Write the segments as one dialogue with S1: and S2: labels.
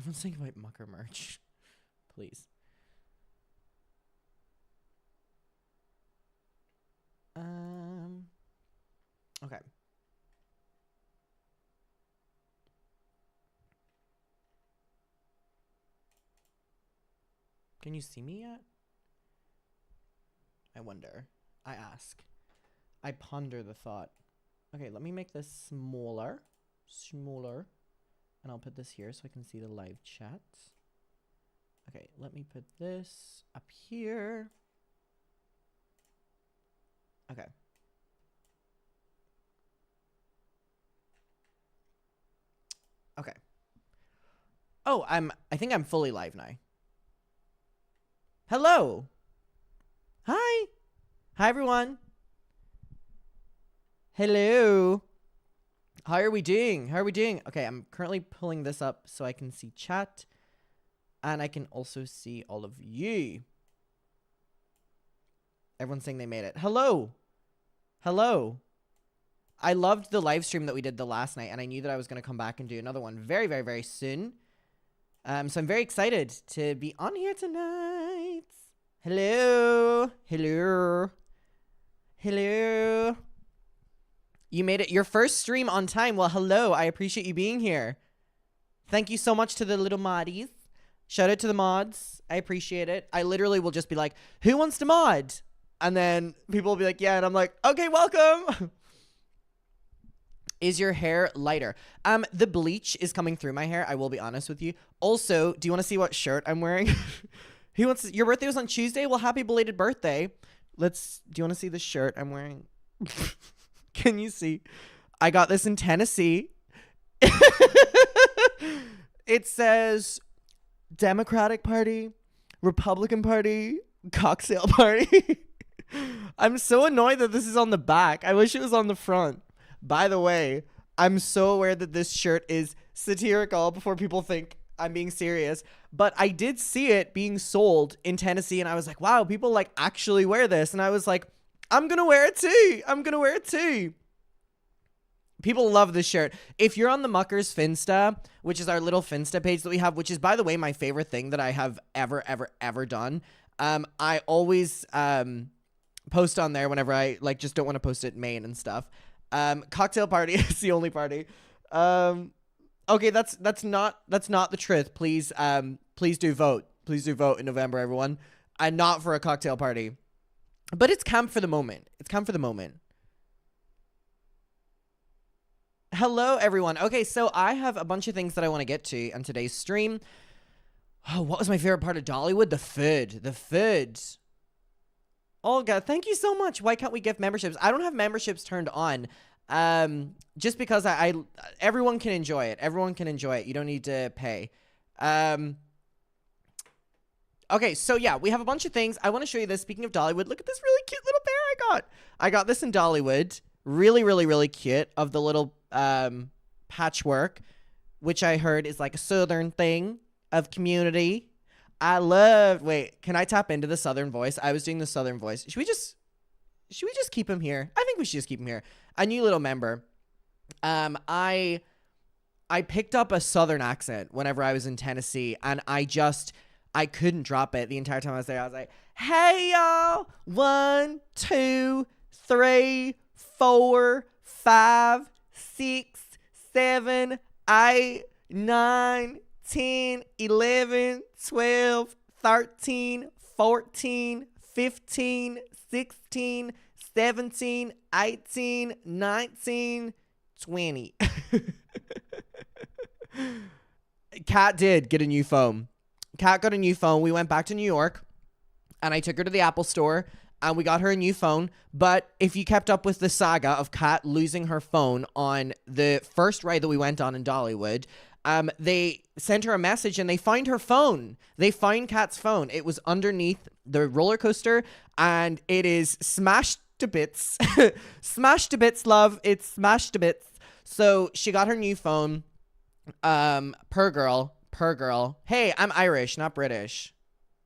S1: Everyone's saying about mucker merch. Please. Okay. Can you see me yet? I wonder. I ask. I ponder the thought. Okay, let me make this smaller. Smaller. And I'll put this here so I can see the live chat. Okay, let me put this up here. Okay. Okay. Oh, I think I'm fully live now. Hello. Hi. Hi, everyone. Hello. How are we doing? How are we doing? Okay, I'm currently pulling this up so I can see chat. And I can also see all of you. Everyone's saying they made it. Hello. Hello. I loved the live stream that we did the last night, and I knew that I was going to come back and do another one very, very, very soon. So I'm very excited to be on here tonight. Hello. Hello. Hello. You made it your first stream on time. Well, hello. I appreciate you being here. Thank you so much to the little moddies. Shout out to the mods. I appreciate it. I literally will just be like, who wants to mod? And then people will be like, yeah. And I'm like, okay, welcome. Is your hair lighter? The bleach is coming through my hair. I will be honest with you. Also, do you want to see what shirt I'm wearing? Who wants your birthday was on Tuesday? Well, happy belated birthday. Do you want to see the shirt I'm wearing? Can you see? I got this in Tennessee. It says Democratic Party, Republican Party, cocktail party. I'm so annoyed that this is on the back. I wish it was on the front. By the way, I'm so aware that this shirt is satirical before people think I'm being serious. But I did see it being sold in Tennessee, and I was like, wow, people like actually wear this. And I was like, I'm going to wear it too. I'm going to wear it too. People love this shirt. If you're on the Muckers Finsta, which is our little Finsta page that we have, which is, by the way, my favorite thing that I have ever done. I always post on there whenever I like just don't want to post it main and stuff. Cocktail party is the only party. Okay, that's not the truth. Please do vote. Please do vote in November, everyone. And not for a cocktail party. But it's camp for the moment. It's camp for the moment. Hello, everyone. Okay, so I have a bunch of things that I want to get to on today's stream. Oh, what was my favorite part of Dollywood? The food. The food. Oh, God, thank you so much. Why can't we give memberships? I don't have memberships turned on. Just because everyone can enjoy it. Everyone can enjoy it. You don't need to pay. Okay, so yeah, we have a bunch of things. I want to show you this. Speaking of Dollywood, look at this really cute little bear I got. I got this in Dollywood. Really, really, really cute of the little patchwork, which I heard is like a southern thing of community. Wait, can I tap into the southern voice? I was doing the southern voice. Should we just keep him here? I think we should just keep him here. A new little member. I picked up a southern accent whenever I was in Tennessee, and I couldn't drop it the entire time I was there. I was like, hey y'all, 1, 2, 3, 4, 5, 6, 7, 8, 9, 10, 11, 12, 13, 14, 15, 16, 17, 18, 19, 20. Kat did get a new phone. Kat got a new phone. We went back to New York, and I took her to the Apple store, and we got her a new phone. But if you kept up with the saga of Kat losing her phone on the first ride that we went on in Dollywood, they sent her a message, and they find her phone. They find Kat's phone. It was underneath the roller coaster, and it is smashed to bits. Smashed to bits, love. It's smashed to bits. So she got her new phone. Per girl. Hey, I'm Irish, not British.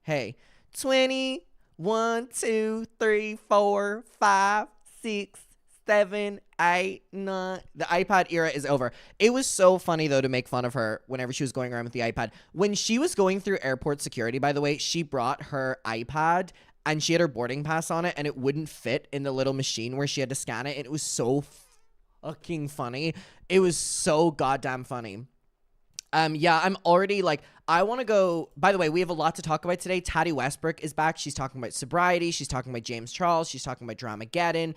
S1: Hey. 20, 1, 2, 3, 4, 5, 6, 7, 8, 9. The iPad era is over. It was so funny, though, to make fun of her whenever she was going around with the iPad. When she was going through airport security, by the way, she brought her iPad and she had her boarding pass on it, and it wouldn't fit in the little machine where she had to scan it. And it was so fucking funny. It was so goddamn funny. Yeah, I'm already like, I want to go. By the way, we have a lot to talk about today. Tati Westbrook is back. She's talking about sobriety. She's talking about James Charles. She's talking about Dramageddon.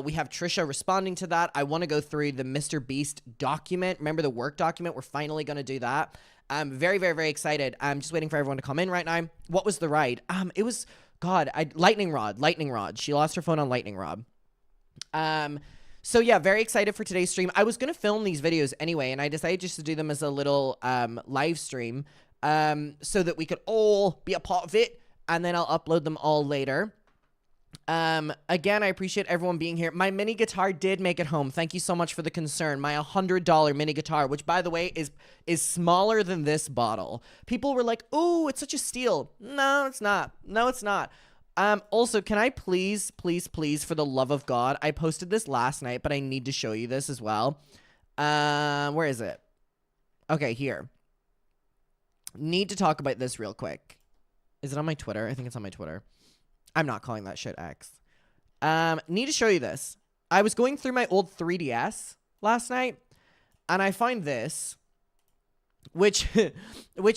S1: We have Trisha responding to that. I want to go through the Mr. Beast document. Remember the work document? We're finally going to do that. I'm very, very, very excited. I'm just waiting for everyone to come in right now. What was the ride? It was, God, Lightning Rod. She lost her phone on Lightning Rod. So yeah, very excited for today's stream. I was going to film these videos anyway, and I decided just to do them as a little live stream so that we could all be a part of it, and then I'll upload them all later. Again, I appreciate everyone being here. My mini guitar did make it home. Thank you so much for the concern. My $100 mini guitar, which by the way is smaller than this bottle. People were like, "Oh, it's such a steal." No, it's not. No, it's not. Also, can I please, for the love of God, I posted this last night, but I need to show you this as well. Where is it? Okay, here. Need to talk about this real quick. Is it on my Twitter? I think it's on my Twitter. I'm not calling that shit X. Need to show you this. I was going through my old 3DS last night, and I find this, which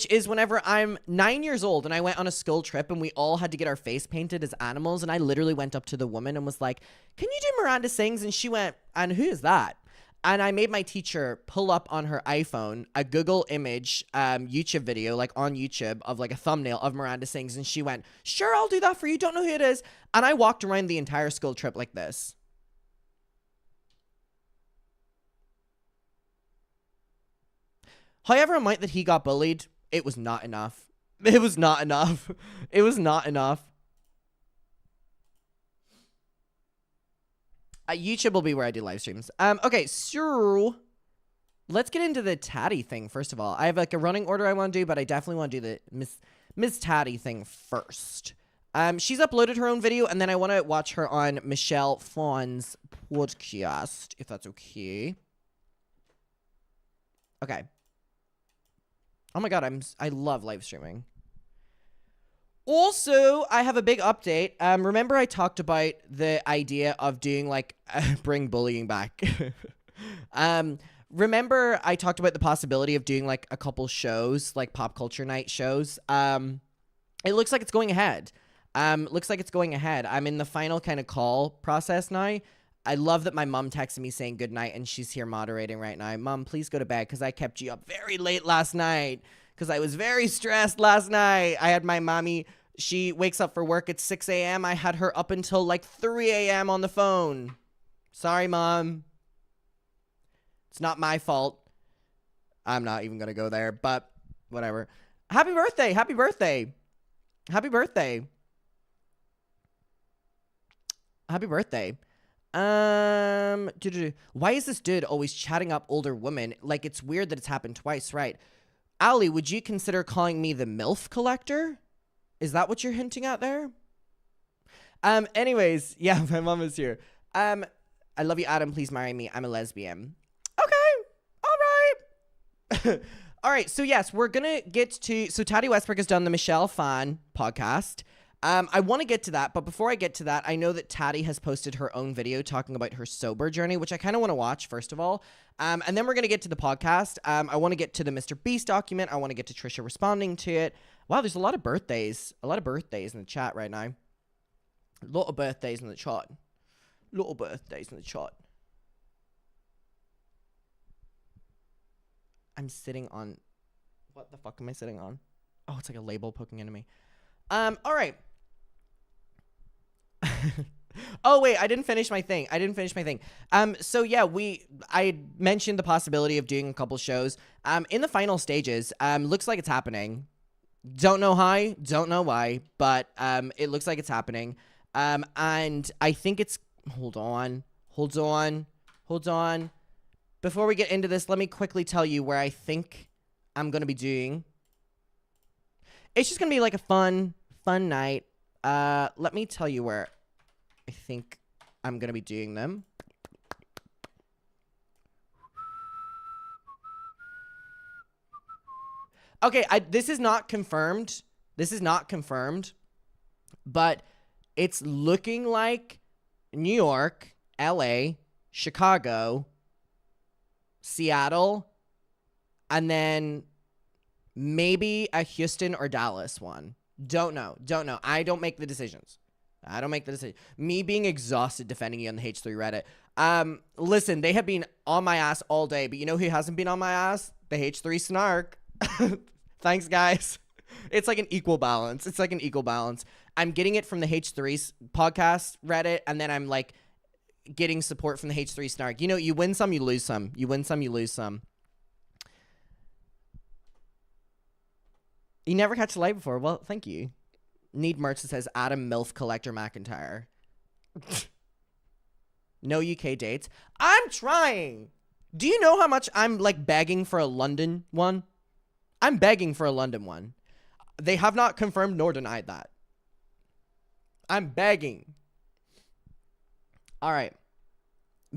S1: is whenever I'm 9 years old and I went on a school trip and we all had to get our face painted as animals, and I literally went up to the woman and was like, "Can you do Miranda Sings?" And she went, "And who is that?" And I made my teacher pull up on her iPhone a Google image YouTube video, like on YouTube, of like a thumbnail of Miranda Sings. And she went, "Sure, I'll do that for you. Don't know who it is." And I walked around the entire school trip like this. However amount that he got bullied, it was not enough. It was not enough. It was not enough. YouTube will be where I do live streams. Okay, so let's get into the Tati thing first of all. I have like a running order I want to do, but I definitely want to do the Miss Tati thing first. She's uploaded her own video, and then I want to watch her on Michelle Fawn's podcast, if that's okay. Okay. Oh my God, I love live streaming. Also, I have a big update. Remember I talked about the idea of doing like bring bullying back. Remember I talked about the possibility of doing like a couple shows, like pop culture night shows. It looks like it's going ahead. I'm in the final kind of call process now. I love that my mom texted me saying good night, and she's here moderating right now. Mom, please go to bed because I kept you up very late last night because I was very stressed last night. I had my mommy. She wakes up for work at 6 a.m. I had her up until like 3 a.m. on the phone. Sorry, Mom. It's not my fault. I'm not even going to go there, but whatever. Happy birthday. Happy birthday. Happy birthday. Happy birthday. Why is this dude always chatting up older women? Like, it's weird that it's happened twice, right? Ali, would you consider calling me the MILF collector? Is that what you're hinting at there? Anyways, yeah, my mom is here. I love you, Adam. Please marry me. I'm a lesbian. Okay. All right. All right. So yes, we're going to get to, so Tati Westbrook has done the Michelle Phan podcast. I want to get to that, but before I get to that, I know that Tati has posted her own video talking about her sober journey, which I kind of want to watch first of all. And then we're going to get to the podcast. I want to get to the Mr. Beast document. I want to get to Trisha responding to it. Wow, there's a lot of birthdays. A lot of birthdays in the chat right now. A lot of birthdays in the chat. Little birthdays in the chat. I'm sitting on... What the fuck am I sitting on? Oh, it's like a label poking into me. All right. Oh wait, I didn't finish my thing. So yeah, I mentioned the possibility of doing a couple shows. In the final stages. Looks like it's happening. Don't know how, don't know why, but it looks like it's happening. And I think it's hold on. Before we get into this, let me quickly tell you where I think I'm gonna be doing. It's just gonna be like a fun night. Let me tell you where I think I'm gonna be doing them. Okay, this is not confirmed. This is not confirmed. But it's looking like New York, LA, Chicago, Seattle, and then maybe a Houston or Dallas one. Don't know. I don't make the decisions. Me being exhausted defending you on the H3 Reddit. Listen, they have been on my ass all day, but you know who hasn't been on my ass? The H3 Snark. Thanks, guys. It's like an equal balance. I'm getting it from the H3's podcast Reddit, and then I'm like getting support from the H3 Snark. You know, you win some, you lose some. You lose some. You never catch a light before. Well, thank you. Need merch that says Adam MILF Collector McIntyre. No UK dates. I'm trying. Do you know how much I'm like begging for a London one? I'm begging for a London one. They have not confirmed nor denied that. I'm begging. All right.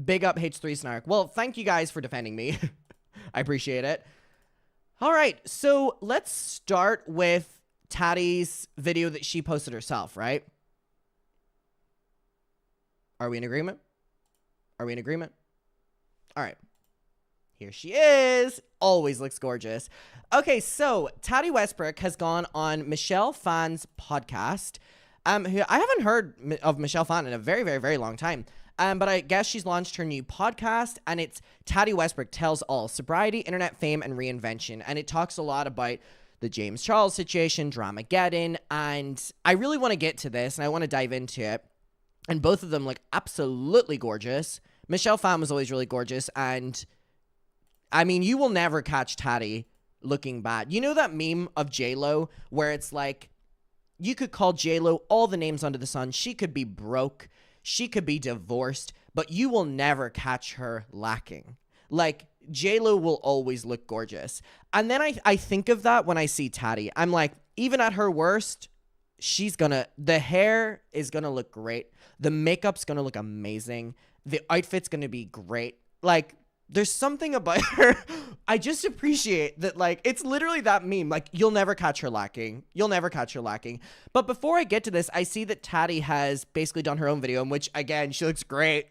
S1: Big up H3 Snark. Well, thank you guys for defending me. I appreciate it. All right. So let's start with Tati's video that she posted herself, right? Are we in agreement? All right. Here she is. Always looks gorgeous. Okay, so Tati Westbrook has gone on Michelle Phan's podcast. Who I haven't heard of Michelle Phan in a very, very, very long time. But I guess she's launched her new podcast, and it's Tati Westbrook Tells All: Sobriety, Internet Fame, and Reinvention. And it talks a lot about the James Charles situation, Dramageddon, and I really want to get to this, and I want to dive into it. And both of them look absolutely gorgeous. Michelle Phan was always really gorgeous, and I mean, you will never catch Tati looking bad. You know that meme of J-Lo where it's like, you could call J-Lo all the names under the sun. She could be broke. She could be divorced, but you will never catch her lacking. Like, J-Lo will always look gorgeous. And then I think of that when I see Tati. I'm like, even at her worst, the hair is gonna look great. The makeup's gonna look amazing. The outfit's gonna be great. Like, there's something about her. I just appreciate that, like, it's literally that meme. Like, you'll never catch her lacking. But before I get to this, I see that Tati has basically done her own video in which, again, she looks great.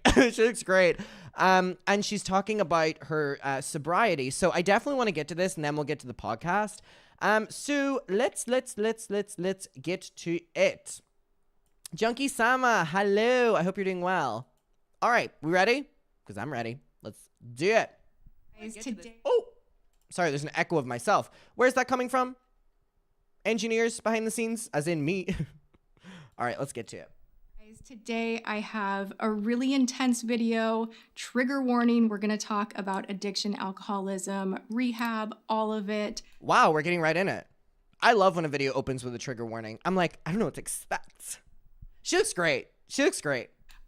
S1: And she's talking about her sobriety. So I definitely want to get to this, and then we'll get to the podcast. So let's get to it. Junkie Sama, hello. I hope you're doing well. All right, we ready? Because I'm ready. Let's do it. Oh, sorry, there's an echo of myself. Where's that coming from? Engineers behind the scenes, as in me. All right, let's get to it.
S2: Today I have a really intense video. Trigger warning. We're going to talk about addiction, alcoholism, rehab, all of it.
S1: Wow, we're getting right in it. I love when a video opens with a trigger warning. I'm like, I don't know what to expect. She looks great.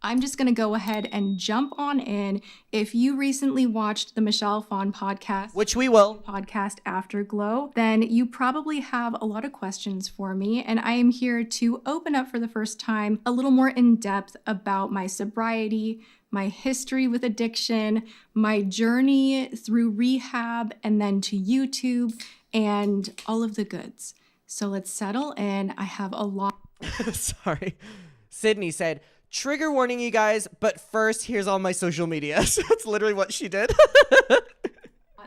S2: I'm just going to go ahead and jump on in. If you recently watched the Michelle Phan podcast,
S1: which we will,
S2: podcast Afterglow, then you probably have a lot of questions for me. And I am here to open up for the first time a little more in depth about my sobriety, my history with addiction, my journey through rehab, and then to YouTube and all of the goods. So let's settle in. I have a lot.
S1: Sorry. Sydney said, trigger warning, you guys, but first, here's all my social media. So that's literally what she did.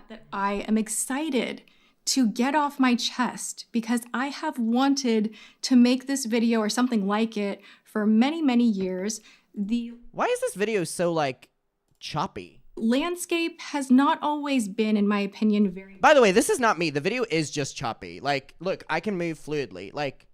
S2: That I am excited to get off my chest because I have wanted to make this video or something like it for many, many years.
S1: Why is this video so, like, choppy?
S2: Landscape has not always been, in my opinion, very...
S1: By the way, this is not me. The video is just choppy. Like, look, I can move fluidly. Like...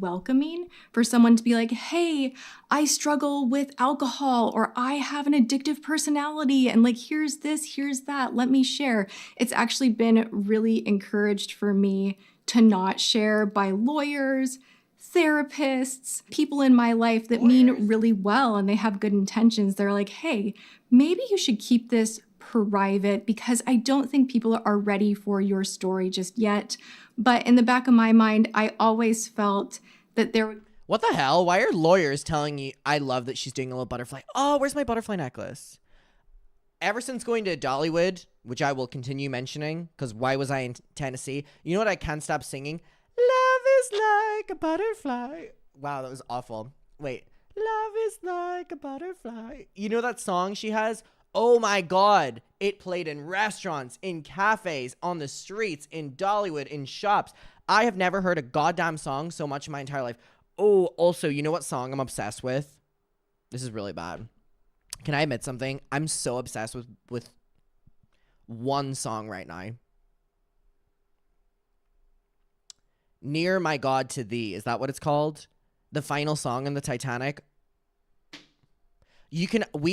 S2: welcoming for someone to be like, hey, I struggle with alcohol, or I have an addictive personality, and like, here's this, here's that, let me share. It's actually been really encouraged for me to not share by lawyers, therapists, people in my life that mean really well and they have good intentions. They're like, hey, maybe you should keep this private because I don't think people are ready for your story just yet. But in the back of my mind, I always felt that there would...
S1: What the hell? Why are lawyers telling you? I love that she's doing a little butterfly. Oh, where's my butterfly necklace? Ever since going to Dollywood which I will continue mentioning because why was I in Tennessee? You know what I can't stop singing? Love is like a butterfly. Wow, that was awful. Wait. Love is like a butterfly. You know that song she has? Oh my God. It played in restaurants, in cafes, on the streets, in Dollywood, in shops. I have never heard a goddamn song so much in my entire life. Oh, also, you know what song I'm obsessed with? This is really bad. Can I admit something? I'm so obsessed with one song right now. Near My God to Thee. Is that what it's called? The final song in the Titanic.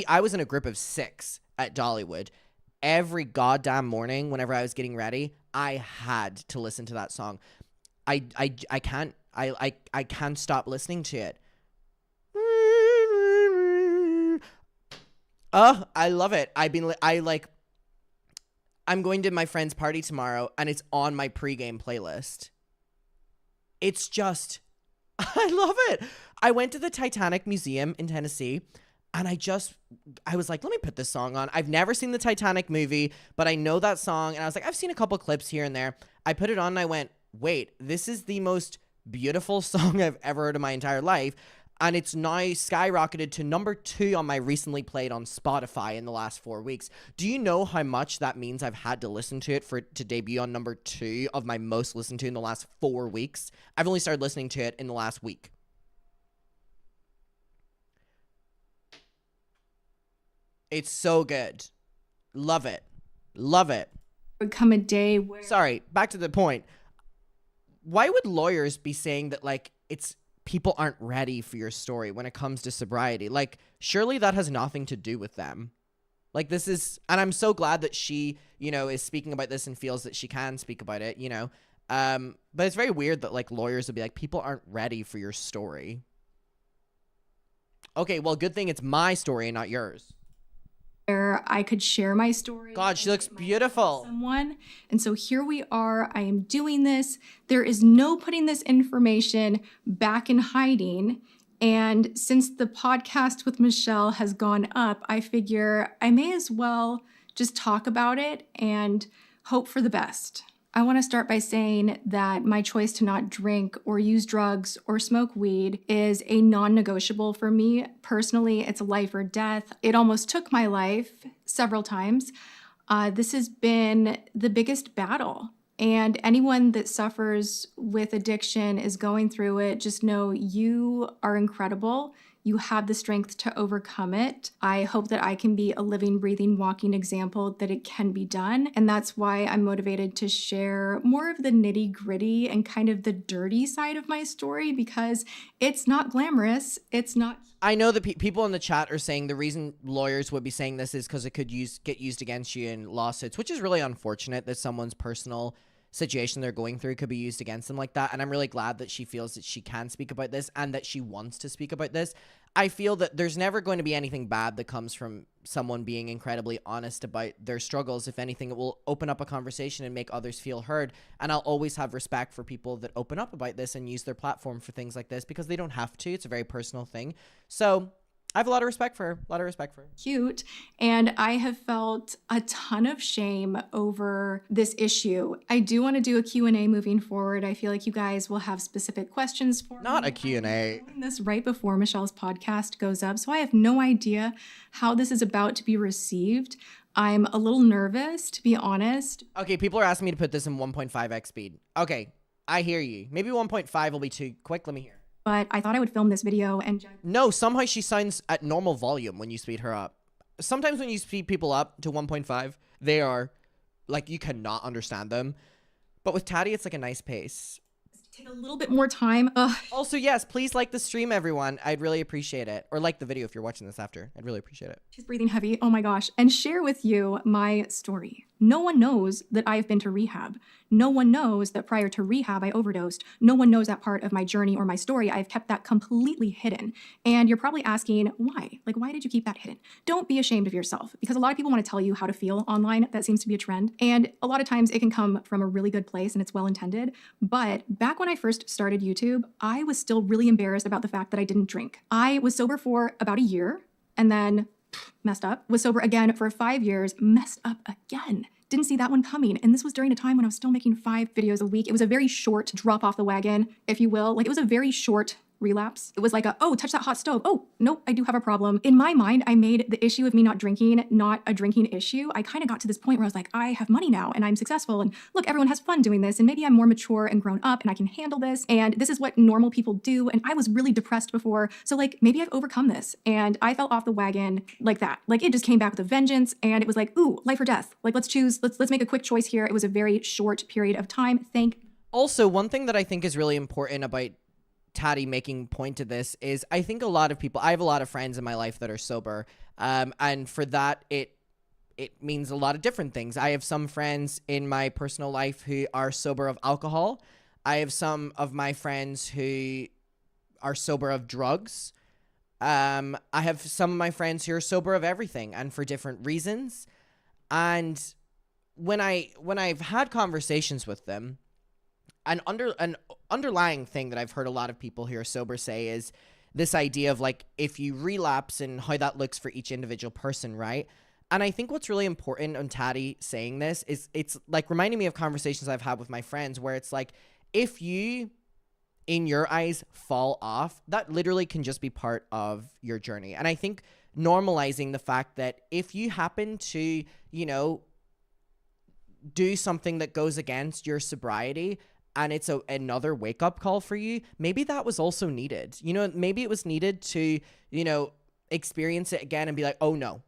S1: I was in a group of 6 at Dollywood. Every goddamn morning whenever I was getting ready, I had to listen to that song. I can't stop listening to it. Oh, I love it. I'm going to my friend's party tomorrow and it's on my pregame playlist. It's just, I love it. I went to the Titanic Museum in Tennessee and I was like, let me put this song on. I've never seen the Titanic movie, but I know that song. And I was like, I've seen a couple clips here and there. I put it on and I went, wait, this is the most beautiful song I've ever heard in my entire life. And it's now skyrocketed to number 2 on my recently played on Spotify in the last 4 weeks. Do you know how much that means I've had to listen to it for it to debut on number 2 of my most listened to in the last 4 weeks? I've only started listening to it in the last week. It's so good. Love it. Love it.
S2: Would come a day where...
S1: Sorry, back to the point. Why would lawyers be saying that, like, people aren't ready for your story when it comes to sobriety? Like, surely that has nothing to do with them. Like, this is, and I'm so glad that she, is speaking about this and feels that she can speak about it, but it's very weird that, like, lawyers would be like, people aren't ready for your story. Okay, well, good thing it's my story and not yours.
S2: Where I could share my story.
S1: God, she looks beautiful.
S2: Someone. And so here we are. I am doing this. There is no putting this information back in hiding. And since the podcast with Michelle has gone up, I figure I may as well just talk about it and hope for the best. I want to start by saying that my choice to not drink or use drugs or smoke weed is a non-negotiable for me. Personally, it's life or death. It almost took my life several times. This has been the biggest battle. And anyone that suffers with addiction is going through it. Just know you are incredible. You have the strength to overcome it. I hope that I can be a living, breathing, walking example that it can be done. And that's why I'm motivated to share more of the nitty gritty and kind of the dirty side of my story, because it's not glamorous. It's not.
S1: I know that people in the chat are saying the reason lawyers would be saying this is because it could get used against you in lawsuits, which is really unfortunate that someone's personal situation they're going through could be used against them like that. And I'm really glad that she feels that she can speak about this and that she wants to speak about this. I feel that there's never going to be anything bad that comes from someone being incredibly honest about their struggles. If anything, it will open up a conversation and make others feel heard. And I'll always have respect for people that open up about this and use their platform for things like this, because they don't have to. It's a very personal thing. So I have a lot of respect for her.
S2: Cute. And I have felt a ton of shame over this issue. I do want to do a Q&A moving forward. I feel like you guys will have specific questions for me.
S1: Not a Q&A.
S2: I'm doing this right before Michelle's podcast goes up, so I have no idea how this is about to be received. I'm a little nervous, to be honest.
S1: Okay, people are asking me to put this in 1.5x speed. Okay, I hear you. Maybe 1.5 will be too quick. Let me hear.
S2: But I thought I would film this video and...
S1: No, somehow she sounds at normal volume when you speed her up. Sometimes when you speed people up to 1.5, they are, like, you cannot understand them. But with Tati, it's like a nice pace.
S2: Take a little bit more time. Ugh.
S1: Also, yes, please like the stream, everyone. I'd really appreciate it. Or like the video if you're watching this after. I'd really appreciate it.
S2: She's breathing heavy. Oh my gosh. And share with you my story. No one knows that I've been to rehab. No one knows that prior to rehab, I overdosed. No one knows that part of my journey or my story. I've kept that completely hidden. And you're probably asking, why? Like, why did you keep that hidden? Don't be ashamed of yourself, because a lot of people want to tell you how to feel online. That seems to be a trend. And a lot of times it can come from a really good place and it's well-intended. But back when I first started YouTube, I was still really embarrassed about the fact that I didn't drink. I was sober for about a year and then messed up, was sober again for 5 years, messed up again. didn't see that one coming. And this was during a time when I was still making 5 videos a week. It was a very short drop off the wagon, if you will. Like, it was a very short relapse. It was like oh, touch that hot stove. Oh, nope, I do have a problem. In my mind, I made the issue of me not drinking not a drinking issue. I kind of got to this point where I was like, I have money now and I'm successful. And look, everyone has fun doing this. And maybe I'm more mature and grown up and I can handle this. And this is what normal people do. And I was really depressed before. So like, maybe I've overcome this. And I fell off the wagon like that. Like, it just came back with a vengeance. And it was like, ooh, life or death. Like, let's choose. Let's make a quick choice here. It was a very short period of time.
S1: Also, one thing that I think is really important about Tati making point to this is, I think a lot of people, I have a lot of friends in my life that are sober, and for that it means a lot of different things. I have some friends in my personal life who are sober of alcohol. I have some of my friends who are sober of drugs. I have some of my friends who are sober of everything and for different reasons. And when I've had conversations with them, an underlying thing that I've heard a lot of people who are sober say is this idea of like, if you relapse and how that looks for each individual person, right? And I think what's really important on Tati saying this is, it's like reminding me of conversations I've had with my friends where it's like, if you, in your eyes, fall off, that literally can just be part of your journey. And I think normalizing the fact that if you happen to, you know, do something that goes against your sobriety, and it's another wake-up call for you, maybe that was also needed. You know, maybe it was needed to, you know, experience it again and be like, oh no.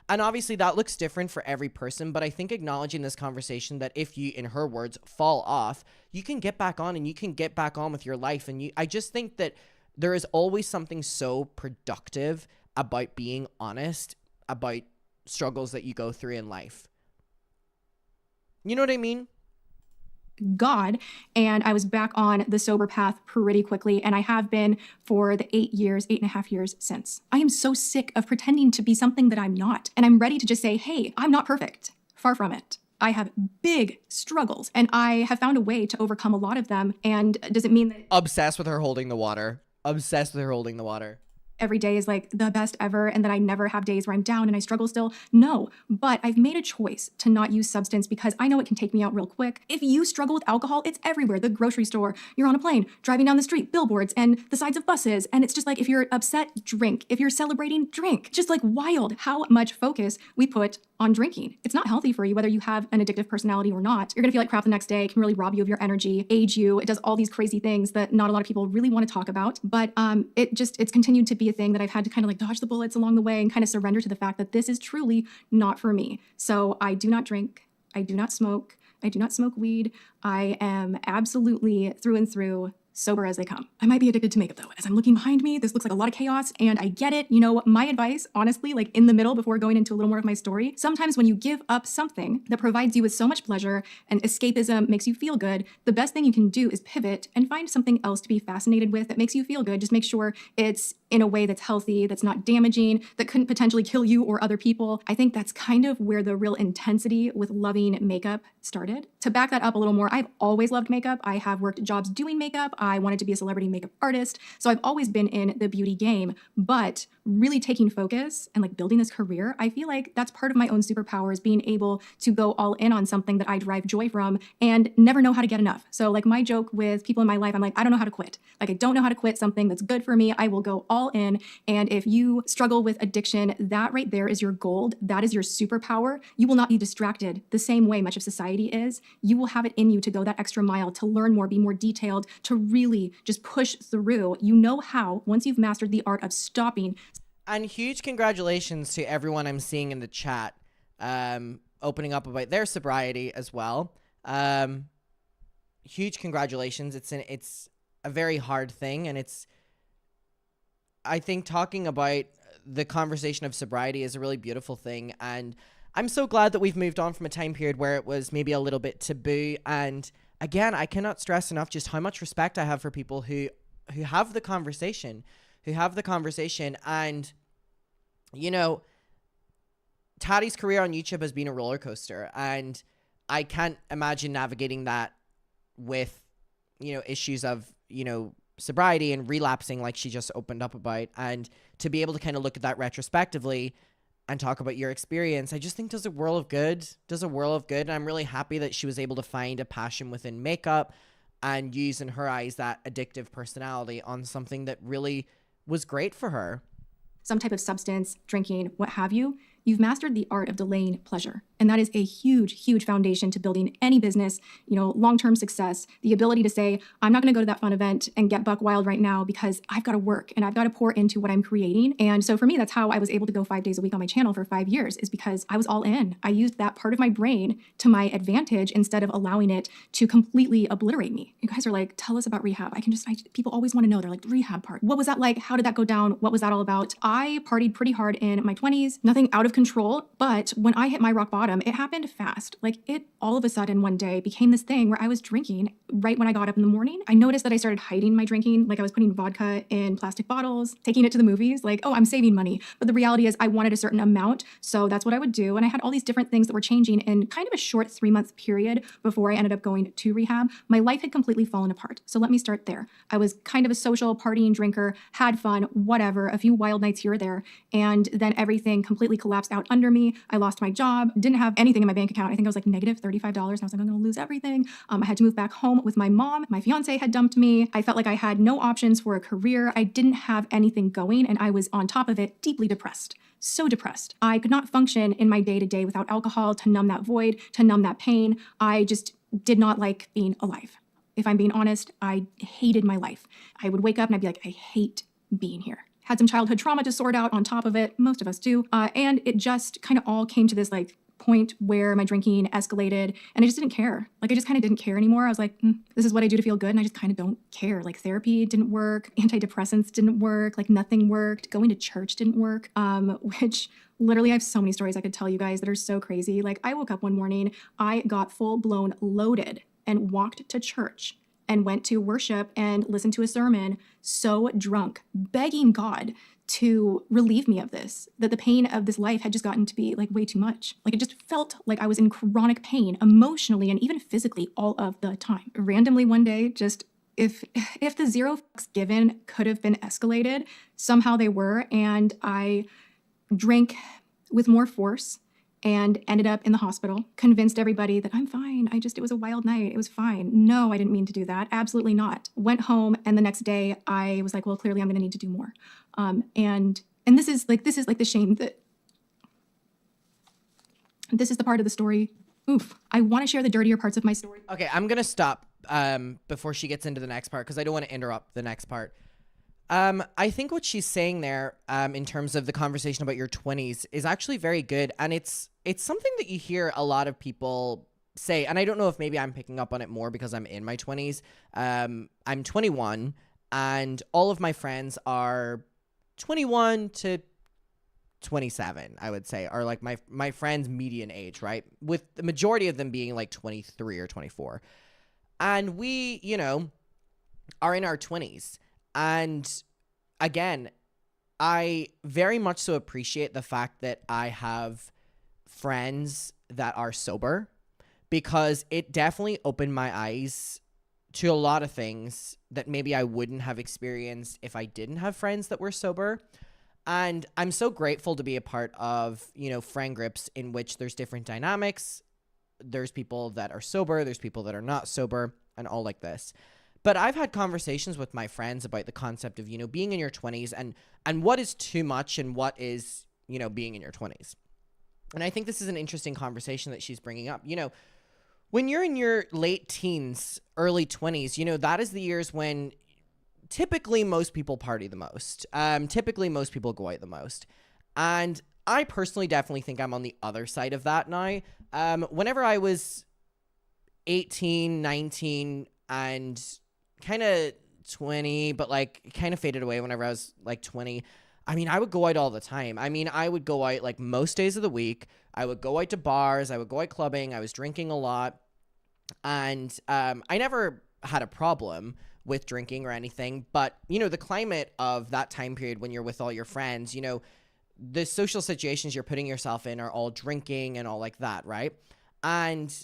S1: And obviously that looks different for every person, but I think acknowledging this conversation that if you, in her words, fall off, you can get back on and you can get back on with your life. And I just think that there is always something so productive about being honest about struggles that you go through in life. You know what I mean?
S2: God, and I was back on the sober path pretty quickly, and I have been for the 8.5 years since. I am so sick of pretending to be something that I'm not, and I'm ready to just say, hey, I'm not perfect. Far from it. I have big struggles, and I have found a way to overcome a lot of them. And does it mean that
S1: Obsessed with her holding the water. Obsessed with her holding the water.
S2: every day is like the best ever and that I never have days where I'm down and I struggle still? No, but I've made a choice to not use substance because I know it can take me out real quick. If you struggle with alcohol, it's everywhere. The grocery store, you're on a plane, driving down the street, billboards, and the sides of buses. And it's just like, if you're upset, drink. If you're celebrating, drink. Just like wild how much focus we put on drinking. It's not healthy for you, whether you have an addictive personality or not. You're gonna feel like crap the next day. It can really rob you of your energy, age you. It does all these crazy things that not a lot of people really want to talk about. But it's continued to be a thing that I've had to kind of like dodge the bullets along the way and kind of surrender to the fact that this is truly not for me. So I do not drink. I do not smoke. I do not smoke weed. I am absolutely through and through sober as they come. I might be addicted to makeup though. As I'm looking behind me, this looks like a lot of chaos and I get it. You know, my advice, honestly, like in the middle before going into a little more of my story, sometimes when you give up something that provides you with so much pleasure and escapism makes you feel good, the best thing you can do is pivot and find something else to be fascinated with that makes you feel good. Just make sure it's in a way that's healthy, that's not damaging, that couldn't potentially kill you or other people. I think that's kind of where the real intensity with loving makeup started. To back that up a little more, I've always loved makeup. I have worked jobs doing makeup. I wanted to be a celebrity makeup artist. So I've always been in the beauty game, but really taking focus and like building this career, I feel like that's part of my own superpower is being able to go all in on something that I derive joy from and never know how to get enough. So like my joke with people in my life, I'm like, I don't know how to quit. Like I don't know how to quit something that's good for me. I will go all in. And if you struggle with addiction, that right there is your gold. That is your superpower. You will not be distracted the same way much of society is. You will have it in you to go that extra mile, to learn more, be more detailed, to really just push through. You know how, once you've mastered the art of stopping.
S1: And huge congratulations to everyone I'm seeing in the chat, opening up about their sobriety as well. Huge congratulations. It's a very hard thing, and I think talking about the conversation of sobriety is a really beautiful thing. And I'm so glad that we've moved on from a time period where it was maybe a little bit taboo. And again, I cannot stress enough just how much respect I have for people who have the conversation, And, you know, Tati's career on YouTube has been a roller coaster, and I can't imagine navigating that with, you know, issues of, you know, sobriety and relapsing like she just opened up about. And to be able to kind of look at that retrospectively, and talk about your experience, I just think does a world of good. And I'm really happy that she was able to find a passion within makeup and use, in her eyes, that addictive personality on something that really was great for her.
S2: Some type of substance, drinking, what have you, you've mastered the art of delaying pleasure. And that is a huge, huge foundation to building any business, long-term success. The ability to say, I'm not going to go to that fun event and get buck wild right now because I've got to work and I've got to pour into what I'm creating. And so for me, that's how I was able to go 5 days a week on my channel for 5 years, is because I was all in. I used that part of my brain to my advantage instead of allowing it to completely obliterate me. You guys are like, tell us about rehab. People always want to know. They're like, the rehab part. What was that like? How did that go down? What was that all about? I partied pretty hard in my 20s, nothing out of control. But when I hit my rock bottom, it happened fast. Like, it all of a sudden one day became this thing where I was drinking right when I got up in the morning. I noticed that I started hiding my drinking. Like, I was putting vodka in plastic bottles, taking it to the movies, like, oh, I'm saving money. But the reality is I wanted a certain amount. So that's what I would do. And I had all these different things that were changing in kind of a short 3-month period before I ended up going to rehab. My life had completely fallen apart. So let me start there. I was kind of a social partying drinker, had fun, whatever, a few wild nights here or there. And then everything completely collapsed out under me. I lost my job, didn't have anything in my bank account. I think I was like negative $35. And I was like, I'm going to lose everything. I had to move back home with my mom. My fiance had dumped me. I felt like I had no options for a career. I didn't have anything going. And I was on top of it, deeply depressed. So depressed. I could not function in my day-to-day without alcohol to numb that void, to numb that pain. I just did not like being alive. If I'm being honest, I hated my life. I would wake up and I'd be like, I hate being here. Had some childhood trauma to sort out on top of it. Most of us do. And it just kind of all came to this like point where my drinking escalated and I just didn't care. Like, I just kind of didn't care anymore. I was like, this is what I do to feel good. And I just kind of don't care. Like, therapy didn't work. Antidepressants didn't work. Like, nothing worked. Going to church didn't work. Which literally I have so many stories I could tell you guys that are so crazy. Like, I woke up one morning, I got full blown loaded and walked to church and went to worship and listened to a sermon, so drunk, begging God to relieve me of this, that the pain of this life had just gotten to be like way too much. Like, it just felt like I was in chronic pain emotionally and even physically all of the time. Randomly one day, just if the zero fucks given could have been escalated, somehow they were, and I drank with more force and ended up in the hospital, convinced everybody that I'm fine. It was a wild night. It was fine. No, I didn't mean to do that. Absolutely not. Went home, and the next day I was like, well, clearly I'm going to need to do more. And this is like the shame that this is the part of the story. Oof. I want to share the dirtier parts of my story.
S1: Okay, I'm going to stop before she gets into the next part because I don't want to interrupt the next part. I think what she's saying there, in terms of the conversation about your 20s is actually very good. And it's something that you hear a lot of people say, and I don't know if maybe I'm picking up on it more because I'm in my 20s. I'm 21 and all of my friends are 21 to 27, I would say, are like my friends' median age, right? With the majority of them being like 23 or 24. And we, are in our 20s. And again, I very much so appreciate the fact that I have friends that are sober, because it definitely opened my eyes to a lot of things that maybe I wouldn't have experienced if I didn't have friends that were sober. And I'm so grateful to be a part of, friend groups in which there's different dynamics. There's people that are sober, there's people that are not sober, and all like this. But I've had conversations with my friends about the concept of, being in your 20s and what is too much and what is, being in your 20s. And I think this is an interesting conversation that she's bringing up. When you're in your late teens, early 20s, that is the years when typically most people party the most. Typically most people go out the most. And I personally definitely think I'm on the other side of that now. Whenever I was 18, 19, and kind of 20, but like kind of faded away whenever I was like 20. I would go out all the time. I would go out like most days of the week. I would go out to bars. I would go out clubbing. I was drinking a lot. And I never had a problem with drinking or anything. But, the climate of that time period when you're with all your friends, the social situations you're putting yourself in are all drinking and all like that, right? And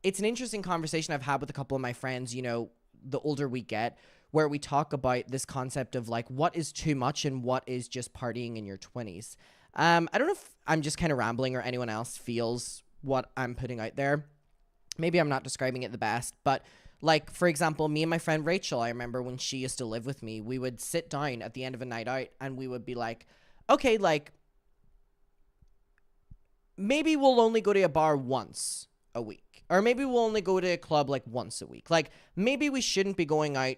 S1: it's an interesting conversation I've had with a couple of my friends, the older we get, where we talk about this concept of like what is too much and what is just partying in your 20s. I don't know if I'm just kind of rambling or anyone else feels what I'm putting out there. Maybe I'm not describing it the best, but like, for example, me and my friend Rachel, I remember when she used to live with me, we would sit down at the end of a night out and we would be like, okay, like, maybe we'll only go to a bar once a week, or maybe we'll only go to a club like once a week. Like, maybe we shouldn't be going out,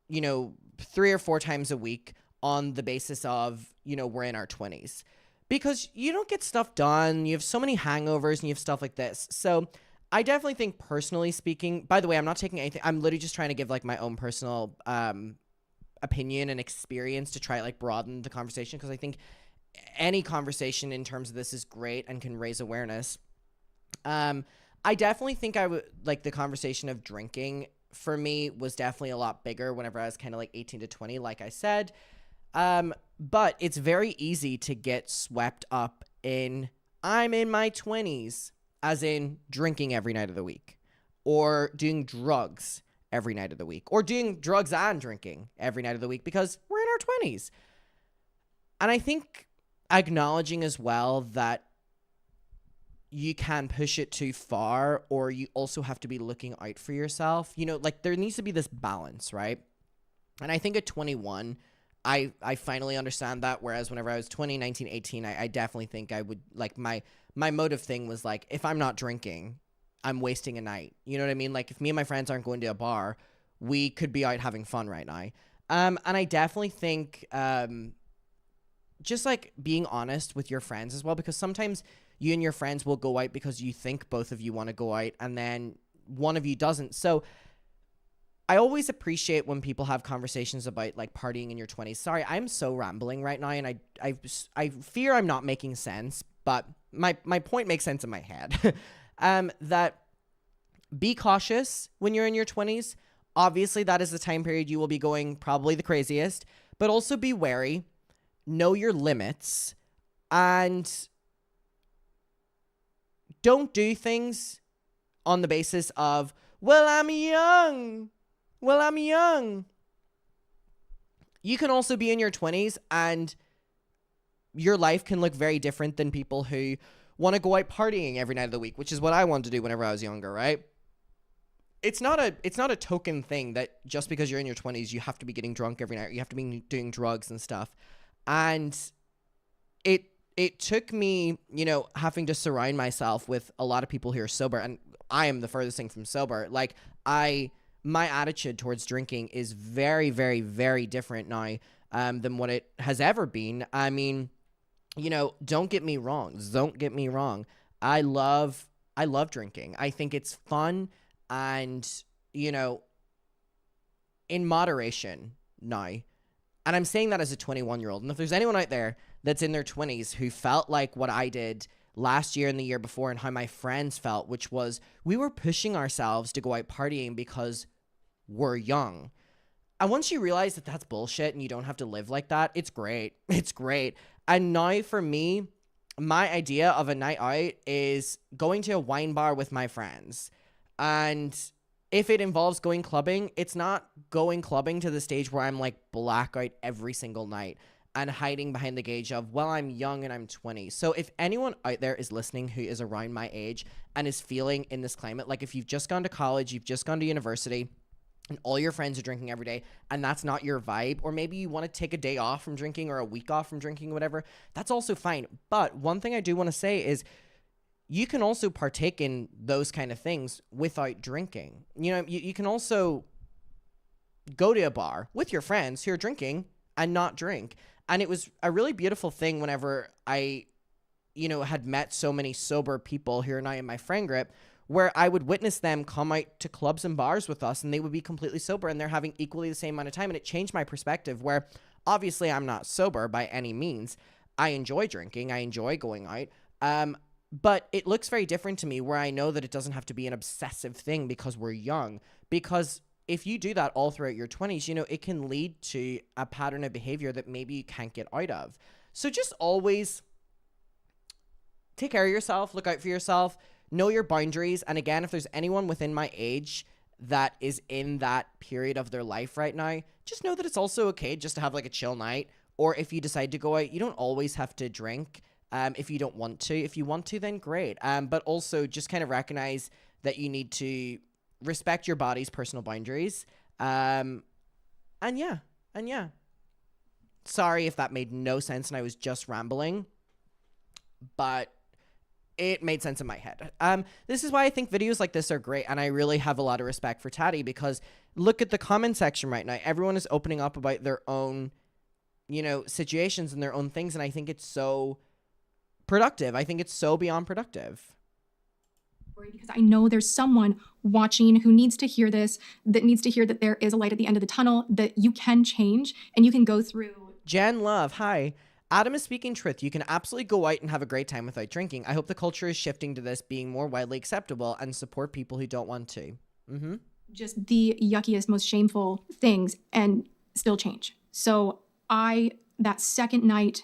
S1: 3 or 4 times a week on the basis of, we're in our 20s, because you don't get stuff done. You have so many hangovers and you have stuff like this. So I definitely think, personally speaking, by the way, I'm not taking anything. I'm literally just trying to give like my own personal opinion and experience to try like broaden the conversation, because I think any conversation in terms of this is great and can raise awareness. I definitely think I would like the conversation of drinking for me was definitely a lot bigger whenever I was kind of like 18 to 20, like I said. But it's very easy to get swept up in, I'm in my 20s, as in drinking every night of the week, or doing drugs every night of the week, or doing drugs and drinking every night of the week because we're in our 20s. And I think acknowledging as well that you can push it too far, or you also have to be looking out for yourself. Like, there needs to be this balance, right? And I think at 21, I finally understand that, whereas whenever I was 20, 19, 18, I definitely think I would, like, my motive thing was, like, if I'm not drinking, I'm wasting a night. You know what I mean? Like, if me and my friends aren't going to a bar, we could be out having fun right now. And I definitely think just, like, being honest with your friends as well, because sometimes you and your friends will go out because you think both of you want to go out, and then one of you doesn't. So I always appreciate when people have conversations about like partying in your 20s. Sorry, I'm so rambling right now, and I fear I'm not making sense, but my point makes sense in my head. That be cautious when you're in your 20s. Obviously, that is the time period you will be going probably the craziest, but also be wary, know your limits, and don't do things on the basis of, well, I'm young. You can also be in your 20s and your life can look very different than people who want to go out partying every night of the week, which is what I wanted to do whenever I was younger, right? It's not a token thing that just because you're in your 20s, you have to be getting drunk every night. You have to be doing drugs and stuff. And it took me, having to surround myself with a lot of people who are sober, and I am the furthest thing from sober. Like, my attitude towards drinking is very, very, very different now than what it has ever been. I mean, don't get me wrong. I love drinking. I think it's fun and, in moderation now. And I'm saying that as a 21-year-old. And if there's anyone out there that's in their 20s who felt like what I did last year and the year before, and how my friends felt, which was we were pushing ourselves to go out partying because we're young. And once you realize that that's bullshit and you don't have to live like that, it's great. It's great. And now for me, my idea of a night out is going to a wine bar with my friends. And if it involves going clubbing, it's not going clubbing to the stage where I'm like blackout every single night and hiding behind the gauge of, well, I'm young and I'm 20. So if anyone out there is listening who is around my age and is feeling in this climate, like if you've just gone to college, you've just gone to university, and all your friends are drinking every day, and that's not your vibe, or maybe you want to take a day off from drinking or a week off from drinking, whatever, that's also fine. But one thing I do want to say is you can also partake in those kind of things without drinking. You can also go to a bar with your friends who are drinking and not drink. And it was a really beautiful thing whenever I, had met so many sober people who are now in my friend group, where I would witness them come out to clubs and bars with us, and they would be completely sober and they're having equally the same amount of time. And it changed my perspective, where obviously I'm not sober by any means. I enjoy drinking. I enjoy going out. But it looks very different to me, where I know that it doesn't have to be an obsessive thing because we're young. Because if you do that all throughout your 20s, it can lead to a pattern of behavior that maybe you can't get out of. So just always take care of yourself, look out for yourself, know your boundaries. And again, if there's anyone within my age that is in that period of their life right now, just know that it's also okay just to have like a chill night, or if you decide to go out, you don't always have to drink. If you don't want to. If you want to, then great. But also just kind of recognize that you need to respect your body's personal boundaries. And yeah. Sorry if that made no sense and I was just rambling, but it made sense in my head. This is why I think videos like this are great, and I really have a lot of respect for Tati, because look at the comment section right now. Everyone is opening up about their own, situations and their own things, and I think it's so productive. I think it's so beyond productive.
S2: Because I know there's someone watching who needs to hear this, that needs to hear that there is a light at the end of the tunnel, that you can change and you can go through.
S1: Jen Love, hi. Adam is speaking truth. You can absolutely go out and have a great time without drinking. I hope the culture is shifting to this being more widely acceptable and support people who don't want to.
S2: Just the yuckiest, most shameful things and still change. So that second night,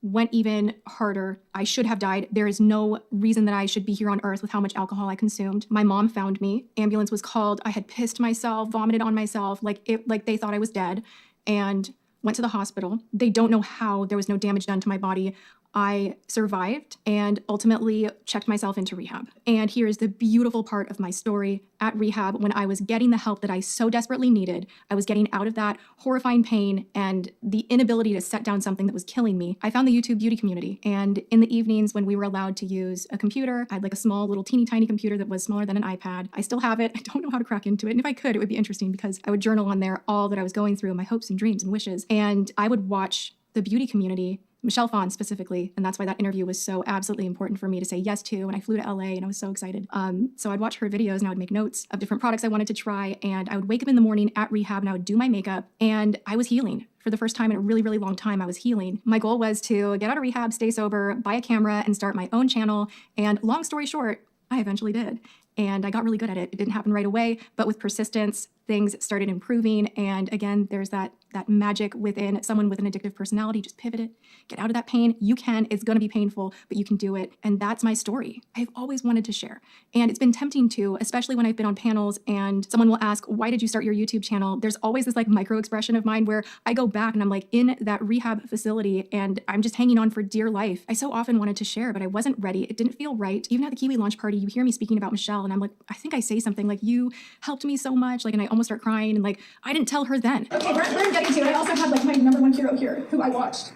S2: went even harder. I should have died. There is no reason that I should be here on earth with how much alcohol I consumed. My mom found me. Ambulance was called. I had pissed myself, vomited on myself, like they thought I was dead, and went to the hospital. They don't know how there was no damage done to my body. I survived and ultimately checked myself into rehab. And here's the beautiful part of my story. At rehab, when I was getting the help that I so desperately needed, I was getting out of that horrifying pain and the inability to set down something that was killing me, I found the YouTube beauty community. And in the evenings when we were allowed to use a computer, I had like a small little teeny tiny computer that was smaller than an iPad. I still have it. I don't know how to crack into it. And if I could, it would be interesting because I would journal on there all that I was going through, my hopes and dreams and wishes. And I would watch the beauty community, Michelle Phan specifically, and that's why that interview was so absolutely important for me to say yes to. And I flew to LA and I was so excited. So I'd watch her videos and I would make notes of different products I wanted to try. And I would wake up in the morning at rehab and I would do my makeup, and I was healing. For the first time in a really, really long time, I was healing. My goal was to get out of rehab, stay sober, buy a camera, and start my own channel. And long story short, I eventually did. And I got really good at it. It didn't happen right away, but with persistence, things started improving. And again, there's that magic within someone with an addictive personality. Just pivot it, get out of that pain. You can. It's going to be painful, but you can do it. And that's my story. I've always wanted to share. And it's been tempting to, especially when I've been on panels and someone will ask, why did you start your YouTube channel? There's always this like micro expression of mine where I go back and I'm like in that rehab facility and I'm just hanging on for dear life. I so often wanted to share, but I wasn't ready. It didn't feel right. Even at the Kiwi launch party, you hear me speaking about Michelle and I'm like, I think I say something like, you helped me so much. Like, and I almost start crying and like, I didn't tell her then.
S3: Okay, we're getting to it. I also had like my number one hero here who I watched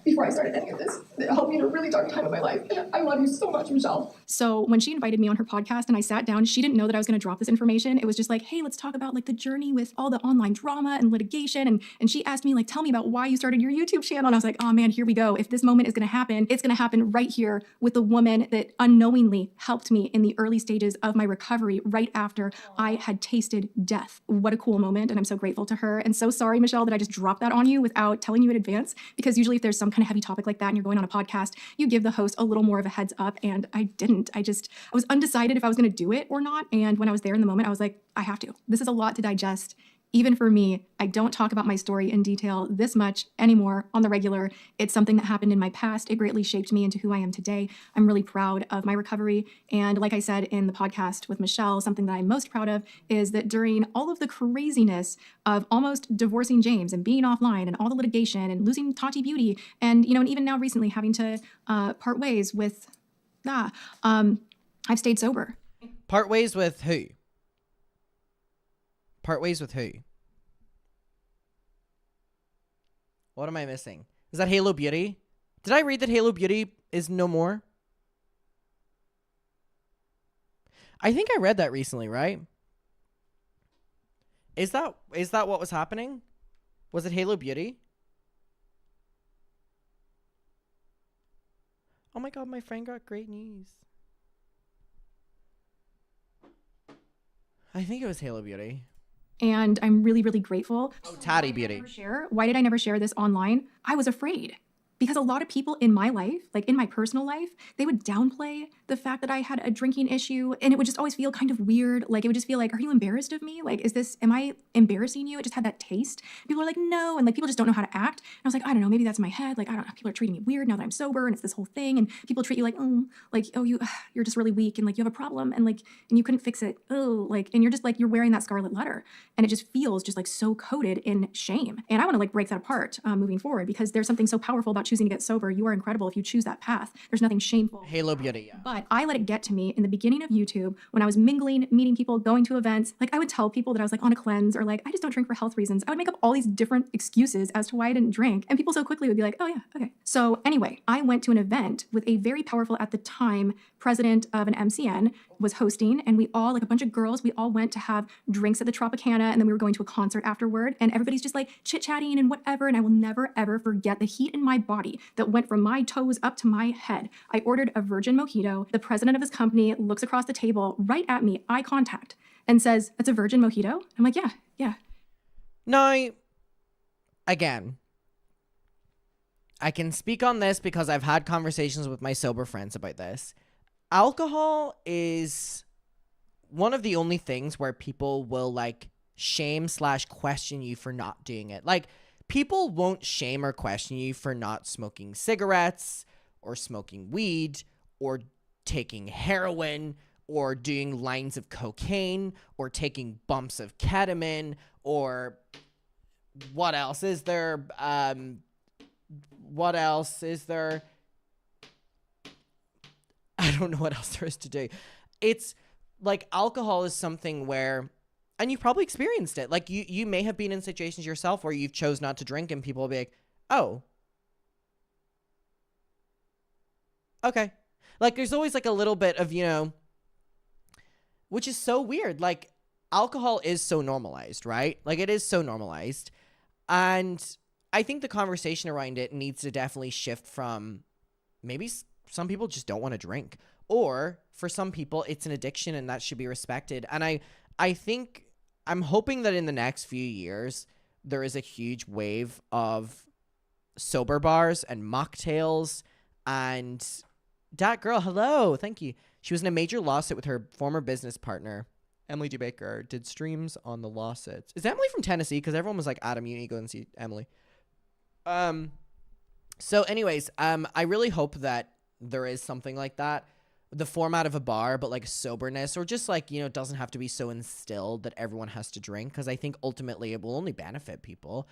S3: before I started any of this. It helped me in a really dark time of my life. And I love you so much, Michelle.
S2: So when she invited me on her podcast and I sat down, she didn't know that I was going to drop this information. It was just like, hey, let's talk about like the journey with all the online drama and litigation. And she asked me like, tell me about why you started your YouTube channel. And I was like, oh man, here we go. If this moment is going to happen, it's going to happen right here with the woman that unknowingly helped me in the early stages of my recovery right after I had tasted death. What a cool moment. And I'm so grateful to her. And so sorry, Michelle, that I just dropped that on you without telling you in advance, because usually if there's some kind of heavy topic like that and you're going on a podcast, you give the host a little more of a heads up, and I didn't. I was undecided if I was going to do it or not, and when I was there in the moment, I was like, I have to. This is a lot to digest. Even for me, I don't talk about my story in detail this much anymore on the regular. It's something that happened in my past. It greatly shaped me into who I am today. I'm really proud of my recovery. And like I said in the podcast with Michelle, something that I'm most proud of is that during all of the craziness of almost divorcing James and being offline and all the litigation and losing Tati Beauty and, and even now recently having to part ways with, I've stayed sober.
S1: Part ways with who? Part ways with who? What am I missing? Is that Halo Beauty? Did I read that Halo Beauty is no more? I think I read that recently, right? Is that what was happening? Was it Halo Beauty? Oh my god, my friend got great news. I think it was Halo Beauty.
S2: And I'm really, really grateful.
S1: Oh, Tati Beauty.
S2: Why did I never share this online? I was afraid. because a lot of people in my life, like in my personal life, they would downplay the fact that I had a drinking issue, and it would just always feel kind of weird. Like it would just feel like, are you embarrassed of me? Like, am I embarrassing you? It just had that taste. People are like, no. And like, people just don't know how to act. And I was like, I don't know, maybe that's in my head. Like, I don't know, people are treating me weird now that I'm sober, and it's this whole thing. And people treat you like, oh, you're just really weak, and like you have a problem, and you couldn't fix it. Oh, like, and you're just like, you're wearing that scarlet letter, and it just feels just like so coated in shame. And I want to like break that apart moving forward, because there's something so powerful about choosing to get sober. You are incredible if you choose that path. There's nothing shameful.
S1: Halo beauty, yeah.
S2: But I let it get to me in the beginning of YouTube when I was mingling, meeting people, going to events. Like I would tell people that I was like on a cleanse, or like I just don't drink for health reasons. I would make up all these different excuses as to why I didn't drink. And people so quickly would be like, oh yeah, okay. So anyway, I went to an event with a very powerful, at the time, president of an MCN was hosting, and we all, like a bunch of girls, we all went to have drinks at the Tropicana, and then we were going to a concert afterward, and everybody's just like chit-chatting and whatever, and I will never ever forget the heat in my body that went from my toes up to my head. I ordered a virgin mojito. The president of his company looks across the table right at me, eye contact, and says, "That's a virgin mojito?" I'm like, yeah.
S1: Now, again, I can speak on this because I've had conversations with my sober friends about this. Alcohol is one of the only things where people will like shame/question you for not doing it. Like, people won't shame or question you for not smoking cigarettes or smoking weed or taking heroin or doing lines of cocaine or taking bumps of ketamine, or what else is there? What else is there? I don't know what else there is to do. It's like alcohol is something where, and you've probably experienced it. Like you may have been in situations yourself where you've chose not to drink, and people will be like, oh, okay. Like there's always like a little bit of, which is so weird. Like alcohol is so normalized, right? Like it is so normalized. And I think the conversation around it needs to definitely shift from maybe some people just don't want to drink, or for some people it's an addiction and that should be respected. And I think I'm hoping that in the next few years there is a huge wave of sober bars and mocktails. And that girl, hello, thank you. She was in a major lawsuit with her former business partner, Emily D. Baker, did streams on the lawsuits. Is Emily from Tennessee? Because everyone was like, Adam, you need to go and see Emily. So anyways, I really hope that there is something like that, the format of a bar, but like soberness, or just like, it doesn't have to be so instilled that everyone has to drink, because I think ultimately it will only benefit people.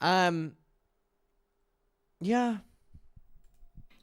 S1: Yeah.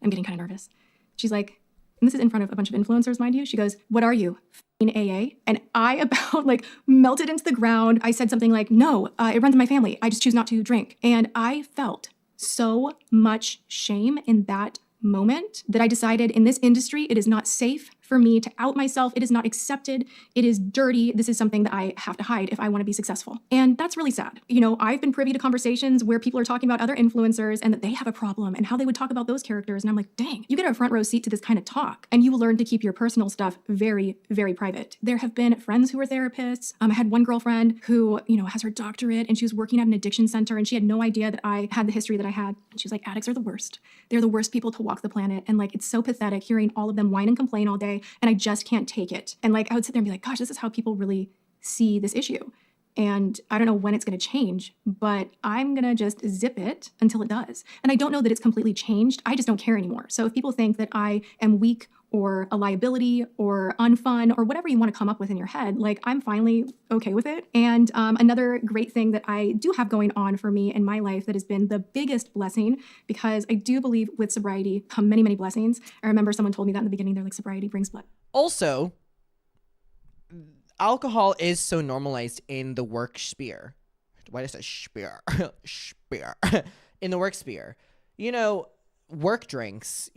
S2: I'm getting kind of nervous. She's like, and this is in front of a bunch of influencers, mind you. She goes, what are you, in AA? And I about like melted into the ground. I said something like, no, it runs in my family. I just choose not to drink. And I felt so much shame in that moment that I decided, in this industry, it is not safe for me to out myself. It is not accepted. It is dirty. This is something that I have to hide if I want to be successful. And that's really sad. I've been privy to conversations where people are talking about other influencers and that they have a problem and how they would talk about those characters. And I'm like, dang, you get a front row seat to this kind of talk, and you will learn to keep your personal stuff very, very private. There have been friends who are therapists. I had one girlfriend who, has her doctorate, and she was working at an addiction center, and she had no idea that I had the history that I had. And she was like, addicts are the worst. They're the worst people to walk the planet. And like, it's so pathetic hearing all of them whine and complain all day. And I just can't take it. And like, I would sit there and be like, gosh, this is how people really see this issue. And I don't know when it's going to change, but I'm going to just zip it until it does. And I don't know that it's completely changed. I just don't care anymore. So if people think that I am weak or a liability or unfun or whatever you want to come up with in your head, like, I'm finally okay with it. And another great thing that I do have going on for me in my life that has been the biggest blessing, because I do believe with sobriety come many, many blessings. I remember someone told me that in the beginning. They're like, sobriety brings blood.
S1: Also, alcohol is so normalized in the work sphere. Why did I say sphere? Sphere. In the work sphere. Work drinks,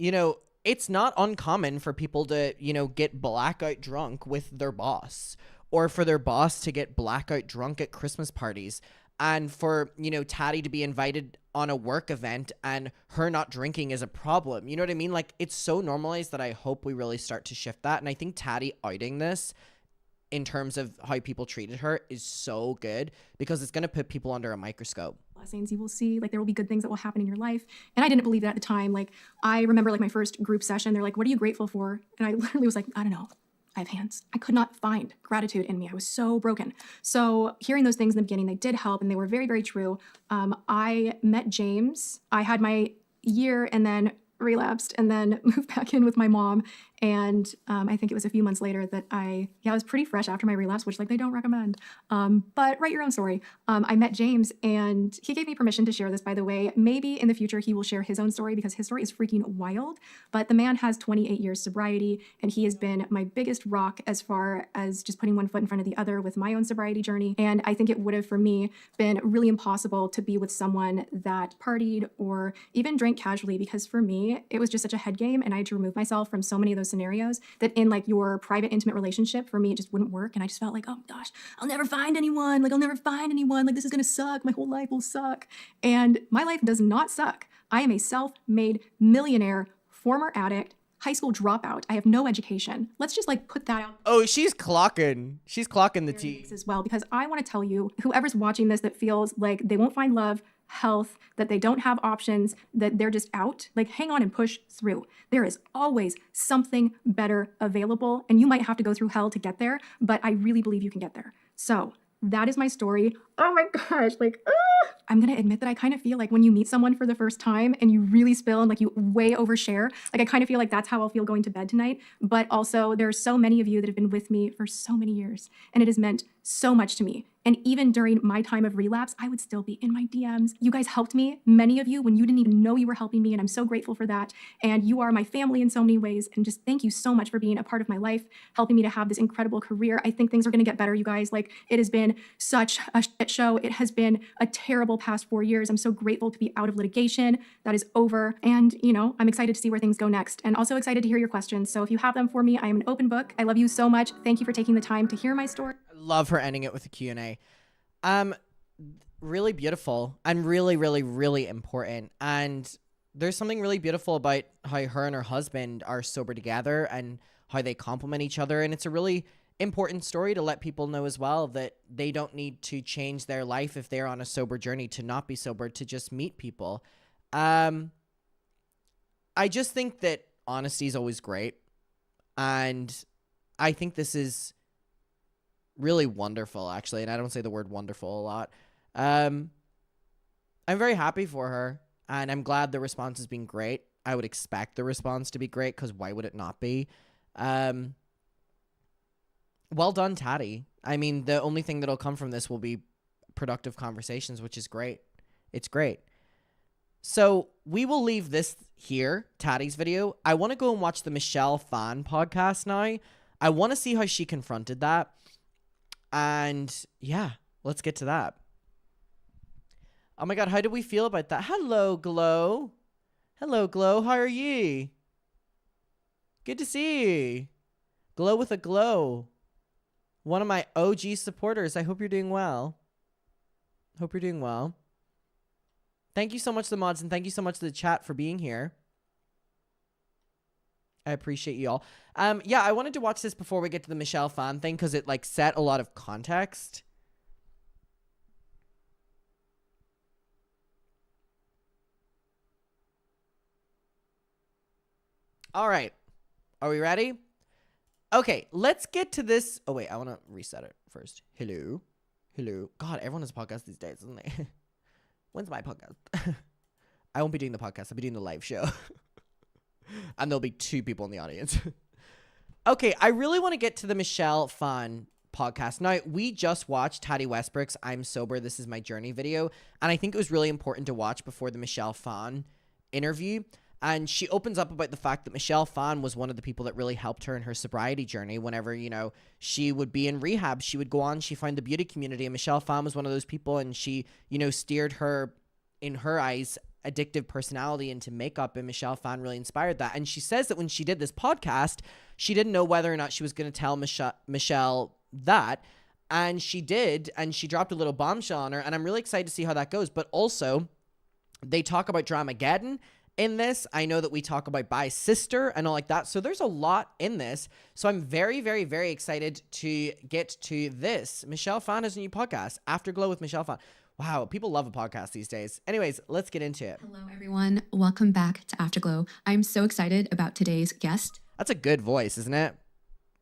S1: it's not uncommon for people to, get blackout drunk with their boss, or for their boss to get blackout drunk at Christmas parties, and for, Tati to be invited on a work event and her not drinking is a problem. You know what I mean? Like, it's so normalized that I hope we really start to shift that. And I think Tati outing this in terms of how people treated her is so good because it's going to put people under a microscope.
S2: Blessings you will see, like there will be good things that will happen in your life. And I didn't believe that at the time. Like I remember like my first group session, they're like, what are you grateful for? And I literally was like, I don't know. I have hands. I could not find gratitude in me. I was so broken. So hearing those things in the beginning, they did help and they were very, very true. I met James. I had my year and then relapsed and then moved back in with my mom. And I think it was a few months later that I was pretty fresh after my relapse, which like they don't recommend. But write your own story. I met James and he gave me permission to share this, by the way. Maybe in the future he will share his own story because his story is freaking wild. But the man has 28 years sobriety and he has been my biggest rock as far as just putting one foot in front of the other with my own sobriety journey. And I think it would have for me been really impossible to be with someone that partied or even drank casually because for me, it was just such a head game and I had to remove myself from so many of those scenarios that in like your private intimate relationship for me it just wouldn't work. And I just felt like, oh gosh, I'll never find anyone, like this is gonna suck, my whole life will suck. And my life does not suck. I am a self-made millionaire, former addict, high school dropout. I have no education. Let's just like put that out.
S1: Oh, she's clocking the tea
S2: as well, because I want to tell you, whoever's watching this that feels like they won't find love, health, that they don't have options, that they're just out, like hang on and push through. There is always something better available and you might have to go through hell to get there, but I really believe you can get there. So that is my story. Oh my gosh, like, I'm gonna admit that I kind of feel like when you meet someone for the first time and you really spill and like you way overshare, like I kind of feel like that's how I'll feel going to bed tonight. But also there are so many of you that have been with me for so many years and it has meant so much to me. And even during my time of relapse, I would still be in my DMs. You guys helped me, many of you, when you didn't even know you were helping me, and I'm so grateful for that. And you are my family in so many ways, and just thank you so much for being a part of my life, helping me to have this incredible career. I think things are gonna get better, you guys. Like, it has been such a shit show. It has been a terrible past 4 years. I'm so grateful to be out of litigation. That is over. And, you know, I'm excited to see where things go next, and also excited to hear your questions. So if you have them for me, I am an open book. I love you so much. Thank you for taking the time to hear my story.
S1: Love her ending it with a Q&A. Really beautiful and really, really, really important. And there's something really beautiful about how her and her husband are sober together and how they complement each other. And it's a really important story to let people know as well that they don't need to change their life if they're on a sober journey to not be sober, to just meet people. I just think that honesty is always great. And I think this is really wonderful, actually, and I don't say the word wonderful a lot. I'm very happy for her, and I'm glad the response has been great. I would expect the response to be great, because why would it not be? Well done, Tati. I mean, the only thing that'll come from this will be productive conversations, which is great. It's great. So we will leave this here, Tati's video. I want to go and watch the Michelle Phan podcast now. I want to see how she confronted that. And yeah, let's get to that. Oh my God, how do we feel about that? Hello, Glow. Hello, Glow. How are ye? Good to see you. Glow with a glow. One of my OG supporters. I hope you're doing well. Hope you're doing well. Thank you so much to the mods, and thank you so much to the chat for being here. I appreciate you all. Yeah, I wanted to watch this before we get to the Michelle Phan thing because it like set a lot of context. All right. Are we ready? Okay, let's get to this. Oh, wait, I want to reset it first. Hello. Hello. God, everyone has a podcast these days, doesn't they? When's my podcast? I won't be doing the podcast. I'll be doing the live show. And there'll be 2 people in the audience. Okay, I really want to get to the Michelle Phan podcast. Now, we just watched Tati Westbrook's I'm Sober, This Is My Journey video, and I think it was really important to watch before the Michelle Phan interview. And she opens up about the fact that Michelle Phan was one of the people that really helped her in her sobriety journey. Whenever, you know, she would be in rehab, she would go on, she found the beauty community, and Michelle Phan was one of those people, and she, you know, steered her, in her eyes, addictive personality into makeup, and Michelle Phan really inspired that. And she says that when she did this podcast, she didn't know whether or not she was going to tell Michelle that, and she did, and she dropped a little bombshell on her, and I'm really excited to see how that goes. But also, they talk about Dramageddon in this. I know that we talk about Bye Sister and all like that. So there's a lot in this. So I'm very, very, very excited to get to this. Michelle Phan has a new podcast, Afterglow with Michelle Phan. Wow, people love a podcast these days. Anyways, let's get into it.
S4: Hello, everyone. Welcome back to Afterglow. I'm so excited about today's guest.
S1: That's a good voice, isn't it?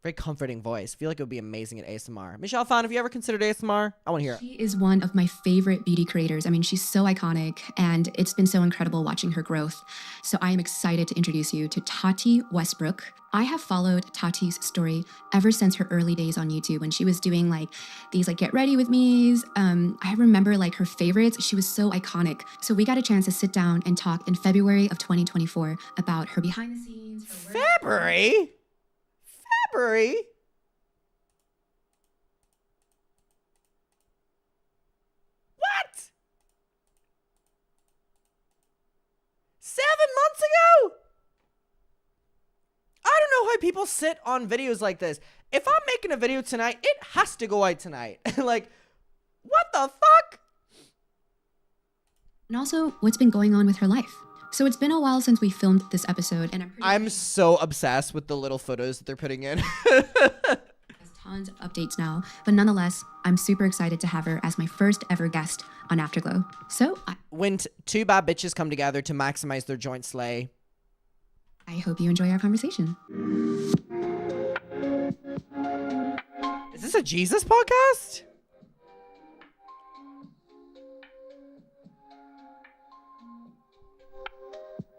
S1: Very comforting voice. I feel like it would be amazing at ASMR. Michelle Phan, have you ever considered ASMR? I want to hear it.
S4: She is one of my favorite beauty creators. I mean, she's so iconic, and it's been so incredible watching her growth. So I am excited to introduce you to Tati Westbrook. I have followed Tati's story ever since her early days on YouTube when she was doing like these like get ready with me's. I remember like her favorites. She was so iconic. So we got a chance to sit down and talk in February of 2024 about her behind the scenes. Her work.
S1: February? February? What? 7 months ago? I don't know how people sit on videos like this. If I'm making a video tonight, it has to go out tonight. Like, what the fuck?
S4: And also what's been going on with her life. So it's been a while since we filmed this episode, and
S1: I'm so obsessed with the little photos that they're putting in.
S4: There's tons of updates now, but nonetheless, I'm super excited to have her as my first ever guest on Afterglow. So
S1: When two bad bitches come together to maximize their joint slay.
S4: I hope you enjoy our conversation.
S1: Is this a Jesus podcast?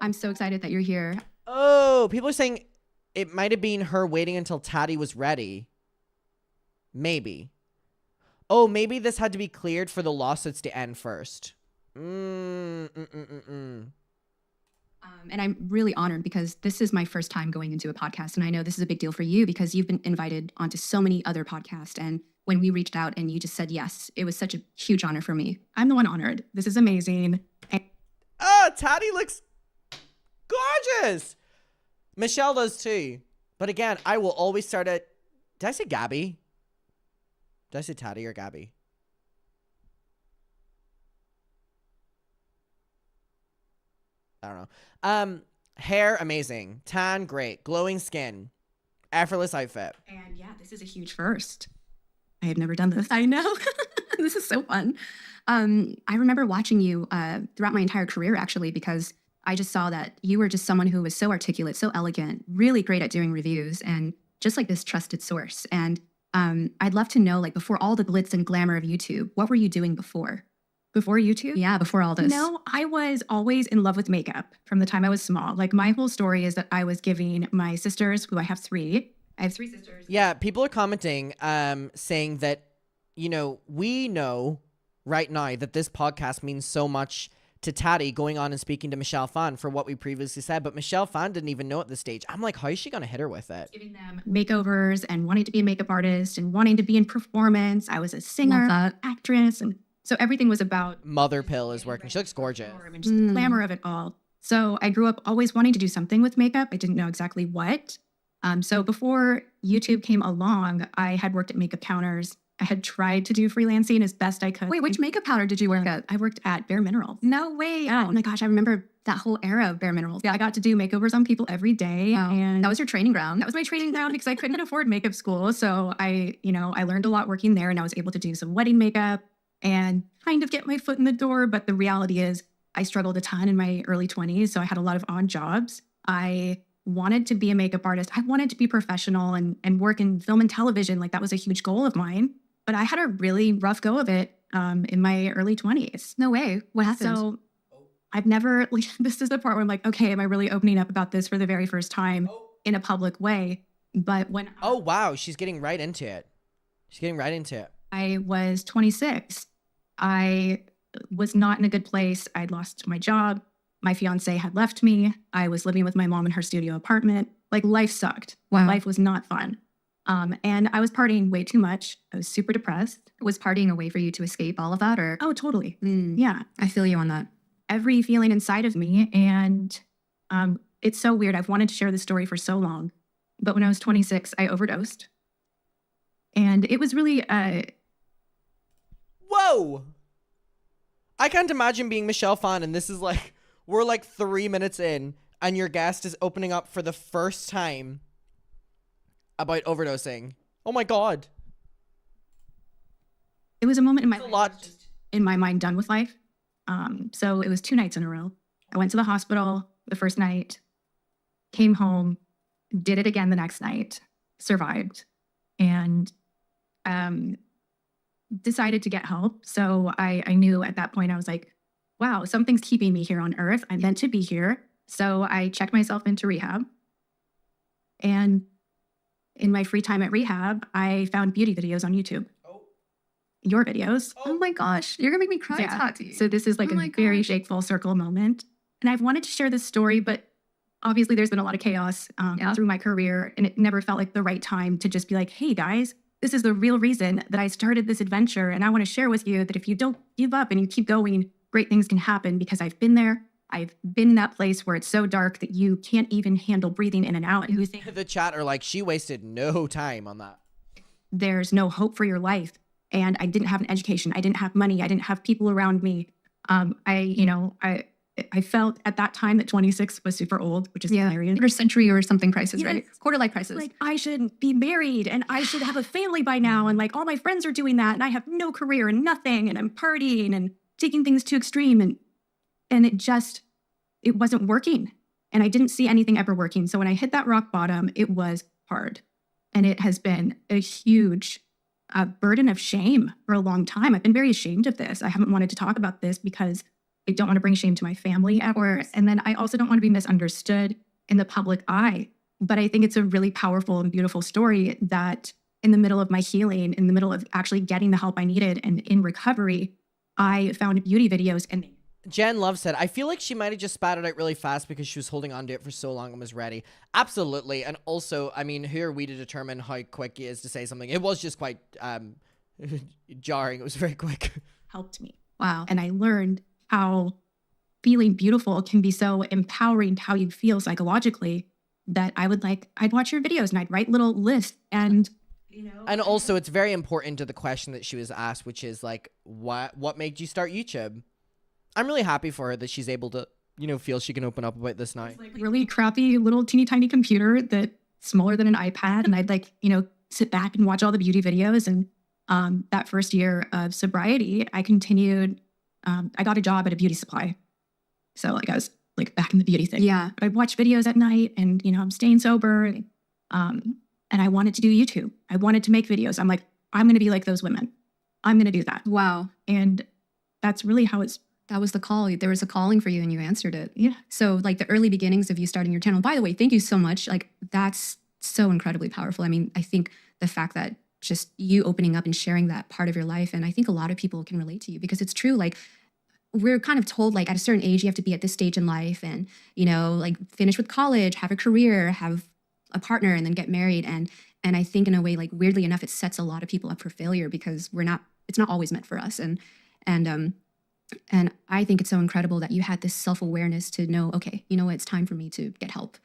S4: I'm so excited that you're here.
S1: Oh, people are saying it might have been her waiting until Tati was ready. Maybe. Oh, maybe this had to be cleared for the lawsuits to end first.
S4: And I'm really honored because this is my first time going into a podcast. And I know this is a big deal for you because you've been invited onto so many other podcasts. And when we reached out and you just said yes, it was such a huge honor for me. I'm the one honored. This is amazing.
S1: Oh, Tati looks gorgeous. Michelle does too. But again, I will always start at... Did I say Gabby? Did I say Tati or Gabby? I don't know. Hair, amazing. Tan, great. Glowing skin. Effortless outfit.
S4: And yeah, this is a huge first. I have never done this. I know. This is so fun. I remember watching you throughout my entire career, actually, because I just saw that you were just someone who was so articulate, so elegant, really great at doing reviews, and just like this trusted source. And I'd love to know, like, before all the glitz and glamour of YouTube, what were you doing before?
S2: Before YouTube?
S4: Yeah, before all this.
S2: No, I was always in love with makeup from the time I was small. Like, my whole story is that I was giving my sisters, who I have three. I have three sisters.
S1: Yeah, people are commenting, saying that, you know, we know right now that this podcast means so much to Tati going on and speaking to Michelle Phan for what we previously said, but Michelle Phan didn't even know at this stage. I'm like, how is she going to hit her with it?
S2: Giving them makeovers and wanting to be a makeup artist and wanting to be in performance. I was a singer, actress, and so everything was about
S1: Mother Pill is working. She looks gorgeous.
S2: and just the glamour of it all. So I grew up always wanting to do something with makeup. I didn't know exactly what. So before YouTube came along, I had worked at makeup counters. I had tried to do freelancing as best I could.
S4: Wait, which makeup powder did you work at?
S2: I worked at Bare Minerals.
S4: No way.
S2: Yeah.
S4: Oh my gosh, I remember that whole era of Bare Minerals.
S2: Yeah, I got to do makeovers on people every day.
S4: Wow.
S2: And
S4: That was your training ground.
S2: that was my training ground because I couldn't afford makeup school. So I learned a lot working there, and I was able to do some wedding makeup and kind of get my foot in the door. But the reality is I struggled a ton in my early 20s. So I had a lot of odd jobs. I wanted to be a makeup artist. I wanted to be professional and work in film and television. Like, that was a huge goal of mine. But I had a really rough go of it in my early 20s.
S4: No way. What happened?
S2: So I've never, like, this is the part where I'm like, okay, am I really opening up about this for the very first time in a public way? But when
S1: Oh, wow. She's getting right into it. She's getting right into it.
S2: I was 26, I was not in a good place. I'd lost my job. My fiance had left me. I was living with my mom in her studio apartment. Like, life sucked.
S4: Wow.
S2: Life was not fun. And I was partying way too much. I was super depressed.
S4: Was partying a way for you to escape all of that, or?
S2: Oh, totally.
S4: Mm,
S2: Yeah.
S4: I feel you on that.
S2: Every feeling inside of me. And it's so weird. I've wanted to share this story for so long. But when I was 26, I overdosed. And it was really,
S1: Whoa! I can't imagine being Michelle Phan and this is like We're like 3 minutes in, and your guest is opening up for the first time about overdosing. Oh my God.
S5: It was a moment in my
S1: That's a
S5: life
S1: lot.
S5: that was just in my mind done with life. So it was 2 nights in a row. I went to the hospital the first night, came home, did it again the next night, survived, and decided to get help. So I knew at that point, I was like, wow, something's keeping me here on earth. I'm meant to be here. So I checked myself into rehab. And in my free time at rehab, I found beauty videos on YouTube. Your videos.
S4: Oh my gosh, you're gonna make me cry,
S5: Yeah.
S4: Tati.
S5: So this is like
S4: Oh my
S5: a very
S4: gosh.
S5: big full circle moment. And I've wanted to share this story, but obviously there's been a lot of chaos through my career, and it never felt like the right time to just be like, hey guys, this is the real reason that I started this adventure. And I want to share with you that if you don't give up and you keep going, great things can happen, because I've been there. I've been in that place where it's so dark that you can't even handle breathing in and out. And you think
S1: The chat are like, she wasted no time on that.
S5: there's no hope for your life. And I didn't have an education. I didn't have money. I didn't have people around me. I felt at that time that 26 was super old, which is hilarious.
S4: Quarter century or something crisis,
S5: Yes.
S4: right? Quarter life crisis.
S5: Like, I should be married and I should have a family by now. And like all my friends are doing that. And I have no career and nothing. And I'm partying and taking things too extreme. And it wasn't working. And I didn't see anything ever working. So when I hit that rock bottom, it was hard. And it has been a huge burden of shame for a long time. I've been very ashamed of this. I haven't wanted to talk about this because I don't want to bring shame to my family ever. And then I also don't want to be misunderstood in the public eye. But I think it's a really powerful and beautiful story that in the middle of my healing, in the middle of actually getting the help I needed and in recovery, I found beauty videos. And
S1: Jen Love said, I feel like she might have just spat it out really fast because she was holding on to it for so long and was ready. Absolutely. And also, I mean, who are we to determine how quick he is to say something? It was just quite jarring. It was very quick.
S5: helped me.
S4: Wow.
S5: And I learned how feeling beautiful can be so empowering to how you feel psychologically that I'd watch your videos and I'd write little lists and,
S1: And also, it's very important to the question that she was asked, which is like, what made you start YouTube? I'm really happy for her that she's able to, feel she can open up about this now.
S5: like really crappy little teeny tiny computer that's smaller than an iPad. And I'd sit back and watch all the beauty videos. And that first year of sobriety, I continued, I got a job at a beauty supply. So I was back in the beauty thing.
S4: Yeah.
S5: I'd watch videos at night and, I'm staying sober. And I wanted to do YouTube. I wanted to make videos. I'm like, I'm going to be like those women. I'm going to do that.
S4: Wow.
S5: And that's really how
S4: That was the call. There was a calling for you and you answered it.
S5: Yeah.
S4: So the early beginnings of you starting your channel, by the way, thank you so much. That's so incredibly powerful. I mean, I think the fact that just you opening up and sharing that part of your life, and I think a lot of people can relate to you because it's true. We're kind of told at a certain age, you have to be at this stage in life and, finish with college, have a career, have a partner, and then get married. And I think in a way, weirdly enough, it sets a lot of people up for failure because it's not always meant for us. And I think it's so incredible that you had this self-awareness to know, okay, you know what, it's time for me to get help.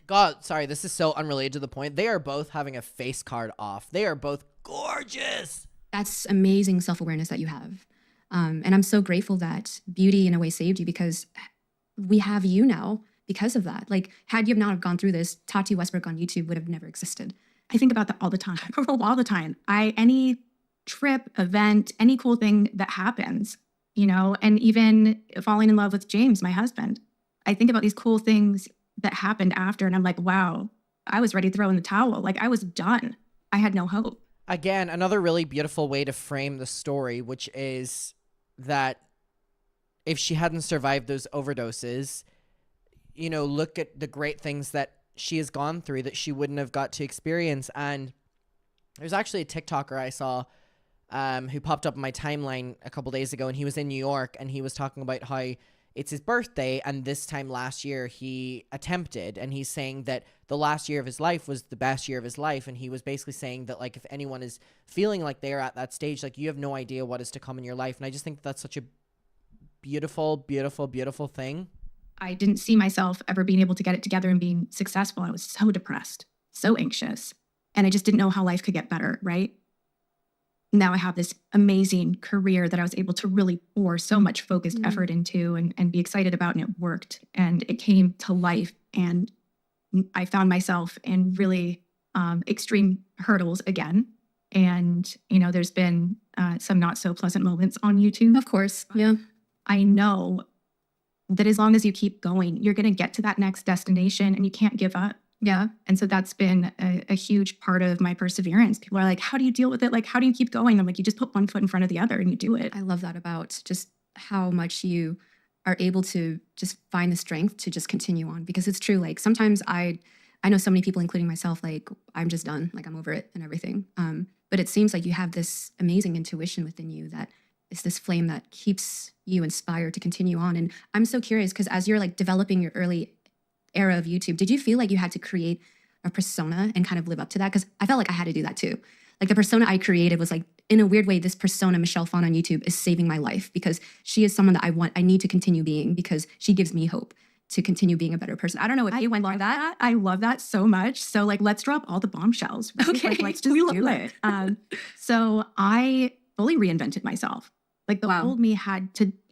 S1: God, sorry, this is so unrelated to the point. They are both having a face card off. They are both gorgeous.
S4: That's amazing self-awareness that you have. And I'm so grateful that beauty in a way saved you because we have you now because of that. Had you not have gone through this, Tati Westbrook on YouTube would have never existed.
S5: I think about that all the time. All the time. Any trip, event, any cool thing that happens, and even falling in love with James, my husband. I think about these cool things that happened after, and I'm like, wow, I was ready to throw in the towel. I was done. I had no hope.
S1: Again, another really beautiful way to frame the story, which is that if she hadn't survived those overdoses, look at the great things that she has gone through that she wouldn't have got to experience. And there's actually a TikToker I saw who popped up in my timeline a couple days ago, and he was in New York, and he was talking about how it's his birthday, and this time last year he attempted, and he's saying that the last year of his life was the best year of his life, and he was basically saying that if anyone is feeling like they're at that stage, you have no idea what is to come in your life. And I just think that's such a beautiful, beautiful, beautiful thing.
S5: I didn't see myself ever being able to get it together and being successful. I was so depressed, so anxious, and I just didn't know how life could get better, right? now I have this amazing career that I was able to really pour so much focused effort into and be excited about, and it worked and it came to life. And I found myself in really extreme hurdles again. And, there's been some not so pleasant moments on YouTube.
S4: Of course. Yeah.
S5: I know that as long as you keep going, you're going to get to that next destination and you can't give up.
S4: Yeah.
S5: And so that's been a huge part of my perseverance. People are like, how do you deal with it? Like, how do you keep going? I'm like, you just put one foot in front of the other and you do it.
S4: I love that about just how much you are able to just find the strength to just continue on, because it's true. Like sometimes I know so many people, including myself, like I'm just done, like I'm over it and everything. But it seems like you have this amazing intuition within you that is this flame that keeps you inspired to continue on. And I'm so curious because as you're like developing your early era of YouTube, did you feel like you had to create a persona and kind of live up to that? Because I felt like I had to do that too. Like the persona I created was like, in a weird way, this persona, Michelle Fawn on YouTube, is saving my life because she is someone that I need to continue being because she gives me hope to continue being a better person. I don't know if you went through that.
S5: I love that so much. So like, let's drop all the bombshells. Right?
S4: Okay.
S5: Like, let's just do it. So I fully reinvented myself. Like the old me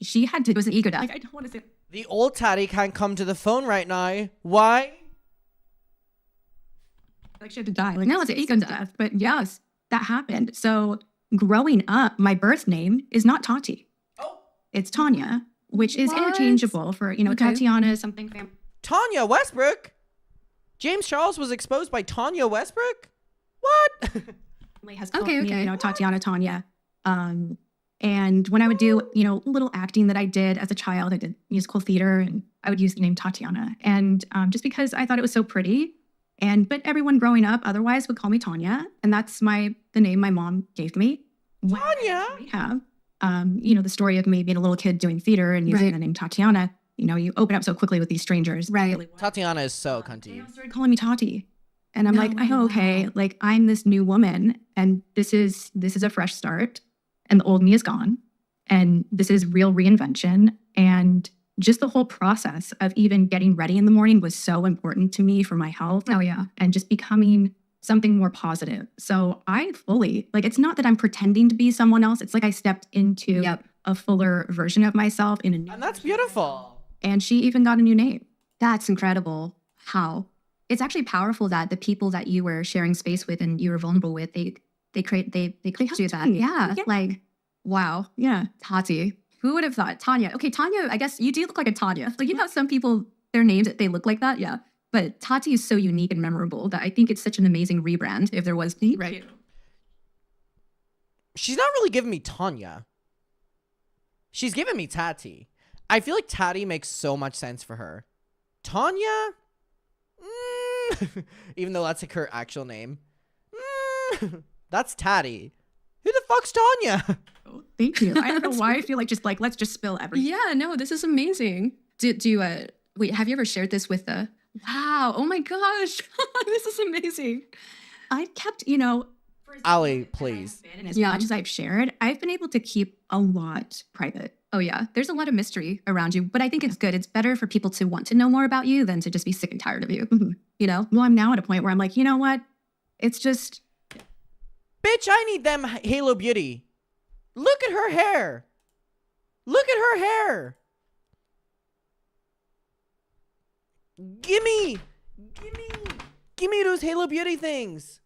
S5: she had to, it was an ego death. Like, I don't want to say.
S1: The old Tati can't come to the phone right now. Why?
S5: Like she had to die. Like, no, it's an ego death. But yes, that happened. So growing up, my birth name is not Tati.
S1: Oh.
S5: It's Tanya, which is interchangeable for, Tatiana, something.
S1: Tanya Westbrook? James Charles was exposed by Tanya Westbrook? What?
S5: Family has called me, Tatiana, Tanya. And when I would do, little acting that I did as a child, I did musical theater and I would use the name Tatiana. And just because I thought it was so pretty. But everyone growing up otherwise would call me Tanya. And that's the name my mom gave me.
S1: Tanya?
S5: We have, the story of me being a little kid doing theater and using the name Tatiana. You open up so quickly with these strangers.
S4: Right.
S1: Tatiana is so cunty.
S5: They started calling me Tati. And I'm okay. Like I'm this new woman and this is a fresh start. And the old me is gone. And this is real reinvention. And just the whole process of even getting ready in the morning was so important to me for my health.
S4: Oh, yeah.
S5: And just becoming something more positive. So I fully, it's not that I'm pretending to be someone else. It's like I stepped into a fuller version of myself in a new.
S1: And that's beautiful.
S5: And she even got a new name.
S4: That's incredible. How? It's actually powerful that the people that you were sharing space with and you were vulnerable with, they clicked you that. Yeah. Like, wow.
S5: Yeah.
S4: Tati. Who would have thought? Tanya. Okay, Tanya, I guess you do look like a Tanya. Like, some people, their names, they look like that. Yeah. But Tati is so unique and memorable that I think it's such an amazing rebrand if there was.
S5: Right.
S1: She's not really giving me Tanya. She's giving me Tati. I feel like Tati makes so much sense for her. Tanya? Even though that's like her actual name. That's Tati. Who the fuck's Tanya?
S5: Oh, thank you. I don't know why I feel like let's just spill everything.
S4: Yeah, no, this is amazing. Wait, have you ever shared this with wow, oh my gosh. This is amazing.
S5: I kept,
S1: Ali, please.
S5: As much as I've shared, I've been able to keep a lot private.
S4: Oh yeah, there's a lot of mystery around you, but I think it's good. It's better for people to want to know more about you than to just be sick and tired of you.
S5: Well, I'm now at a point where I'm like, you know what? It's just.
S1: Bitch, I need them Halo Beauty. Look at her hair. Look at her hair. Gimme those Halo Beauty things.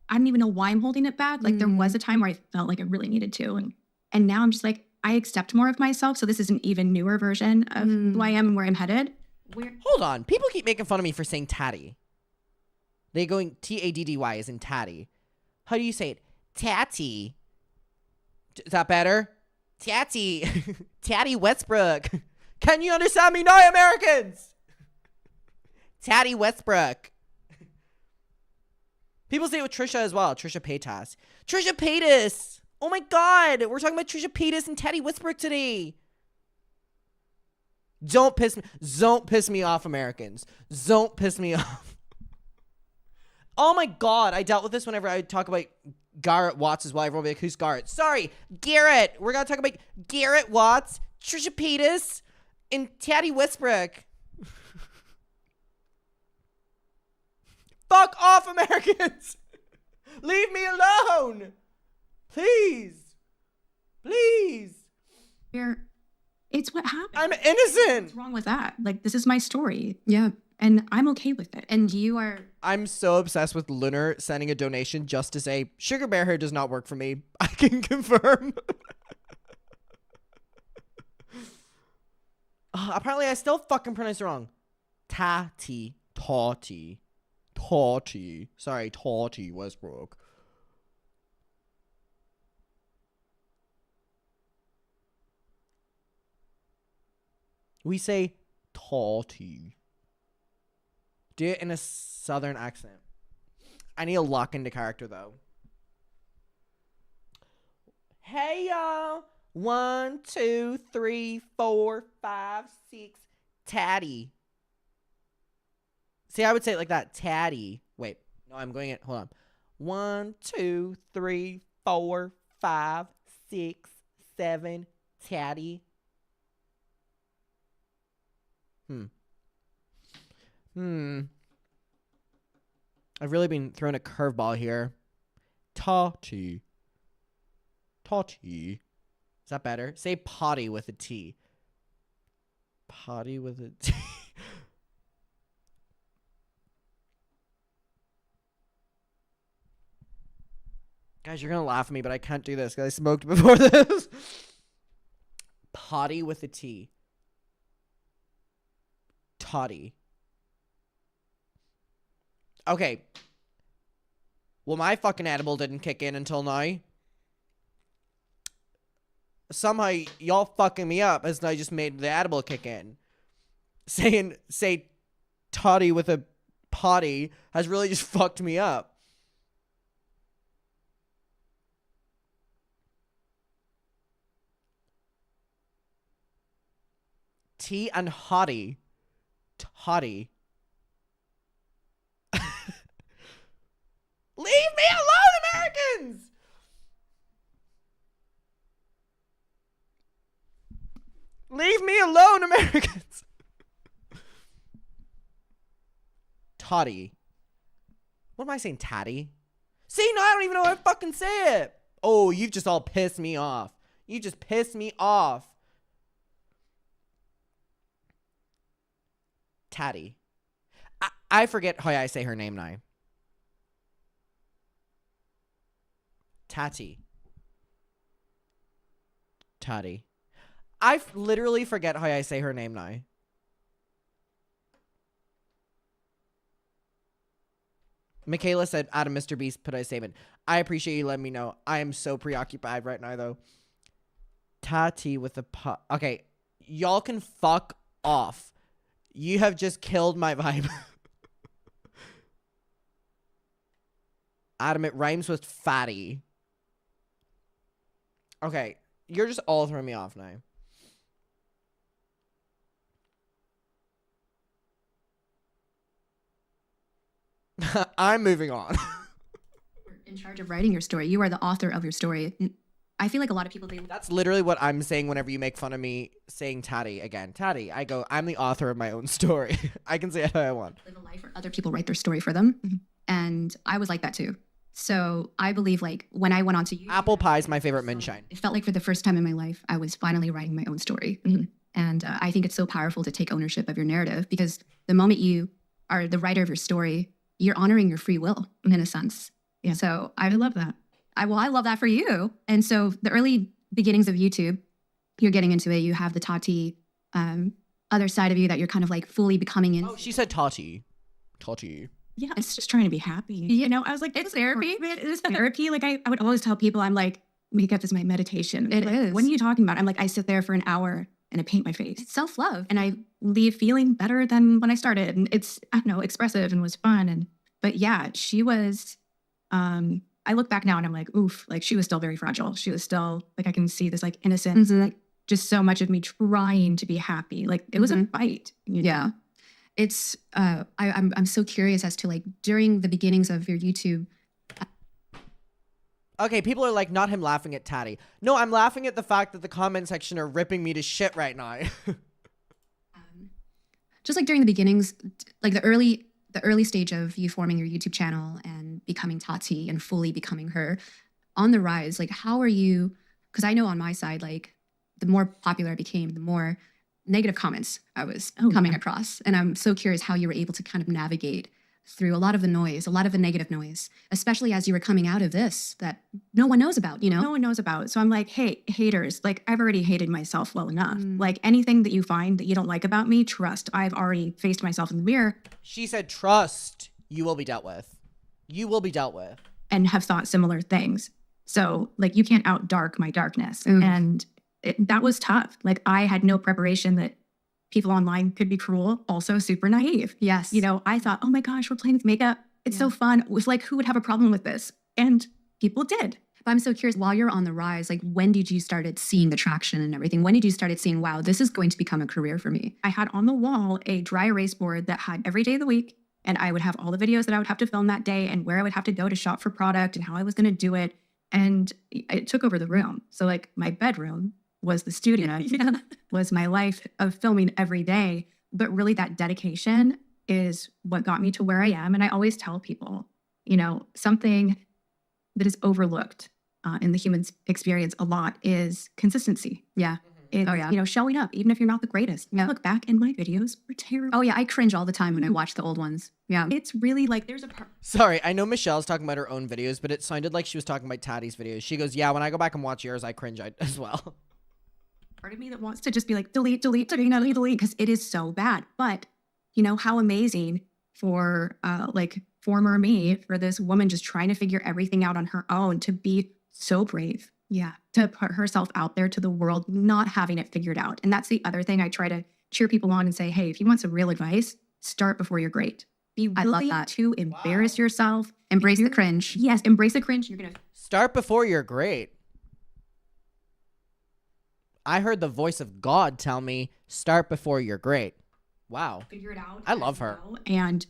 S5: I don't even know why I'm holding it back. Like there was a time where I felt like I really needed to. And now I'm just like, I accept more of myself. So this is an even newer version of who I am and where I'm headed.
S1: Hold on. People keep making fun of me for saying tatty. They going Taddy as in tatty. How do you say it? Tati. Is that better? Tati. Tati Westbrook. Can you understand me now, Americans? Tati Westbrook. People say it with Trisha as well. Trisha Paytas. Trisha Paytas. Oh my God. We're talking about Trisha Paytas and Tati Westbrook today. Don't piss me off, Americans. Don't piss me off. Oh my God. I dealt with this whenever I talk about Garrett Watts as well. Everyone will be like, who's Garrett? Sorry, Garrett. We're going to talk about Garrett Watts, Trisha Paytas, and Tati Westbrook. Fuck off, Americans. Leave me alone. Please. Please.
S5: It's what happened.
S1: I'm innocent.
S5: What's wrong with that? Like, this is my story.
S4: Yeah.
S5: And I'm okay with it.
S4: And you are.
S1: I'm so obsessed with Lunar sending a donation just to say, sugar bear hair does not work for me. I can confirm. Apparently, I still fucking pronounced it wrong. Tati. Sorry, Tati Westbrook. We say Tati. Do it in a southern accent. I need to lock into character though. Hey y'all. 1, 2, 3, 4, 5, 6. Tatty. See, I would say it like that. Tatty. Wait. No, I'm going it. Hold on. 1, 2, 3, 4, 5, 6, 7. Tatty. I've really been throwing a curveball here. Tati. Is that better? Say potty with a T. Potty with a T. Guys, you're going to laugh at me, but I can't do this because I smoked before this. Potty with a T. Toddy. Okay. Well, my fucking edible didn't kick in until now. Somehow, y'all fucking me up as I just made the edible kick in. Say toddy with a potty has really just fucked me up. Tea and hottie. Toddy. Leave me alone, Americans! Leave me alone, Americans! Toddy. What am I saying, tatty? See, no, I don't even know how to fucking say it. Oh, you've just all pissed me off. You just pissed me off. Tatty. I forget how I say her name now. Tati. Tati. I literally forget how I say her name now. Michaela said, Adam, Mr. Beast, put a statement. I appreciate you letting me know. I am so preoccupied right now, though. Tati with a pot. Okay, y'all can fuck off. You have just killed my vibe. Adam, it rhymes with fatty. Okay, you're just all throwing me off now. I'm moving on.
S4: In charge of writing your story. You are the author of your story. I feel like a lot of people,
S1: That's literally what I'm saying whenever you make fun of me saying tatty again. Tatty. I go, I'm the author of my own story. I can say it how I want.
S4: Live a life where other people write their story for them. And I was like that too. So I believe like when I went on to YouTube,
S1: Apple pie is my favorite moonshine.
S4: it felt like for the first time in my life, I was finally writing my own story. And I think it's so powerful to take ownership of your narrative, because the moment you are the writer of your story, you're honoring your free will in a sense. Yeah. So I love that. I love that for you. And so the early beginnings of YouTube, you're getting into it. You have the Tati other side of you that you're kind of like fully becoming in.
S1: Oh, she said Tati. Tati.
S5: Yeah, it's just trying to be happy. You know, I was like, it's therapy. It is therapy. Like I would always tell people, I'm like, makeup is my meditation.
S4: It is.
S5: What are you talking about? I'm like, I sit there for an hour and I paint my face.
S4: It's self-love.
S5: And I leave feeling better than when I started. And it's, I don't know, expressive and was fun. But yeah, she was, I look back now and I'm like, oof, like she was still very fragile. She was still like, I can see this like innocence, like just so much of me trying to be happy. Like it was a fight.
S4: Yeah. It's, I'm so curious as to like during the beginnings of your YouTube.
S1: Okay, people are like, not him laughing at Tatty. No, I'm laughing at the fact that the comment section are ripping me to shit right now.
S4: Just like during the beginnings, like the early stage of you forming your YouTube channel and becoming Tati and fully becoming her, on the rise, like how are you, because I know on my side, like the more popular I became, the more negative comments I was coming across. And I'm so curious how you were able to kind of navigate through a lot of the noise, a lot of the negative noise, especially as you were coming out of this that no one knows about, you know?
S5: No one knows about. So I'm like, hey, haters, like I've already hated myself well enough. Like anything that you find that you don't like about me, trust, I've already faced myself in the mirror.
S1: She said, trust, you will be dealt with. You will be dealt with.
S5: And have thought similar things. So like you can't out dark my darkness. And that was tough. Like I had no preparation that people online could be cruel, also super naive.
S4: Yes.
S5: You know, I thought, oh my gosh, we're playing with makeup. It's so fun. It was like, who would have a problem with this? And people did.
S4: But I'm so curious, while you're on the rise, like when did you started seeing the traction and everything? When did you started seeing, wow, this is going to become a career for me?
S5: I had on the wall a dry erase board that had every day of the week. And I would have all the videos that I would have to film that day and where I would have to go to shop for product and how I was going to do it. And it took over the room. So like my bedroom was the studio, was my life of filming every day. But really that dedication is what got me to where I am. And I always tell people, you know, something that is overlooked in the human experience a lot is consistency.
S4: Yeah.
S5: You know, showing up, even if you're not the greatest.
S4: Yeah.
S5: Look back and my videos were terrible.
S4: Oh yeah, I cringe all the time when I watch the old ones. Yeah.
S5: It's really like there's a part.
S1: Sorry, I know Michelle's talking about her own videos, but it sounded like she was talking about Tati's videos. She goes, yeah, when I go back and watch yours, I cringe as well.
S5: Part of me that wants to just be like, delete, because it is so bad. But you know, how amazing for like former me, for this woman just trying to figure everything out on her own, to be so brave.
S4: Yeah.
S5: To put herself out there to the world, not having it figured out. And that's the other thing I try to cheer people on and say, hey, if you want some real advice, start before you're great. Be willing to embarrass yourself.
S4: Embrace the cringe.
S5: Yes, embrace the cringe. You're going to
S1: Start before you're great. I heard the voice of God tell me, start before you're great. Wow.
S5: figure it out.
S1: I love her.
S5: And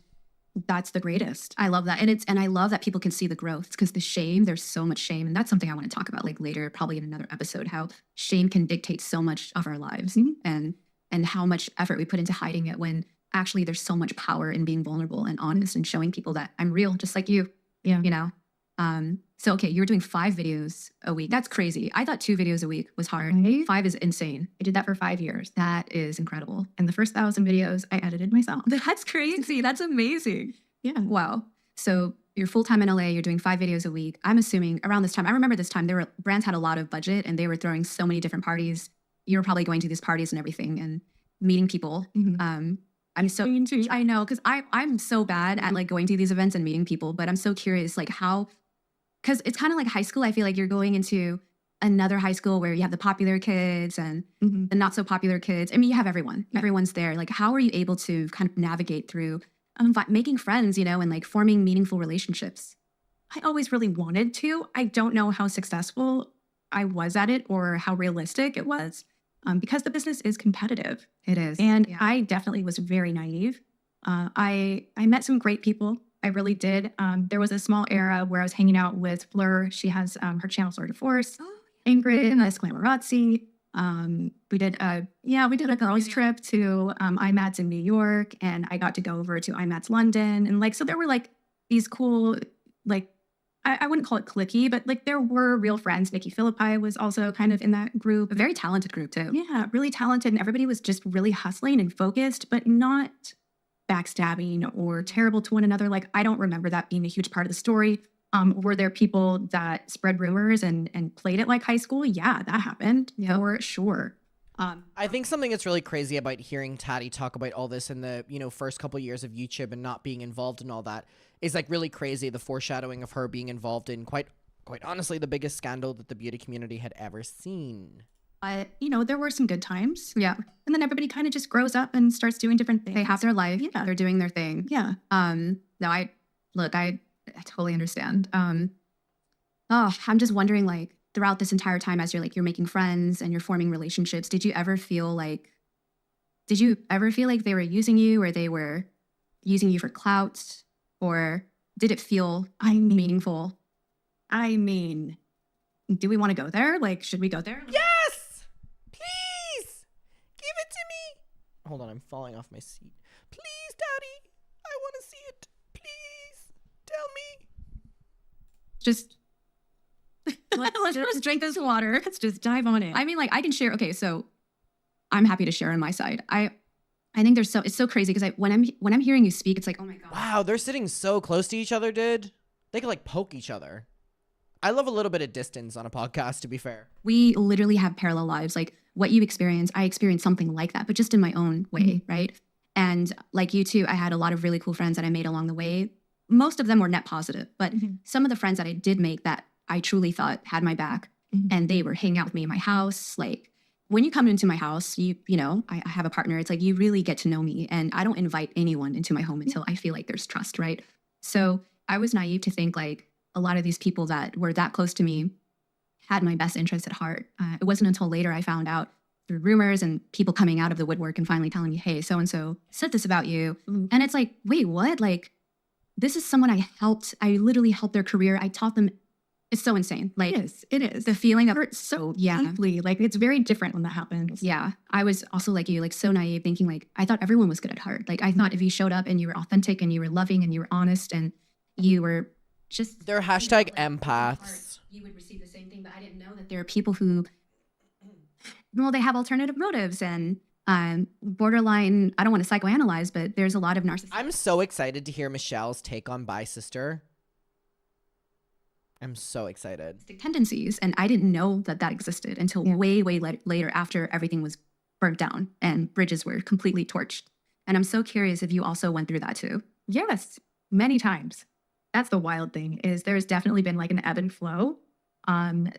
S5: that's the greatest.
S4: I love that. And I love that people can see the growth, because the shame, there's so much shame. And that's something I want to talk about like later, probably in another episode, how shame can dictate so much of our lives and how much effort we put into hiding it, when actually there's so much power in being vulnerable and honest and showing people that I'm real, just like you.
S5: Yeah.
S4: You know? So, okay, you were doing 5 videos a week. That's crazy. I thought 2 videos a week was hard.
S5: Right?
S4: 5 is insane.
S5: I did that for 5 years.
S4: That is incredible.
S5: And the first 1,000 videos I edited myself.
S4: That's crazy. That's amazing.
S5: Yeah.
S4: Wow. So you're full-time in LA, you're doing 5 videos a week. I'm assuming around this time, I remember this time, brands had a lot of budget and they were throwing so many different parties. You were probably going to these parties and everything and meeting people. I know, because I'm so bad at like going to these events and meeting people, but I'm so curious, like how, because it's kind of like high school. I feel like you're going into another high school where you have the popular kids and the not so popular kids. I mean, you have everyone. Everyone's there. Like, how are you able to kind of navigate through making friends, you know, and like forming meaningful relationships?
S5: I always really wanted to. I don't know how successful I was at it or how realistic it was, because the business is competitive.
S4: It is.
S5: And I definitely was very naive. I met some great people. I really did. There was a small era where I was hanging out with Fleur. She has her channel Sort of Force, Ingrid, and Esclamorazzi. We did a girls trip to IMATS in New York, and I got to go over to IMATS London. And like, so there were like these cool, like, I wouldn't call it cliquey, but like there were real friends. Nikki Philippi was also kind of in that group.
S4: A very talented group too.
S5: Yeah, really talented. And everybody was just really hustling and focused, but not backstabbing or terrible to one another. Like, I don't remember that being a huge part of the story. Were there people that spread rumors and played it like high school? Yeah, that happened.
S4: Yeah.
S5: For sure.
S1: I think something that's really crazy about hearing Tati talk about all this in the, you know, first couple years of YouTube and not being involved in all that is like really crazy. The foreshadowing of her being involved in quite honestly the biggest scandal that the beauty community had ever seen.
S5: You know, there were some good times.
S4: Yeah.
S5: And then everybody kind of just grows up and starts doing different things.
S4: They have their life.
S5: Yeah.
S4: They're doing their thing.
S5: Yeah.
S4: No, I totally understand. I'm just wondering, like, throughout this entire time, as you're making friends and you're forming relationships, did you ever feel like they were using you, or they were using you for clout, or did it feel meaningful?
S5: I mean, do we want to go there? Like, should we go there?
S1: Yes! Please! Give it to me! Hold on, I'm falling off my seat. Please, Daddy! I want to see it. Please! Tell me.
S5: Just let's just drink this water. Let's just dive on it.
S4: I mean, like, I can share. Okay, so I'm happy to share on my side. I think it's so crazy because when I'm hearing you speak, it's like, oh my God.
S1: Wow, they're sitting so close to each other, dude. They could like poke each other. I love a little bit of distance on a podcast, to be fair.
S4: We literally have parallel lives. Like what you experience, I experienced something like that, but just in my own way, right? And like you too, I had a lot of really cool friends that I made along the way. Most of them were net positive, but some of the friends that I did make that I truly thought had my back, and they were hanging out with me in my house. Like when you come into my house, you know, I have a partner. It's like you really get to know me, and I don't invite anyone into my home until I feel like there's trust, right? So I was naive to think like a lot of these people that were that close to me had my best interest at heart. It wasn't until later I found out through rumors and people coming out of the woodwork and finally telling me, hey, so-and-so said this about you. And it's like, wait, what? Like, this is someone I helped. I literally helped their career. I taught them. It's so insane. Like,
S5: It is.
S4: the feeling of,
S5: Hurts so
S4: yeah.
S5: deeply. Like, it's very different when that happens.
S4: Yeah. I was also like you, like so naive thinking like, I thought everyone was good at heart. Like I thought if you showed up and you were authentic and you were loving and you were honest and you were just.
S1: They're hashtag empaths.
S4: You would receive the same thing, but I didn't know that there are people who, well, they have alternative motives and borderline, I don't want to psychoanalyze, but there's a lot of narcissism.
S1: I'm so excited to hear Michelle's take on Bi Sister. I'm so excited.
S4: Tendencies, and I didn't know that existed until way later after everything was burnt down and bridges were completely torched. And I'm so curious if you also went through that too.
S5: Yes, many times. That's the wild thing is there's definitely been like an ebb and flow.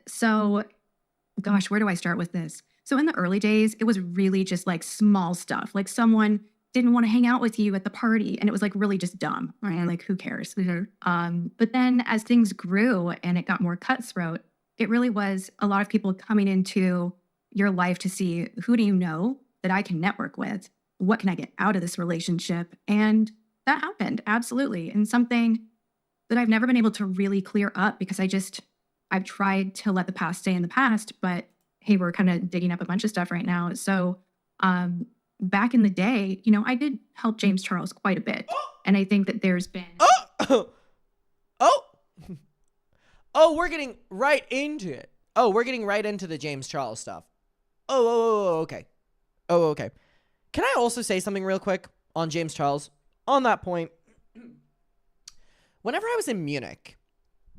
S5: So gosh, where do I start with this? So in the early days, it was really just like small stuff. Like someone didn't want to hang out with you at the party and it was like really just dumb, right? Like who cares? But then as things grew and it got more cutthroat, it really was a lot of people coming into your life to see who do you know that I can network with? What can I get out of this relationship? And that happened, absolutely. And something that I've never been able to really clear up because I've tried to let the past stay in the past, but hey, we're kind of digging up a bunch of stuff right now. So back in the day, you know, I did help James Charles quite a bit. And I think that there's been...
S1: Oh, we're getting right into it. Oh, we're getting right into the James Charles stuff. Okay. Okay. Can I also say something real quick on James Charles? On that point, whenever I was in Munich,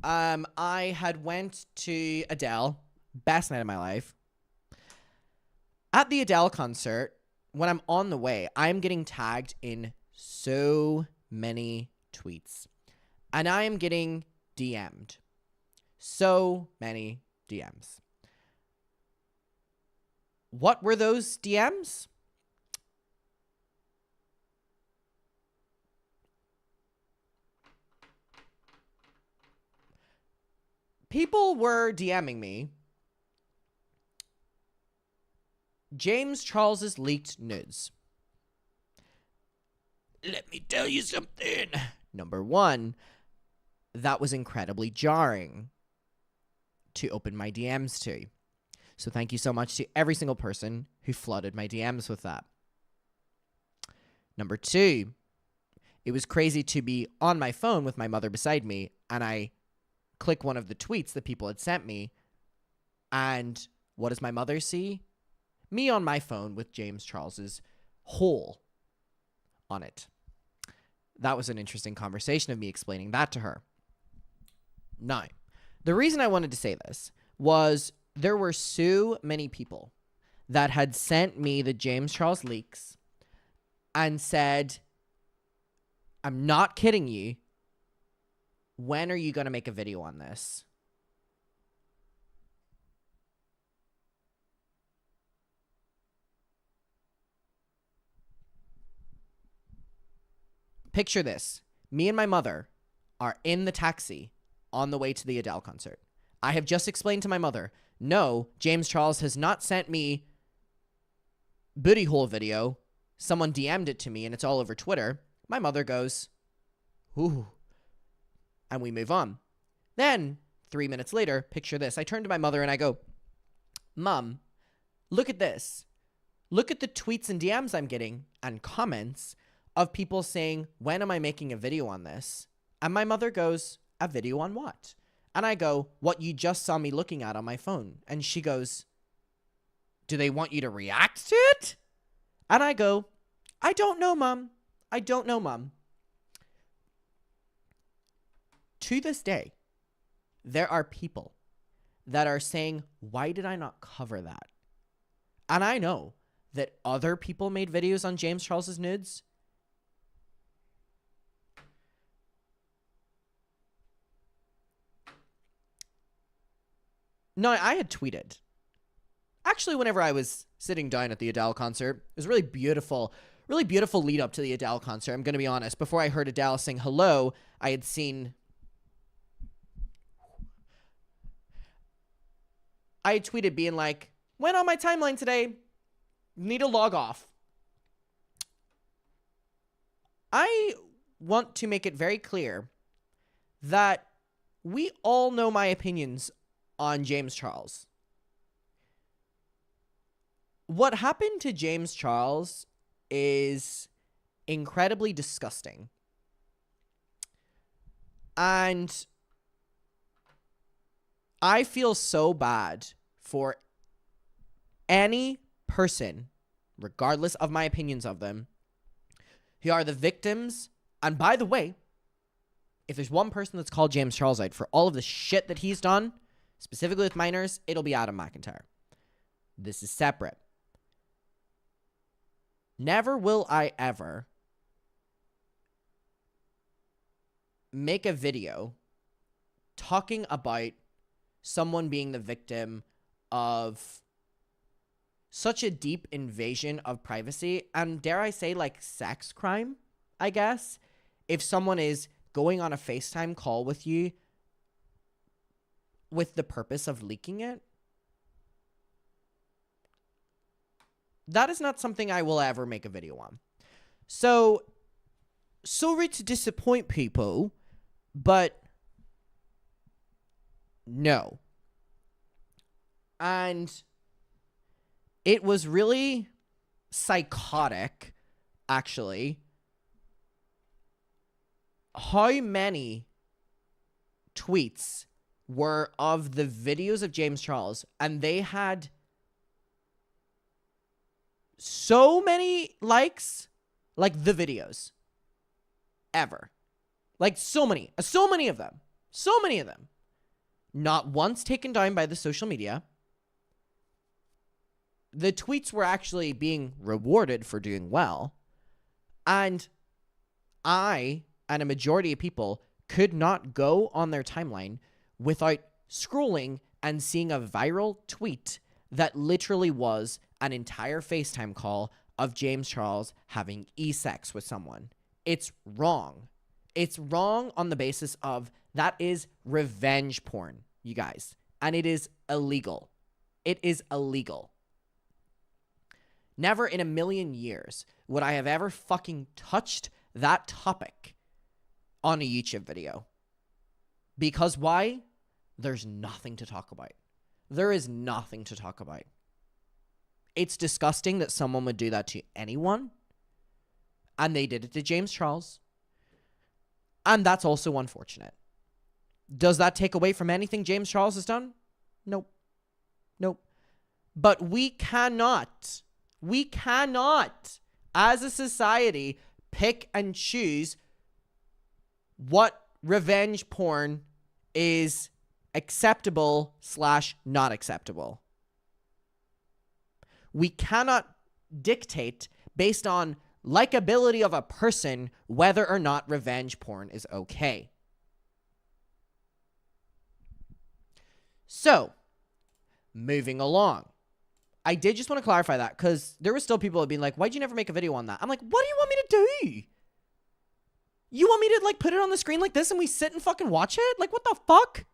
S1: I had went to Adele, best night of my life. At the Adele concert, when I'm on the way, I'm getting tagged in so many tweets. And I am getting DM'd. So many DMs. What were those DMs? People were DMing me James Charles's leaked nudes. Let me tell you something. Number one, that was incredibly jarring to open my DMs to. So thank you so much to every single person who flooded my DMs with that. Number two, it was crazy to be on my phone with my mother beside me and I click one of the tweets that people had sent me, and what does my mother see? Me on my phone with James Charles's hole on it. That was an interesting conversation of me explaining that to her. Now, the reason I wanted to say this was there were so many people that had sent me the James Charles leaks and said, I'm not kidding you. When are you going to make a video on this? Picture this. Me and my mother are in the taxi on the way to the Adele concert. I have just explained to my mother, no, James Charles has not sent me booty hole video. Someone DM'd it to me and it's all over Twitter. My mother goes, ooh. And we move on. Then, 3 minutes later, picture this. I turn to my mother and I go, Mom, look at this. Look at the tweets and DMs I'm getting and comments of people saying, when am I making a video on this? And my mother goes, a video on what? And I go, what you just saw me looking at on my phone. And she goes, do they want you to react to it? And I go, I don't know, Mom. I don't know, Mom. To this day, there are people that are saying, why did I not cover that? And I know that other people made videos on James Charles's nudes. No, I had tweeted. Actually, whenever I was sitting down at the Adele concert, it was really beautiful lead up to the Adele concert. I'm going to be honest. Before I heard Adele sing Hello, I had tweeted being like, went on my timeline today, need to log off. I want to make it very clear that we all know my opinions on James Charles. What happened to James Charles is incredibly disgusting. And I feel so bad for any person, regardless of my opinions of them, who are the victims. And by the way, if there's one person that's called James Charles out for all of the shit that he's done, specifically with minors, it'll be Adam McIntyre. This is separate. Never will I ever make a video talking about someone being the victim of such a deep invasion of privacy and, dare I say, like sex crime, I guess. If someone is going on a FaceTime call with you with the purpose of leaking it, that is not something I will ever make a video on. So, sorry to disappoint people, but no. And it was really psychotic, actually, how many tweets were of the videos of James Charles, and they had so many likes, like the videos, ever. Like so many of them. Not once taken down by the social media. The tweets were actually being rewarded for doing well. And I, and a majority of people, could not go on their timeline without scrolling and seeing a viral tweet that literally was an entire FaceTime call of James Charles having e-sex with someone. It's wrong. It's wrong on the basis of that is revenge porn, you guys. And it is illegal. It is illegal. Never in a million years would I have ever fucking touched that topic on a YouTube video. Because why? There's nothing to talk about. There is nothing to talk about. It's disgusting that someone would do that to anyone. And they did it to James Charles. And that's also unfortunate. Does that take away from anything James Charles has done? Nope. But we cannot, as a society, pick and choose what revenge porn is acceptable / not acceptable. We cannot dictate based on likability of a person whether or not revenge porn is okay. So, moving along. I did just want to clarify that because there were still people that being like, why'd you never make a video on that? I'm like, what do you want me to do? You want me to like put it on the screen like this and we sit and fucking watch it? Like, what the fuck?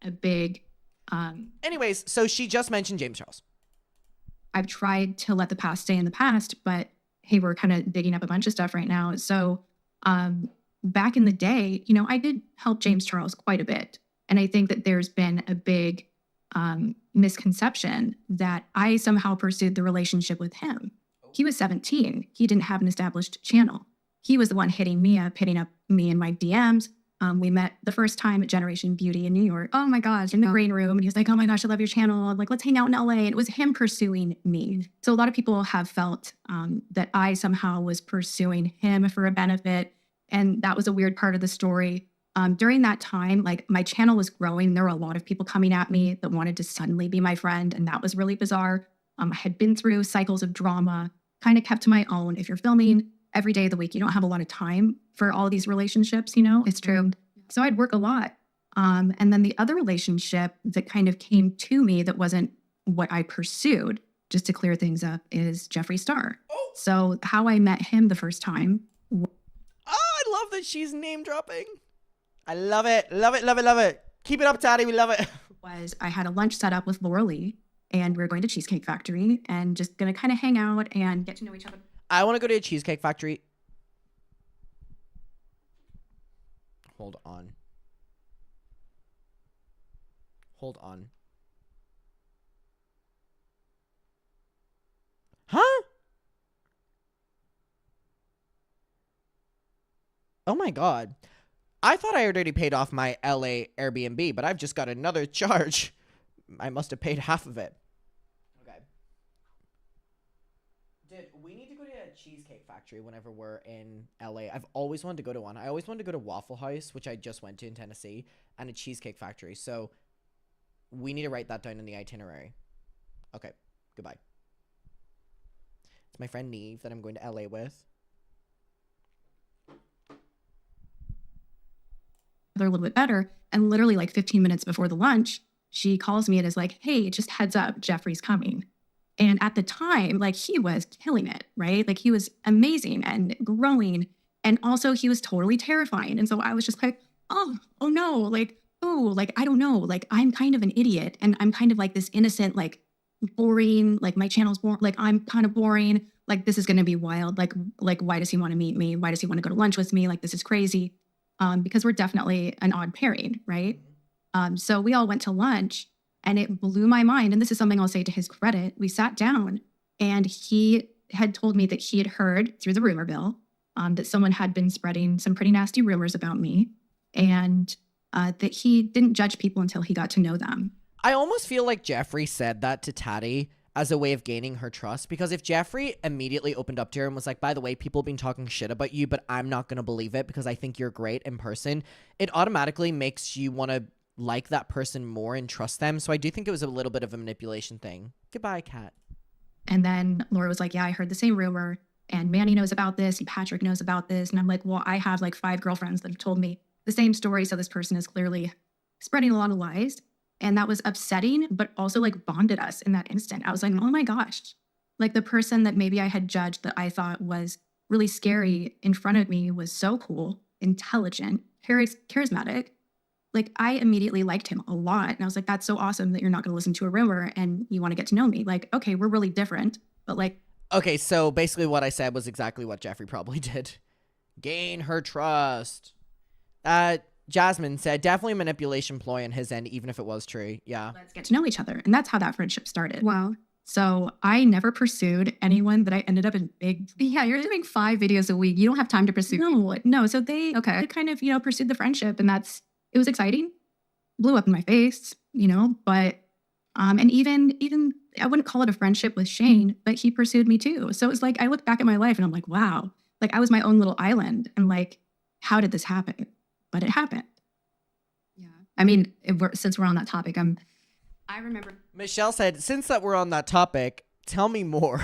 S5: A big,
S1: Anyways, so she just mentioned James Charles.
S5: I've tried to let the past stay in the past, but hey, we're kind of digging up a bunch of stuff right now. So, back in the day, I did help James Charles quite a bit. And I think that there's been a big misconception that I somehow pursued the relationship with him. He was 17. He didn't have an established channel. he was the one hitting up me in my DMs. We met the first time at Generation Beauty in New York. Oh my gosh, in the green room. And he was like, oh my gosh, I love your channel. Like, let's hang out in LA. And it was him pursuing me. So a lot of people have felt that I somehow was pursuing him for a benefit. And that was a weird part of the story. During that time, like my channel was growing. There were a lot of people coming at me that wanted to suddenly be my friend. And that was really bizarre. I had been through cycles of drama, kind of kept to my own. If you're filming every day of the week, you don't have a lot of time for all of these relationships, you know?
S4: It's true.
S5: So I'd work a lot. And then the other relationship that kind of came to me that wasn't what I pursued, just to clear things up, is Jeffree Star.
S1: Oh.
S5: So how I met him the first time.
S1: Oh, I love that she's name dropping. I love it. Love it, love it, love it. Keep it up, Tati. We love it.
S5: Was I had a lunch set up with Laura Lee, and we were going to Cheesecake Factory and just going to kind of hang out and get to know each other.
S1: I want to go to a Cheesecake Factory. Hold on. Hold on. Huh? Oh my God. I thought I already paid off my LA Airbnb, but I've just got another charge. I must have paid half of it. Okay. Dude, we need to go to a Cheesecake Factory whenever we're in LA. I've always wanted to go to one. I always wanted to go to Waffle House, which I just went to in Tennessee, and a Cheesecake Factory. So we need to write that down in the itinerary. Okay, goodbye. It's my friend Neve that I'm going to LA with.
S5: A little bit better. And literally like 15 minutes before the lunch, she calls me and is like, hey, just heads up, Jeffree's coming. And at the time, like he was killing it, right? Like he was amazing and growing. And also he was totally terrifying. And so I was just like, oh no, like, oh, like, I don't know. Like I'm kind of an idiot. And I'm kind of like this innocent, like boring, like my channel's boring. Like I'm kind of boring. Like this is going to be wild. Like, why does he want to meet me? Why does he want to go to lunch with me? Like, this is crazy. Because we're definitely an odd pairing, right? So we all went to lunch and it blew my mind. And this is something I'll say to his credit. We sat down and he had told me that he had heard through the rumor mill that someone had been spreading some pretty nasty rumors about me and that he didn't judge people until he got to know them.
S1: I almost feel like Jeffree said that to Tati as a way of gaining her trust, because if Jeffree immediately opened up to her and was like, by the way, people have been talking shit about you, but I'm not going to believe it because I think you're great in person, it automatically makes you want to like that person more and trust them. So I do think it was a little bit of a manipulation thing. Goodbye, Kat.
S5: And then Laura was like, yeah, I heard the same rumor and Manny knows about this and Patrick knows about this. And I'm like, well, I have like 5 girlfriends that have told me the same story. So this person is clearly spreading a lot of lies. And that was upsetting, but also like bonded us in that instant. I was like, oh my gosh, like the person that maybe I had judged that I thought was really scary in front of me was so cool, intelligent, charismatic. Like I immediately liked him a lot. And I was like, that's so awesome that you're not going to listen to a rumor and you want to get to know me. Like, okay, we're really different, but like.
S1: Okay, so basically what I said was exactly what Jeffree probably did. Gain her trust. Jasmine said, definitely a manipulation ploy on his end, even if it was true. Yeah.
S5: Let's get to know each other. And that's how that friendship started.
S4: Wow.
S5: So I never pursued anyone that I ended up in big.
S4: Yeah, you're doing 5 videos a week. You don't have time to pursue.
S5: No. So they kind of, pursued the friendship, and it was exciting. Blew up in my face, but, and even I wouldn't call it a friendship with Shane, but he pursued me too. So it was like, I look back at my life and I'm like, wow, like I was my own little island. And like, how did this happen? But it happened.
S4: Yeah. I mean, since we're on that topic, I remember
S1: Michelle said, since that we're on that topic, tell me more.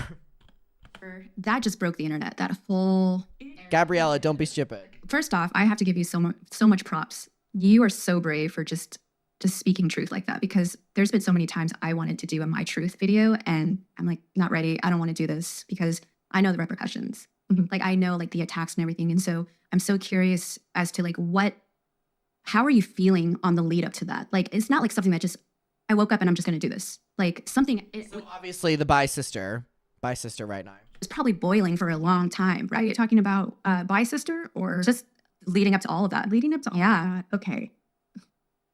S4: That just broke the internet. That whole
S1: Gabriella, don't be stupid.
S4: First off, I have to give you so much props. You are so brave for just speaking truth like that, because there's been so many times I wanted to do a My Truth video and I'm like, not ready. I don't want to do this because I know the repercussions. Like I know like the attacks and everything. And so I'm so curious as to like how are you feeling on the lead up to that? Like, it's not like something that just, I woke up and I'm just going to do this. Like something.
S1: So obviously the bi sister right now.
S4: It's probably boiling for a long time, right? You're talking about bi sister or just leading up to all of that?
S5: Leading up to all
S4: yeah.
S5: That. Okay.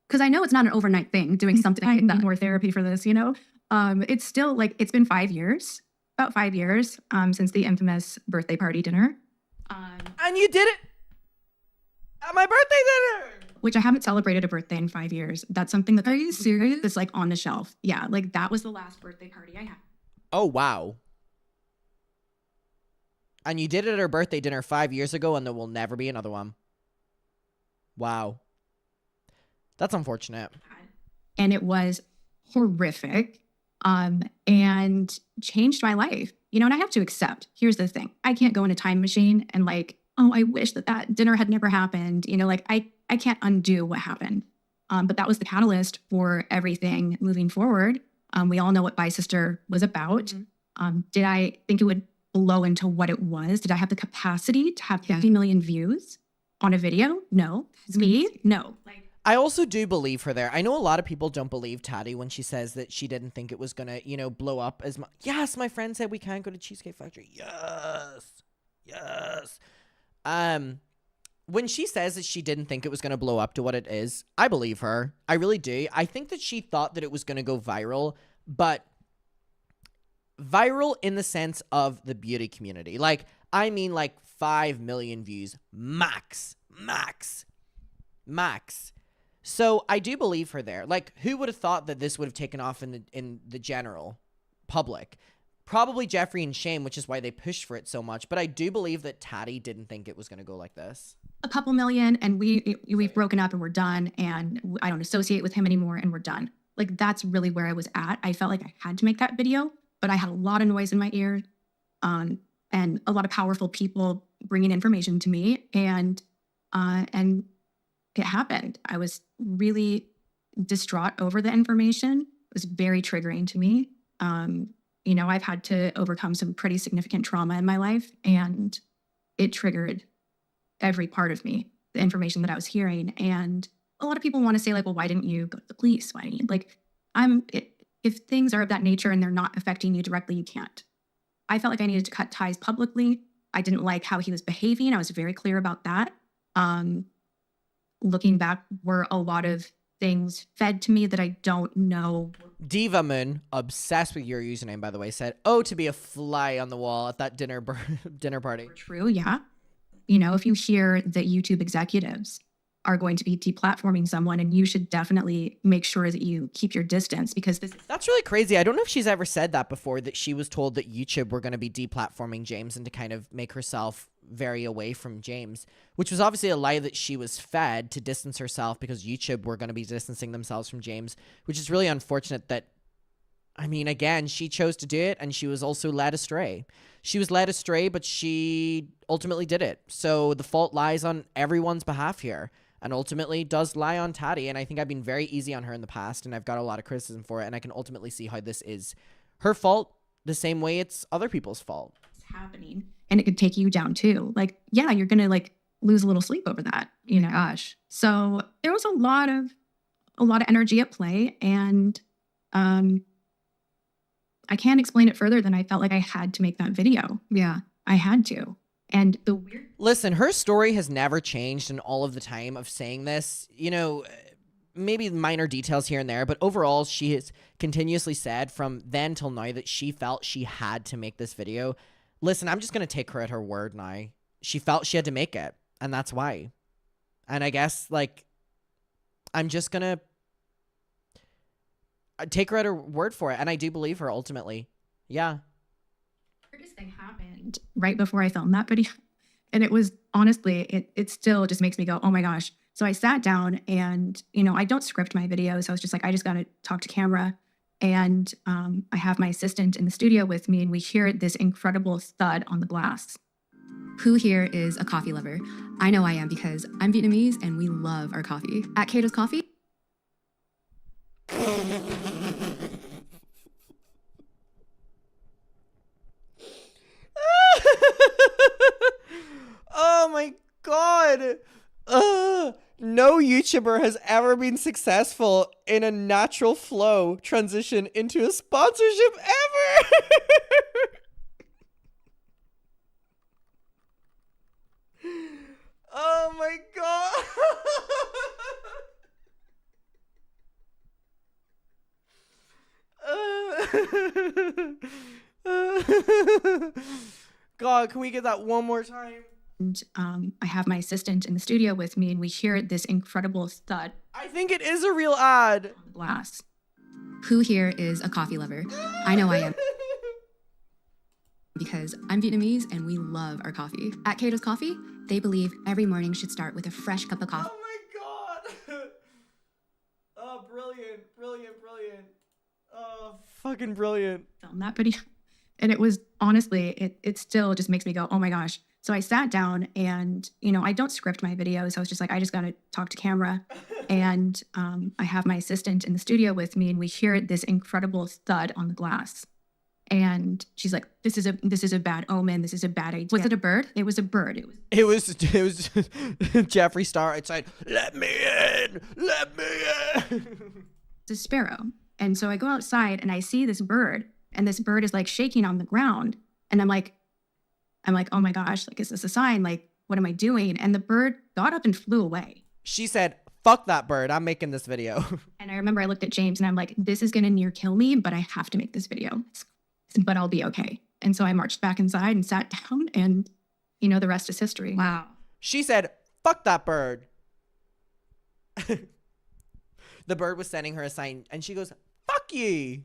S4: Because I know it's not an overnight thing doing something
S5: I
S4: like that.
S5: need more therapy for this, It's still like, it's been 5 years. About 5 years since the infamous birthday party dinner.
S1: And And you did it at my birthday dinner.
S5: Which I haven't celebrated a birthday in 5 years. That's something that, are you serious? That's like on the shelf. Yeah, like that was the last birthday party I had.
S1: Oh, wow. And you did it at her birthday dinner 5 years ago, and there will never be another one. Wow. That's unfortunate.
S5: And it was horrific, and changed my life. You know, and I have to accept, here's the thing. I can't go in a time machine and like, oh, I wish that dinner had never happened. You know, like I can't undo what happened. But that was the catalyst for everything moving forward. We all know what Bye Sister was about. Did I think it would blow into what it was? Did I have the capacity to have 50 million views on a video? No. Me? No.
S1: I also do believe her there. I know a lot of people don't believe Tati when she says that she didn't think it was going to, you know, blow up as much. Yes, my friend said we can't go to Cheesecake Factory. Yes. Yes. When she says that she didn't think it was going to blow up to what it is, I believe her. I really do. I think that she thought that it was going to go viral, but viral in the sense of the beauty community. Like, I mean, like 5 million views max. So I do believe her there. Like, who would have thought that this would have taken off in the general public? Probably Jeffree and Shane, which is why they pushed for it so much. But I do believe that Tati didn't think it was going to go like this.
S5: A couple million, and we've broken up and we're done, and I don't associate with him anymore, and we're done. Like, that's really where I was at. I felt like I had to make that video, but I had a lot of noise in my ear, and a lot of powerful people bringing information to me, and it happened. I was really distraught over the information. It was very triggering to me. You know, I've had to overcome some pretty significant trauma in my life, and it triggered every part of me, the information that I was hearing. And a lot of people want to say, like, well, why didn't you go to the police? Why didn't you? Like, if things are of that nature and they're not affecting you directly, you can't. I felt like I needed to cut ties publicly. I didn't like how he was behaving. I was very clear about that. Looking back, were a lot of things fed to me that I don't know.
S1: Diva Moon, obsessed with your username, by the way, said, "Oh, to be a fly on the wall at that dinner party."
S5: True, yeah. You know, if you hear that YouTube executives are going to be deplatforming someone, and you should definitely make sure that you keep your distance, because
S1: that's really crazy. I don't know if she's ever said that before, that she was told that YouTube were going to be deplatforming James and to kind of make herself very away from James, which was obviously a lie that she was fed to distance herself because YouTube were going to be distancing themselves from James, which is really unfortunate that, I mean, again, she chose to do it, and she was also led astray. She was led astray, but she ultimately did it. So the fault lies on everyone's behalf here, and ultimately does lie on Tati. And I think I've been very easy on her in the past, and I've got a lot of criticism for it, and I can ultimately see how this is her fault the same way it's other people's fault.
S5: It's happening, and it could take you down too. Like, yeah, you're going to like lose a little sleep over that, you know. Gosh. So there was a lot of energy at play, and I can't explain it further than I felt like I had to make that video. Yeah, I had to. And the weird...
S1: Listen, her story has never changed in all of the time of saying this. You know, maybe minor details here and there, but overall, she has continuously said from then till now that she felt she had to make this video. Listen, I'm just going to take her at her word now. She felt she had to make it, and that's why. And I guess, like, I'm just going to take her at her word for it, and I do believe her ultimately. Yeah.
S5: The weirdest thing happened right before I filmed that video, and it was honestly, it still just makes me go, oh my gosh. So I sat down, and you know, I don't script my videos. I was just like, I just got to talk to camera, and I have my assistant in the studio with me, and we hear this incredible thud on the glass.
S4: Who here is a coffee lover? I know I am, because I'm Vietnamese and we love our coffee. At Cato's Coffee,
S1: oh my god. No YouTuber has ever been successful in a natural flow transition into a sponsorship ever. Oh my god. God, can we get that one more time?
S5: And I have my assistant in the studio with me, and we hear this incredible thud
S1: I think it is a real ad.
S5: on the glass.
S4: Who here is a coffee lover? I know I am, because I'm Vietnamese and we love our coffee. At Cato's Coffee, they believe every morning should start with a fresh cup of coffee.
S1: Oh my god. Oh, brilliant, brilliant, brilliant. Oh, fucking brilliant.
S5: Film that video. And it was honestly, it still just makes me go, oh my gosh. So I sat down and, I don't script my videos. I was just like, I just got to talk to camera. And I have my assistant in the studio with me, and we hear this incredible thud on the glass. And she's like, this is a bad omen. This is a bad idea. Was it a bird? It was a bird.
S1: It was Jeffree Star outside. Let me in. Let me in.
S5: It's a sparrow. And so I go outside and I see this bird, and this bird is like shaking on the ground. And I'm like, oh my gosh, like, is this a sign? Like, what am I doing? And the bird got up and flew away.
S1: She said, fuck that bird. I'm making this video.
S5: And I remember I looked at James and I'm like, this is going to near kill me, but I have to make this video, but I'll be okay. And so I marched back inside and sat down, and, the rest is history.
S2: Wow.
S1: She said, fuck that bird. The bird was sending her a sign, and she goes, fuck ye.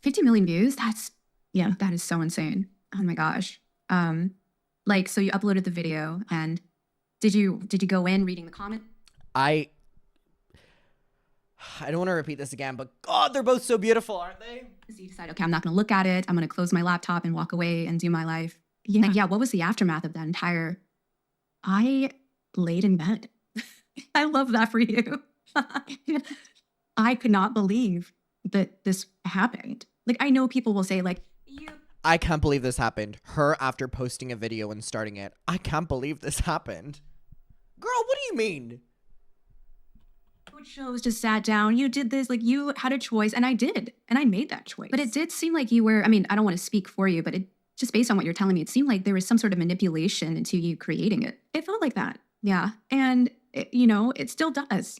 S4: 50 million views? That is so insane. Oh my gosh. So you uploaded the video, and did you go in reading the comment?
S1: I don't want to repeat this again, but God, they're both so beautiful, aren't they?
S4: So you decide, okay, I'm not going to look at it. I'm going to close my laptop and walk away and do my life.
S5: Yeah.
S4: What was the aftermath of that entire?
S5: I laid in bed. I love that for you. I could not believe that this happened. Like, I know people will say, like,
S1: I can't believe this happened. Her after posting a video and starting it. I can't believe this happened. Girl, what do you mean?
S5: shows just sat down, you did this, like, you had a choice, and I did, and I made that choice.
S4: But it did seem like you were, I mean, I don't want to speak for you, but it just based on what you're telling me, it seemed like there was some sort of manipulation into you creating it.
S5: It felt like that.
S4: Yeah.
S5: And, it still does.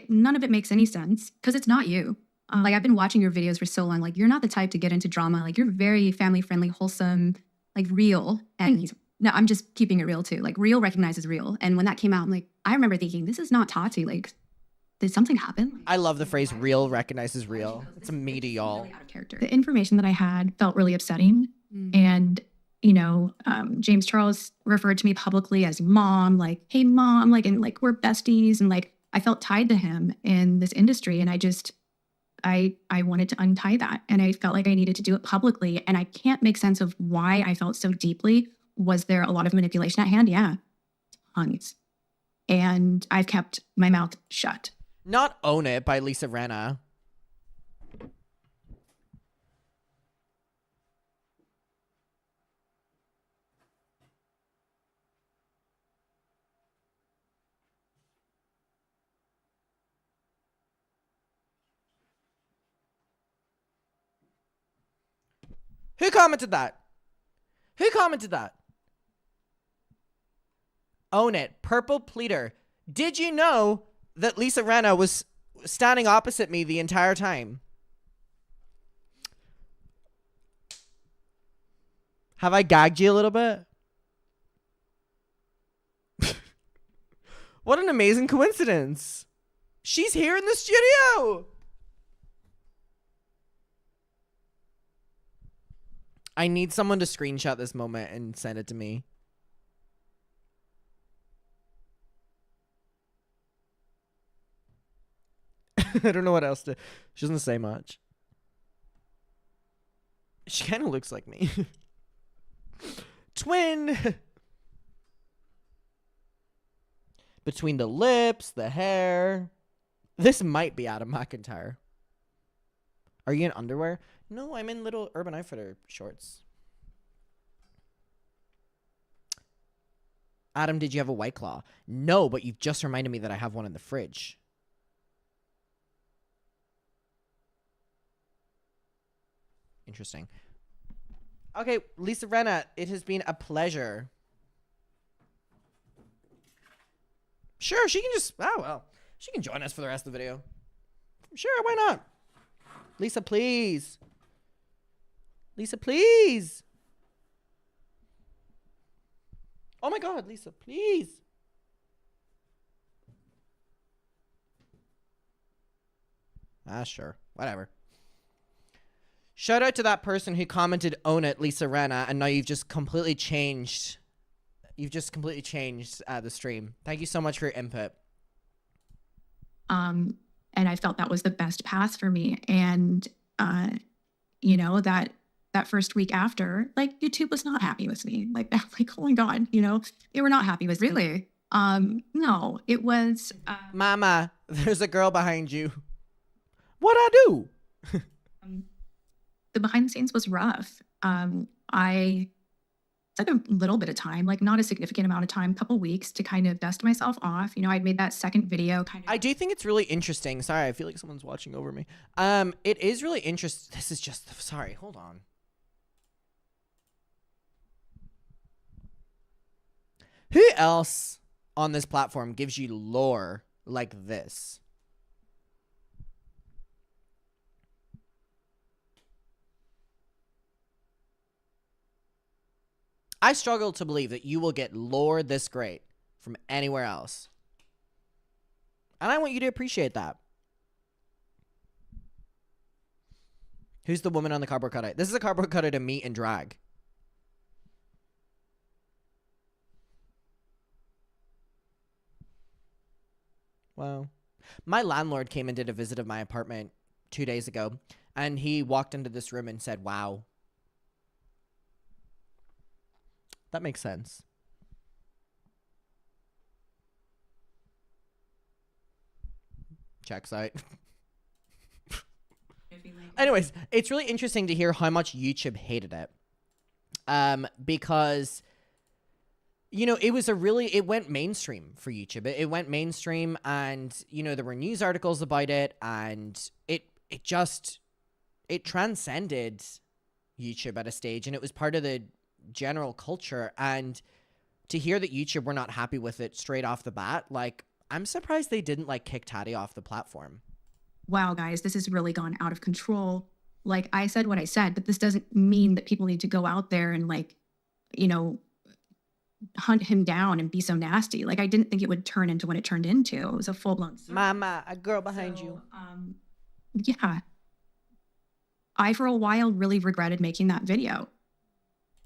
S5: None of it makes any sense.
S4: Because it's not you. Like, I've been watching your videos for so long. Like, you're not the type to get into drama. Like, you're very family-friendly, wholesome, like, real. And no, I'm just keeping it real, too. Like, real recognizes real. And when that came out, I'm like, I remember thinking, this is not Tati. Like, did something happen?
S1: I love the phrase real recognizes real. It's a meaty, y'all.
S4: Really out of character.
S5: The information that I had felt really upsetting. And, James Charles referred to me publicly as mom, like, hey, mom, like, and like, we're besties. And like, I felt tied to him in this industry. And I wanted to untie that. And I felt like I needed to do it publicly. And I can't make sense of why I felt so deeply. Was there a lot of manipulation at hand? Yeah, tons. And I've kept my mouth shut.
S1: Not Own It by Lisa Rinna. Who commented that? Who commented that? Own It. Purple Pleater. Did you know that Lisa Rinna was standing opposite me the entire time? Have I gagged you a little bit? What an amazing coincidence. She's here in the studio. I need someone to screenshot this moment and send it to me. I don't know what else to... She doesn't say much. She kind of looks like me. Twin! Between the lips, the hair. This might be Adam McIntyre. Are you in underwear? No, I'm in little Urban Outfitter shorts. Adam, did you have a White Claw? No, but you've just reminded me that I have one in the fridge. Interesting. Okay, Lisa Rinna, it has been a pleasure. Sure, she can just... Oh, well. She can join us for the rest of the video. Sure, why not? Lisa, please. Lisa, please. Oh my God, Lisa, please. Sure. Whatever. Shout out to that person who commented "Own it, Lisa Renna," and now you've just completely changed. You've just completely changed the stream. Thank you so much for your input.
S5: And I felt that was the best path for me. And you know, that first week after, like, YouTube was not happy with me. Like, oh my God, you know, they were not happy with me.
S4: Really?
S5: No, it was
S1: Mama, there's a girl behind you. What'd I do?
S5: the behind the scenes was rough. I took a little bit of time, like not a significant amount of time, couple weeks to kind of dust myself off. You know, I'd made that second video kind of.
S1: I do think it's really interesting. Sorry, I feel like someone's watching over me. It is really interesting. This is just, sorry, hold on. Who else on this platform gives you lore like this? I struggle to believe that you will get lore this great from anywhere else. And I want you to appreciate that. Who's the woman on the cardboard cutout? This is a cardboard cutout of meat and drag. Wow. My landlord came and did a visit of my apartment 2 days ago, and he walked into this room and said, "Wow." That makes sense. Checks out. Anyways, it's really interesting to hear how much YouTube hated it. Because, you know, it went mainstream for YouTube. It went mainstream, and, you know, there were news articles about it, and it transcended YouTube at a stage, and it was part of the general culture. And to hear that YouTube were not happy with it straight off the bat, like, I'm surprised they didn't like kick Tati off the platform.
S5: Wow, guys, this has really gone out of control. Like, I said what I said, but this doesn't mean that people need to go out there and, like, you know, hunt him down and be so nasty. Like, I didn't think it would turn into what it turned into. It was a full-blown
S1: Mama, a girl behind you.
S5: Yeah. I, for a while, really regretted making that video.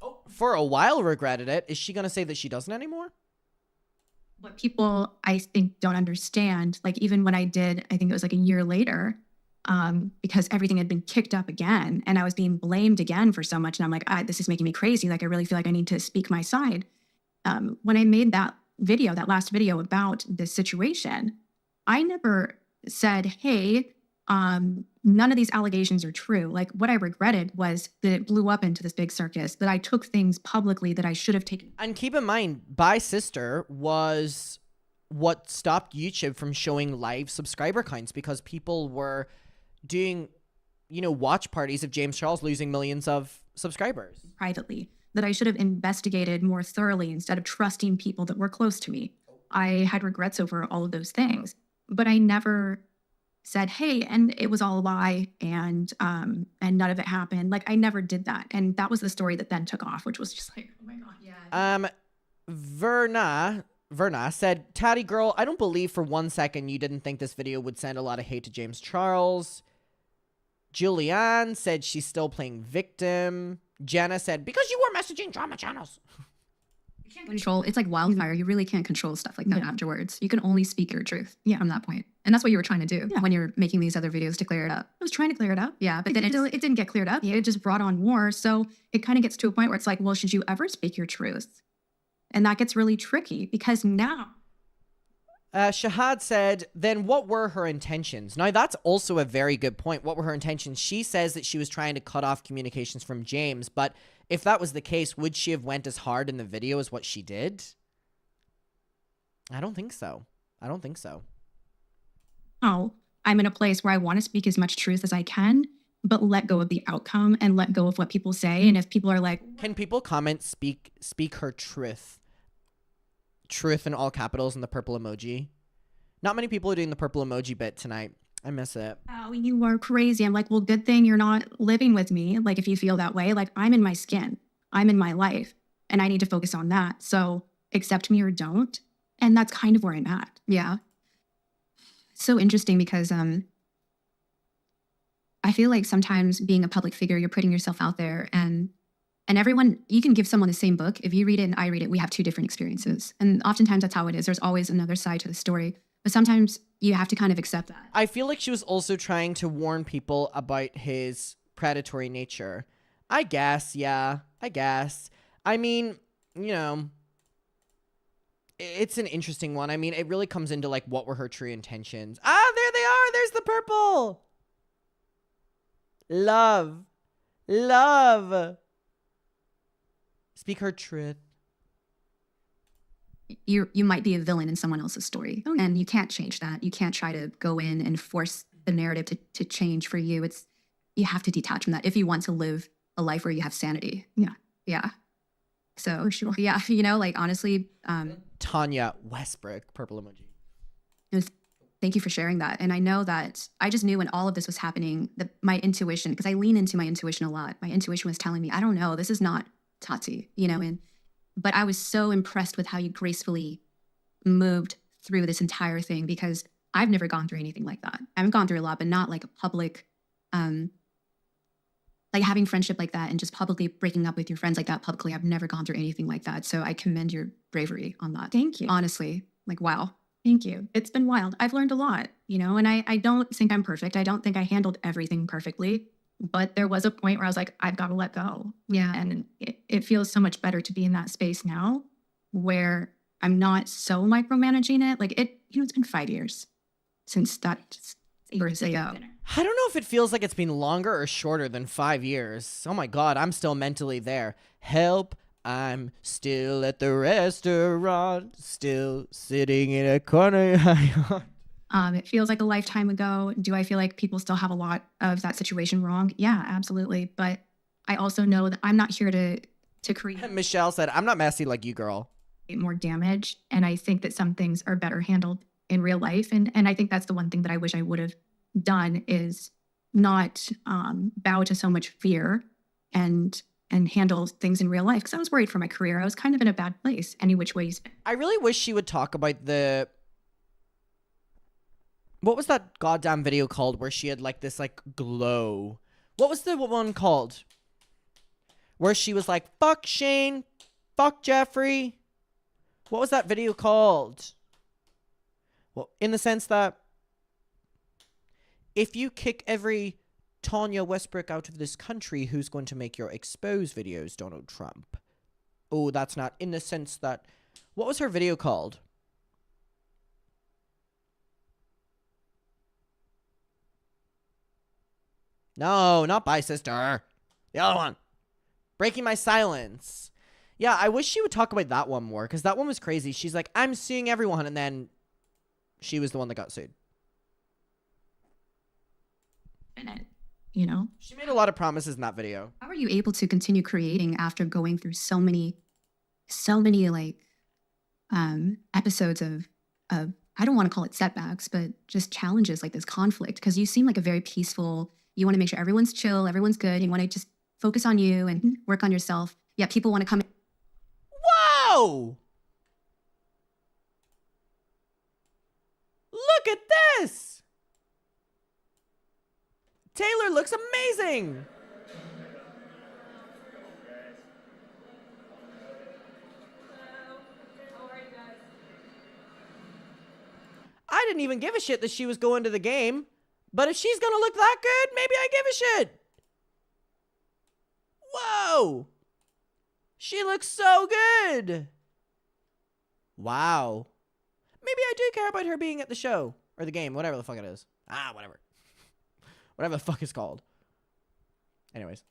S1: Oh, for a while regretted it. Is she going to say that she doesn't anymore?
S5: What people, I think, don't understand, like, even when I did, I think it was like a year later, because everything had been kicked up again and I was being blamed again for so much. And I'm like, this is making me crazy. Like, I really feel like I need to speak my side. When I made that video, that last video about this situation, I never said, hey, none of these allegations are true. Like, what I regretted was that it blew up into this big circus, that I took things publicly that I should have taken.
S1: And keep in mind, Bye Sister was what stopped YouTube from showing live subscriber counts, because people were doing, you know, watch parties of James Charles losing millions of subscribers.
S5: Privately, that I should have investigated more thoroughly instead of trusting people that were close to me. I had regrets over all of those things, but I never said, hey, and it was all a lie, and none of it happened. Like, I never did that. And that was the story that then took off, which was just like, oh my God.
S1: Yeah. Verna said, Tati girl, I don't believe for 1 second you didn't think this video would send a lot of hate to James Charles. Julianne said she's still playing victim. Jenna said, because you were messaging drama channels.
S4: You can't control. It's like wildfire. You really can't control stuff like that afterwards. You can only speak your truth from that point. And that's what you were trying to do when you're making these other videos to clear it up.
S5: I was trying to clear it up.
S4: Yeah, but then
S5: it didn't get cleared up. It just brought on more. So it kind of gets to a point where it's like, well, should you ever speak your truth? And that gets really tricky, because now.
S1: Shahad said, then what were her intentions? Now, that's also a very good point. What were her intentions? She says that she was trying to cut off communications from James, but if that was the case, would she have went as hard in the video as what she did? I don't think so.
S5: Oh, I'm in a place where I want to speak as much truth as I can, but let go of the outcome and let go of what people say. And if people are like,
S1: can people comment speak her truth? Truth in all capitals and the purple emoji. Not many people are doing the purple emoji bit tonight. I miss it.
S5: Oh, you are crazy. I'm like, well, good thing you're not living with me. Like, if you feel that way, like, I'm in my skin, I'm in my life, and I need to focus on that. So accept me or don't. And that's kind of where I'm at.
S4: Yeah. So interesting because I feel like sometimes being a public figure, you're putting yourself out there and everyone, you can give someone the same book. If you read it and I read it, we have two different experiences. And oftentimes that's how it is. There's always another side to the story. But sometimes you have to kind of accept that.
S1: I feel like she was also trying to warn people about his predatory nature. I guess, yeah. I guess. I mean, you know, it's an interesting one. I mean, it really comes into like what were her true intentions. Ah, there they are. There's the purple. Love. Love. Speak her truth.
S4: You might be a villain in someone else's story, and you can't change that. You can't try to go in and force the narrative to change for you. You have to detach from that if you want to live a life where you have sanity. Yeah. So sure. Yeah, you know, like honestly,
S1: Tanya Westbrook, purple emoji.
S4: Thank you for sharing that. And I know that I just knew when all of this was happening that my intuition, because I lean into my intuition a lot. My intuition was telling me, I don't know, this is not Tati, you know, but I was so impressed with how you gracefully moved through this entire thing because I've never gone through anything like that. I've gone through a lot, but not like a public, like having friendship like that and just publicly breaking up with your friends like that publicly. I've never gone through anything like that. So I commend your bravery on that.
S5: Thank you.
S4: Honestly, like, wow.
S5: Thank you. It's been wild. I've learned a lot, you know, and I don't think I'm perfect. I don't think I handled everything perfectly, but there was a point where I was like, I've got to let go.
S4: Yeah.
S5: And it feels so much better to be in that space now where I'm not so micromanaging it. Like it's been 5 years since that first dinner.
S1: I don't know if it feels like it's been longer or shorter than 5 years. Oh my God, I'm still mentally there. Help, I'm still at the restaurant, still sitting in a corner.
S5: It feels like a lifetime ago. Do I feel like people still have a lot of that situation wrong? Yeah, absolutely. But I also know that I'm not here to create
S1: Michelle said, I'm not messy like you, girl.
S5: more damage. And I think that some things are better handled in real life. And I think that's the one thing that I wish I would have done is not bow to so much fear and handle things in real life. Because I was worried for my career. I was kind of in a bad place any which ways.
S1: I really wish she would talk about what was that goddamn video called where she had like this like glow? What was the one called? Where she was like, fuck Shane, fuck Jeffrey. What was that video called? Well, in the sense that if you kick every Tanya Westbrook out of this country, who's going to make your expose videos, Donald Trump? Oh, that's not in the sense that... What was her video called? No, not Bye Sister. The other one. Breaking My Silence. Yeah, I wish she would talk about that one more, because that one was crazy. She's like, I'm suing everyone, and then she was the one that got sued.
S5: You know,
S1: she made a lot of promises in that video.
S4: How are you able to continue creating after going through so many like episodes of I don't want to call it setbacks, but just challenges like this conflict? Because you seem like a very peaceful, you want to make sure everyone's chill, everyone's good, you want to just focus on you and work on yourself. Yeah, people want to come.
S1: Whoa! Look at this! Taylor looks amazing! I didn't even give a shit that she was going to the game. But if she's gonna look that good, maybe I give a shit. Whoa! She looks so good! Wow. Maybe I do care about her being at the show. Or the game, whatever the fuck it is. Whatever. Whatever the fuck it's called. Anyways.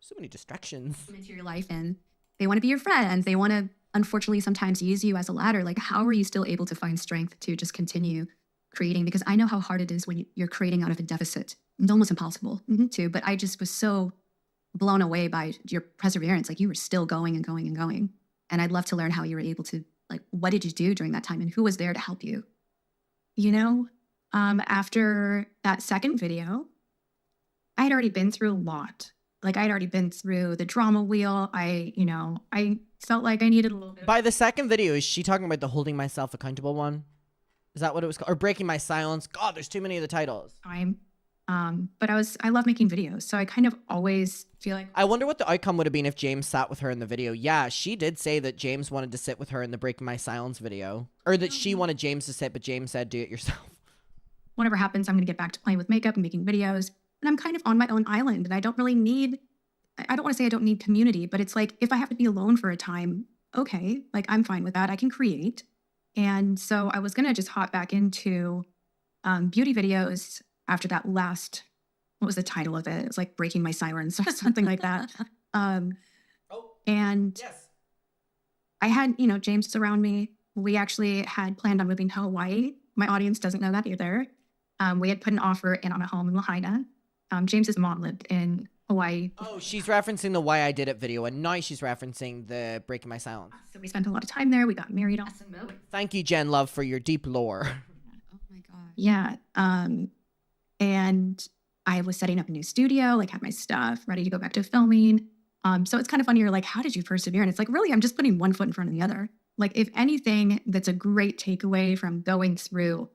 S1: So many distractions.
S4: Into your life and they want to be your friends. They want to, unfortunately, sometimes use you as a ladder. Like, how are you still able to find strength to just continue creating? Because I know how hard it is when you're creating out of a deficit. It's almost impossible too. But I just was so blown away by your perseverance. Like, you were still going and going and going. And I'd love to learn how you were able to, like, what did you do during that time and who was there to help you?
S5: You know, after that second video, I had already been through a lot. like I had already been through the drama wheel. I felt like I needed a little bit.
S1: By the second video, is she talking about the holding myself accountable one? Is that what it was called? Or breaking my silence? God, there's too many of the titles.
S5: Time. But I love making videos. So I kind of always feel like,
S1: I wonder what the outcome would have been if James sat with her in the video. Yeah, she did say that James wanted to sit with her in the breaking my silence video. Or that she wanted James to sit, but James said, do it yourself.
S5: whatever happens, I'm going to get back to playing with makeup and making videos. And I'm kind of on my own island, and I don't really need, I don't want to say I don't need community, but it's like, if I have to be alone for a time, okay, like I'm fine with that. I can create. And so I was going to just hop back into beauty videos after that last, what was the title of it? It's like Breaking My Silence or something like that. And
S1: Yes.
S5: I had, James was around me. We actually had planned on moving to Hawaii. My audience doesn't know that either. We had put an offer in on a home in Lahaina. James's mom lived in Hawaii.
S1: Oh, she's referencing the Why I Did It video, and now she's referencing the Breaking My Silence.
S5: So we spent a lot of time there. We got married.
S1: Thank you, Jen Love, for your deep lore.
S4: Oh my gosh.
S5: Yeah. And I was setting up a new studio, like had my stuff ready to go back to filming. So it's kind of funny. You're like, how did you persevere? And it's like, really, I'm just putting one foot in front of the other. Like, if anything, that's a great takeaway from going through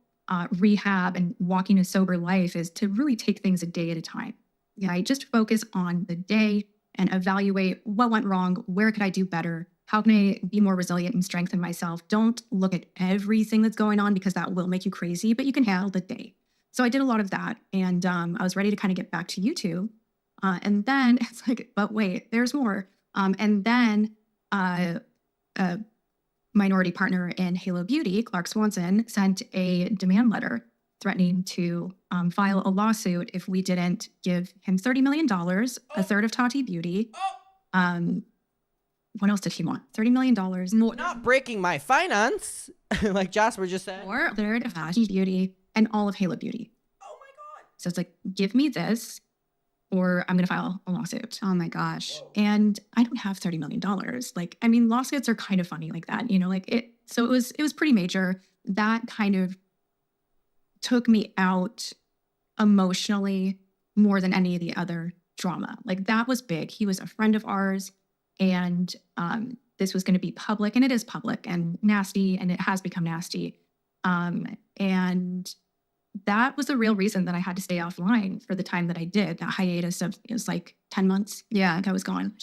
S5: rehab and walking a sober life is to really take things a day at a time. Yeah, I just focus on the day and evaluate what went wrong. Where could I do better? How can I be more resilient and strengthen myself? Don't look at everything that's going on because that will make you crazy, but you can handle the day. So I did a lot of that, and I was ready to kind of get back to YouTube. And then it's like, but wait, there's more. And then a minority partner in Halo Beauty, Clark Swanson, sent a demand letter threatening to file a lawsuit if we didn't give him $30 million, a third of Tati Beauty. What else did he want? $30 million more.
S1: Not breaking my finance, like Jasper just said.
S5: Or a third of Tati Beauty and all of Halo Beauty.
S1: Oh my God.
S5: So it's like, give me this, or I'm going to file a lawsuit.
S4: Oh my gosh.
S5: And I don't have $30 million. Like, I mean, lawsuits are kind of funny like that, like it. So it was pretty major. That kind of took me out emotionally more than any of the other drama. Like, that was big. He was a friend of ours, and this was going to be public, and it is public and nasty, and it has become nasty. And that was the real reason that I had to stay offline for the time that I did. That hiatus of, it was like 10 months. Yeah, I was gone.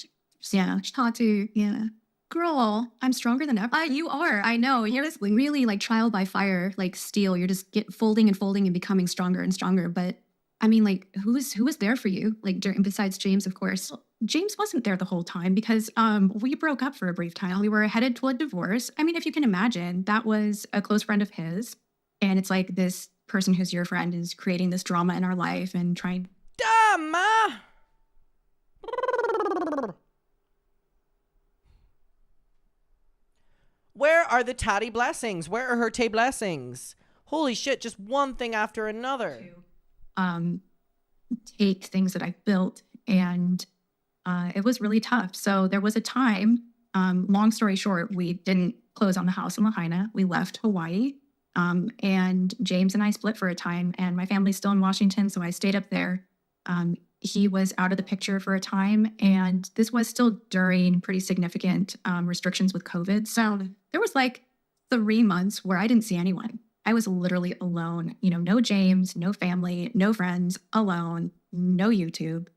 S5: Yeah, Tati, yeah. Girl, I'm stronger than ever.
S4: You are. I know. You're just really like trial by fire, like steel. You're just folding and folding and becoming stronger and stronger. But I mean, like, who was there for you? Like, besides James, of course.
S5: James wasn't there the whole time because we broke up for a brief time. We were headed toward divorce. I mean, if you can imagine, that was a close friend of his. And it's like, this person who's your friend is creating this drama in our life and trying.
S1: Dama. Where are the Tati blessings? Where are her Tay blessings? Holy shit, just one thing after another.
S5: Take things that I built, and it was really tough. So there was a time, long story short, we didn't close on the house in Lahaina. We left Hawaii, and James and I split for a time, and my family's still in Washington, so I stayed up there. He was out of the picture for a time, and this was still during pretty significant restrictions with COVID. So there was like 3 months where I didn't see anyone. I was literally alone, no James, no family, no friends, alone, no YouTube,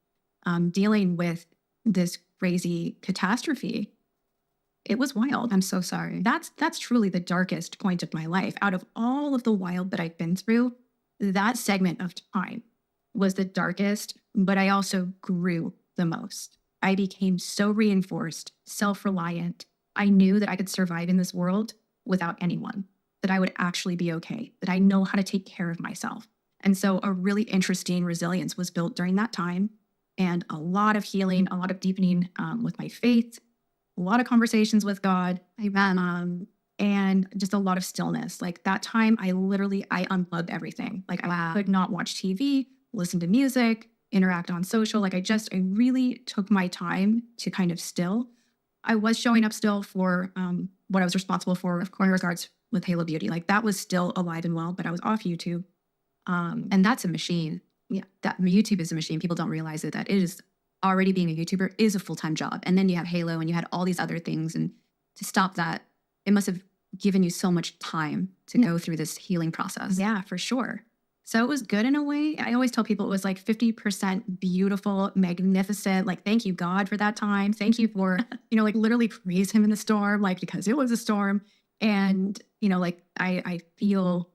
S5: dealing with this crazy catastrophe. It was wild. I'm so sorry. That's truly the darkest point of my life. Out of all of the wild that I've been through, that segment of time was the darkest, but I also grew the most. I became so reinforced, self-reliant. I knew that I could survive in this world without anyone, that I would actually be okay, that I know how to take care of myself. And so a really interesting resilience was built during that time, and a lot of healing, a lot of deepening with my faith, a lot of conversations with God, amen, and just a lot of stillness. Like, that time, I unplugged everything. Like, I could not watch TV, listen to music, interact on social. Like, I really took my time to kind of still. I was showing up still for what I was responsible for, of course, in regards with Halo Beauty. Like, that was still alive and well, but I was off YouTube.
S4: And that's a machine.
S5: Yeah.
S4: That YouTube is a machine. People don't realize it, that it is already being a YouTuber is a full-time job. And then you have Halo and you had all these other things. And to stop that, it must have given you so much time to go through this healing process.
S5: Yeah, for sure. So it was good in a way. I always tell people it was like 50% beautiful, magnificent. Like, thank you, God, for that time. Thank you for, like literally praise him in the storm, like, because it was a storm. And, like I feel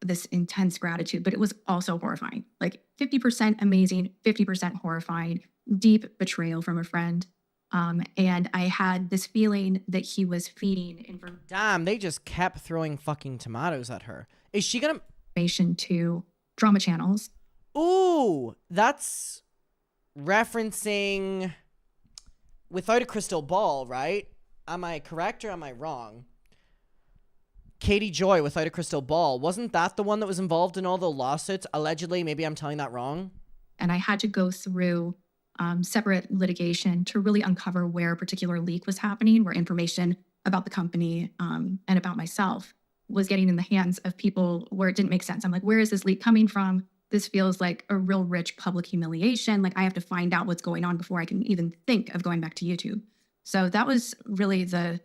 S5: this intense gratitude, but it was also horrifying. Like 50% amazing, 50% horrifying, deep betrayal from a friend. And I had this feeling that he was feeding
S1: Damn, they just kept throwing fucking tomatoes at her. Is she gonna...
S5: information to drama channels.
S1: Ooh, that's referencing Without a Crystal Ball, right? Am I correct or am I wrong? Katie Joy, Without a Crystal Ball. Wasn't that the one that was involved in all the lawsuits? Allegedly, maybe I'm telling that wrong.
S5: And I had to go through separate litigation to really uncover where a particular leak was happening, where information about the company and about myself was getting in the hands of people where it didn't make sense. I'm like, where is this leak coming from? This feels like a real rich public humiliation. Like, I have to find out what's going on before I can even think of going back to YouTube. So that was really the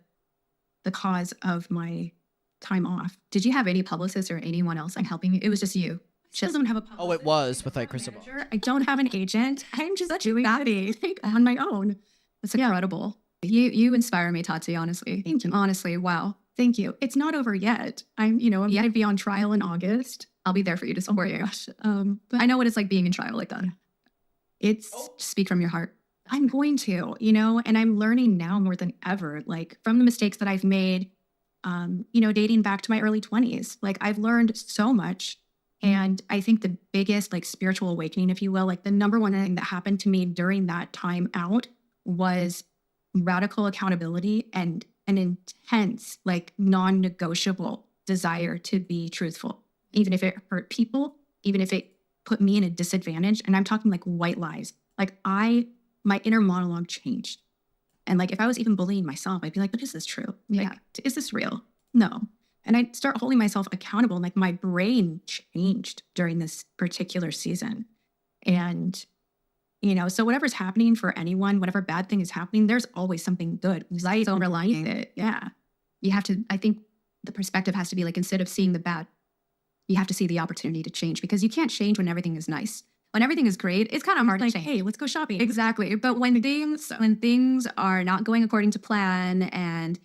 S5: cause of my time off.
S4: Did you have any publicists or anyone else helping you? It was just you.
S5: She doesn't have a publicist.
S1: Oh, it was Without Crystal Ball.
S5: I don't have an agent. I'm just doing that on my own.
S4: That's incredible. You inspire me, Tati, honestly.
S5: Thank you.
S4: Honestly, wow.
S5: Thank you. It's not over yet. I'm going to be on trial in August.
S4: I'll be there for you to support you.
S5: Gosh.
S4: But I know what it's like being in trial like that.
S5: It's,
S4: Speak from your heart.
S5: I'm going to, and I'm learning now more than ever, like from the mistakes that I've made, dating back to my early 20s. Like, I've learned so much. And I think the biggest like spiritual awakening, if you will, like the number one thing that happened to me during that time out was radical accountability and an intense, like non-negotiable desire to be truthful, even if it hurt people, even if it put me in a disadvantage. And I'm talking like white lies. Like, my inner monologue changed. And like, if I was even bullying myself, I'd be like, but is this true?
S4: Yeah.
S5: Like, is this real? No. And I'd start holding myself accountable. Like, my brain changed during this particular season. And, so whatever's happening for anyone, whatever bad thing is happening, there's always something good. Light underlying it. Yeah.
S4: You have to, I think the perspective has to be like, instead of seeing the bad, you have to see the opportunity to change, because you can't change when everything is nice. When everything is great, it's kind of hard to change.
S5: Hey, let's go shopping.
S4: Exactly. But when things are not going according to plan, and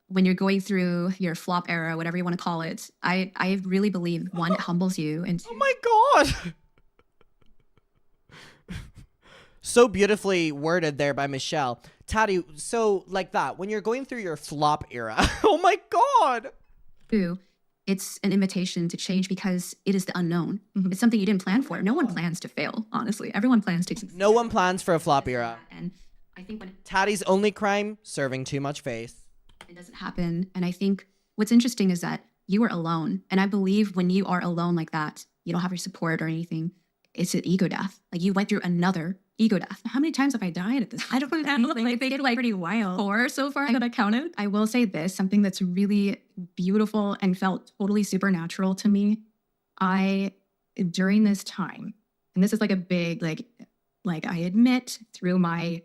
S4: when you're going through your flop era, whatever you want to call it, I really believe, one, it humbles you. And
S1: Oh my God. So beautifully worded there by Michelle. Tati, so like that, when you're going through your flop era, oh my God.
S4: two, it's an invitation to change, because it is the unknown. It's something you didn't plan for. No one plans to fail, honestly. Everyone plans to succeed.
S1: No one plans for a flop era.
S4: And I think when
S1: Tati's only crime, serving too much face.
S4: it doesn't happen, and I think what's interesting is that you were alone. And I believe when you are alone like that, you don't have your support or anything, it's an ego death. Like, you went through another ego death. How many times have I died at this?
S5: I don't know. Like, they did like pretty wild.
S4: 4 so far that I counted.
S5: I will say this, something that's really beautiful and felt totally supernatural to me. During this time, and this is like a big, like I admit through my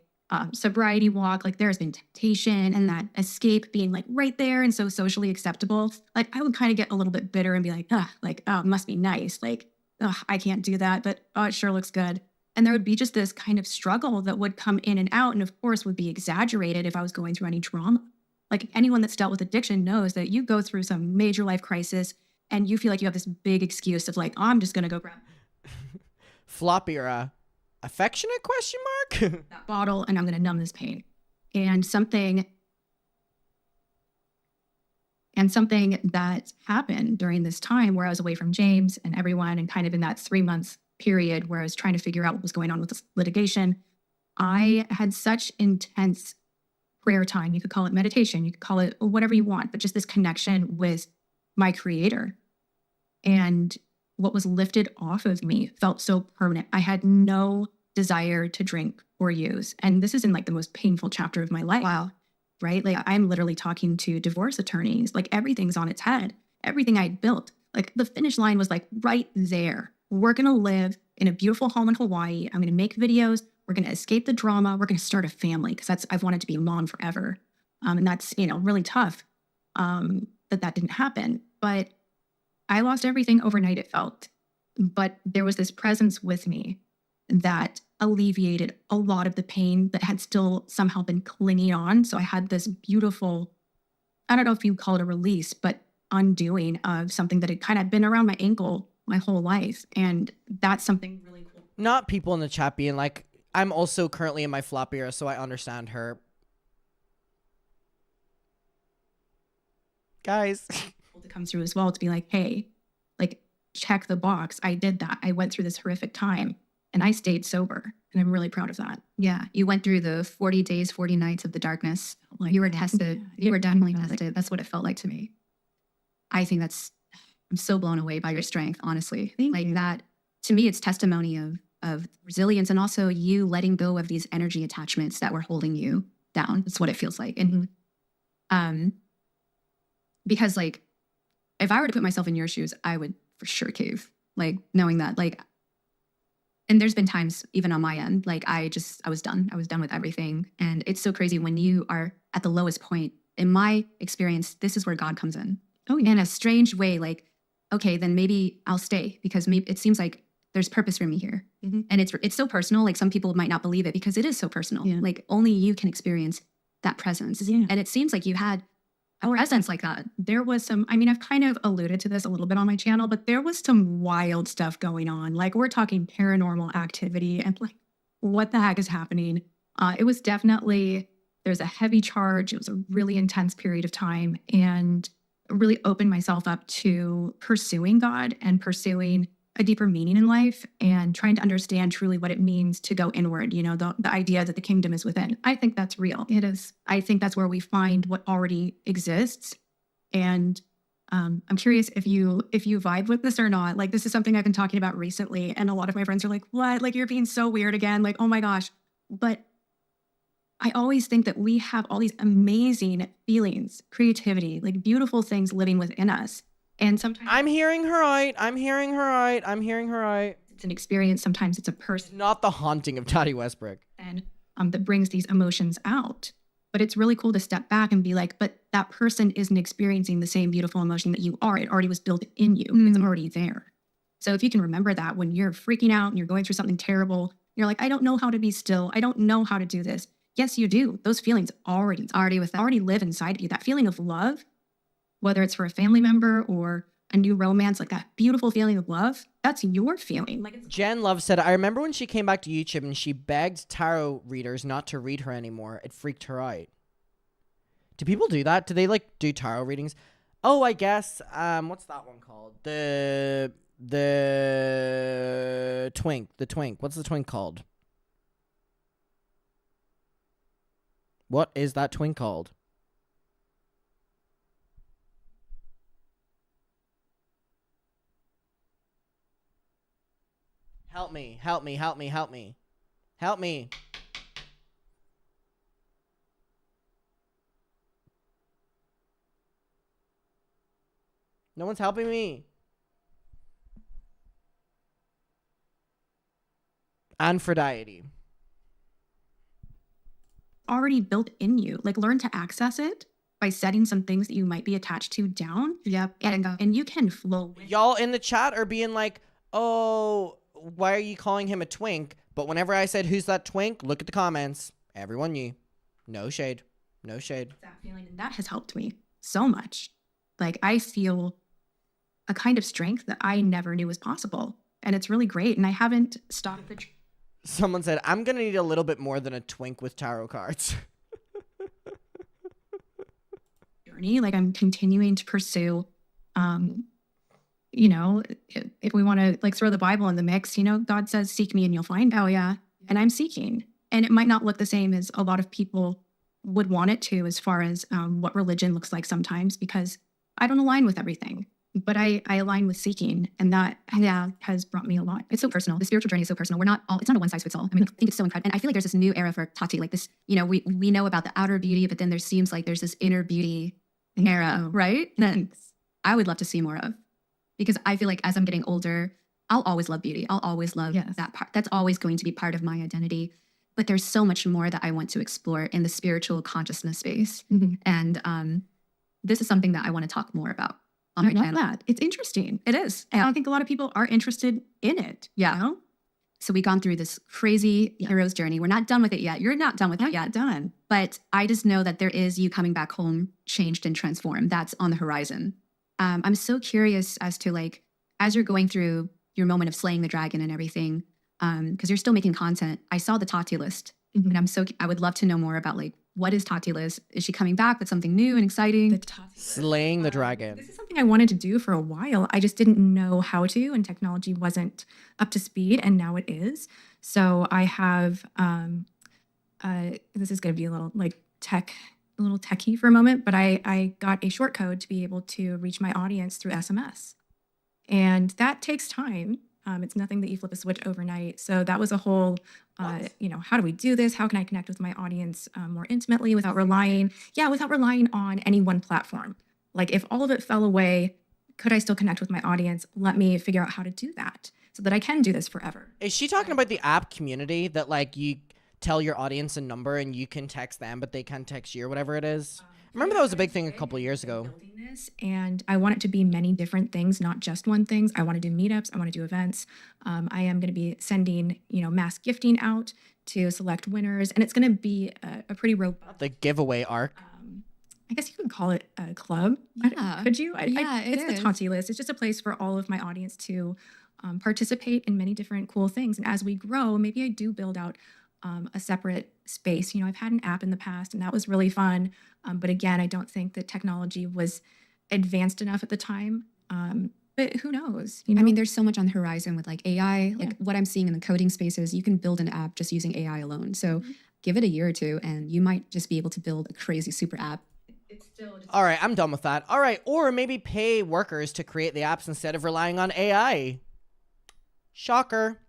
S5: sobriety walk, like there's been temptation and that escape being like right there and so socially acceptable. Like, I would kind of get a little bit bitter and be like, oh, it must be nice. Like, oh, I can't do that, but oh, it sure looks good. And there would be just this kind of struggle that would come in and out, and of course would be exaggerated if I was going through any trauma. Like, anyone that's dealt with addiction knows that you go through some major life crisis and you feel like you have this big excuse of like, oh, I'm just going to go grab
S1: Flop era. Affectionate question mark?
S5: that bottle and I'm going to numb this pain. And something that happened during this time where I was away from James and everyone, and kind of in that 3-month period where I was trying to figure out what was going on with this litigation, I had such intense prayer time. You could call it meditation, you could call it whatever you want, but just this connection with my creator. And what was lifted off of me felt so permanent. I had no desire to drink or use. And this is in like the most painful chapter of my life.
S4: Wow.
S5: Right? Like, I'm literally talking to divorce attorneys. Like, everything's on its head. Everything I'd built, like the finish line was like right there. We're going to live in a beautiful home in Hawaii. I'm going to make videos. We're going to escape the drama. We're going to start a family because I've wanted to be a mom forever. And that's, really tough that didn't happen. But I lost everything overnight, it felt. But there was this presence with me that alleviated a lot of the pain that had still somehow been clinging on. So I had this beautiful, I don't know if you call it a release, but undoing of something that had kind of been around my ankle my whole life. And that's something really cool.
S1: Not people in the chat being like, I'm also currently in my flop era, so I understand her. Guys.
S5: To come through as well, to be like, hey, like, check the box. I did that. I went through this horrific time and I stayed sober. And I'm really proud of that.
S4: Yeah. You went through the 40 days, 40 nights of the darkness. Like, you were tested. You were definitely tested. That's what it felt like to me. I think I'm so blown away by your strength, honestly. Like that, to me, it's testimony of resilience and also you letting go of these energy attachments that were holding you down. That's what it feels like. And because like, if I were to put myself in your shoes, I would for sure cave. Like knowing that, like, and there's been times even on my end, like I was done. I was done with everything. And it's so crazy when you are at the lowest point. In my experience, this is where God comes in. Oh, yeah. In a strange way, like, okay, then maybe I'll stay because maybe it seems like there's purpose for me here. Mm-hmm. And it's so personal. Like some people might not believe it because it is so personal. Yeah. Like only you can experience that presence. Yeah. And it seems like you had a presence like that.
S5: There was some, I've kind of alluded to this a little bit on my channel, but there was some wild stuff going on. Like we're talking paranormal activity and like, what the heck is happening? It was definitely, there's a heavy charge. It was a really intense period of time and really opened myself up to pursuing God and pursuing a deeper meaning in life and trying to understand truly what it means to go inward, the idea that the kingdom is within. I think that's real. It is. I think that's where we find what already exists. And I'm curious if you vibe with this or not. Like this is something I've been talking about recently. And a lot of my friends are like, what? Like you're being so weird again. Like, oh my gosh. But I always think that we have all these amazing feelings, creativity, like beautiful things living within us. And sometimes
S1: I'm hearing her right. I'm hearing her right. I'm hearing her right.
S5: It's an experience. Sometimes it's a person.
S1: Not the haunting of Tati Westbrook.
S5: And that brings these emotions out. But it's really cool to step back and be like, but that person isn't experiencing the same beautiful emotion that you are. It already was built in you. It's already there. So if you can remember that when you're freaking out and you're going through something terrible, you're like, I don't know how to be still. I don't know how to do this. Yes, you do. Those feelings already live inside of you. That feeling of love, whether it's for a family member or a new romance, like that beautiful feeling of love, that's your feeling. Like
S1: Jen Love said, I remember when she came back to YouTube and she begged tarot readers not to read her anymore. It freaked her out. Do people do that? Do they like do tarot readings? Oh, I guess, what's that one called? The twink. What's the twink called? What is that twink called? Help me. Help me. No one's helping me. Aphrodite.
S5: already built in you. Like learn to access it by setting some things that you might be attached to down.
S4: Yep.
S5: And you can flow with
S1: Y'all in the chat are being like, oh, why are you calling him a twink? But whenever I said, who's that twink? Look at the comments. Everyone knew. No shade. No shade.
S5: that feeling. And that has helped me so much. Like I feel a kind of strength that I never knew was possible. And it's really great. And I haven't stopped the
S1: Someone said, I'm going to need a little bit more than a twink with tarot cards.
S5: journey. Like I'm continuing to pursue, if we want to like throw the Bible in the mix, God says, seek me and you'll find. Oh yeah. And I'm seeking. And it might not look the same as a lot of people would want it to, as far as what religion looks like sometimes, because I don't align with everything. But I align with seeking, and that has brought me a lot.
S4: It's so personal. The spiritual journey is so personal. It's not a one size fits all. I mean, I think it's so incredible. And I feel like there's this new era for Tati, like this, we know about the outer beauty, but then there seems like there's this inner beauty era, right? That I would love to see more of, because I feel like as I'm getting older, I'll always love beauty. I'll always love that part. That's always going to be part of my identity. but there's so much more that I want to explore in the spiritual consciousness space. And this is something that I want to talk more about on my
S5: I love
S4: channel.
S5: that. It's interesting. It is. And I don't think a lot of people are interested in it.
S4: Yeah.
S5: You know?
S4: So we've gone through this crazy hero's journey. We're not done with it yet. You're not done with it yet.
S5: Done.
S4: But I just know that there is you coming back home, changed and transformed. That's on the horizon. I'm so curious as to like, as you're going through your moment of slaying the dragon and everything, because you're still making content. I saw the Tati list, and I would love to know more about like, what is Tati list? Is she coming back with something new and exciting?
S2: The Tati list.
S1: Slaying the dragon.
S2: This is something I wanted to do for a while. I just didn't know how to, and technology wasn't up to speed, and now it is. So I have, this is going to be a little like a little techie for a moment, but I got a short code to be able to reach my audience through SMS. And that takes time. It's nothing that you flip a switch overnight. So that was a whole, how do we do this? How can I connect with my audience more intimately without relying on any one platform? Like if all of it fell away, could I still connect with my audience? Let me figure out how to do that so that I can do this forever.
S1: Is she talking about the app community that like you tell your audience a number and you can text them, but they can't text you or whatever it is? Remember that was a big thing a couple of years ago.
S2: Building this, and I want it to be many different things, not just one thing. I want to do meetups. I want to do events. I am going to be sending, mass gifting out to select winners, and it's going to be a pretty robust.
S1: The giveaway arc.
S2: I guess you could call it a club.
S4: Yeah.
S2: Could you?
S4: Yeah, it
S2: it's
S4: is.
S2: the Tati list. It's just a place for all of my audience to participate in many different cool things. And as we grow, maybe I do build out a separate space. I've had an app in the past, and that was really fun. But again, I don't think that technology was advanced enough at the time. But who knows?
S4: I mean, there's so much on the horizon with like AI, like what I'm seeing in the coding spaces, you can build an app just using AI alone. So give it a year or two and you might just be able to build a crazy super app.
S2: it's still just
S1: All right, I'm done with that. All right, or maybe pay workers to create the apps instead of relying on AI. Shocker.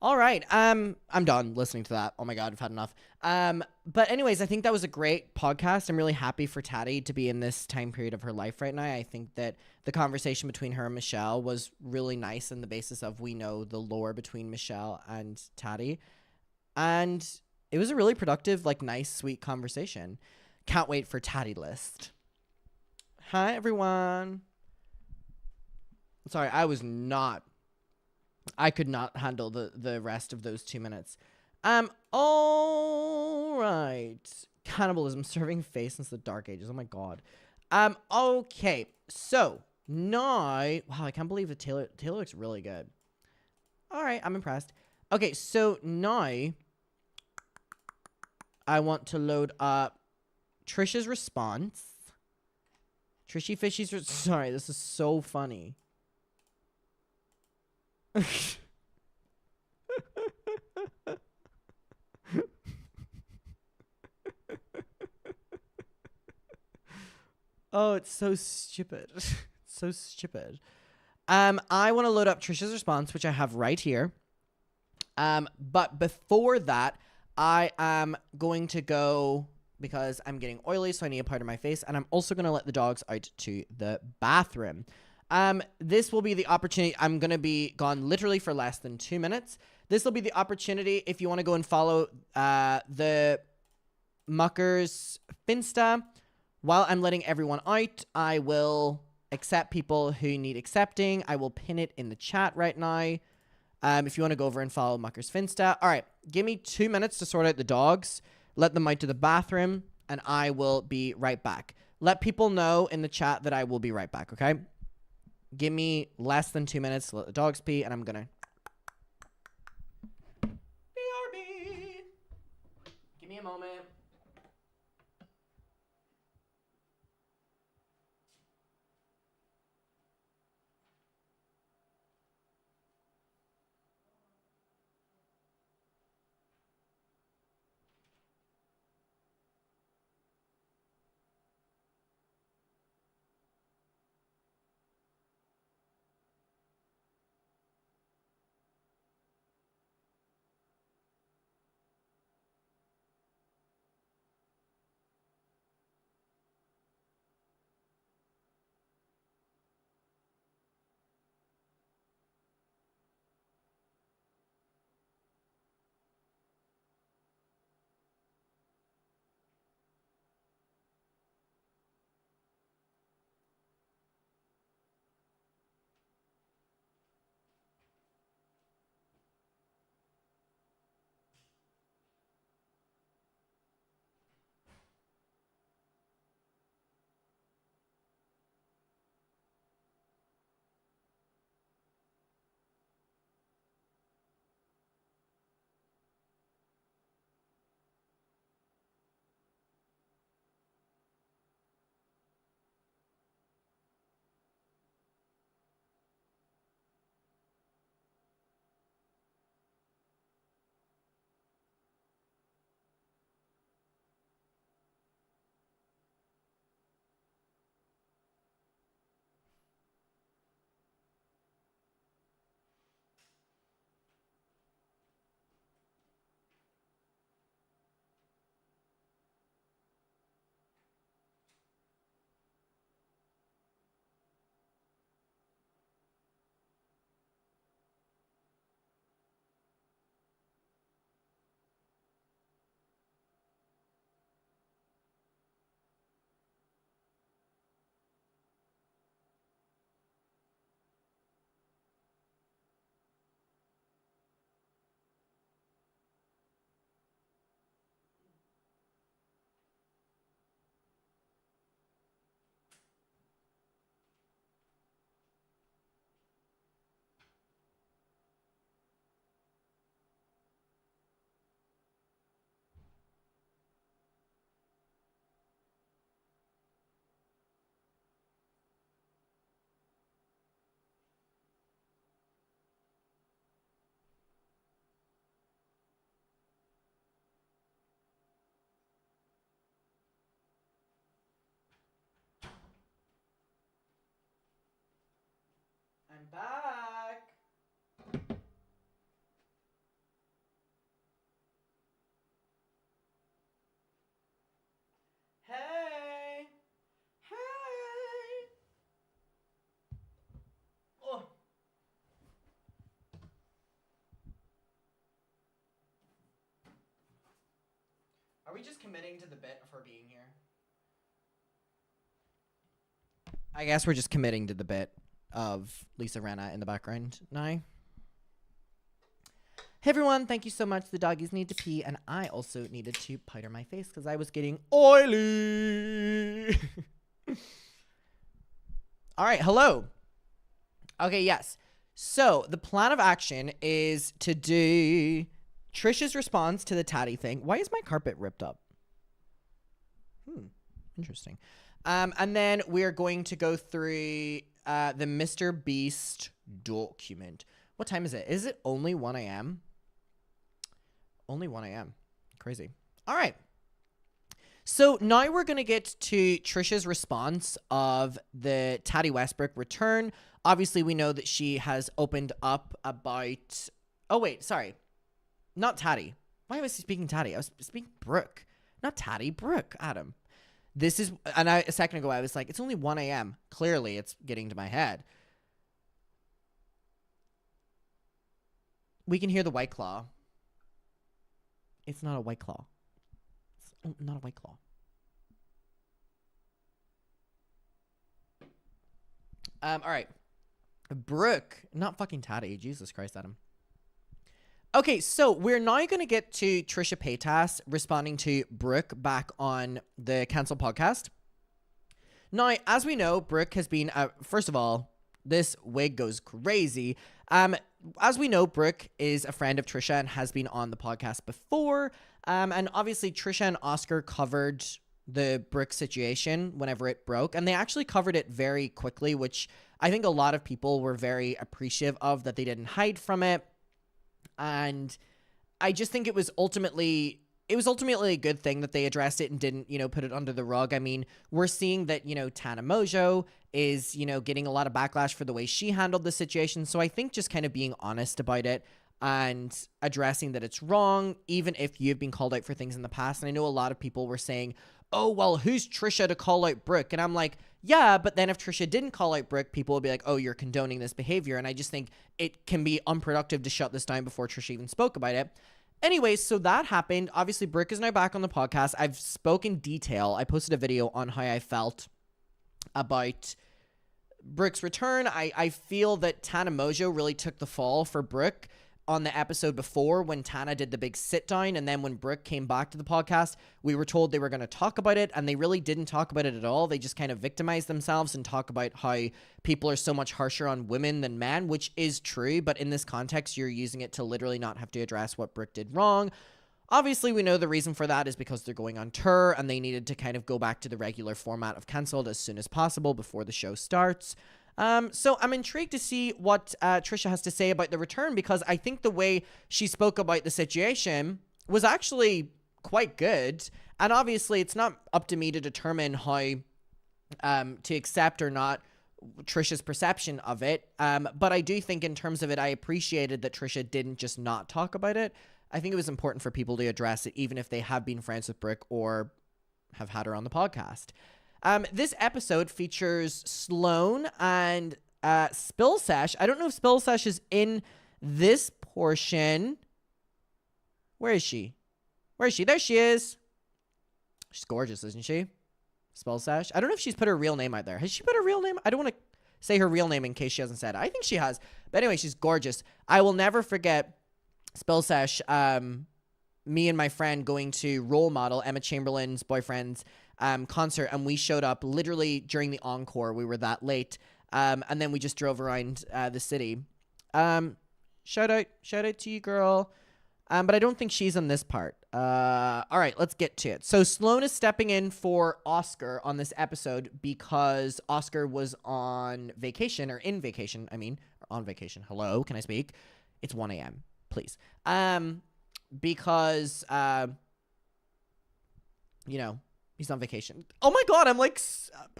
S1: All right, I'm done listening to that. Oh my God, I've had enough. But anyways, I think that was a great podcast. I'm really happy for Tati to be in this time period of her life right now. I think that the conversation between her and Michelle was really nice on the basis of we know the lore between Michelle and Tati. And it was a really productive, like nice, sweet conversation. Can't wait for Tati list. Hi, everyone. Sorry, I could not handle the rest of those 2 minutes. All right. Cannibalism, serving face since the Dark Ages. Oh my God. Okay. So now, wow, I can't believe the Taylor looks really good. All right, I'm impressed. Okay, so now I want to load up Trisha's response. Trishy Fishy's sorry, this is so funny. Oh, it's so stupid. So stupid. I want to load up Trisha's response, which I have right here. But before that, I am going to go because I'm getting oily, so I need a powder my face, and I'm also going to let the dogs out to the bathroom. This will be the opportunity. I'm going to be gone literally for less than 2 minutes. This will be the opportunity if you want to go and follow the Muckers Finsta. While I'm letting everyone out, I will accept people who need accepting. I will pin it in the chat right now. If you want to go over and follow Muckers Finsta. All right, give me 2 minutes to sort out the dogs, let them out to the bathroom, and I will be right back. Let people know in the chat that I will be right back, okay? Give me less than 2 minutes to let the dogs pee, and I'm gonna BRB. Give me a moment. I'm back. Hey. Hey. Oh. Are we just committing to the bit of her being here? I guess we're just committing to the bit of Lisa Renna in the background now. Hey everyone, thank you so much. The doggies need to pee, and I also needed to powder my face because I was getting oily. All right, hello. Okay, yes. So the plan of action is to do Trisha's response to the tatty thing. Why is my carpet ripped up? Interesting. And then we're going to go through the Mr. Beast document. What time is it? Is it only 1 a.m.? Only 1 a.m. Crazy. All right. So now we're going to get to Trisha's response of the Tati Westbrook return. Obviously, we know that she has opened up about... Oh, wait. Sorry. Not Tati. Why was I speaking Tati? I was speaking Brooke. Not Tati. Brooke. Adam. This is... And a second ago, I was like, it's only 1 a.m. Clearly, it's getting to my head. We can hear the White Claw. It's not a White Claw. It's not a White Claw. All right. Brooke. Not fucking Tati. Jesus Christ, Adam. Okay, so we're now going to get to Trisha Paytas responding to Brooke back on the Cancel podcast. Now, as we know, Brooke has been... first of all, this wig goes crazy. As we know, Brooke is a friend of Trisha and has been on the podcast before. And obviously, Trisha and Oscar covered the Brooke situation whenever it broke. And they actually covered it very quickly, which I think a lot of people were very appreciative of, that they didn't hide from it. And I just think it was ultimately a good thing that they addressed it and didn't, put it under the rug. I mean, we're seeing that, Tana Mojo is, getting a lot of backlash for the way she handled the situation. So I think just kind of being honest about it and addressing that it's wrong, even if you've been called out for things in the past. And I know a lot of people were saying, oh, well, who's Trisha to call out Brooke? And I'm like, yeah, but then if Trisha didn't call out Brooke, people will be like, oh, you're condoning this behavior. And I just think it can be unproductive to shut this down before Trisha even spoke about it. Anyways, so that happened. Obviously, Brooke is now back on the podcast. I've spoken detail. I posted a video on how I felt about Brooke's return. I feel that Tana Mojo really took the fall for Brooke on the episode before when Tana did the big sit down, and then when Brooke came back to the podcast, we were told they were going to talk about it, and they really didn't talk about it at all. They just kind of victimized themselves and talk about how people are so much harsher on women than men, which is true, but in this context, you're using it to literally not have to address what Brooke did wrong. Obviously, we know the reason for that is because they're going on tour, and they needed to kind of go back to the regular format of Cancelled as soon as possible before the show starts. So I'm intrigued to see what Trisha has to say about the return, because I think the way she spoke about the situation was actually quite good. And obviously it's not up to me to determine how to accept or not Trisha's perception of it. But I do think in terms of it, I appreciated that Trisha didn't just not talk about it. I think it was important for people to address it, even if they have been friends with Brooke or have had her on the podcast. This episode features Sloane and Spill Sesh. I don't know if Spill Sesh is in this portion. Where is she? Where is she? There she is. She's gorgeous, isn't she? Spill Sesh. I don't know if she's put her real name out there. Has she put her real name? I don't want to say her real name in case she hasn't said it. I think she has. But anyway, she's gorgeous. I will never forget Spill Sesh. Me and my friend going to Role Model, Emma Chamberlain's boyfriend's concert, and we showed up literally during the encore. We were that late, and then we just drove around the city. Shout out to you, girl. But I don't think she's on this part. All right, let's get to it. So Sloane is stepping in for Oscar on this episode because Oscar was on vacation, or in vacation, or on vacation. Hello, can I speak? It's 1 a.m., please. Because, he's on vacation. Oh my god, I'm like,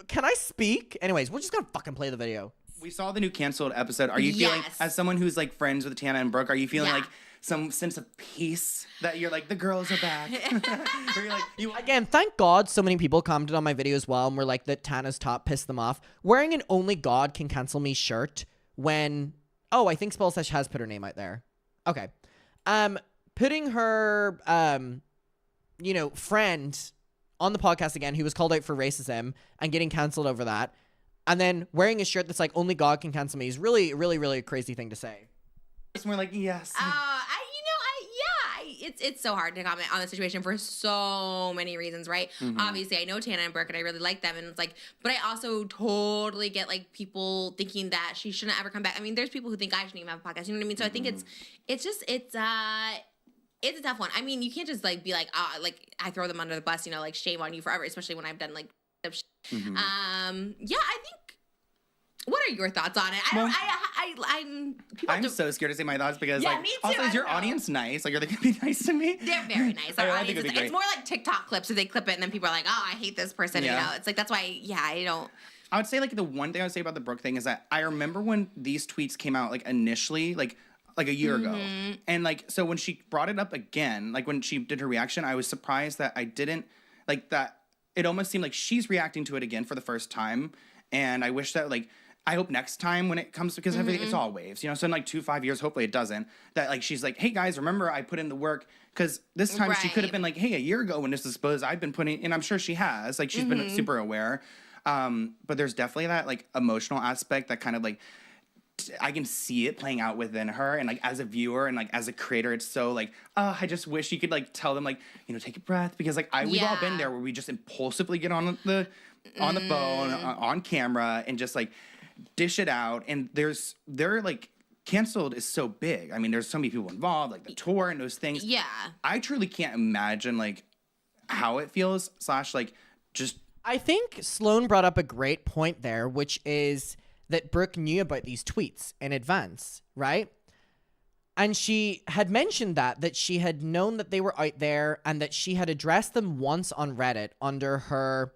S1: can I speak? Anyways, we're just gonna fucking play the video.
S6: We saw the new canceled episode. Are you feeling,
S7: Yes.
S6: as someone who's like friends with Tana and Brooke, are you feeling
S7: Yeah.
S6: like some sense of peace that you're like, the girls are back? Or you're like,
S1: Again, thank God so many people commented on my video as well and were like that Tana's top pissed them off. Wearing an Only God Can Cancel Me shirt when... Oh, I think Spellsesh has put her name out there. Okay. Putting her, friend on the podcast again who was called out for racism and getting cancelled over that, and then wearing a shirt that's like, only God can cancel me is really, really, really a crazy thing to say.
S6: it's more like, yes.
S7: It's so hard to comment on the situation for so many reasons, right? Obviously, I know Tana and Brooke, and I really like them, and it's like, but I also totally get like people thinking that she shouldn't ever come back. I mean, there's people who think I shouldn't even have a podcast. You know what I mean? So I think it's a tough one. I mean, you can't just like be like, like I throw them under the bus, like shame on you forever, especially when I've done like, I think. What are your thoughts on it?
S6: I'm so scared to say my thoughts because,
S7: Yeah,
S6: like,
S7: me too,
S6: also,
S7: I
S6: is your
S7: don't know.
S6: audience nice? Like, are they going to be nice to me?
S7: They're very nice. Our
S6: I
S7: audience
S6: think it'd be
S7: it's
S6: great.
S7: more like TikTok clips, so they clip it, and then people are like, "Oh, I hate this person."
S6: Yeah.
S7: It's like that's why. Yeah, I don't.
S6: I would say, like, the one thing I would say about the Brooke thing is that I remember when these tweets came out, like, initially, like a year ago. And, like, so when she brought it up again, like, when she did her reaction, I was surprised that I didn't, like, that it almost seemed like she's reacting to it again for the first time. And I wish that, like, I hope next time when it comes, because everything, it's all waves, so in like 2-5 years, hopefully it doesn't, that like, she's like, hey guys, remember I put in the work, because this time she could have been like, hey, a year ago when this was supposed, I've been putting, and I'm sure she has, like she's been super aware, but there's definitely that like emotional aspect that kind of like, I can see it playing out within her, and like as a viewer and like as a creator, it's so like, I just wish you could like tell them like, take a breath, because like we've all been there where we just impulsively get on the phone, on camera, and just like dish it out, and they're like, canceled is so big. I mean, there's so many people involved, like the tour and those things.
S7: Yeah.
S6: I truly can't imagine like how it feels / like just.
S1: I think Sloan brought up a great point there, which is that Brooke knew about these tweets in advance, right? And she had mentioned that she had known that they were out there and that she had addressed them once on Reddit under her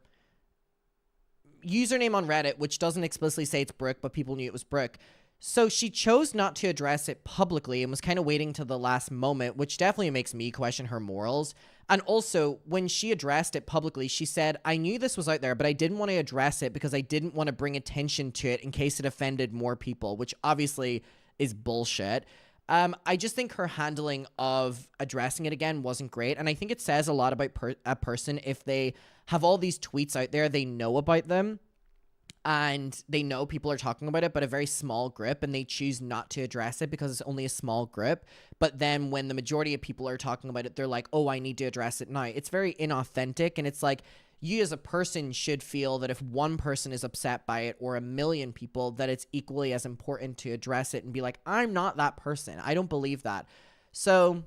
S1: username on Reddit, which doesn't explicitly say it's Brooke, but people knew it was Brooke. So she chose not to address it publicly and was kind of waiting to the last moment, which definitely makes me question her morals. And also, when she addressed it publicly, she said, I knew this was out there, but I didn't want to address it because I didn't want to bring attention to it in case it offended more people, which obviously is bullshit. I just think her handling of addressing it again wasn't great. And I think it says a lot about a person if they have all these tweets out there, they know about them and they know people are talking about it, but a very small group, and they choose not to address it because it's only a small group. But then when the majority of people are talking about it, they're like, oh, I need to address it now. It's very inauthentic. And it's like, you as a person should feel that if one person is upset by it or a million people, that it's equally as important to address it and be like, I'm not that person. I don't believe that. So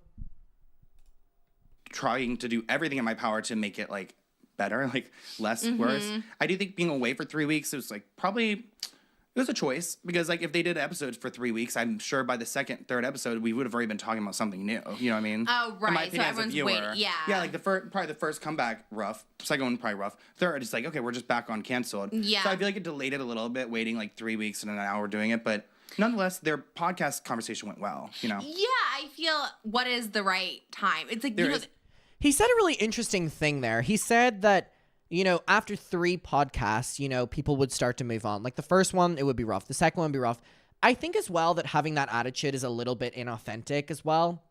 S6: Trying to do everything in my power to make it like better, like less worse. I do think being away for 3 weeks, it was like probably, it was a choice, because like if they did episodes for 3 weeks, I'm sure by the second, third episode, we would have already been talking about something new. You know what I mean?
S7: Oh,
S6: In my
S7: right. So
S6: opinion, as a
S7: everyone's
S6: viewer.
S7: waiting. Yeah.
S6: Yeah, like probably the first comeback, rough. Second one, probably rough. Third, it's like, okay, we're just back on canceled.
S7: Yeah.
S6: So I feel like it delayed it a little bit, waiting like 3 weeks and now we're doing it. But nonetheless, their podcast conversation went well,
S7: Yeah, I feel what is the right time? It's like,
S1: he said a really interesting thing there. He said that, after 3 podcasts, people would start to move on. Like the first one, it would be rough. The second one would be rough. I think as well that having that attitude is a little bit inauthentic as well,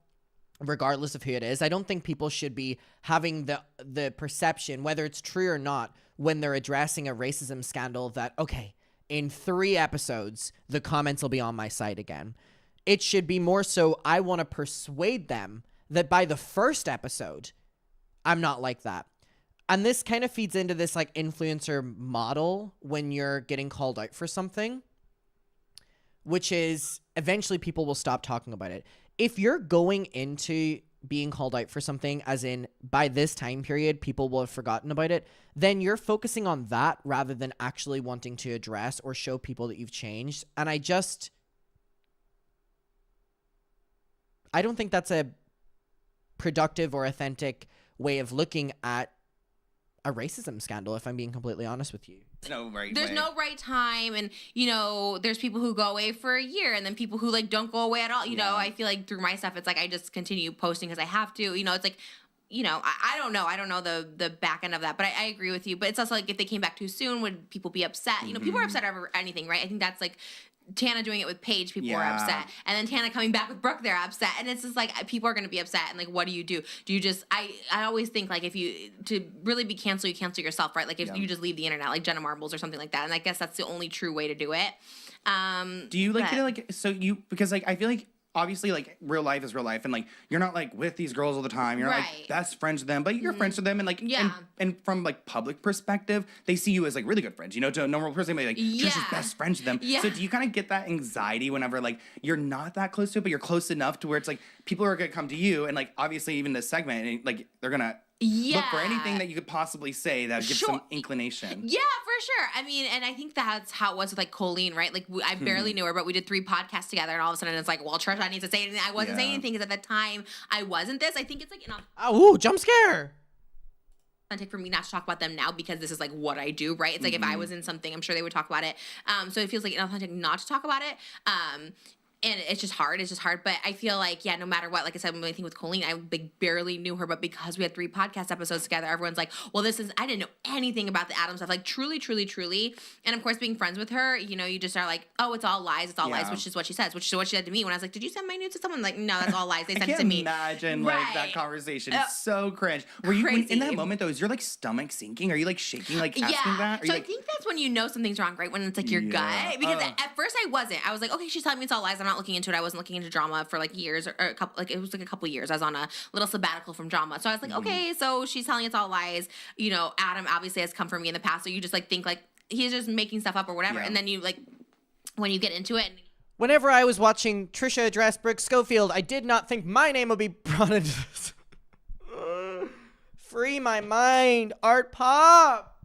S1: regardless of who it is. I don't think people should be having the perception, whether it's true or not, when they're addressing a racism scandal that, okay, in 3 episodes, the comments will be on my side again. It should be more so I want to persuade them that by the first episode, I'm not like that. And this kind of feeds into this like influencer model when you're getting called out for something, which is eventually people will stop talking about it. If you're going into being called out for something, as in by this time period, people will have forgotten about it, then you're focusing on that rather than actually wanting to address or show people that you've changed. And I don't think that's a productive or authentic way of looking at a racism scandal, if I'm being completely honest with you.
S7: There's no right time, and there's people who go away for a year, and then people who like don't go away at all. I feel like through my stuff, it's like I just continue posting because I have to. It's like, I don't know. I don't know the back end of that, but I agree with you. But it's also like if they came back too soon, would people be upset? People are upset over anything, right? I think that's like Tana doing it with Paige, people were upset. And then Tana coming back with Brooke, they're upset. And it's just like, people are going to be upset. And like, what do? Do you just, I always think like if you, to really be canceled, you cancel yourself, right? Like if you just leave the internet, like Jenna Marbles or something like that. And I guess that's the only true way to do it.
S6: Do you because like, I feel like, obviously, like, real life is real life, and, like, you're not, like, with these girls all the time. You're not, like, best friends with them, but you're friends with them, and, like, and from, like, public perspective, they see you as, like, really good friends, to a normal person, like, Trisha's best friends with them. So do you kind of get that anxiety whenever, like, you're not that close to it, but you're close enough to where it's, like, people are going to come to you, and, like, obviously, even this segment, and, like, they're going to look for anything that you could possibly say that gives some inclination.
S7: Yeah, for sure. I mean, and I think that's how it was with like Colleen, right? Like I barely knew her, but we did 3 podcasts together, and all of a sudden it's like, well, Trisha needs to say anything. I wasn't saying anything because at the time I wasn't this. I think it's like
S1: ooh, jump scare.
S7: For me not to talk about them now because this is like what I do, right? It's like if I was in something, I'm sure they would talk about it. So it feels like inauthentic not to talk about it. And it's just hard. But I feel like, no matter what, like I said, when I think with Colleen, I like barely knew her, but because we had 3 podcast episodes together, everyone's like, well, I didn't know anything about the Adam stuff. Like truly, truly, truly. And of course, being friends with her, you just are like, oh, it's all lies. It's all lies, which is what she says, which is what she said to me when I was like, did you send my nudes to someone? Like, no, that's all lies. They sent it to me.
S6: I can't imagine like that conversation. It's so cringe. Were you in that moment though, is your like stomach sinking? Are you like shaking, like asking that?
S7: So I think that's when you know something's wrong, right? When it's like your gut. Because at first I wasn't. I was like, okay, she's telling me it's all lies. I'm not looking into it. I wasn't looking into drama for like years or a couple, like it was like a couple years. I was on a little sabbatical from drama. So I was like, okay, so she's telling it's all lies. Adam obviously has come for me in the past. So you just like think like he's just making stuff up or whatever. And then you like, when you get into it.
S1: Whenever I was watching Trisha address Brooke Schofield, I did not think my name would be brought into this. Free my mind, Art Pop.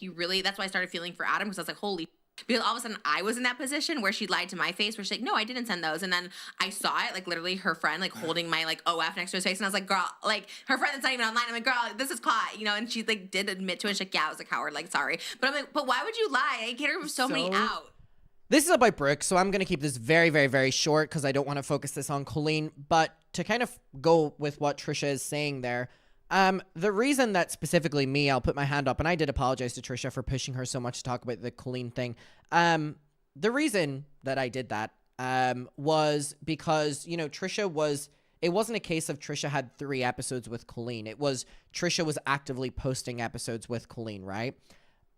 S7: That's why I started feeling for Adam because I was like, holy. Because all of a sudden I was in that position where she lied to my face where she's like, no, I didn't send those. And then I saw it, like literally her friend like holding my like OF next to his face. And I was like, girl, like her friend that's not even online. I'm like, girl, this is caught, and she like did admit to it. She's like, yeah, I was like, Howard, like, sorry. But I'm like, but why would you lie? I get her so many out.
S1: This is about Brooke, so I'm going to keep this very, very, very short because I don't want to focus this on Colleen. But to kind of go with what Trisha is saying there, the reason that specifically me, I'll put my hand up, and I did apologize to Trisha for pushing her so much to talk about the Colleen thing. The reason that I did that was because, Trisha it wasn't a case of Trisha had 3 episodes with Colleen. It was Trisha was actively posting episodes with Colleen, right?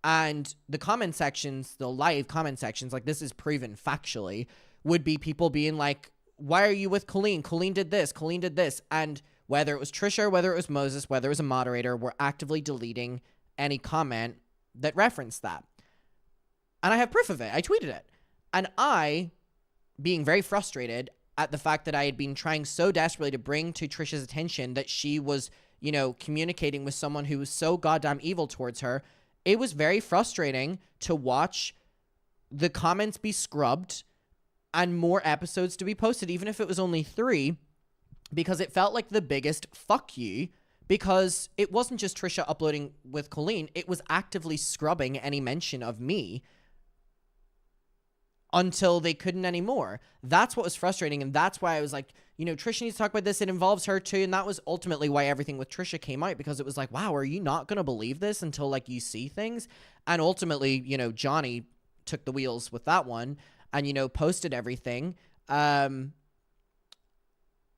S1: And the comment sections, the live comment sections, like this is proven factually, would be people being like, why are you with Colleen? Colleen did this. Colleen did this. And whether it was Trisha, whether it was Moses, whether it was a moderator, we're actively deleting any comment that referenced that. And I have proof of it. I tweeted it. And I, being very frustrated at the fact that I had been trying so desperately to bring to Trisha's attention that she was, communicating with someone who was so goddamn evil towards her, it was very frustrating to watch the comments be scrubbed and more episodes to be posted, even if it was only 3, because it felt like the biggest fuck you, because it wasn't just Trisha uploading with Colleen, it was actively scrubbing any mention of me until they couldn't anymore. That's what was frustrating, and that's why I was like, Trisha needs to talk about this, it involves her too, and that was ultimately why everything with Trisha came out, because it was like, wow, are you not going to believe this until, like, you see things? And ultimately, Johnny took the wheels with that one, and, posted everything, and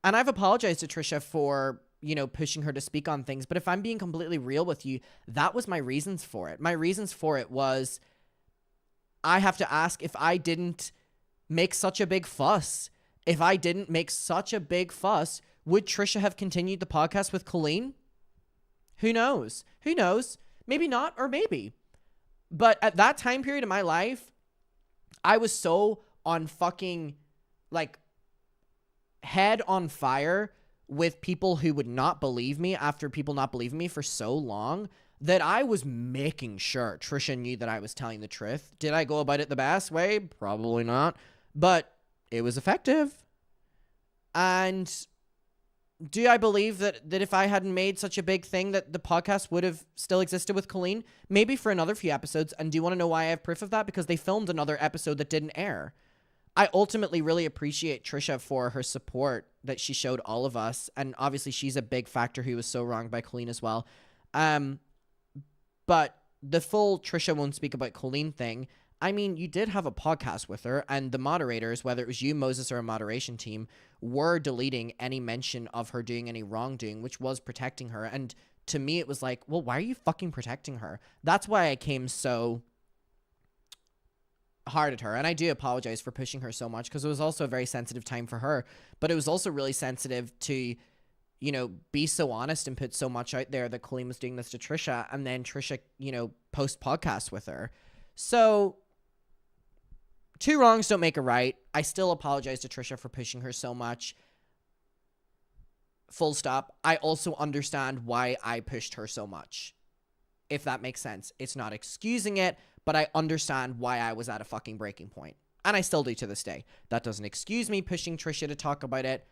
S1: I've apologized to Trisha for, pushing her to speak on things. But if I'm being completely real with you, that was my reasons for it. My reasons for it was I have to ask, if I didn't make such a big fuss, would Trisha have continued the podcast with Colleen? Who knows? Maybe not, or maybe. But at that time period in my life, I was so on fucking, like, head on fire with people who would not believe me after people not believing me for so long that I was making sure Trisha knew that I was telling the truth. Did I go about it the best way? Probably not. But it was effective. And do I believe that if I hadn't made such a big thing that the podcast would have still existed with Colleen? Maybe for another few episodes. And do you want to know why I have proof of that? Because they filmed another episode that didn't air. I ultimately really appreciate Trisha for her support that she showed all of us. And obviously she's a big factor who was so wronged by Colleen as well. But the full Trisha won't speak about Colleen thing, I mean, you did have a podcast with her, and the moderators, whether it was you, Moses, or a moderation team, were deleting any mention of her doing any wrongdoing, which was protecting her. And to me, it was like, well, why are you fucking protecting her? That's why I came so hard at her. And I do apologize for pushing her so much, because it was also a very sensitive time for her. But it was also really sensitive to, you know, be so honest and put so much out there that Colleen was doing this to Trisha, and then Trisha, you know, post podcast with her. So two wrongs don't make a right. I still apologize to Trisha for pushing her so much. Full stop. I also understand why I pushed her so much, if that makes sense. It's not excusing it, but I understand why I was at a fucking breaking point. And I still do to this day. That doesn't excuse me pushing Trisha to talk about it.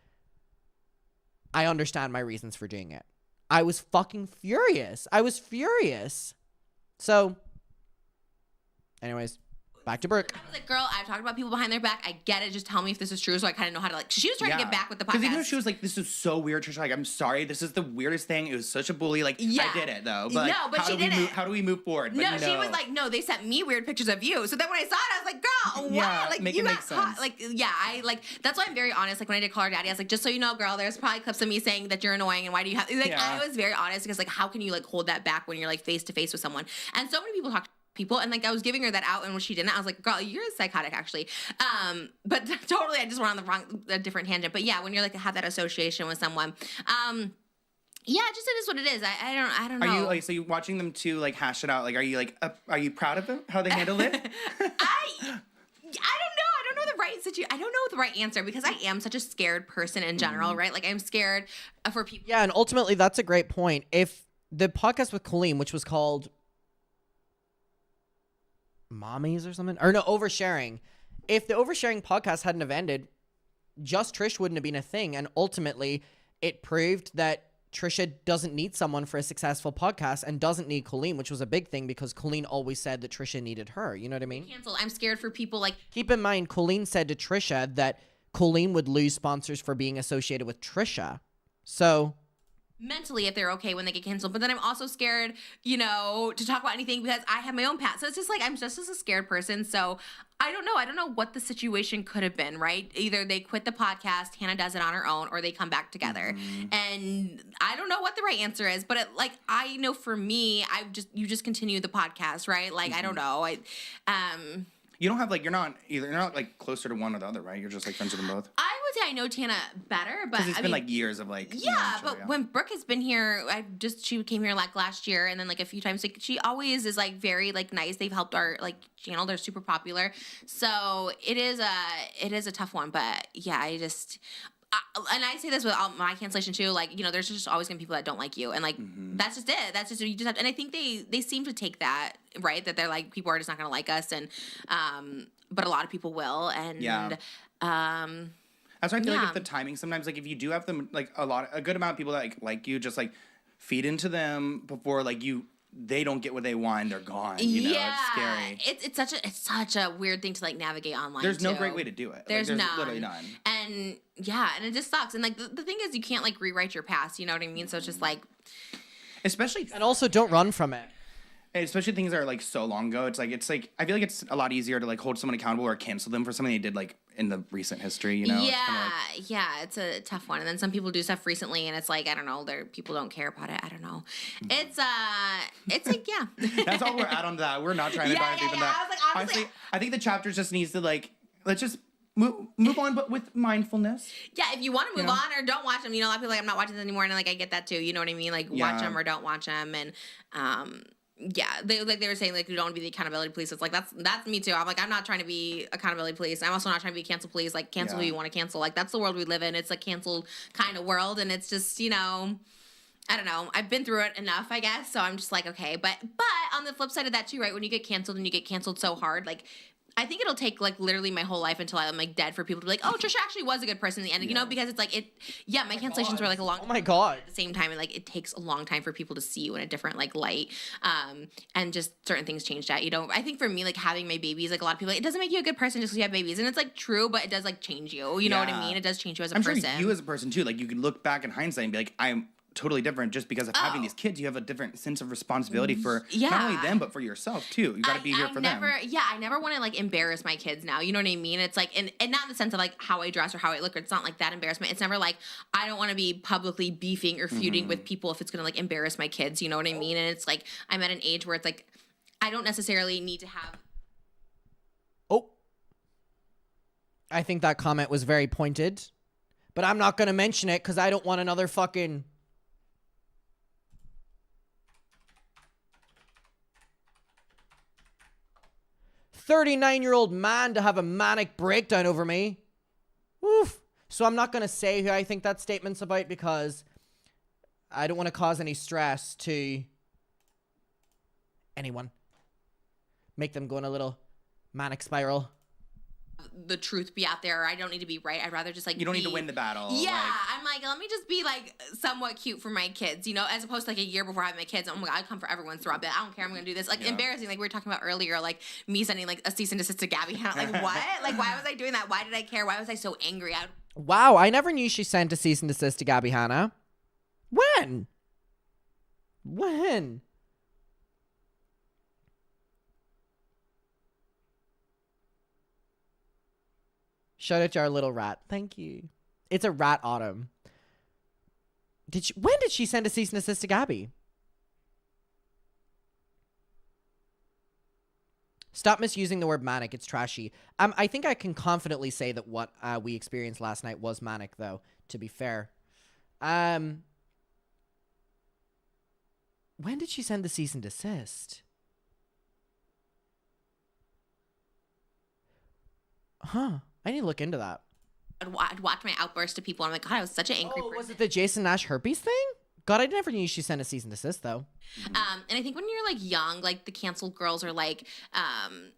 S1: I understand my reasons for doing it. I was fucking furious. So, anyways, back to Brooke.
S7: I was like, girl, I've talked about people behind their back. I get it. Just tell me if this is true so I kind of know how to, like, she was trying to get back with the podcast.
S6: Because even though she was like, this is so weird, Trisha, like, I'm sorry, this is the weirdest thing. It was such a bully. Like, I did it, though. But, like,
S7: no, but she didn't.
S6: How do we move forward? But
S7: no, she was like, no, they sent me weird pictures of you. So then when I saw it, I was like, girl, what?
S6: Yeah,
S7: like,
S6: make
S7: you
S6: it
S7: got
S6: make
S7: caught.
S6: sense.
S7: Like, yeah, that's why I'm very honest. Like, when I did Call Her Daddy, I was like, just so you know, girl, there's probably clips of me saying that you're annoying and why do you have, like, I was very honest because, like, how can you, like, hold that back when you're, like, face to face with someone? And so many people talk people, and like I was giving her that out, and when she didn't, I was like, girl, you're psychotic actually. But totally, I just went on a different tangent. But yeah, when you're like have that association with someone, yeah, just it is what it is. I don't know.
S6: Are you like, so you watching them two like hash it out? Like, are you like are you proud of them how they handled it?
S7: I don't know. I don't know the right situation. I don't know the right answer because I am such a scared person in general, right? Like I'm scared for people.
S1: Yeah, and ultimately that's a great point. If the podcast with Colleen, which was called Mommies or something, or no, Oversharing, if the Oversharing podcast hadn't have ended, Just Trish wouldn't have been a thing. And ultimately it proved that Trisha doesn't need someone for a successful podcast and doesn't need Colleen, which was a big thing because Colleen always said that Trisha needed her. You know what I mean?
S7: Cancel. I'm scared for people like.
S1: Keep in mind, Colleen said to Trisha that Colleen would lose sponsors for being associated with Trisha. So
S7: mentally if they're okay when they get canceled, but then I'm also scared, you know, to talk about anything because I have my own past. So it's just like I'm just as a scared person. So I don't know what the situation could have been, right? Either they quit the podcast, Hannah does it on her own, or they come back together. And I don't know what the right answer is, but I know for me, you just continue the podcast, right? Like I don't know.
S6: You don't have like you're not like closer to one or the other, right? You're just like friends with them both.
S7: I would say I know Tana better, but
S6: it's been like years of like
S7: when Brooke has been here, she came here like last year, and then like a few times. Like she always is like very like nice. They've helped our like channel. They're super popular, so it is a tough one. But yeah, and I say this with all my cancellation too, like, you know, there's just always gonna be people that don't like you, and like that's just it. That's just you just have to, and I think they seem to take that, right, that they're like people are just not gonna like us, and but a lot of people will, and
S6: that's why I feel like if the timing sometimes, like if you do have them like a good amount of people that like you, just like feed into them before like they don't get what they want and they're gone. You know, it's scary.
S7: It's such a weird thing to like navigate online.
S6: There's no great way to do it.
S7: There's none.
S6: Literally none.
S7: And yeah, and it just sucks. And like the thing is, you can't like rewrite your past. You know what I mean? So it's just like,
S6: especially,
S1: and also don't run from it.
S6: Especially things that are like so long ago. It's like I feel like it's a lot easier to like hold someone accountable or cancel them for something they did like in the recent history. You know?
S7: Yeah, it's a tough one. And then some people do stuff recently, and it's like I don't know, people don't care about it. I don't know. It's like
S6: That's all we're at on that. We're not trying to dive deep in that.
S7: I was like, honestly,
S6: I think the chapter just needs to like let's just move on, but with mindfulness.
S7: Yeah, if you want to move on or don't watch them, you know, a lot of people are like, I'm not watching this anymore, and like I get that too. You know what I mean? Like watch them or don't watch them, and yeah, they were saying like you don't want to be the accountability police. It's like that's me too. I'm like I'm not trying to be accountability police. I'm also not trying to be cancel police. Like cancel who you want to cancel. Like that's the world we live in. It's a canceled kind of world, and it's just, you know, I don't know. I've been through it enough, I guess. So I'm just like okay, but on the flip side of that too, right? When you get canceled and you get canceled so hard, like I think it'll take like literally my whole life until I'm like dead for people to be like, oh, Trisha actually was a good person in the end, you know, because it's like my cancellations were like a long.
S1: Oh my god.
S7: At the same time, and like it takes a long time for people to see you in a different like light, and just certain things change that. You know, I think for me, like having my babies, like a lot of people, like, it doesn't make you a good person just because you have babies, and it's like true, but it does like change you. You know what I mean? It does change you as a person.
S6: Sure you as a person too. Like you can look back in hindsight and be like, I'm totally different just because of having these kids. You have a different sense of responsibility for not only them but for yourself too. You got to be here for them.
S7: I never want to like embarrass my kids now. You know what I mean? It's like, and not in the sense of like how I dress or how I look. Or it's not like that embarrassment. It's never like I don't want to be publicly beefing or feuding with people if it's gonna like embarrass my kids. You know what I mean? And it's like I'm at an age where it's like I don't necessarily need to have.
S1: Oh, I think that comment was very pointed, but I'm not gonna mention it because I don't want another fucking. 39-year-old man to have a manic breakdown over me. Woof. So I'm not going to say who I think that statement's about because I don't want to cause any stress to anyone. Make them go in a little manic spiral.
S7: The truth be out there. I don't need to be right. I'd rather just like
S6: you don't need to win the battle.
S7: Yeah, I'm like, let me just be like somewhat cute for my kids, you know, as opposed to like a year before having my kids. Oh my god, I come for everyone's throw up. I don't care. I'm gonna do this. Like embarrassing. Like we were talking about earlier, like me sending like a cease and desist to Gabby. Like what? Like why was I doing that? Why did I care? Why was I so angry?
S1: Wow, I never knew she sent a cease and desist to Gabby Hanna. When? Shout out to our little rat. Thank you. It's a rat autumn. When did she send a cease and desist to Gabby? Stop misusing the word manic. It's trashy. I think I can confidently say that what we experienced last night was manic, though, to be fair. When did she send the cease and desist? Huh. I need to look into that.
S7: I'd watch my outbursts to people. I'm like, God, I was such an angry person.
S1: Was it the Jason Nash herpes thing? God, I never knew she sent a cease and desist, though.
S7: And I think when you're like young, like the canceled girls are like,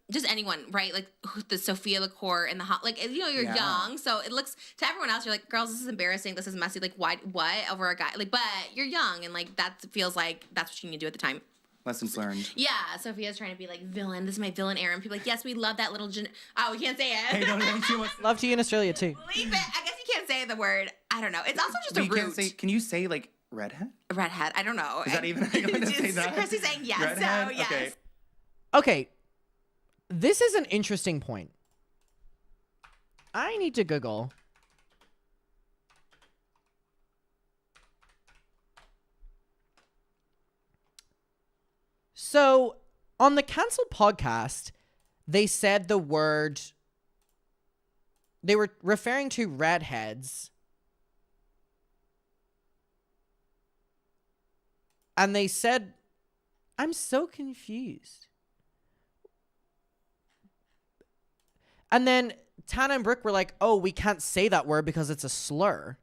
S7: just anyone, right? Like the Sophia LaCour and the hot, like, you know, you're young. So it looks to everyone else, you're like, girls, this is embarrassing. This is messy. Like, what over a guy? Like, but you're young. And like, that feels like that's what you need to do at the time.
S6: Lessons learned.
S7: Yeah, Sophia's trying to be like villain. This is my villain era. And people are like, yes, we love that little. Oh, we can't say it.
S6: Hey, don't say too much.
S1: Love to you in Australia too.
S7: Believe it. I guess you can't say the word. I don't know. It's also just a root.
S6: Can you say like redhead?
S7: Redhead. I don't know.
S6: Is that even how you want to say that?
S7: Chrissy's saying yes.
S6: Redhead?
S7: So yes.
S1: Okay. This is an interesting point. I need to Google. So, on the Cancel podcast, they said the word, they were referring to redheads. And they said, I'm so confused. And then Tana and Brooke were like, oh, we can't say that word because it's a slur.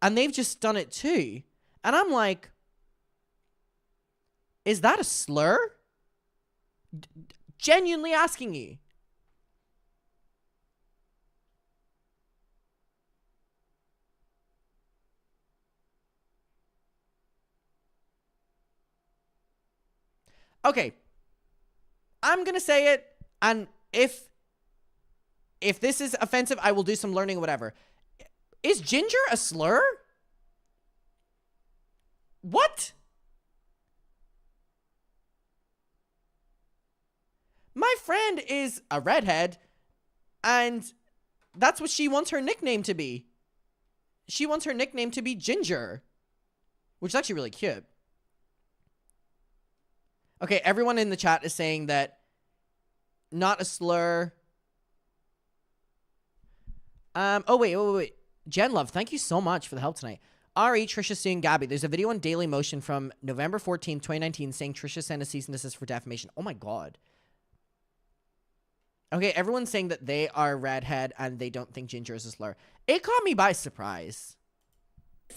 S1: And they've just done it too. And I'm like, is that a slur? Genuinely asking you. Okay. I'm going to say it, and if this is offensive, I will do some learning or whatever. Is ginger a slur? What? My friend is a redhead, and that's what she wants her nickname to be. She wants her nickname to be Ginger, which is actually really cute. Okay, everyone in the chat is saying that not a slur. Oh, wait. Jen Love, thank you so much for the help tonight. Ari, Trisha suing Gabby. There's a video on Daily Motion from November 14th, 2019 saying Trisha sent a cease and desist for defamation. Oh my God. Okay, everyone's saying that they are redhead and they don't think ginger is a slur. It caught me by surprise.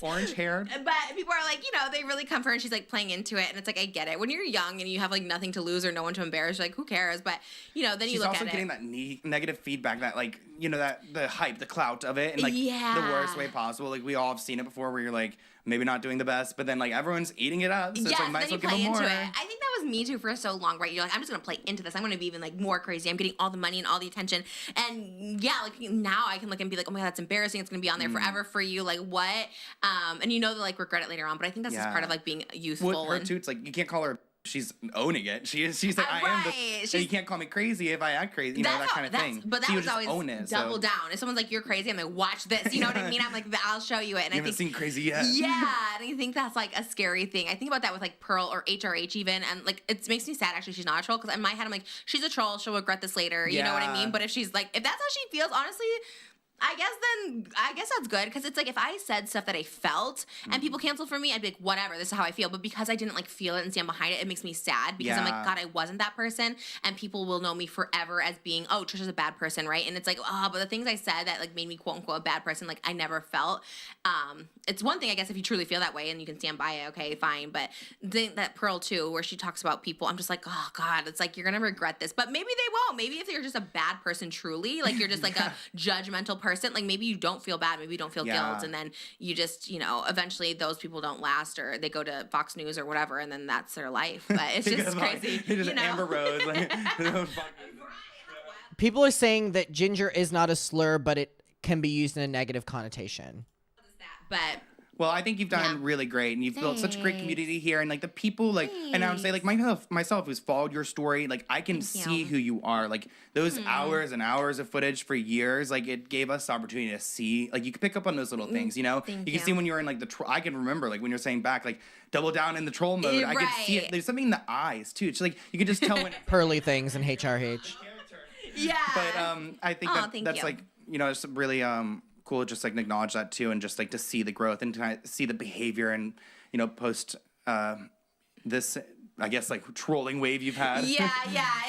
S6: Orange hair.
S7: But people are like, they really come for her and she's like playing into it. And it's like, I get it. When you're young and you have like nothing to lose or no one to embarrass, you're like, who cares? But, then you look at it.
S6: She's also getting that negative feedback that like, that the hype, the clout of it in like the worst way possible. Like we all have seen it before where you're like, maybe not doing the best, but then like everyone's eating it up. So it's like, might as well give them more.
S7: I think that was me too for so long, right? You're like, I'm just going to play into this. I'm going to be even like more crazy. I'm getting all the money and all the attention. And yeah, like now I can look and be like, oh my God, that's embarrassing. It's going to be on there forever for you. Like what? And they'll like regret it later on. But I think that's just part of like being youthful.
S6: Well, her too, it's like, you can't call her, she's owning it. She's like, I am this. You can't call me crazy if I act crazy. That kind of thing.
S7: But that was always double down. If someone's like, you're crazy, I'm like, watch this. You know what I mean? I'm like, I'll show you it. And
S6: you haven't seen crazy yet.
S7: Yeah. And I think that's like a scary thing. I think about that with like Pearl or HRH even. And like, it makes me sad actually she's not a troll. Because in my head, I'm like, she's a troll. She'll regret this later. You know what I mean? But if she's like, if that's how she feels, honestly, I guess that's good because it's like if I said stuff that I felt and people canceled for me, I'd be like, whatever, this is how I feel. But because I didn't like feel it and stand behind it, it makes me sad because I'm like, God, I wasn't that person, and people will know me forever as being, oh, Trisha's a bad person, right? And it's like, but the things I said that like made me quote unquote a bad person, like I never felt. It's one thing, I guess, if you truly feel that way and you can stand by it, okay, fine. But that Pearl too, where she talks about people, I'm just like, oh God, it's like you're gonna regret this. But maybe they won't. Maybe if you're just a bad person truly, like you're just like a judgmental person, like maybe you don't feel bad, maybe you don't feel guilt, and then you just, eventually those people don't last, or they go to Fox News or whatever, and then that's their life. But it's just crazy.
S6: Amber Rose.
S1: People are saying that ginger is not a slur, but it can be used in a negative connotation.
S7: But
S6: well, I think you've done really great, and you've built such a great community here, and like the people, like, and I would say like myself who's followed your story, like I can see who you are, like those hours and hours of footage for years, like it gave us the opportunity to see, like you could pick up on those little things, you can see when you were in like the I can remember like when you're saying back like double down in the troll mode, I could see it. There's something in the eyes too. It's like you can just tell when
S1: pearly things in HRH.
S7: Yeah,
S6: but I think that's like it's really cool just like acknowledge that too, and just like to see the growth and to see the behavior and post this I guess like trolling wave you've had.
S7: Yeah.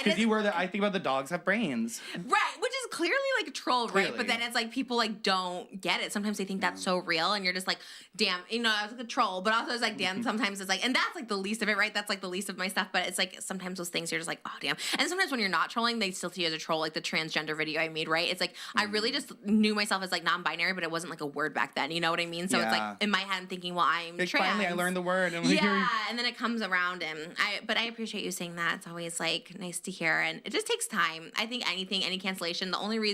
S6: Because you were I think about the dogs have brains.
S7: Right, which is clearly like a troll, right? But then it's like people like don't get it. Sometimes they think that's so real, and you're just like, damn, I was like a troll. But also it's like, damn, sometimes it's like, and that's like the least of it, right? That's like the least of my stuff. But it's like sometimes those things you're just like, oh damn. And sometimes when you're not trolling, they still see you as a troll, like the transgender video I made, right? It's like I really just knew myself as like non-binary, but it wasn't like a word back then. You know what I mean? So it's like in my head I'm thinking, well, I'm
S6: like,
S7: trans.
S6: Finally I learned the word. And
S7: and then it comes around, and I appreciate you saying that. It's always like nice to hear, and it just takes time. I think any cancellation, the only way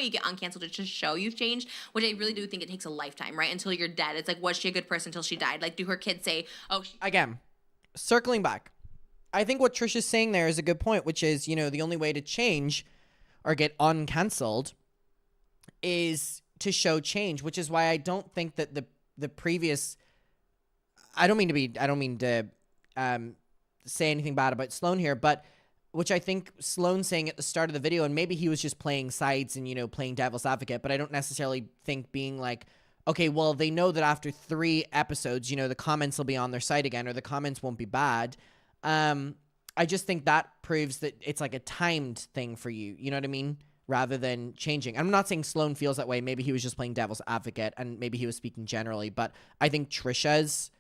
S7: you get uncanceled is to show you've changed, which I really do think it takes a lifetime, right? Until you're dead. It's like, was she a good person until she died? Like, do her kids say, oh,
S1: again, circling back, I think what Trisha's saying there is a good point, which is, the only way to change or get uncancelled is to show change, which is why I don't think that the previous, I don't mean to say anything bad about Sloan here, but which I think Sloan saying at the start of the video, and maybe he was just playing sides and, playing devil's advocate, but I don't necessarily think being like, okay, well, they know that after 3 episodes, the comments will be on their site again, or the comments won't be bad. I just think that proves that it's like a timed thing for you. You know what I mean? Rather than changing. I'm not saying Sloan feels that way. Maybe he was just playing devil's advocate, and maybe he was speaking generally, but I think Trisha's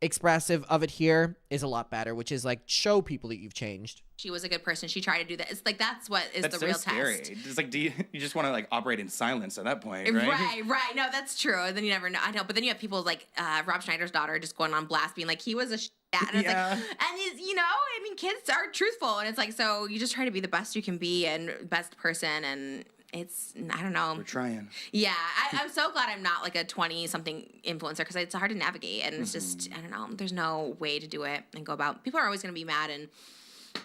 S1: expressive of it here is a lot better, which is like, show people that you've changed.
S7: She was a good person. She tried to do that. It's like, that's what is the
S6: so
S7: real
S6: scary.
S7: test.
S6: It's like, you just want to like operate in silence at that point, right?
S7: Right. No, that's true. And then you never know. I know. But then you have people like Rob Schneider's daughter just going on blast being like, he was a and it's like, and he's, I mean, kids are truthful, and it's like, so you just try to be the best you can be and best person, and it's, I don't know.
S6: We're trying.
S7: Yeah, I'm so glad I'm not like a 20-something influencer, because it's hard to navigate, and it's just, I don't know, there's no way to do it and go about. People are always going to be mad, and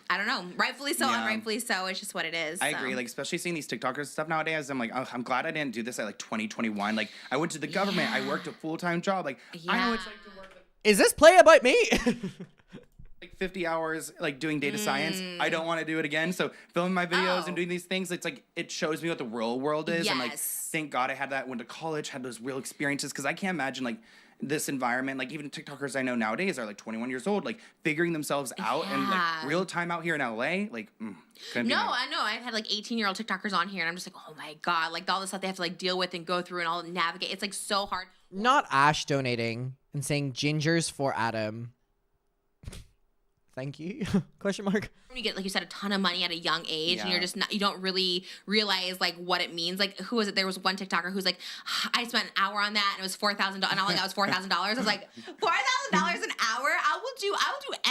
S7: I don't know, rightfully so, unrightfully so. It's just what it is.
S6: I agree. Like, especially seeing these TikTokers and stuff nowadays, I'm like, oh, I'm glad I didn't do this at like 2021. Like, I went to the government. I worked a full-time job. Like, I know it's like to work.
S1: Is this play about me?
S6: Like 50 hours, like doing data science. I don't want to do it again. So filming my videos and doing these things, it's like, it shows me what the real world is. And like, thank God I had that, went to college, had those real experiences. Cause I can't imagine like this environment, like even TikTokers I know nowadays are like 21 years old, like figuring themselves out and like real time out here in LA. Like, I know.
S7: I've had like 18-year-old TikTokers on here, and I'm just like, oh my God, like all the stuff they have to like deal with and go through and all navigate. It's like so hard.
S1: not Ash donating and saying gingers for Adam. Thank you. Question mark.
S7: When you get, like you said, a ton of money at a young age, and you're just not, you don't really realize like what it means. Like, who was it? There was one TikToker who's like, I spent an hour on that and it was $4,000, and all I got was $4,000. I was like, $4,000 an hour? I will do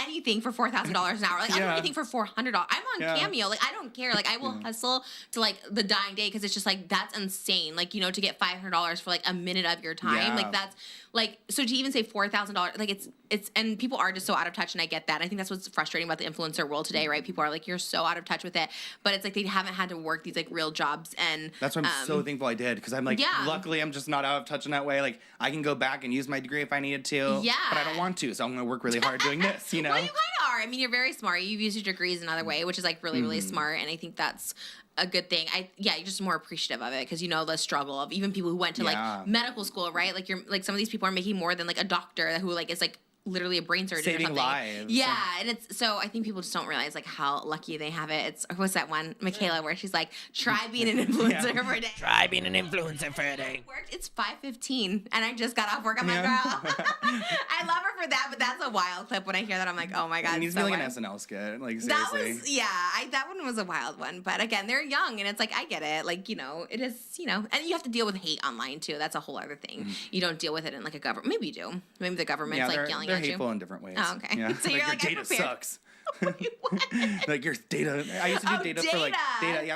S7: anything for $4,000 an hour. Like, I'll do anything for $400. I'm on Cameo. Like, I don't care. Like, I will hustle to like the dying day, because it's just like, that's insane. Like, you know, to get $500 for like a minute of your time, like that's like, so to even say $4,000, like it's, and people are just so out of touch, and I get that. I think that's what's frustrating about the influencer world today, right? People are like, you're so out of touch with it, but it's like they haven't had to work these like real jobs, and
S6: that's why I'm so thankful I did, because I'm like, luckily I'm just not out of touch in that way. Like, I can go back and use my degree if I needed to, but I don't want to, so I'm gonna work really hard doing this, you know?
S7: Well, you kind of are. I mean, you're very smart. You've used your degrees another way, which is like really, really smart, and I think that's a good thing. You're just more appreciative of it, because you know the struggle of even people who went to like medical school, right? Like, you're like, some of these people are making more than like a doctor who like is like literally a brain surgeon
S6: saving
S7: or something.
S6: lives.
S7: Yeah, and it's so I think people just don't realize like how lucky they have it. It's what's that one, Michaela, where she's like, try being an influencer for a day.
S1: Try being an influencer for a day.
S7: It's 5:15 and I just got off work. I'm like, girl, I love her for that, but that's a wild clip. When I hear that, I'm like, oh my god,
S6: it needs to be like an SNL skit. Like, seriously.
S7: That was that one was a wild one. But again, they're young, and it's like, I get it. Like, you know, it is, you know, and you have to deal with hate online too. That's a whole other thing. You don't deal with it in like a government. Maybe you do. Maybe the government's like yelling at you.
S6: They're hateful in different ways.
S7: Oh, okay.
S6: Yeah.
S7: So you're like,
S6: your data sucks. Like, your data. I used to do data for like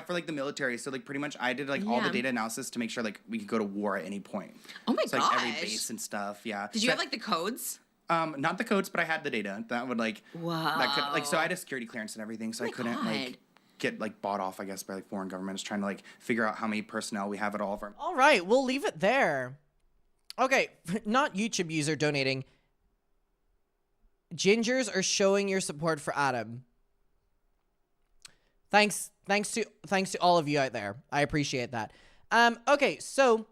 S6: for like the military. So like pretty much I did like all the data analysis to make sure like we could go to war at any point.
S7: Oh my
S6: so,
S7: gosh.
S6: like every base and stuff. Yeah.
S7: Did you have like the codes?
S6: Not the codes, but I had the data that would like.
S7: Wow.
S6: That could, like, so I had a security clearance and everything, so I couldn't like get like bought off, I guess, by like foreign governments trying to like figure out how many personnel we have at all of our.
S1: All right, we'll leave it there. Okay, not YouTube user donating. Gingers are showing your support for Adam. Thanks to all of you out there. I appreciate that. Okay, so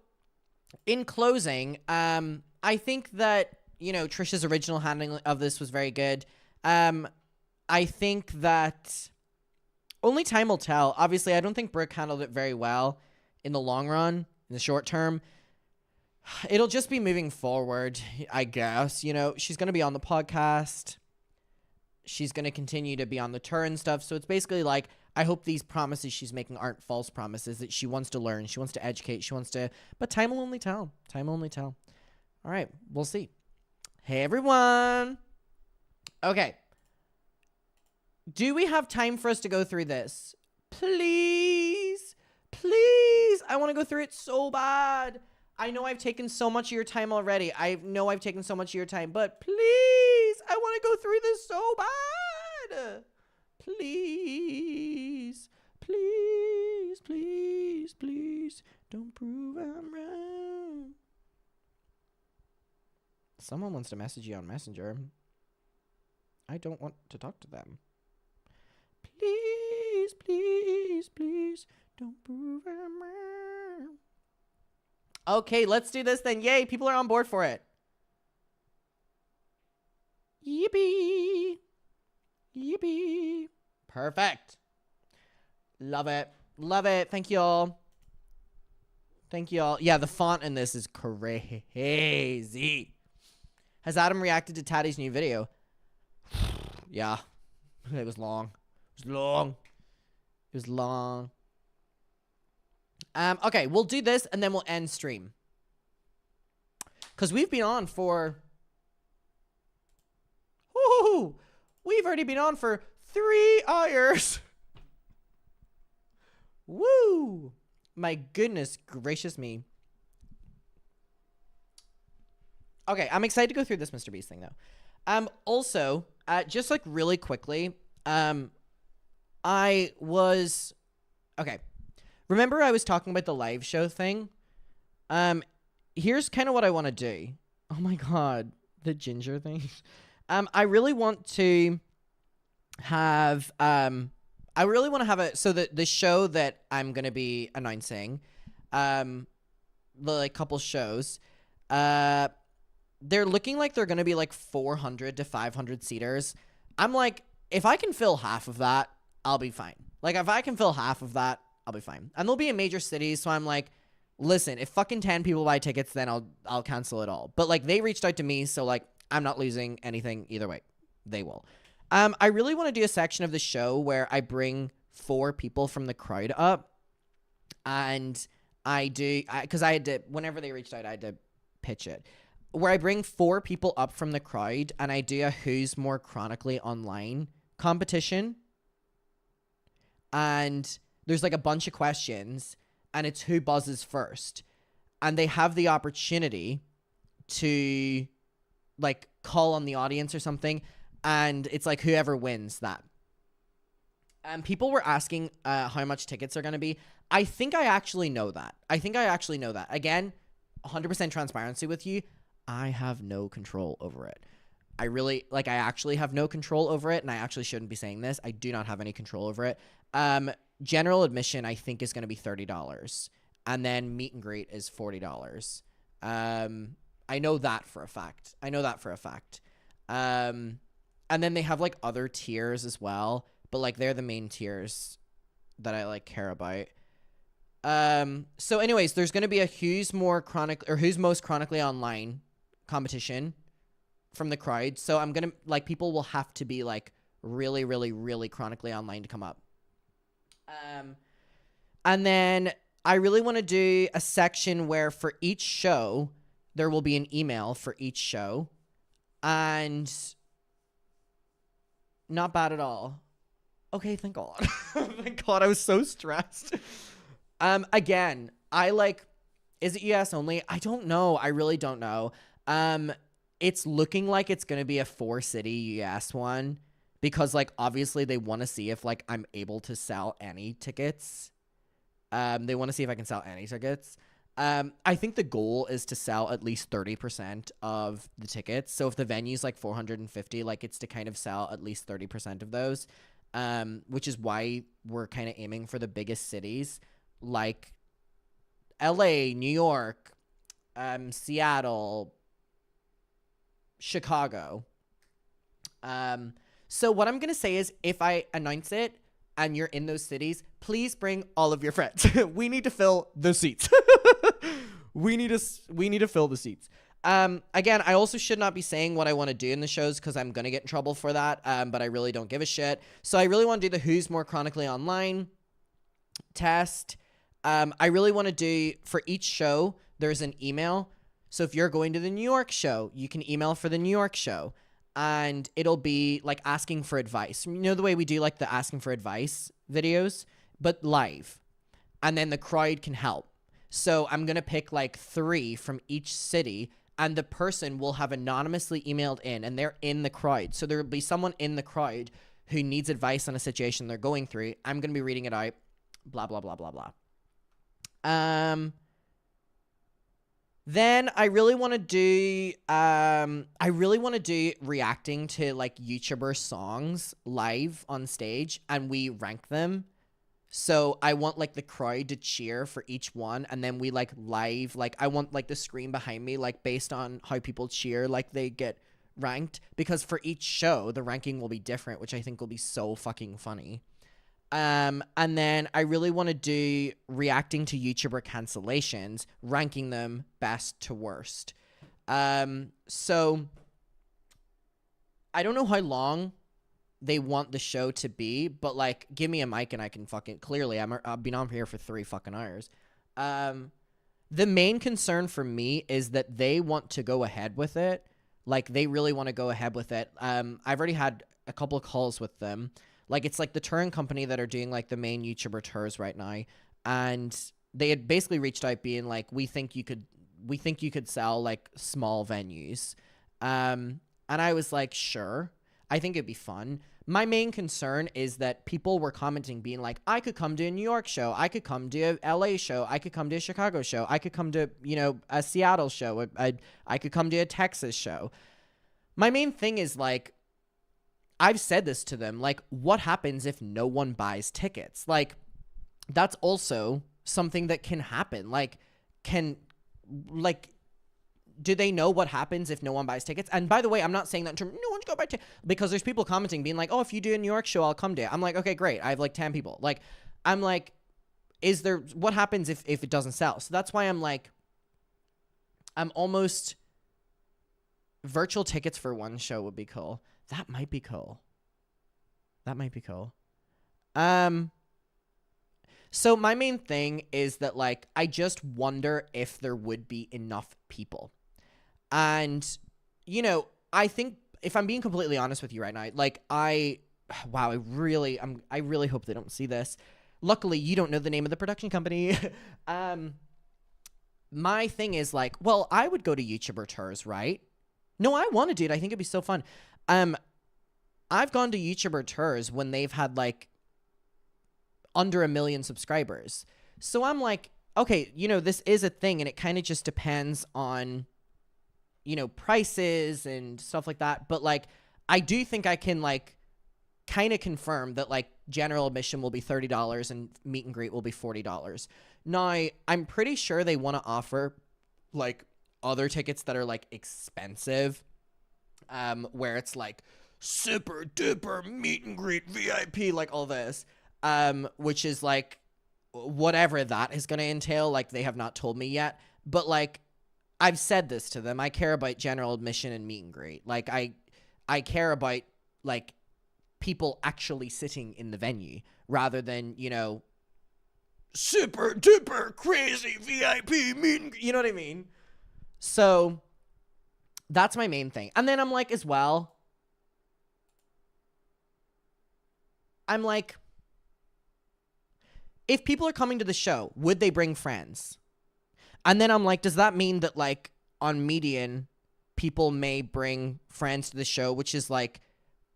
S1: in closing, I think that, you know, Trisha's original handling of this was very good. I think that only time will tell. Obviously, I don't think Brooke handled it very well in the long run, in the short term. It'll just be moving forward, I guess. You know, she's going to be on the podcast. She's going to continue to be on the tour and stuff. So it's basically like, I hope these promises she's making aren't false promises, that she wants to learn, she wants to educate, she wants to... But time will only tell. Time will only tell. All right, we'll see. Hey, everyone. Okay. Do we have time for us to go through this? Please. Please. I want to go through it so bad. I know I've taken so much of your time already. I know I've taken so much of your time, but please, I want to go through this so bad. Please, please, please, please, don't prove I'm wrong. Someone wants to message you on Messenger. I don't want to talk to them. Please, please, please, don't prove I'm wrong. Okay, let's do this then. Yay, people are on board for it. Yippee. Yippee. Perfect. Love it. Love it. Thank you all. Thank you all. Yeah, the font in this is crazy. Has Adam reacted to Tati's new video? Yeah. It was long. It was long. It was long. Okay, we'll do this and then we'll end stream. Because we've been on for... Woo! We've already been on for 3 hours. Woo! My goodness gracious me. Okay, I'm excited to go through this Mr. Beast thing, though. Also, just like really quickly, I was... Okay. Remember I was talking about the live show thing? Here's kind of what I want to do. Oh my god, the ginger thing. I really want to have so the show that I'm going to be announcing, the like couple shows, they're looking like they're going to be like 400 to 500 seaters. I'm like, if I can fill half of that, I'll be fine. Like, if I can fill half of that, I'll be fine. And they'll be in major cities, so I'm like, listen, if fucking 10 people buy tickets, then I'll cancel it all. But like they reached out to me, so like I'm not losing anything either way. They will. I really want to do a section of the show where I bring 4 people from the crowd up, and because I had to, whenever they reached out, I had to pitch it, where I bring 4 people up from the crowd and I do a who's more chronically online competition. And there's like a bunch of questions and it's who buzzes first. And they have the opportunity to like call on the audience or something. And it's like whoever wins that. And people were asking how much tickets are going to be. I think I actually know that. Again, 100% transparency with you. I have no control over it. I actually have no control over it, and I actually shouldn't be saying this. I do not have any control over it. General admission, I think, is going to be $30, and then meet and greet is $40. I know that for a fact. And then they have, like, other tiers as well, but, like, they're the main tiers that I, like, care about. So anyways, there's going to be a who's most chronically online competition from the crowd. So I'm going to, like, people will have to be, like, really, really, really chronically online to come up. And then I really want to do a section where for each show, there will be an email for each show. And not bad at all. Okay, thank God. Thank God, I was so stressed. Again, is it US only? I don't know. I really don't know. It's looking like it's going to be a 4-city US one because, like, obviously they want to see if, like, I'm able to sell any tickets. They want to see if I can sell any tickets. I think the goal is to sell at least 30% of the tickets. So if the venue's, like, 450, like, it's to kind of sell at least 30% of those, which is why we're kind of aiming for the biggest cities, like LA, New York, Seattle, Chicago. So what I'm going to say is if I announce it and you're in those cities, please bring all of your friends. We need to fill the seats. We need to fill the seats. Again, I also should not be saying what I want to do in the shows because I'm going to get in trouble for that. But I really don't give a shit. So I really want to do the who's more chronically online test. I really want to do, for each show, there's an email. So if you're going to the New York show, you can email for the New York show. And it'll be, like, asking for advice. You know the way we do, like, the asking for advice videos? But live. And then the crowd can help. So I'm going to pick, like, 3 from each city. And the person will have anonymously emailed in. And they're in the crowd. So there will be someone in the crowd who needs advice on a situation they're going through. I'm going to be reading it out. Blah, blah, blah, blah, blah. Then I really want to do reacting to, like, YouTuber songs live on stage, and we rank them. So I want, like, the crowd to cheer for each one, and then we, like, live, like, I want, like, the screen behind me, like, based on how people cheer, like, they get ranked, because for each show the ranking will be different, which I think will be so fucking funny. And then I really want to do reacting to YouTuber cancellations, ranking them best to worst. So I don't know how long they want the show to be, but, like, give me a mic and I can fucking, clearly I've been on here for 3 fucking hours. The main concern for me is that they want to go ahead with it. Like, they really want to go ahead with it. I've already had a couple of calls with them. Like, it's like the touring company that are doing, like, the main YouTuber tours right now. And they had basically reached out being like, we think you could sell, like, small venues. And I was like, sure, I think it'd be fun. My main concern is that people were commenting being like, I could come to a New York show. I could come to a LA show. I could come to a Chicago show. I could come to, you know, a Seattle show. I could come to a Texas show. My main thing is, like, I've said this to them, like, what happens if no one buys tickets? Like, that's also something that can happen. Like, do they know what happens if no one buys tickets? And by the way, I'm not saying that in terms, no one's going to buy tickets, because there's people commenting being like, oh, if you do a New York show, I'll come to it. I'm like, okay, great. I have, like, 10 people. Like, I'm like, what happens if it doesn't sell? So that's why I'm almost, virtual tickets for one show would be cool. That might be cool. So my main thing is that, like, I just wonder if there would be enough people. And, you know, I think, if I'm being completely honest with you right now, like, I really hope they don't see this. Luckily, you don't know the name of the production company. My thing is, like, well, I would go to YouTuber tours, right? No, I want to do it. I think it'd be so fun. I've gone to YouTuber tours when they've had, like, under 1 million subscribers. So I'm like, okay, you know, this is a thing, and it kind of just depends on, you know, prices and stuff like that. But, like, I do think I can, like, kind of confirm that, like, general admission will be $30 and meet and greet will be $40. Now, I'm pretty sure they want to offer, like, other tickets that are, like, expensive, where it's, like, super duper meet and greet VIP, like, all this. Which is, like, whatever that is going to entail. Like, they have not told me yet. But, like, I've said this to them. I care about general admission and meet and greet. Like, I care about, like, people actually sitting in the venue rather than, you know, super duper crazy VIP meet and greet. You know what I mean? So that's my main thing. And then I'm like, as well, I'm like, if people are coming to the show, would they bring friends? And then I'm like, does that mean that, like, on median, people may bring friends to the show, which is, like,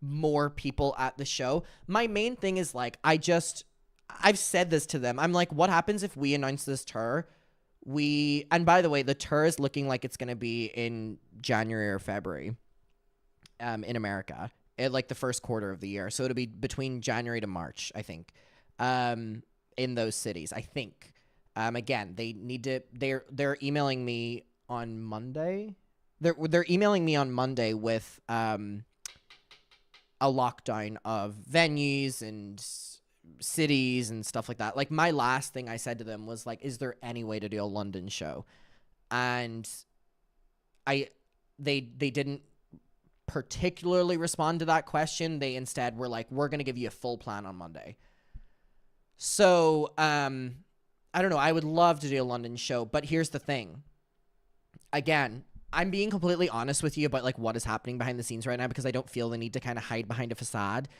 S1: more people at the show? My main thing is, like, I've said this to them. I'm like, what happens if we announce this tour? And by the way, the tour is looking like it's going to be in January or February, in America, like the first quarter of the year. So it'll be between January to March, I think. In those cities, I think. Again, they need to. They're emailing me on Monday. They're emailing me on Monday with a lockdown of venues and cities and stuff like that. Like, my last thing I said to them was, like, is there any way to do a London show? And they didn't particularly respond to that question. They instead were like, we're gonna give you a full plan on Monday. So, I don't know. I would love to do a London show, but here's the thing. Again, I'm being completely honest with you about, like, what is happening behind the scenes right now, because I don't feel the need to kind of hide behind a facade.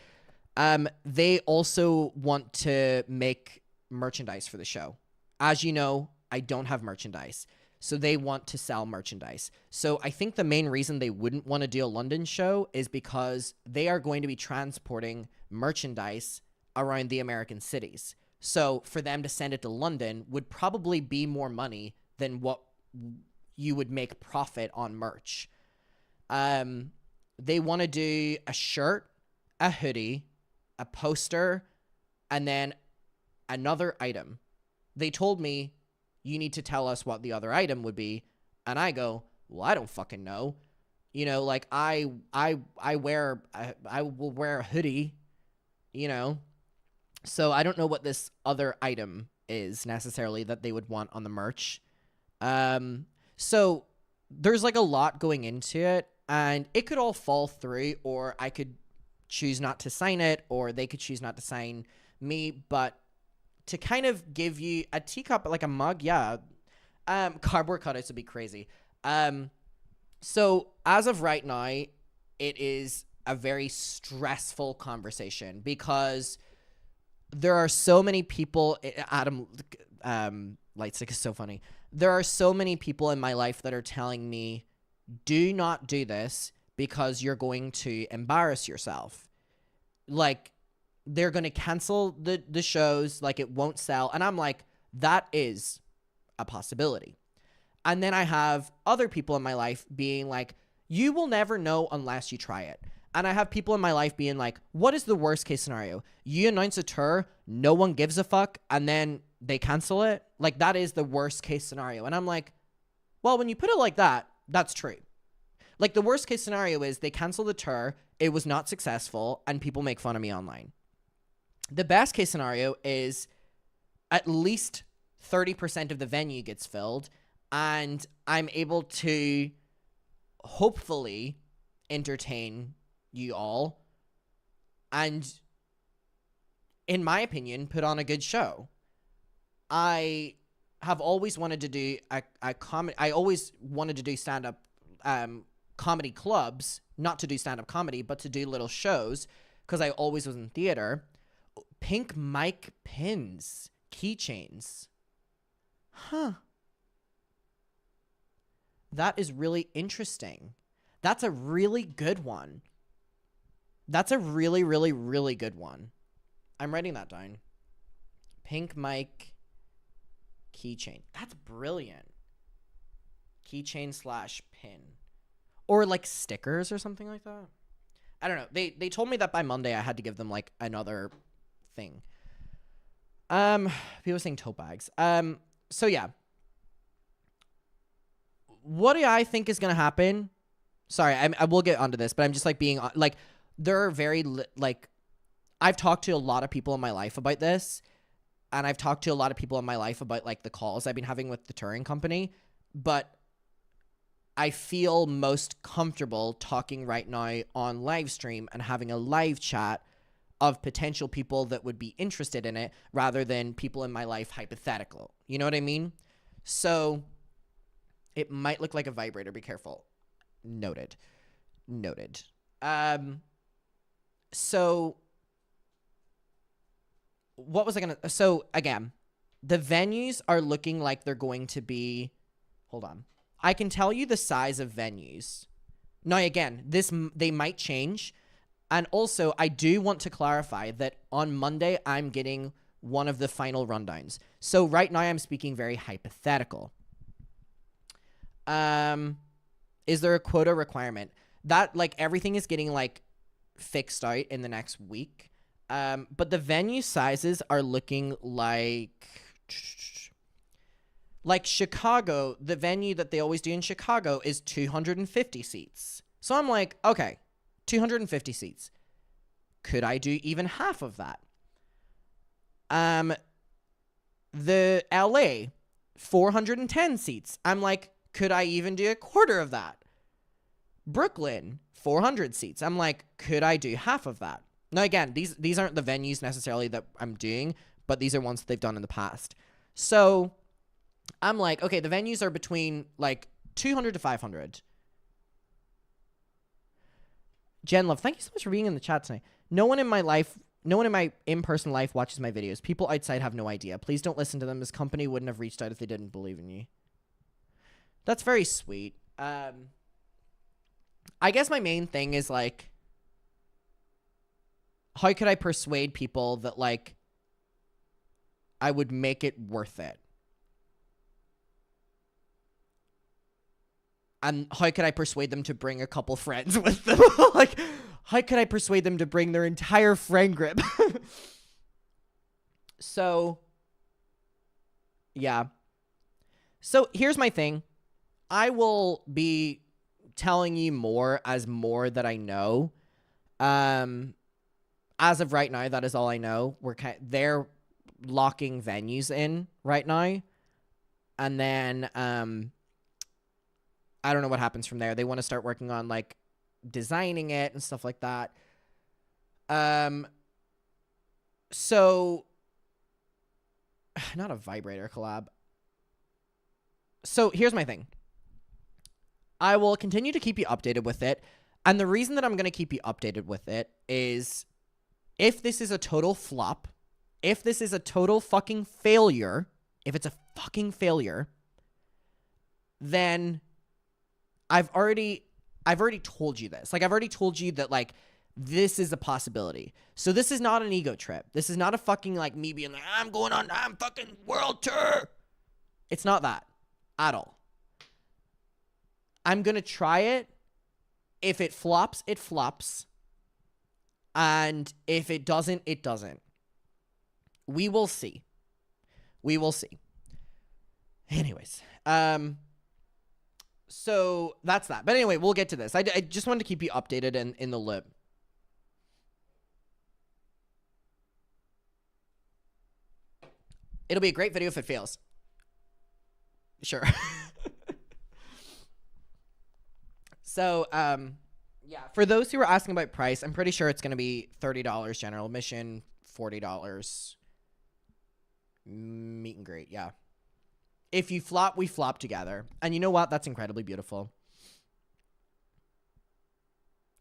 S1: They also want to make merchandise for the show. As you know, I don't have merchandise, so they want to sell merchandise. So I think the main reason they wouldn't want to do a London show is because they are going to be transporting merchandise around the American cities. So for them to send it to London would probably be more money than what you would make profit on merch. They want to do a shirt, a hoodie, a poster, and then another item. They told me, you need to tell us what the other item would be. And I go, well, I don't fucking know. You know, like, I will wear a hoodie, you know. So I don't know what this other item is necessarily that they would want on the merch. So there's, like, a lot going into it, and it could all fall through, or I could choose not to sign it, or they could choose not to sign me. But to kind of give you a teacup, like a mug, yeah, cardboard cutouts would be crazy. So as of right now, it is a very stressful conversation because there are so many people. Adam Lightstick is so funny. There are so many people in my life that are telling me, do not do this because you're going to embarrass yourself. Like, they're going to cancel the shows, like, it won't sell. And I'm like, that is a possibility. And then I have other people in my life being like, you will never know unless you try it. And I have people in my life being like, what is the worst case scenario? You announce a tour, no one gives a fuck, and then they cancel it? Like, that is the worst case scenario. And I'm like, well, when you put it like that, that's true. Like, the worst case scenario is they cancel the tour, it was not successful, and people make fun of me online. The best case scenario is at least 30% of the venue gets filled, and I'm able to hopefully entertain you all and, in my opinion, put on a good show. I have always wanted to do a comedy. I always wanted to do stand-up comedy clubs, not to do stand-up comedy, but to do little shows, because I always was in theater. Pink mic pins, keychains. Huh. That is really interesting. That's a really good one. That's a really, really, really good one. I'm writing that down. Pink mic keychain. That's brilliant. Keychain / pin. Or like stickers or something like that. I don't know. They told me that by Monday I had to give them like another thing. People saying tote bags. So yeah. What do I think is gonna happen? Sorry, I will get onto this, but I'm just like being like, there are very like, I've talked to a lot of people in my life about this, and I've talked to a lot of people in my life about like the calls I've been having with the touring company, but I feel most comfortable talking right now on live stream and having a live chat of potential people that would be interested in it rather than people in my life hypothetical. You know what I mean? So it might look like a vibrator. Be careful. Noted. So what was I going to... So again, the venues are looking like they're going to be... Hold on. I can tell you the size of venues. Now, again, they might change. And also, I do want to clarify that on Monday, I'm getting one of the final rundowns. So right now, I'm speaking very hypothetical. Is there a quota requirement? That, like, everything is getting, like, fixed out in the next week. But the venue sizes are looking like... Like Chicago, the venue that they always do in Chicago is 250 seats. So I'm like, okay, 250 seats. Could I do even half of that? The LA, 410 seats. I'm like, could I even do a quarter of that? Brooklyn, 400 seats. I'm like, could I do half of that? Now, again, these aren't the venues necessarily that I'm doing, but these are ones that they've done in the past. So I'm like, okay, the venues are between like 200 to 500. Jen Love, thank you so much for being in the chat tonight. No one in my in-person life watches my videos. People outside have no idea. Please don't listen to them. This company wouldn't have reached out if they didn't believe in you. That's very sweet. I guess my main thing is like, how could I persuade people that like I would make it worth it? And how could I persuade them to bring a couple friends with them? Like, how could I persuade them to bring their entire friend group? So, yeah. So, here's my thing. I will be telling you more that I know. As of right now, that is all I know. They're locking venues in right now. And then, I don't know what happens from there. They want to start working on like designing it and stuff like that. So not a vibrator collab. So here's my thing. I will continue to keep you updated with it. And the reason that I'm going to keep you updated with it is if this is a total flop, if this is a total fucking failure, if it's a fucking failure, then I've already told you this. Like, I've already told you that, like, this is a possibility. So this is not an ego trip. This is not a fucking, like, me being like, I'm fucking world tour. It's not that at all. I'm going to try it. If it flops, it flops. And if it doesn't, it doesn't. We will see. We will see. Anyways, so that's that. But anyway, we'll get to this. I just wanted to keep you updated and in the loop. It'll be a great video if it fails. Sure. So, yeah, for those who were asking about price, I'm pretty sure it's going to be $30 general admission, $40 meet and greet. Yeah. If you flop, we flop together. And you know what? That's incredibly beautiful.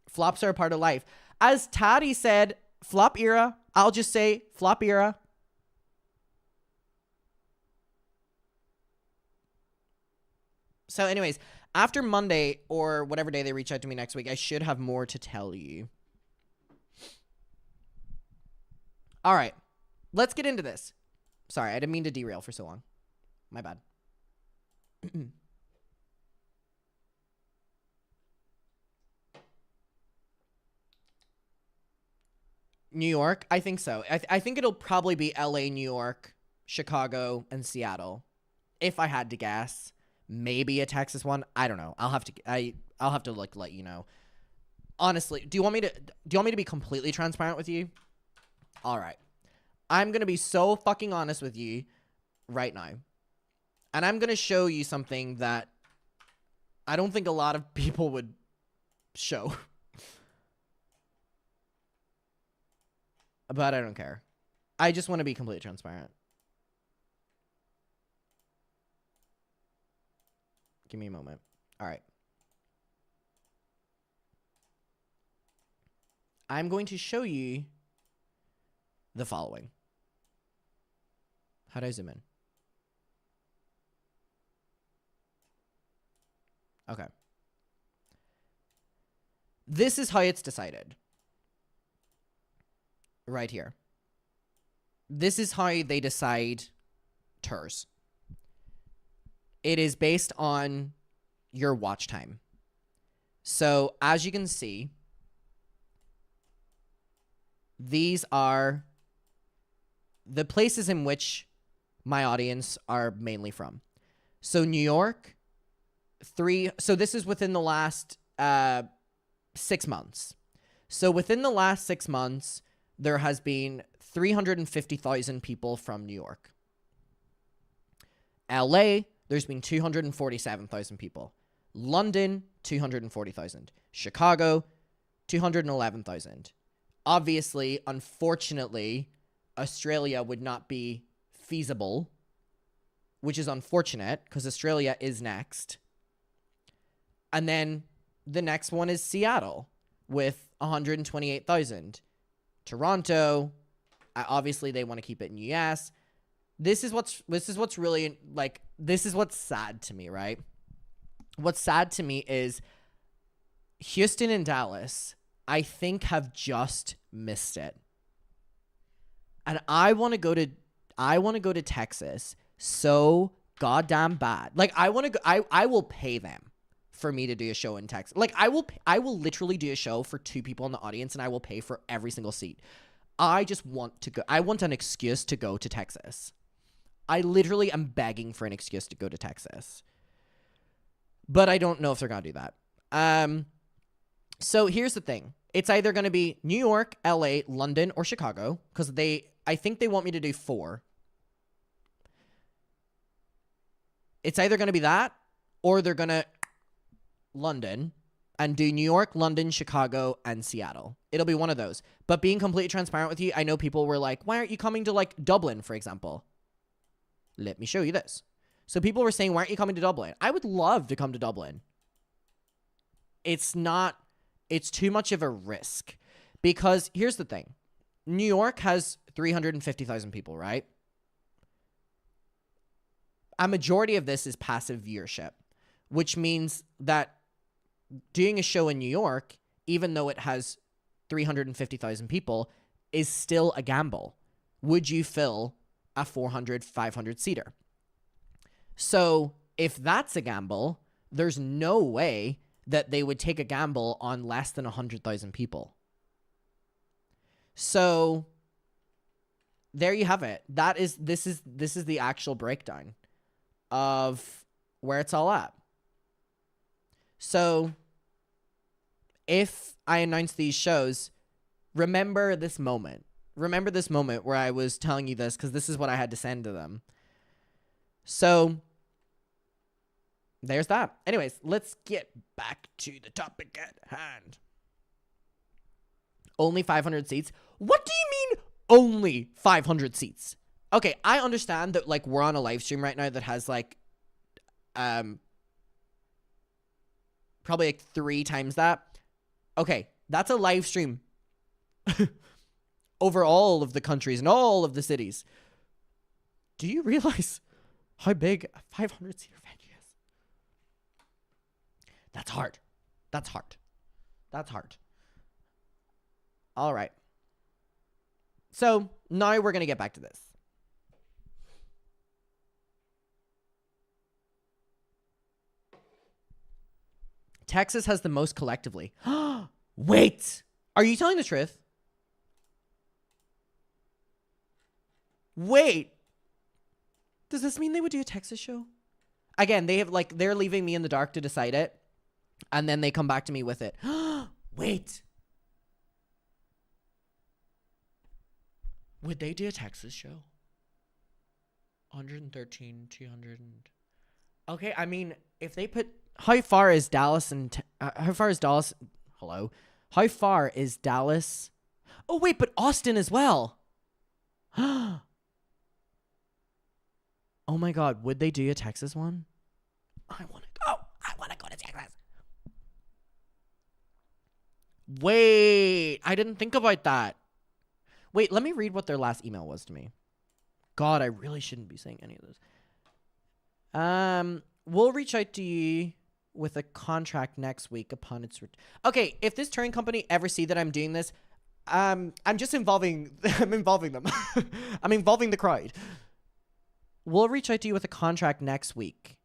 S1: Flops are a part of life. As Tati said, flop era. I'll just say flop era. So anyways, after Monday or whatever day they reach out to me next week, I should have more to tell you. All right. Let's get into this. Sorry, I didn't mean to derail for so long. My bad. New York? I think so. I think it'll probably be LA, New York, Chicago, and Seattle. If I had to guess. Maybe a Texas one. I don't know. I'll have to like let you know. Honestly, do you want me to be completely transparent with you? All right. I'm going to be so fucking honest with you right now. And I'm going to show you something that I don't think a lot of people would show. But I don't care. I just want to be completely transparent. Give me a moment. All right. I'm going to show you the following. How do I zoom in? Okay. This is how it's decided. Right here. This is how they decide tours. It is based on your watch time. So as you can see, these are the places in which my audience are mainly from. So New York, so this is within the last 6 months. So within the last 6 months, there has been 350,000 people from New York. LA, there's been 247,000 people. London, 240,000. Chicago, 211,000. Obviously, unfortunately, Australia would not be feasible, which is unfortunate because Australia is next. And then the next one is Seattle with 128,000. Toronto, obviously they want to keep it in US. This is what's really like, this is what's sad to me, right? What's sad to me is Houston and Dallas, I think, have just missed it. And I want to go to Texas so goddamn bad. Like I will pay them for me to do a show in Texas. Like I will literally do a show for 2 people in the audience and I will pay for every single seat. I just want to go. I want an excuse to go to Texas. I literally am begging for an excuse to go to Texas. But I don't know if they're going to do that. So here's the thing. It's either going to be New York, LA, London, or Chicago, because I think they want me to do 4. It's either going to be that, or they're going to London and do New York, London, Chicago, and Seattle. It'll be one of those. But being completely transparent with you, I know people were like, why aren't you coming to like Dublin, for example? Let me show you this. So people were saying, why aren't you coming to Dublin? I would love to come to Dublin. It's too much of a risk. Because here's the thing. New York has 350,000 people, right? A majority of this is passive viewership, which means that doing a show in New York, even though it has 350,000 people, is still a gamble. Would you fill a 400, 500 seater? So if that's a gamble, there's no way that they would take a gamble on less than 100,000 people. So there you have it. This is the actual breakdown of where it's all at. So if I announce these shows, remember this moment. remember this moment where I was telling you this because this is what I had to send to them. So there's that. Anyways, let's get back to the topic at hand. Only 500 seats? What do you mean only 500 seats? Okay, I understand that, like, we're on a live stream right now that has, like, probably, like, 3 times that. Okay, that's a live stream over all of the countries and all of the cities. Do you realize how big a 500-seater venue is? That's hard. That's hard. That's hard. All right. So now we're going to get back to this. Texas has the most collectively. Wait. Are you telling the truth? Wait. Does this mean they would do a Texas show? Again, they're leaving me in the dark to decide it. And then they come back to me with it. Wait. Would they do a Texas show? 113, 200. Okay, I mean, if they put... How far is Dallas and... how far is Dallas... Hello? How far is Dallas... Oh, wait, but Austin as well. Oh my God, would they do a Texas one? I want to go. I want to go to Texas. Wait, I didn't think about that. Wait, let me read what their last email was to me. God, I really shouldn't be saying any of this. We'll reach out to you with a contract next week upon its okay, if this touring company ever see that I'm doing this, I'm just involving I'm involving them. I'm involving the crowd. We'll reach out to you with a contract next week.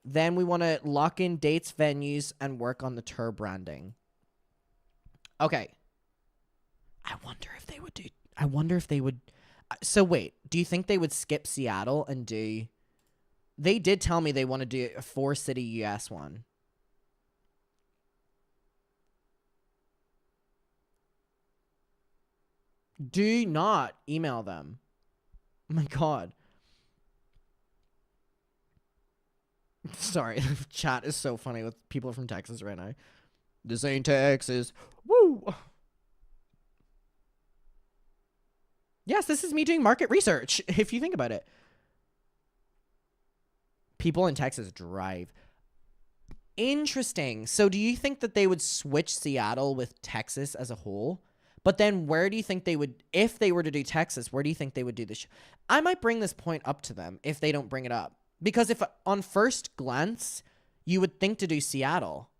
S1: Then we want to lock in dates, venues, and work on the tour branding. Okay. I wonder if they would. So wait, do you think they would skip Seattle and do... They did tell me they want to do a 4-city US one. Do not email them. Oh my God. Sorry, chat is so funny with people from Texas right now. This ain't Texas. Woo! Yes, this is me doing market research, if you think about it. People in Texas drive. Interesting. So do you think that they would switch Seattle with Texas as a whole? But then where do you think they would, if they were to do Texas, where do you think they would do this? I might bring this point up to them if they don't bring it up. Because if on first glance, you would think to do Seattle.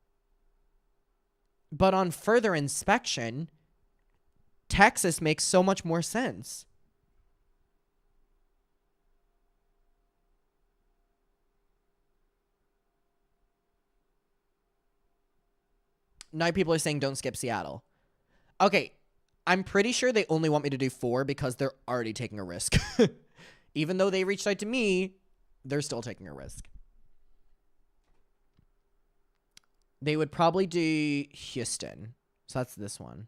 S1: But on further inspection, Texas makes so much more sense. Now people are saying don't skip Seattle. Okay, I'm pretty sure they only want me to do 4 because they're already taking a risk. Even though they reached out to me, they're still taking a risk. They would probably do Houston. So that's this one.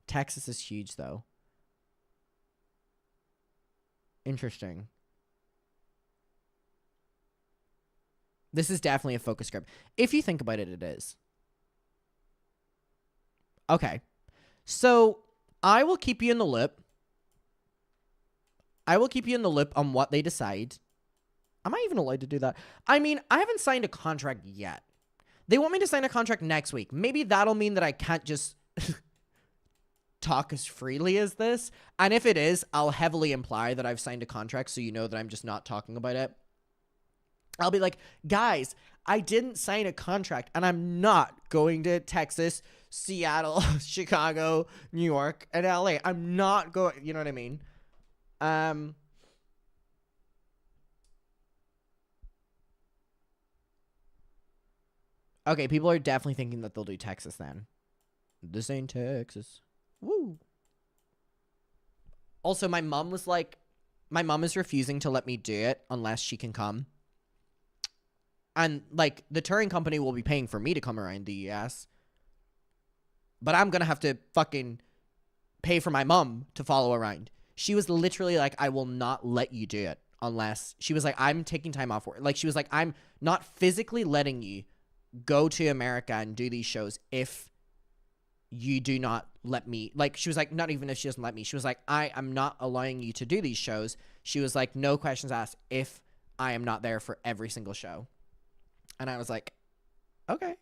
S1: Texas is huge, though. Interesting. This is definitely a focus group. If you think about it, it is. Okay. So I will keep you in the loop. I will keep you in the loop on what they decide. Am I even allowed to do that? I mean, I haven't signed a contract yet. They want me to sign a contract next week. Maybe that'll mean that I can't just talk as freely as this. And if it is, I'll heavily imply that I've signed a contract so you know that I'm just not talking about it. I'll be like, guys, I didn't sign a contract and I'm not going to Texas, Seattle, Chicago, New York, and LA. I'm not going, you know what I mean? Okay, people are definitely thinking that they'll do Texas then. This ain't Texas. Woo. Also, my mom was like, my mom is refusing to let me do it unless she can come. And, like, the touring company will be paying for me to come around the US. But I'm going to have to fucking pay for my mom to follow around. She was literally like, I will not let you do it unless, she was like, I'm taking time off work. Like, she was like, I'm not physically letting you go to America and do these shows if you do not let me. Like, she was like, not even if she doesn't let me. She was like, I am not allowing you to do these shows. She was like, no questions asked if I am not there for every single show. And I was like, okay.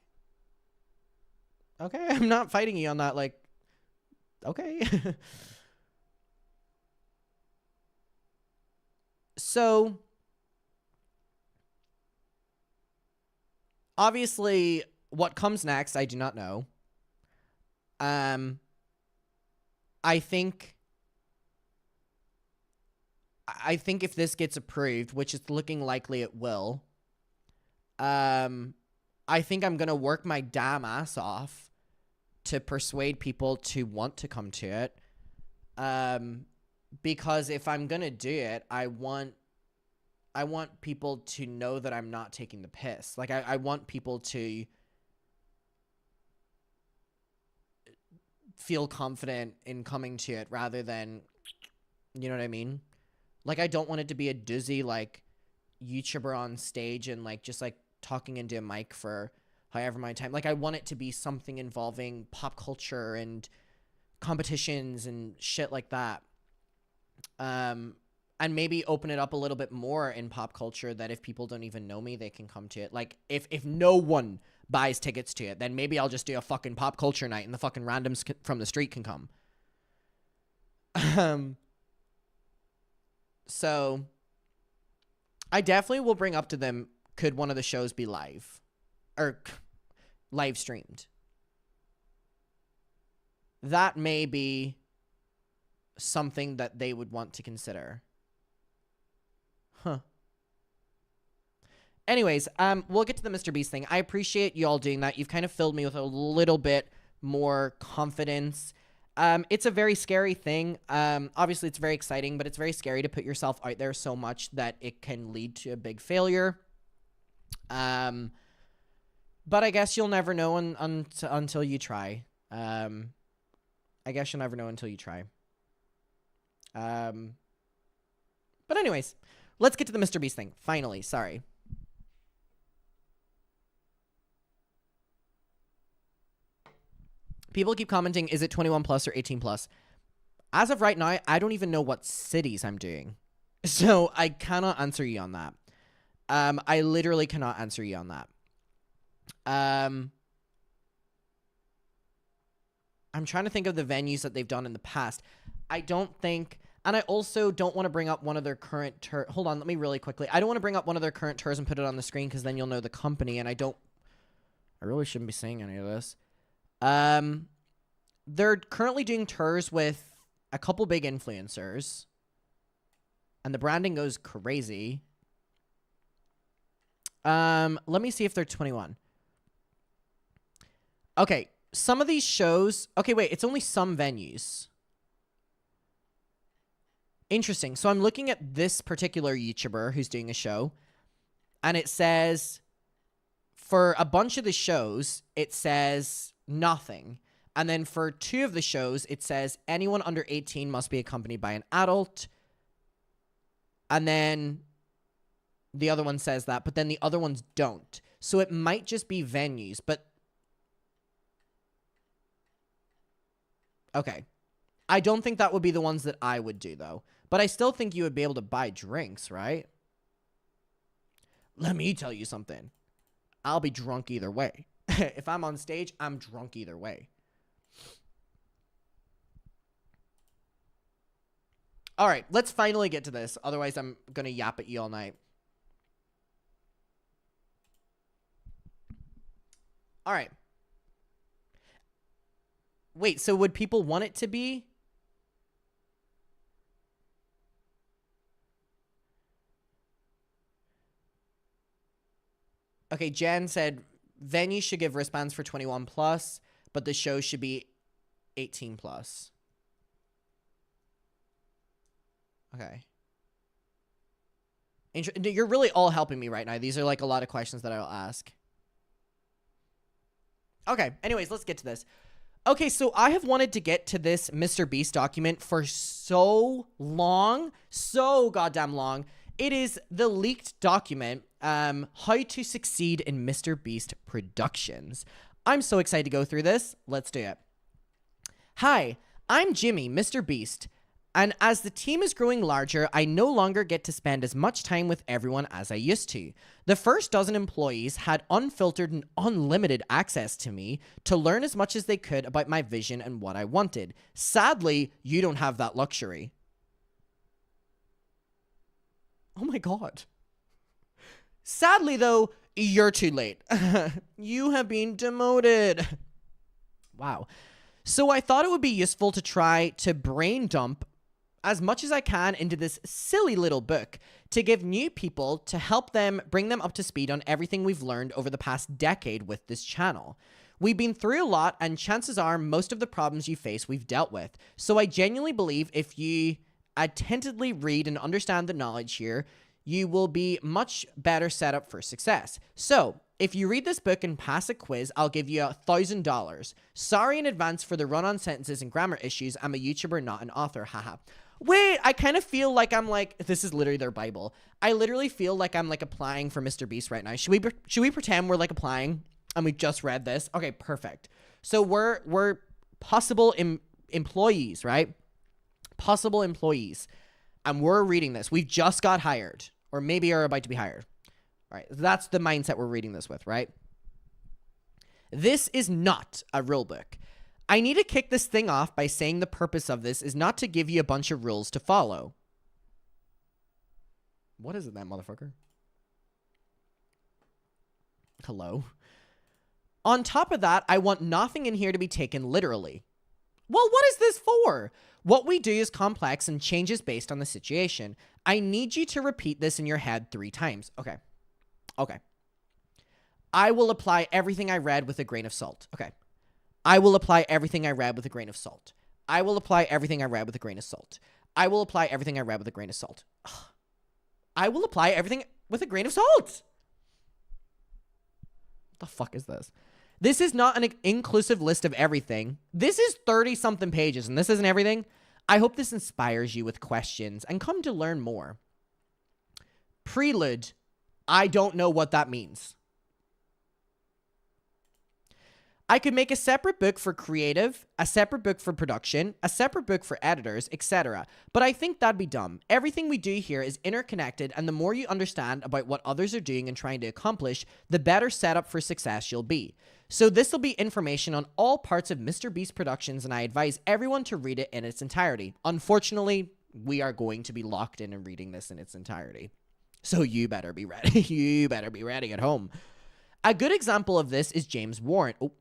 S1: Okay, I'm not fighting you on that. Like, okay. So, obviously, what comes next, I do not know. I think if this gets approved, which is looking likely it will, I think I'm gonna work my damn ass off to persuade people to want to come to it. Because if I'm gonna do it, I want people to know that I'm not taking the piss. Like, I want people to feel confident in coming to it rather than, you know what I mean? Like, I don't want it to be a doozy, like, YouTuber on stage and, like, just, like, talking into a mic for however many time. Like, I want it to be something involving pop culture and competitions and shit like that. And maybe open it up a little bit more in pop culture, that if people don't even know me, they can come to it. Like, if no one buys tickets to it, then maybe I'll just do a fucking pop culture night and the fucking randoms from the street can come. So I definitely will bring up to them, could one of the shows be live or live streamed? That may be something that they would want to consider. Huh. Anyways, we'll get to the Mr. Beast thing. I appreciate you all doing that. You've kind of filled me with a little bit more confidence. It's a very scary thing. Obviously, it's very exciting, but it's very scary to put yourself out there so much that it can lead to a big failure. But I guess you'll never know until you try. I guess you'll never know until you try. But anyways, let's get to the Mr. Beast thing. Finally, sorry. People keep commenting, is it 21 plus or 18 plus? As of right now, I don't even know what cities I'm doing. So I cannot answer you on that. I literally cannot answer you on that. I'm trying to think of the venues that they've done in the past. I don't think, and I also don't want to bring up one of their current tours. Hold on, let me really quickly. I don't want to bring up one of their current tours and put it on the screen because then you'll know the company, and I really shouldn't be saying any of this. They're currently doing tours with a couple big influencers, and the branding goes crazy. Let me see if they're 21. Okay, some of these shows... Okay, wait, it's only some venues. Interesting. So I'm looking at this particular YouTuber who's doing a show, and it says... For a bunch of the shows, it says nothing. And then for 2 of the shows, it says anyone under 18 must be accompanied by an adult. And then the other one says that, but then the other ones don't. So it might just be venues, but... Okay. I don't think that would be the ones that I would do, though. But I still think you would be able to buy drinks, right? Let me tell you something. I'll be drunk either way. If I'm on stage, I'm drunk either way. All right, let's finally get to this. Otherwise, I'm going to yap at you all night. All right. Wait, so would people want it to be? Okay, Jan said venues should give wristbands for 21 plus, but the show should be 18 plus. Okay. You're really all helping me right now. These are like a lot of questions that I'll ask. Okay, anyways, let's get to this. Okay, so I have wanted to get to this Mr. Beast document for so long, so goddamn long. It is the leaked document, How to Succeed in Mr. Beast Productions. I'm so excited to go through this. Let's do it. Hi, I'm Jimmy, Mr. Beast. And as the team is growing larger, I no longer get to spend as much time with everyone as I used to. The first dozen employees had unfiltered and unlimited access to me to learn as much as they could about my vision and what I wanted. Sadly, you don't have that luxury. Oh my God. Sadly, though, you're too late. You have been demoted. Wow. So I thought it would be useful to try to brain dump as much as I can into this silly little book to give new people to help them bring them up to speed on everything we've learned over the past decade with this channel. We've been through a lot, and chances are most of the problems you face we've dealt with. So I genuinely believe if you attentively read and understand the knowledge here, you will be much better set up for success. So if you read this book and pass a quiz, I'll give you $1,000. Sorry in advance for the run-on sentences and grammar issues. I'm a YouTuber, not an author. Haha. Wait, I kind of feel like I'm like, this is literally their Bible. I literally feel like I'm like applying for Mr. Beast right now. Should we pretend we're like applying and we just read this? Okay, perfect. So we're possible employees, right? Possible employees. And we're reading this. We've just got hired, or maybe are about to be hired. All right, that's the mindset we're reading this with, right? This is not a rule book. I need to kick this thing off by saying the purpose of this is not to give you a bunch of rules to follow. What is it then, motherfucker? Hello? On top of that, I want nothing in here to be taken literally. Well, what is this for? What we do is complex and changes based on the situation. I need you to repeat this in your head 3 times. Okay. I will apply everything I read with a grain of salt. Okay. I will apply everything I read with a grain of salt. I will apply everything I read with a grain of salt. I will apply everything I read with a grain of salt. Ugh. I will apply everything with a grain of salt. What the fuck is this? This is not an inclusive list of everything. This is 30-something pages, and this isn't everything. I hope this inspires you with questions and come to learn more. Prelude. I don't know what that means. I could make a separate book for creative, a separate book for production, a separate book for editors, etc. But I think that'd be dumb. Everything we do here is interconnected, and the more you understand about what others are doing and trying to accomplish, the better set up for success you'll be. So this will be information on all parts of Mr. Beast Productions, and I advise everyone to read it in its entirety. Unfortunately, we are going to be locked in and reading this in its entirety. So you better be ready. You better be ready at home. A good example of this is James Warren. Oh,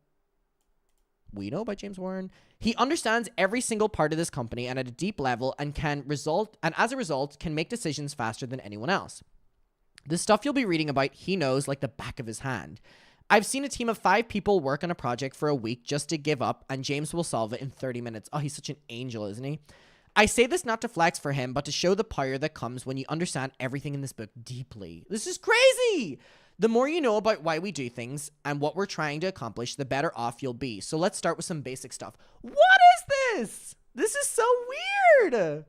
S1: we know about James Warren. He understands every single part of this company and at a deep level and as a result can make decisions faster than anyone else. The stuff you'll be reading about, he knows like the back of his hand. I've seen a team of 5 people work on a project for a week just to give up, and James will solve it in 30 minutes. Oh, he's such an angel, isn't he? I say this not to flex for him, but to show the power that comes when you understand everything in this book deeply. This is crazy! The more you know about why we do things and what we're trying to accomplish, the better off you'll be. So let's start with some basic stuff. What is this? This is so weird.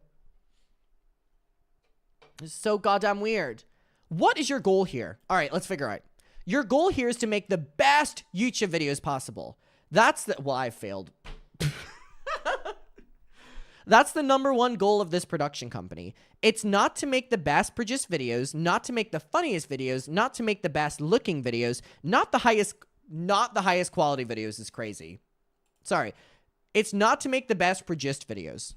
S1: This is so goddamn weird. What is your goal here? All right, let's figure out. Your goal here is to make the best YouTube videos possible. Well, I failed. That's the #1 goal of this production company. It's not to make the best produced videos, not to make the funniest videos, not to make the best looking videos, not the highest quality videos is crazy. Sorry. It's not to make the best produced videos.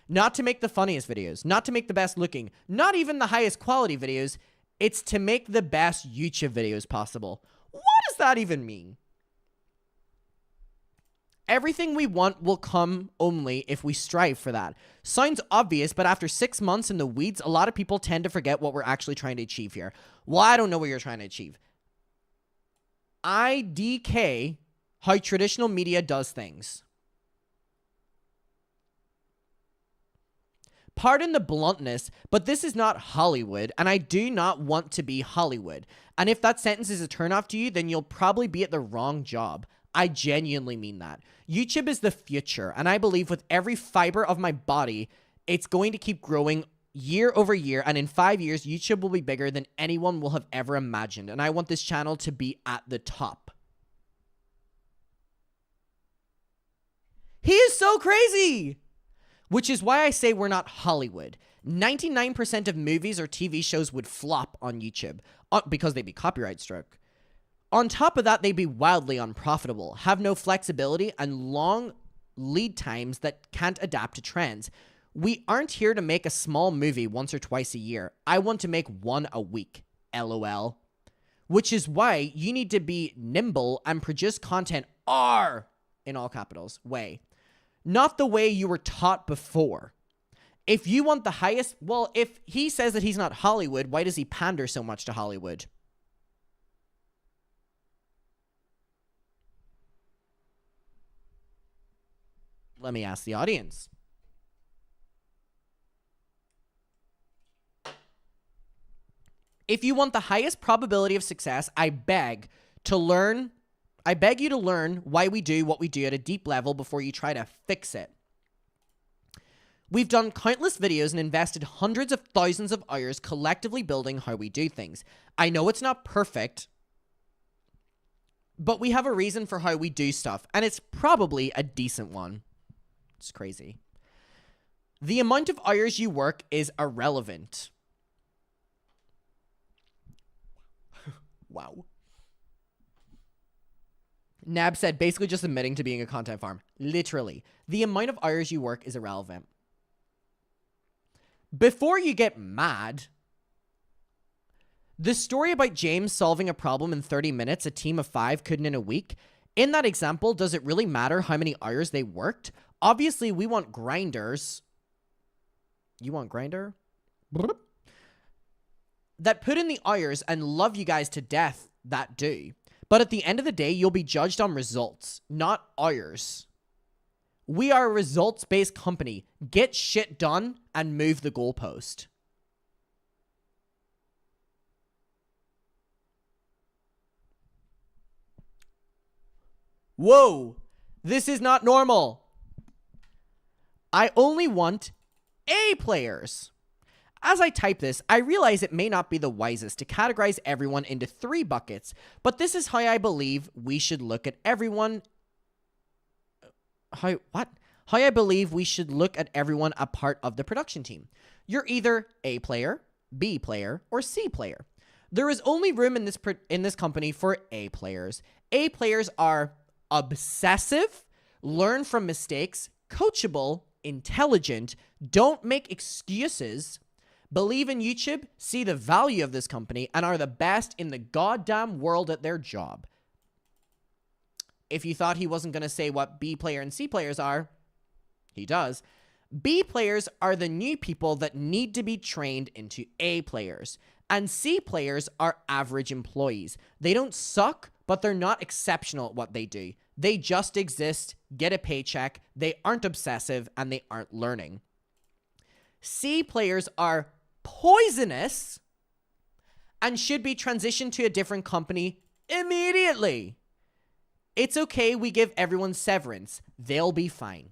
S1: Not to make the funniest videos, not to make the best looking, not even the highest quality videos. It's to make the best YouTube videos possible. What does that even mean? Everything we want will come only if we strive for that. Sounds obvious, but after 6 months in the weeds, a lot of people tend to forget what we're actually trying to achieve here. Well, I don't know what you're trying to achieve. IDK, how traditional media does things. Pardon the bluntness, but this is not Hollywood, and I do not want to be Hollywood. And if that sentence is a turnoff to you, then you'll probably be at the wrong job. I genuinely mean that. YouTube is the future, and I believe with every fiber of my body, it's going to keep growing year over year, and in 5 years, YouTube will be bigger than anyone will have ever imagined, and I want this channel to be at the top. He is so crazy! Which is why I say we're not Hollywood. 99% of movies or TV shows would flop on YouTube because they'd be copyright struck. On top of that, they'd be wildly unprofitable, have no flexibility, and long lead times that can't adapt to trends. We aren't here to make a small movie once or twice a year. I want to make one a week. LOL. Which is why you need to be nimble and produce content R, in all capitals, way. Not the way you were taught before. If you want the highest, well, if he says that he's not Hollywood, why does he pander so much to Hollywood? Let me ask the audience. If you want the highest probability of success, I beg you to learn why we do what we do at a deep level before you try to fix it. We've done countless videos and invested hundreds of thousands of hours collectively building how we do things. I know it's not perfect, but we have a reason for how we do stuff, and it's probably a decent one. It's crazy. The amount of hours you work is irrelevant. Wow. Nab said, basically just admitting to being a content farm. Literally. The amount of hours you work is irrelevant. Before you get mad, the story about James solving a problem in 30 minutes, a team of 5 couldn't in a week, in that example, does it really matter how many hours they worked? Obviously, we want grinders. You want grinder? That put in the hours and love you guys to death that do. But at the end of the day, you'll be judged on results, not hours. We are a results-based company. Get shit done and move the goalpost. Whoa, this is not normal. I only want A players. As I type this, I realize it may not be the wisest to categorize everyone into 3 buckets, but this is how I believe we should look at everyone. How I believe we should look at everyone a part of the production team. You're either A player, B player, or C player. There is only room in this company for A players. A players are obsessive, learn from mistakes, coachable, intelligent, don't make excuses, believe in YouTube, see the value of this company, and are the best in the goddamn world at their job. If you thought he wasn't going to say what B player and C players are, he does. B players are the new people that need to be trained into A players. And C players are average employees. They don't suck, but they're not exceptional at what they do. They just exist, get a paycheck, they aren't obsessive, and they aren't learning. C players are poisonous and should be transitioned to a different company immediately. It's okay, we give everyone severance. They'll be fine.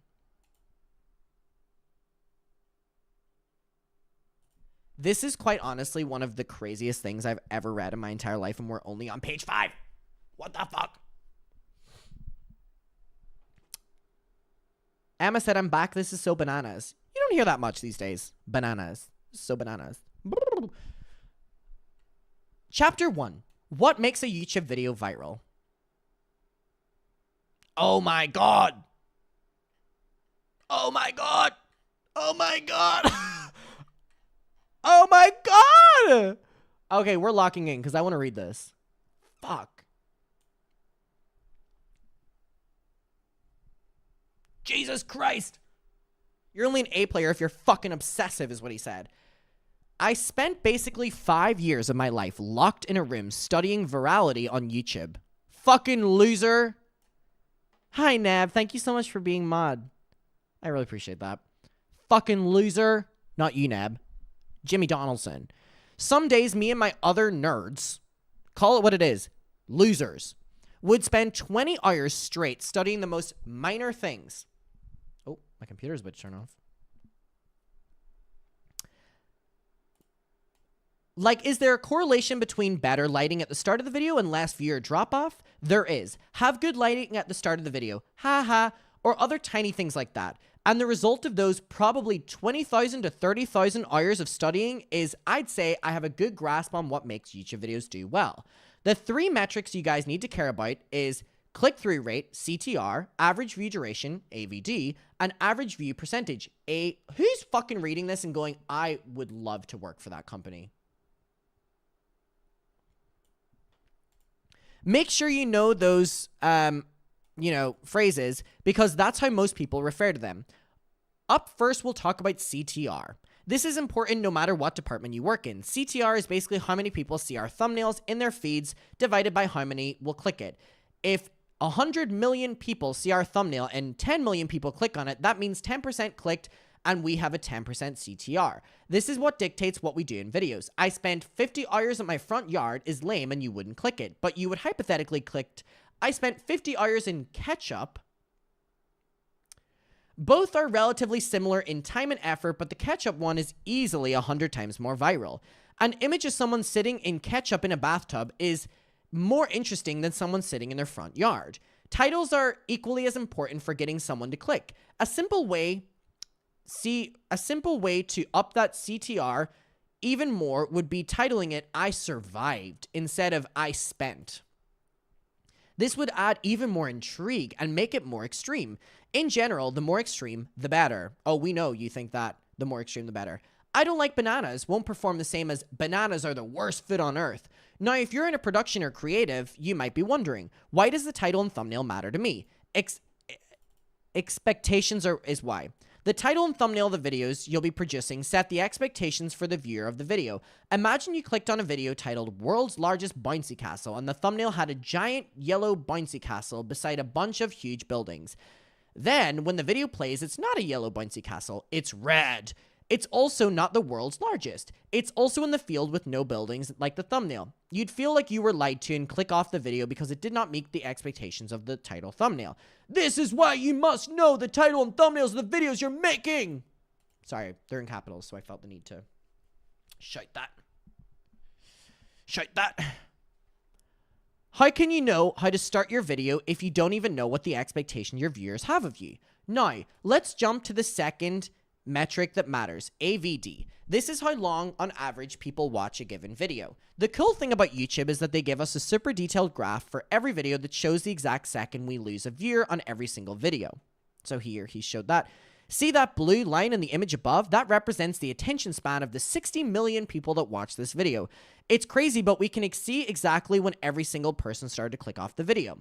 S1: This is quite honestly one of the craziest things I've ever read in my entire life, and we're only on page 5. What the fuck? Emma said, I'm back. This is so bananas. You don't hear that much these days. Bananas. So bananas. Chapter 1. What makes a YouTube video viral? Oh my god. Oh my god. Oh my god. Oh my god. Okay, we're locking in because I want to read this. Fuck. Jesus Christ. You're only an A player if you're fucking obsessive, is what he said. I spent basically 5 years of my life locked in a room studying virality on YouTube. Fucking loser. Hi, Nab. Thank you so much for being mod. I really appreciate that. Fucking loser. Not you, Nab. Jimmy Donaldson. Some days, me and my other nerds, call it what it is, losers, would spend 20 hours straight studying the most minor things. Oh, my computer's about to turn off. Like, is there a correlation between better lighting at the start of the video and less viewer drop-off? There is. Have good lighting at the start of the video. Ha, or other tiny things like that. And the result of those probably 20,000 to 30,000 hours of studying is, I'd say, I have a good grasp on what makes YouTube videos do well. The 3 metrics you guys need to care about is click-through rate, CTR, average view duration, AVD, and average view percentage. Who's fucking reading this and going, I would love to work for that company? Make sure you know those phrases, because that's how most people refer to them. Up first, we'll talk about CTR. This is important no matter what department you work in. CTR is basically how many people see our thumbnails in their feeds divided by how many will click it. If 100 million people see our thumbnail and 10 million people click on it, that means 10% clicked, and we have a 10% CTR. This is what dictates what we do in videos. I spent 50 hours at my front yard is lame and you wouldn't click it, but you would hypothetically clicked, I spent 50 hours in ketchup. Both are relatively similar in time and effort, but the ketchup one is easily 100 times more viral. An image of someone sitting in ketchup in a bathtub is more interesting than someone sitting in their front yard. Titles are equally as important for getting someone to click. A simple way to up that CTR even more would be titling it I survived instead of I spent. This would add even more intrigue and make it more extreme. In general, the more extreme, the better. Oh, we know you think that. The more extreme, the better. I don't like bananas won't perform the same as bananas are the worst food on earth. Now, if you're in a production or creative, you might be wondering, why does the title and thumbnail matter to me? Expectations is why. The title and thumbnail of the videos you'll be producing set the expectations for the viewer of the video. Imagine you clicked on a video titled World's Largest Bouncy Castle, and the thumbnail had a giant yellow bouncy castle beside a bunch of huge buildings. Then, when the video plays, it's not a yellow bouncy castle, it's red. It's also not the world's largest. It's also in the field with no buildings like the thumbnail. You'd feel like you were lied to and click off the video because it did not meet the expectations of the title thumbnail. This is why you must know the title and thumbnails of the videos you're making. Sorry, they're in capitals, so I felt the need to shout that. Shout that. How can you know how to start your video if you don't even know what the expectation your viewers have of you? Now, let's jump to the second metric that matters, AVD. This is how long, on average, people watch a given video. The cool thing about YouTube is that they give us a super detailed graph for every video that shows the exact second we lose a viewer on every single video. So here, he showed that. See that blue line in the image above? That represents the attention span of the 60 million people that watch this video. It's crazy, but we can see exactly when every single person started to click off the video.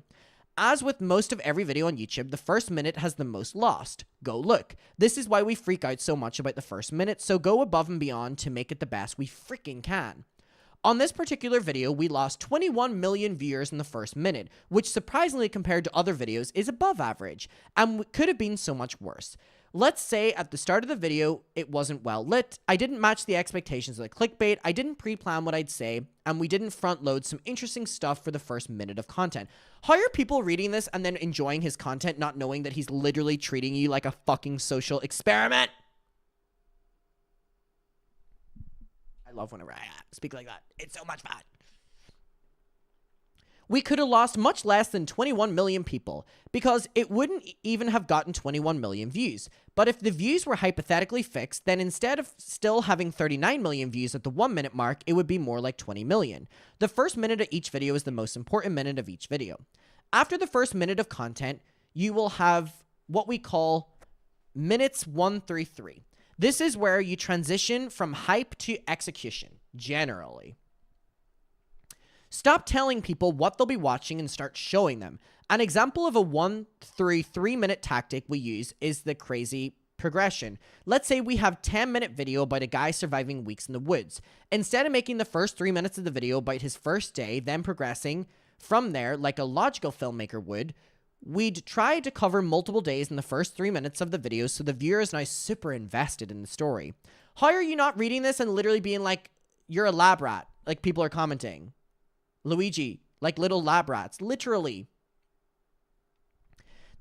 S1: As with most of every video on YouTube, the first minute has the most lost. Go look. This is why we freak out so much about the first minute, so go above and beyond to make it the best we freaking can. On this particular video, we lost 21 million viewers in the first minute, which surprisingly compared to other videos is above average, and could have been so much worse. Let's say at the start of the video, it wasn't well lit, I didn't match the expectations of the clickbait, I didn't pre-plan what I'd say, and we didn't front load some interesting stuff for the first minute of content. How are people reading this and then enjoying his content, not knowing that he's literally treating you like a fucking social experiment? I love whenever I speak like that. It's so much fun. We could have lost much less than 21 million people because it wouldn't even have gotten 21 million views. But if the views were hypothetically fixed, then instead of still having 39 million views at the 1 minute mark, it would be more like 20 million. The first minute of each video is the most important minute of each video. After the first minute of content, you will have what we call minutes 1 through 3. This is where you transition from hype to execution, generally. Stop telling people what they'll be watching and start showing them. An example of a 1 through 3 minute tactic we use is the crazy progression. Let's say we have a 10-minute video about a guy surviving weeks in the woods. Instead of making the first 3 minutes of the video about his first day, then progressing from there like a logical filmmaker would, we'd try to cover multiple days in the first 3 minutes of the video so the viewer is now super invested in the story. How are you not reading this and literally being like, you're a lab rat, like people are commenting? Luigi, like little lab rats, literally.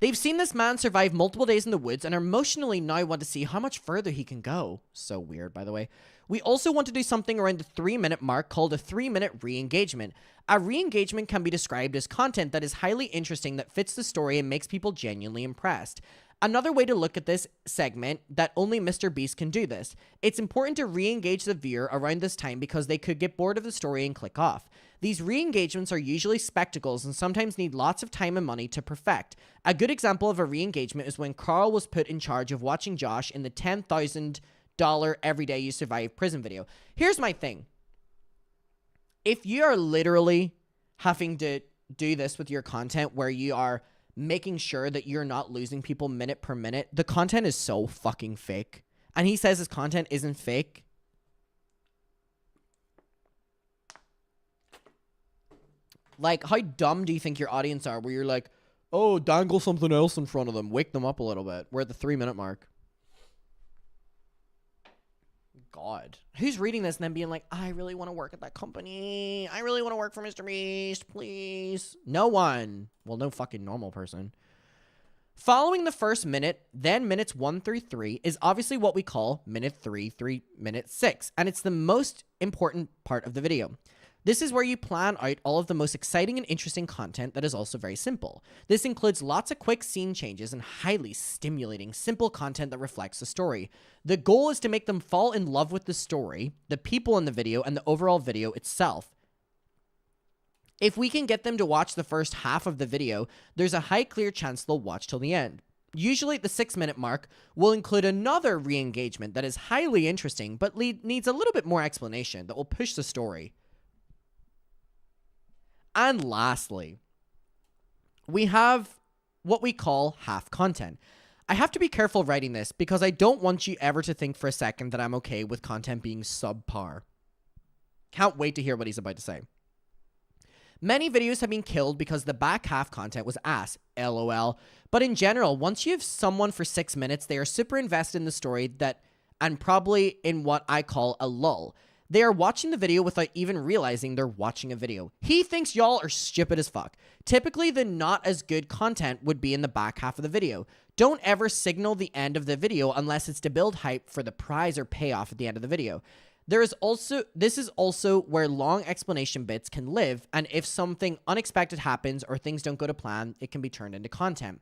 S1: They've seen this man survive multiple days in the woods and emotionally now want to see how much further he can go. So weird, by the way. We also want to do something around the 3-minute mark called a 3-minute re-engagement. A re-engagement can be described as content that is highly interesting, that fits the story and makes people genuinely impressed. Another way to look at this segment that only Mr. Beast can do this. It's important to re-engage the viewer around this time because they could get bored of the story and click off. These re-engagements are usually spectacles and sometimes need lots of time and money to perfect. A good example of a re-engagement is when Carl was put in charge of watching Josh in the $10,000 Everyday You Survive prison video. Here's my thing. If you are literally having to do this with your content where you are making sure that you're not losing people minute per minute, the content is so fucking fake. And he says his content isn't fake. Like, how dumb do you think your audience are where you're like, oh, dangle something else in front of them, wake them up a little bit. We're at the 3-minute mark. God. Who's reading this and then being like, I really want to work at that company. I really want to work for Mr. Beast, please. No one. Well, no fucking normal person. Following the first minute, then minutes 1 through 3, is obviously what we call minute 3 through minute 6. And it's the most important part of the video. This is where you plan out all of the most exciting and interesting content that is also very simple. This includes lots of quick scene changes and highly stimulating, simple content that reflects the story. The goal is to make them fall in love with the story, the people in the video, and the overall video itself. If we can get them to watch the first half of the video, there's a high clear chance they'll watch till the end. Usually at the 6-minute mark, we'll include another re-engagement that is highly interesting but needs a little bit more explanation that will push the story. And lastly, we have what we call half content. I have to be careful writing this because I don't want you ever to think for a second that I'm okay with content being subpar. Can't wait to hear what he's about to say. Many videos have been killed because the back half content was ass, lol. But in general, once you have someone for 6 minutes, they are super invested in the story and probably in what I call a lull. They are watching the video without even realizing they're watching a video. He thinks y'all are stupid as fuck. Typically, the not as good content would be in the back half of the video. Don't ever signal the end of the video unless it's to build hype for the prize or payoff at the end of the video. This is also where long explanation bits can live, and if something unexpected happens or things don't go to plan, it can be turned into content.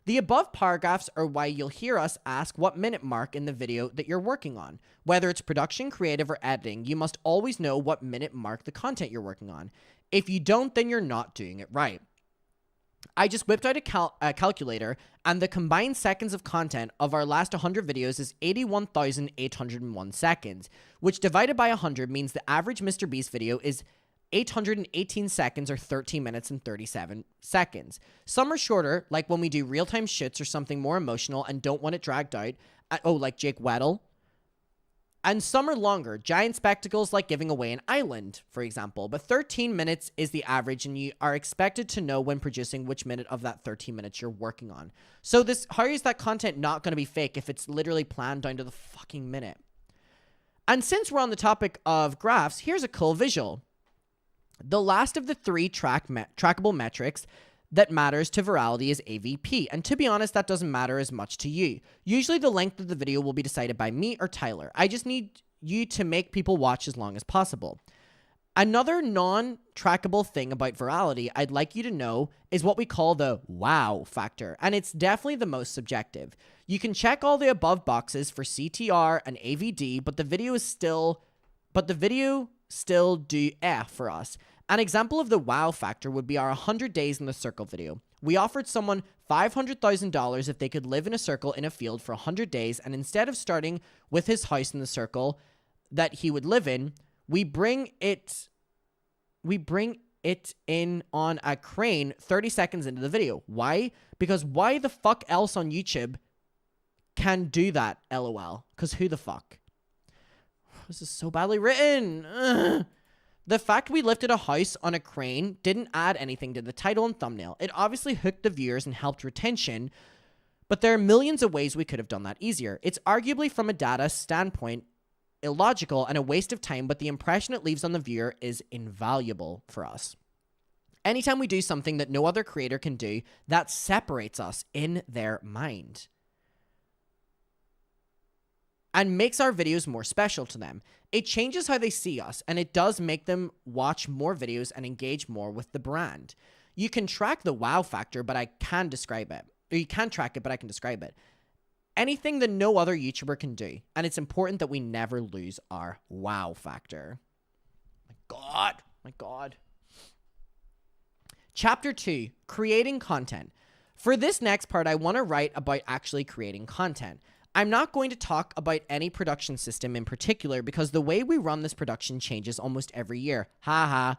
S1: The above paragraphs are why you'll hear us ask what minute mark in the video that you're working on. Whether it's production, creative, or editing, you must always know what minute mark the content you're working on. If you don't, then you're not doing it right. I just whipped out a calculator, and the combined seconds of content of our last 100 videos is 81,801 seconds, which divided by 100 means the average Mr. Beast video is 818 seconds or 13 minutes and 37 seconds. Some are shorter, like when we do real-time shits or something more emotional and don't want it dragged out, like Jake Weddle. And some are longer, giant spectacles like giving away an island, for example. But 13 minutes is the average, and you are expected to know when producing which minute of that 13 minutes you're working on. So how is that content not going to be fake if it's literally planned down to the fucking minute? And since we're on the topic of graphs, here's a cool visual. The last of the 3 trackable metrics that matters to virality is AVP, and to be honest, that doesn't matter as much to you. Usually the length of the video will be decided by me or Tyler. I just need you to make people watch as long as possible. Another non-trackable thing about virality I'd like you to know is what we call the wow factor, and it's definitely the most subjective. You can check all the above boxes for CTR and AVD, but the video still do for us. An example of the wow factor would be our 100 days in the circle video. We offered someone $500,000 if they could live in a circle in a field for 100 days, and instead of starting with his house in the circle that he would live in, we bring it in on a crane 30 seconds into the video. Why? Because why the fuck else on YouTube can do that, lol? Because who the fuck? This is so badly written. Ugh. The fact we lifted a house on a crane didn't add anything to the title and thumbnail. It obviously hooked the viewers and helped retention, but there are millions of ways we could have done that easier. It's arguably, from a data standpoint, illogical and a waste of time, but the impression it leaves on the viewer is invaluable for us. Anytime we do something that no other creator can do, that separates us in their mind and makes our videos more special to them. It changes how they see us, and it does make them watch more videos and engage more with the brand. You can track the wow factor, but I can describe it. Or you can track it, but I can describe it. Anything that no other YouTuber can do, and it's important that we never lose our wow factor. My God. Chapter 2, creating content. For this next part, I want to write about actually creating content. I'm not going to talk about any production system in particular because the way we run this production changes almost every year. I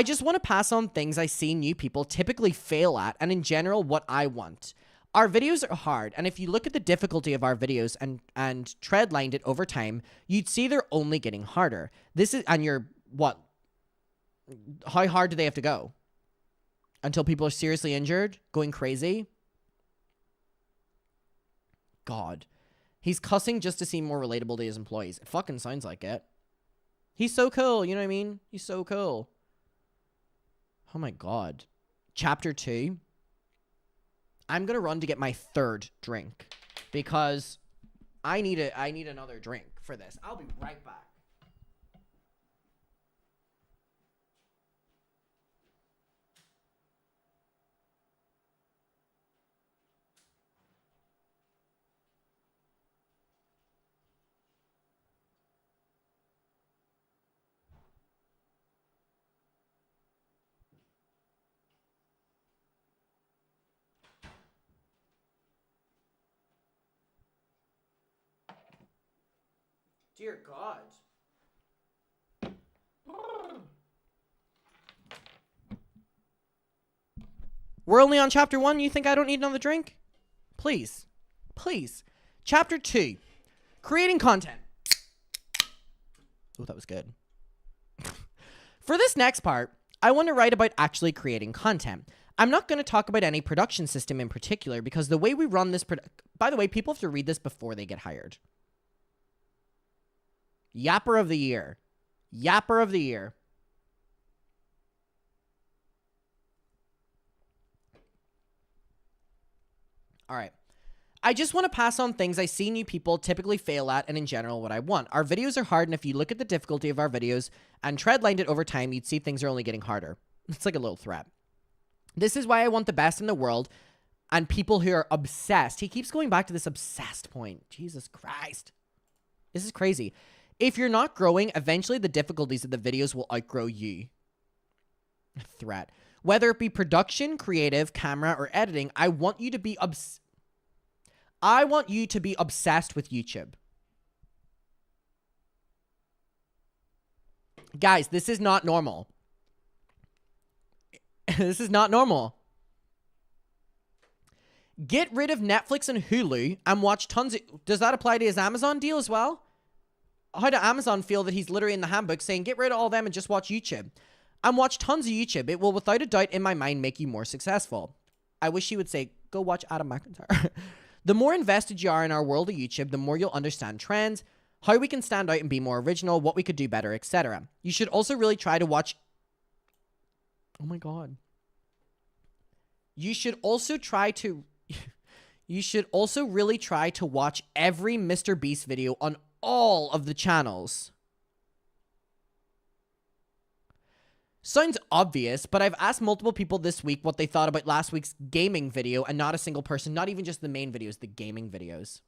S1: just want to pass on things I see new people typically fail at, and in general, what I want. Our videos are hard, and if you look at the difficulty of our videos and treadlined it over time, you'd see they're only getting harder. How hard do they have to go? Until people are seriously injured? Going crazy? God. He's cussing just to seem more relatable to his employees. It fucking sounds like it. He's so cool, you know what I mean? He's so cool. Oh my God. Chapter 2. I'm gonna run to get my third drink because I need another drink for this. I'll be right back. Dear God. We're only on chapter 1. You think I don't need another drink? Please. Chapter 2. Creating content. Oh, that was good. For this next part, I want to write about actually creating content. I'm not going to talk about any production system in particular because the way we run this... By the way, people have to read this before they get hired. Yapper of the year. All right. I just want to pass on things I see new people typically fail at and in general what I want. Our videos are hard, and if you look at the difficulty of our videos and treadlined it over time, you'd see things are only getting harder. It's like a little threat. This is why I want the best in the world and people who are obsessed. He keeps going back to this obsessed point. Jesus Christ. This is crazy. If you're not growing, eventually the difficulties of the videos will outgrow you. Threat. Whether it be production, creative, camera, or editing, I want you to be obsessed with YouTube. Guys, this is not normal. This is not normal. Get rid of Netflix and Hulu and watch tons of... Does that apply to his Amazon deal as well? How does Amazon feel that he's literally in the handbook saying, get rid of all them and just watch YouTube? And watch tons of YouTube. It will, without a doubt, in my mind, make you more successful. I wish he would say, go watch Adam McIntyre. The more invested you are in our world of YouTube, the more you'll understand trends, how we can stand out and be more original, what we could do better, etc. You should also really try to watch... Oh my God. You should also really try to watch every Mr. Beast video on all of the channels. Sounds obvious, but I've asked multiple people this week what they thought about last week's gaming video, and not a single person, not even just the main videos, the gaming videos.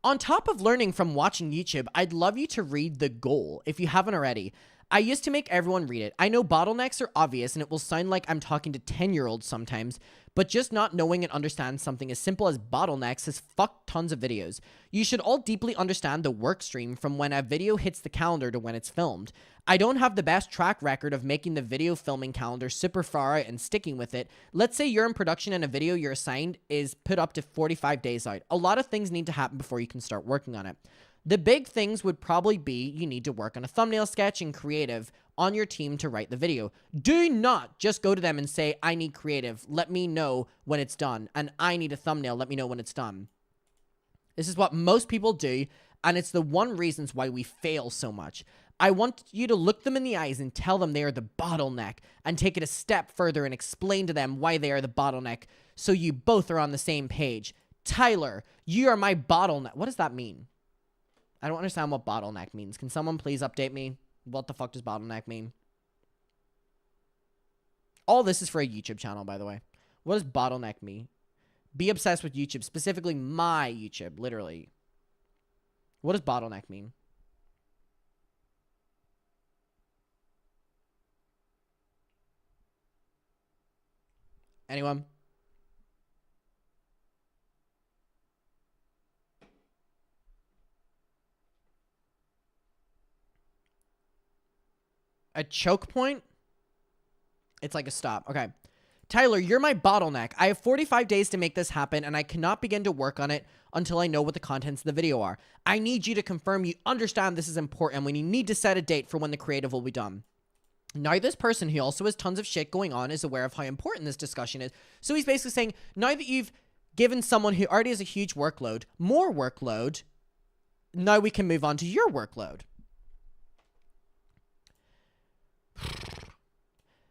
S1: On top of learning from watching YouTube, I'd love you to read The Goal if you haven't already. I used to make everyone read it. I know bottlenecks are obvious and it will sound like I'm talking to 10-year-olds sometimes, but just not knowing and understand something as simple as bottlenecks has fucked tons of videos. You should all deeply understand the work stream from when a video hits the calendar to when it's filmed. I don't have the best track record of making the video filming calendar super far out and sticking with it. Let's say you're in production and a video you're assigned is put up to 45 days out. A lot of things need to happen before you can start working on it. The big things would probably be you need to work on a thumbnail sketch and creative on your team to write the video. Do not just go to them and say, I need creative. Let me know when it's done. And I need a thumbnail. Let me know when it's done. This is what most people do, and it's the one reasons why we fail so much. I want you to look them in the eyes and tell them they are the bottleneck and take it a step further and explain to them why they are the bottleneck so you both are on the same page. Tyler, you are my bottleneck. What does that mean? I don't understand what bottleneck means. Can someone please update me? What the fuck does bottleneck mean? All this is for a YouTube channel, by the way. What does bottleneck mean? Be obsessed with YouTube, specifically my YouTube, literally. What does bottleneck mean? Anyone? A choke point? It's like a stop. Okay. Tyler, you're my bottleneck. I have 45 days to make this happen, and I cannot begin to work on it until I know what the contents of the video are. I need you to confirm you understand this is important when you need to set a date for when the creative will be done. Now, this person who also has tons of shit going on is aware of how important this discussion is. So he's basically saying, now that you've given someone who already has a huge workload more workload, now we can move on to your workload.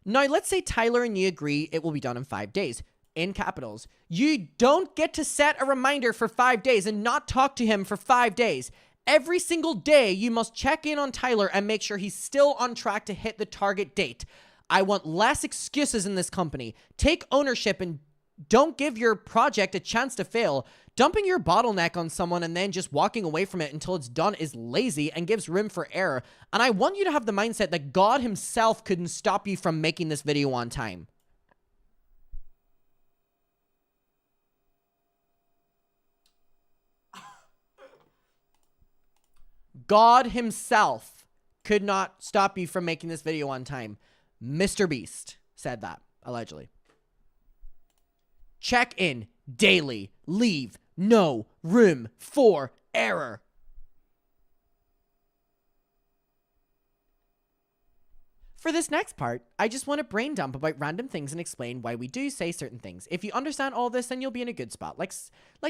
S1: Now, let's say Tyler and you agree it will be done in 5 days. In capitals. You don't get to set a reminder for 5 days and not talk to him for 5 days. Every single day, you must check in on Tyler and make sure he's still on track to hit the target date. I want less excuses in this company. Take ownership and don't give your project a chance to fail. Dumping your bottleneck on someone and then just walking away from it until it's done is lazy and gives room for error. And I want you to have the mindset that God himself couldn't stop you from making this video on time. God himself could not stop you from making this video on time. Mr. Beast said that, allegedly. Check in daily. Leave no room for error. For this next part, I just want to brain dump about random things and explain why we do say certain things. If you understand all this, then you'll be in a good spot. Like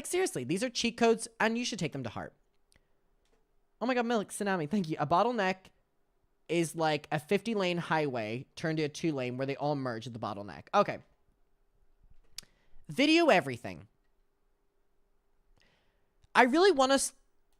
S1: seriously, these are cheat codes and you should take them to heart. Oh my god, Milk, Tsunami, thank you. A bottleneck is like a 50-lane highway turned to a 2-lane where they all merge at the bottleneck. Okay. Video everything. I really want us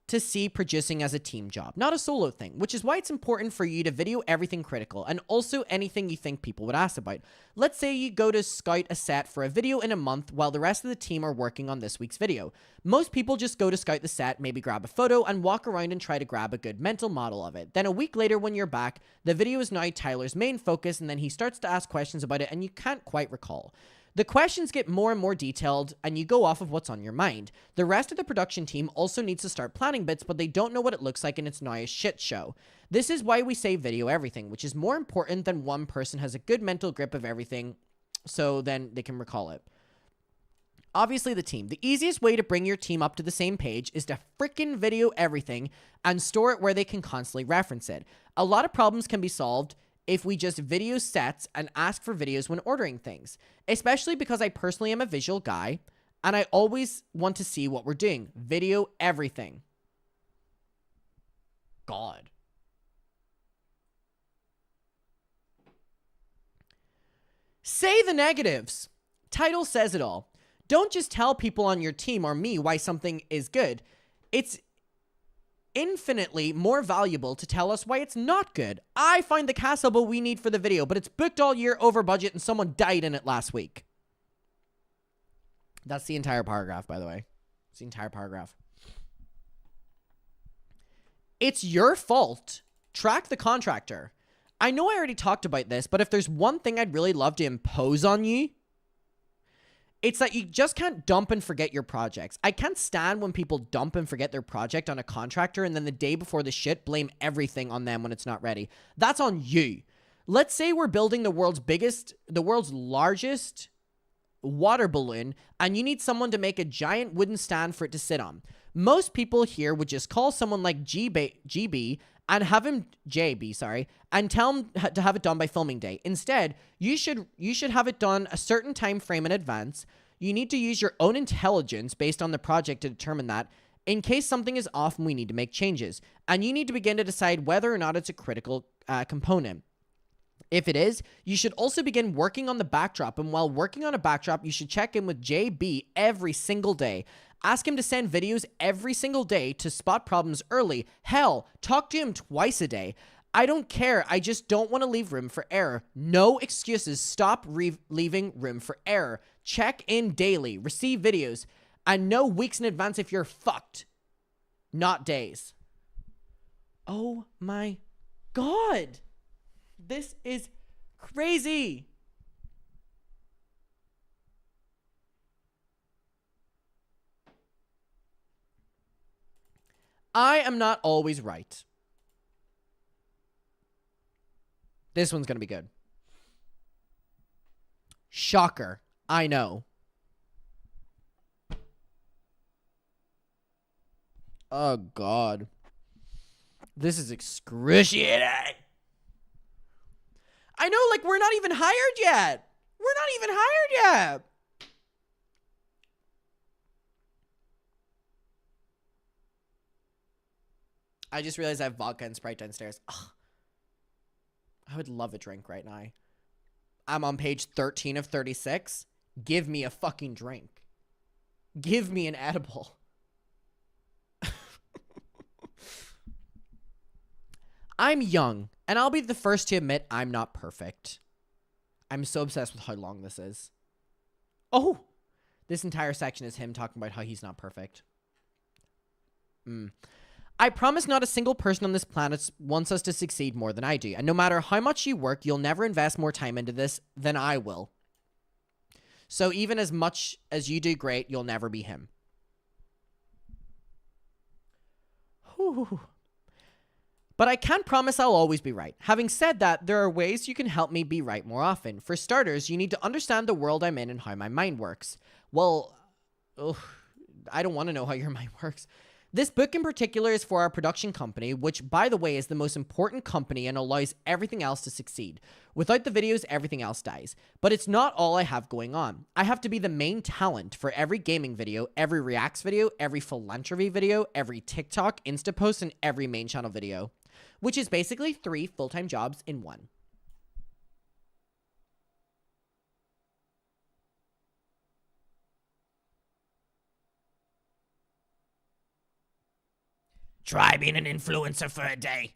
S1: to see producing as a team job, not a solo thing, which is why it's important for you to video everything critical and also anything you think people would ask about. Let's say you go to scout a set for a video in a month while the rest of the team are working on this week's video. Most people just go to scout the set, maybe grab a photo, and walk around and try to grab a good mental model of it. Then a week later when you're back, the video is now Tyler's main focus, and then he starts to ask questions about it and you can't quite recall. The questions get more and more detailed, and you go off of what's on your mind. The rest of the production team also needs to start planning bits, but they don't know what it looks like, and it's now a shit show. This is why we say video everything, which is more important than one person has a good mental grip of everything, so then they can recall it. Obviously, the team. The easiest way to bring your team up to the same page is to frickin' video everything and store it where they can constantly reference it. A lot of problems can be solved if we just video sets and ask for videos when ordering things, especially because I personally am a visual guy and I always want to see what we're doing. Video everything. God. Say the negatives. Title says it all. Don't just tell people on your team or me why something is good. It's infinitely more valuable to tell us why it's not good. I find the castle we need for the video, but it's booked all year over budget and someone died in it last week. That's the entire paragraph, by the way. It's the entire paragraph. It's your fault. Track the contractor. I know I already talked about this, but if there's one thing I'd really love to impose on you, it's that you just can't dump and forget your projects. I can't stand when people dump and forget their project on a contractor and then the day before the shit blame everything on them when it's not ready. That's on you. Let's say we're building the world's largest water balloon and you need someone to make a giant wooden stand for it to sit on. Most people here would just call someone like GB and have him and tell him to have it done by filming day. Instead, you should have it done a certain time frame in advance. You need to use your own intelligence based on the project to determine that. in case something is off and we need to make changes. And you need to begin to decide whether or not it's a critical component. If it is, you should also begin working on the backdrop. And while working on a backdrop, you should check in with JB every single day. Ask him to send videos every single day to spot problems early. Hell, talk to him twice a day. I don't care. I just don't want to leave room for error. No excuses. Stop leaving room for error. Check in daily. Receive videos. And know weeks in advance if you're fucked. Not days. Oh my God. This is crazy. I am not always right. This one's going to be good. Shocker. I know. Oh, God. This is excruciating. I know, like, we're not even hired yet. We're not even hired yet. I just realized I have vodka and Sprite downstairs. Ugh. I would love a drink right now. I'm on page 13 of 36. Give me a fucking drink. Give me an edible. I'm young, and I'll be the first to admit I'm not perfect. I'm so obsessed with how long this is. Oh, this entire section is him talking about how he's not perfect. I promise not a single person on this planet wants us to succeed more than I do. And no matter how much you work, you'll never invest more time into this than I will. So even as much as you do great, you'll never be him. Whew. But I can't promise I'll always be right. Having said that, there are ways you can help me be right more often. For starters, you need to understand the world I'm in and how my mind works. Well, I don't want to know how your mind works. This book in particular is for our production company, which, by the way, is the most important company and allows everything else to succeed. Without the videos, everything else dies. But it's not all I have going on. I have to be the main talent for every gaming video, every Reacts video, every philanthropy video, every TikTok, Insta post, and every main channel video. Which is basically 3 full-time jobs in one. Try being an influencer for a day.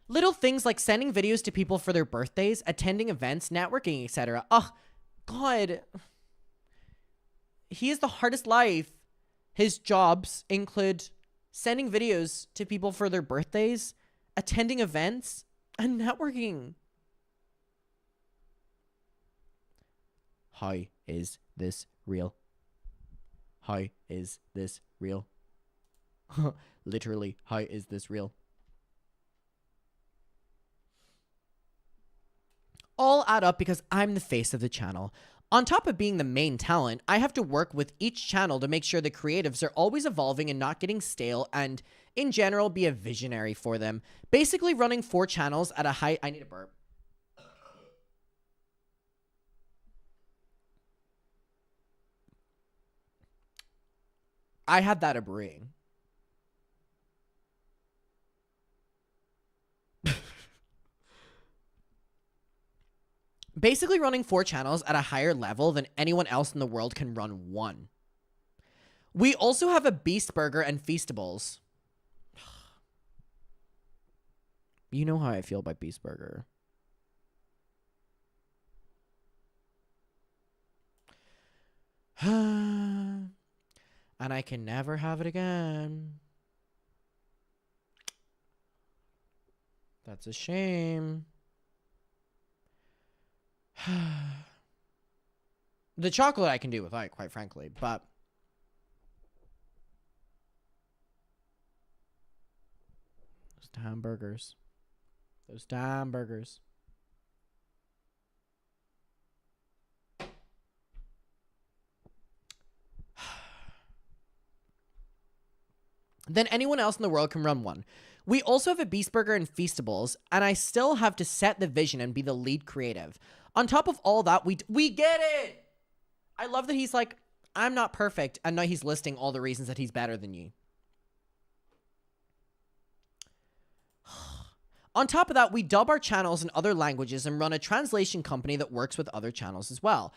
S1: Little things like sending videos to people for their birthdays, attending events, networking, etc. Oh, God. He has the hardest life. His jobs include sending videos to people for their birthdays, attending events, and networking. How is this real? How is this real? Literally, how is this real? All add up because I'm the face of the channel. On top of being the main talent, I have to work with each channel to make sure the creatives are always evolving and not getting stale, and in general be a visionary for them. Basically running 4 channels at a high... I need a burp. I had that a brewing. Basically running 4 channels at a higher level than anyone else in the world can run 1. We also have a Beast Burger and Feastables. You know how I feel about Beast Burger. And I can never have it again. That's a shame. The chocolate I can do without, quite frankly, but those damn burgers. Those damn burgers. Then anyone else in the world can run 1. We also have a Beast Burger and Feastables, and I still have to set the vision and be the lead creative. On top of all that, we get it! I love that he's like, I'm not perfect. And now he's listing all the reasons that he's better than you. On top of that, we dub our channels in other languages and run a translation company that works with other channels as well.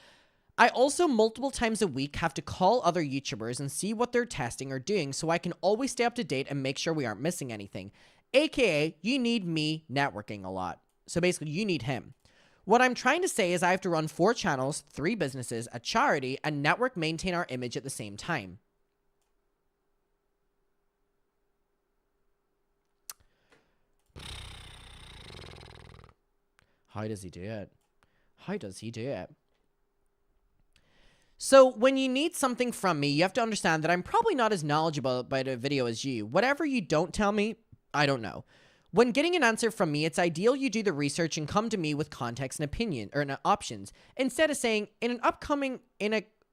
S1: I also multiple times a week have to call other YouTubers and see what they're testing or doing so I can always stay up to date and make sure we aren't missing anything. AKA, you need me networking a lot. So basically, you need him. What I'm trying to say is I have to run 4 channels, 3 businesses, a charity, and network maintain our image at the same time. How does he do it? How does he do it? So when you need something from me, you have to understand that I'm probably not as knowledgeable about a video as you. Whatever you don't tell me, I don't know. When getting an answer from me, it's ideal you do the research and come to me with context and opinion or options instead of saying in a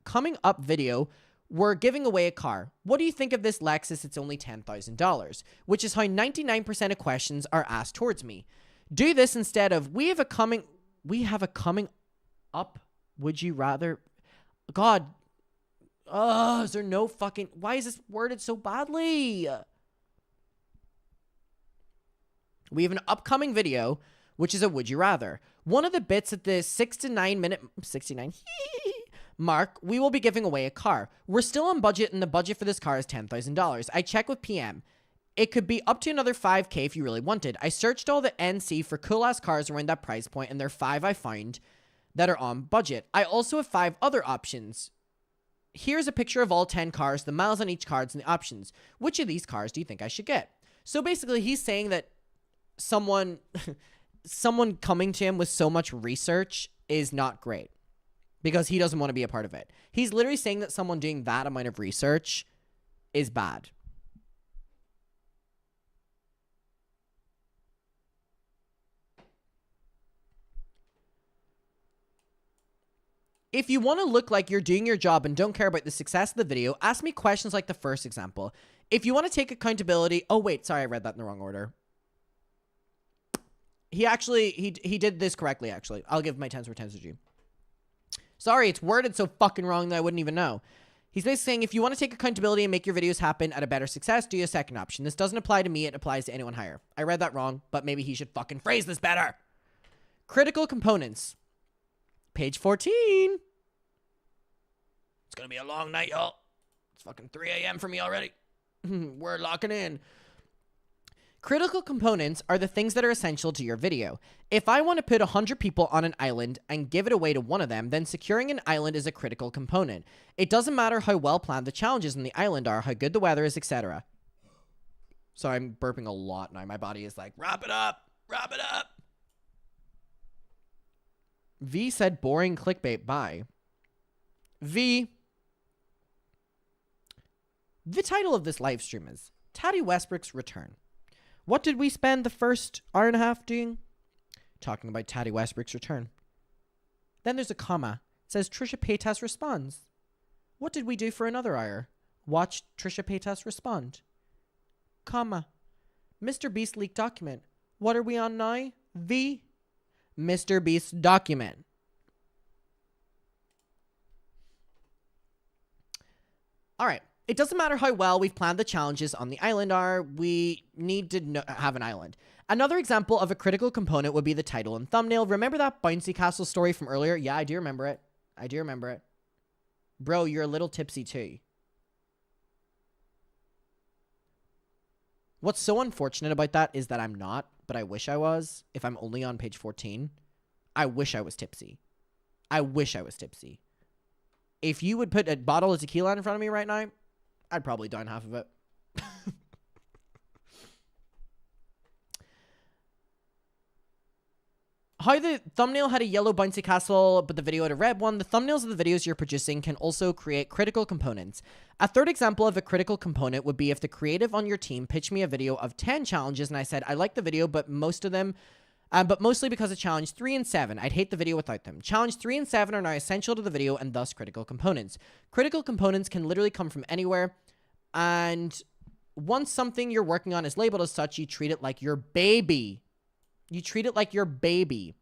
S1: coming up video, we're giving away a car. What do you think of this Lexus? It's only $10,000, which is how 99% of questions are asked towards me. Do this instead of we have a coming up. Would you rather? God. Is there no fucking, why is this worded so badly? We have an upcoming video, which is a would you rather. One of the bits at the 6 to 9 minute, 69 mark, we will be giving away a car. We're still on budget and the budget for this car is $10,000. I check with PM. It could be up to another $5,000 if you really wanted. I searched all the NC for cool ass cars around that price point and there are 5 I found that are on budget. I also have 5 other options. Here's a picture of all 10 cars, the miles on each car, and the options. Which of these cars do you think I should get? So basically he's saying that someone coming to him with so much research is not great because he doesn't want to be a part of it. He's literally saying that someone doing that amount of research is bad. If you want to look like you're doing your job and don't care about the success of the video, ask me questions like the first example. If you want to take accountability, oh wait, sorry, I read that in the wrong order. He actually, he did this correctly, actually. I'll give my 10s for 10s to you. Sorry, it's worded so fucking wrong that I wouldn't even know. He's basically saying, if you want to take accountability and make your videos happen at a better success, do a second option. This doesn't apply to me, it applies to anyone higher. I read that wrong, but maybe he should fucking phrase this better. Critical components. Page 14. It's gonna be a long night, y'all. It's fucking 3 a.m. for me already. We're locking in. Critical components are the things that are essential to your video. If I want to put 100 people on an island and give it away to one of them, then securing an island is a critical component. It doesn't matter how well planned the challenges on the island are, how good the weather is, etc. So I'm burping a lot now. My body is like, wrap it up, wrap it up. V said boring clickbait, bye. V. The title of this live stream is Tati Westbrook's Return. What did we spend the first hour and a half doing? Talking about Tati Westbrook's return. Then there's a comma. It says Trisha Paytas responds. What did we do for another hour? Watch Trisha Paytas respond. Comma. Mr. Beast leaked document. What are we on now? V. Mr. Beast document. All right. It doesn't matter how well we've planned the challenges on the island are, we need to have an island. Another example of a critical component would be the title and thumbnail. Remember that bouncy castle story from earlier? Yeah, I do remember it. I do remember it. Bro, you're a little tipsy too. What's so unfortunate about that is that I'm not, but I wish I was. If I'm only on page 14, I wish I was tipsy. I wish I was tipsy. If you would put a bottle of tequila in front of me right now, I'd probably down half of it. How the thumbnail had a yellow bouncy castle, but the video had a red one. The thumbnails of the videos you're producing can also create critical components. A third example of a critical component would be if the creative on your team pitched me a video of 10 challenges and I said, I like the video, but mostly because of challenge 3 and 7. I'd hate the video without them. Challenge 3 and 7 are now essential to the video and thus critical components. Critical components can literally come from anywhere. And once something you're working on is labeled as such, you treat it like your baby. You treat it like your baby.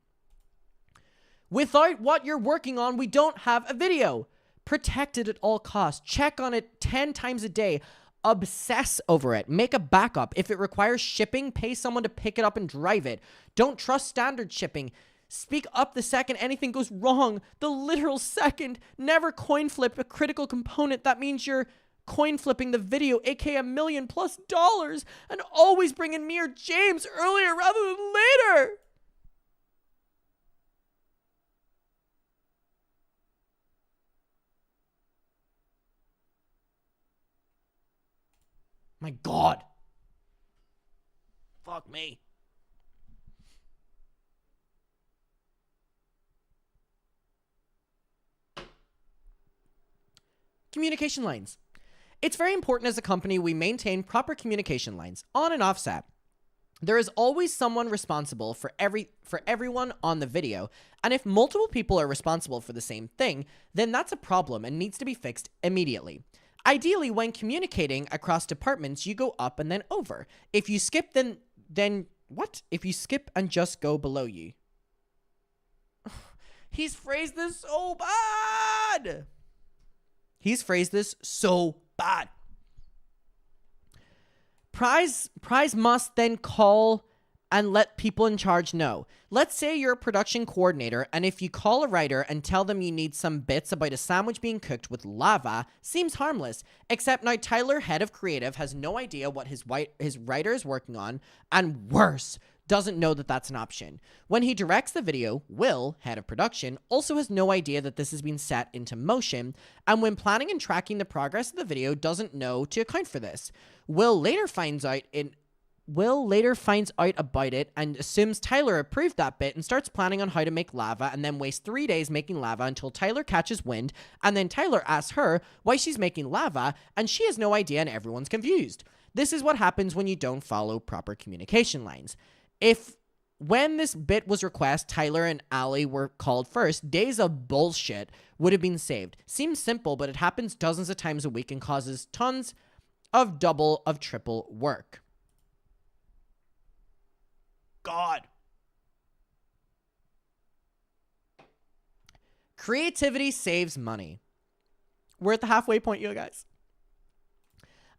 S1: Without what you're working on, we don't have a video. Protect it at all costs. Check on it 10 times a day. Obsess over it. Make a backup. If it requires shipping, pay someone to pick it up and drive it. Don't trust standard shipping. Speak up the second anything goes wrong. The literal second. Never coin flip a critical component. That means you're coin flipping the video, aka $1 million+. And always bring in me or James earlier rather than later. My God. Fuck me. Communication lines. It's very important as a company we maintain proper communication lines, on and off set. There is always someone responsible for everyone on the video, and if multiple people are responsible for the same thing, then that's a problem and needs to be fixed immediately. Ideally, when communicating across departments, you go up and then over. If you skip, then what? If you skip and just go below you. He's phrased this so bad. He's phrased this so bad. Prize must then call and let people in charge know. Let's say you're a production coordinator, and if you call a writer and tell them you need some bits about a sandwich being cooked with lava, seems harmless. Except now Tyler, head of creative, has no idea what his writer is working on, and worse, doesn't know that that's an option. When he directs the video, Will, head of production, also has no idea that this has been set into motion, and when planning and tracking the progress of the video, doesn't know to account for this. Will later finds out about it and assumes Tyler approved that bit and starts planning on how to make lava, and then wastes 3 days making lava until Tyler catches wind, and then Tyler asks her why she's making lava, and she has no idea and everyone's confused. This is what happens when you don't follow proper communication lines. When this bit was requested, Tyler and Allie were called first, days of bullshit would have been saved. Seems simple, but it happens dozens of times a week and causes tons of double, of triple work. God. Creativity saves money. We're at the halfway point, you guys.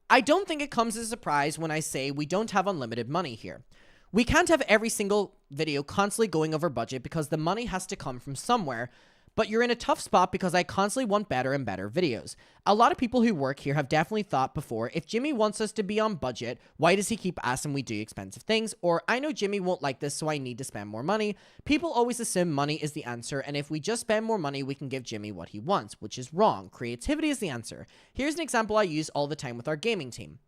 S1: I don't think it comes as a surprise when I say we don't have unlimited money here. We can't have every single video constantly going over budget because the money has to come from somewhere, but you're in a tough spot because I constantly want better and better videos. A lot of people who work here have definitely thought before, if Jimmy wants us to be on budget, why does he keep asking we do expensive things? Or, I know Jimmy won't like this, so I need to spend more money. People always assume money is the answer, and if we just spend more money, we can give Jimmy what he wants, which is wrong. Creativity is the answer. Here's an example I use all the time with our gaming team.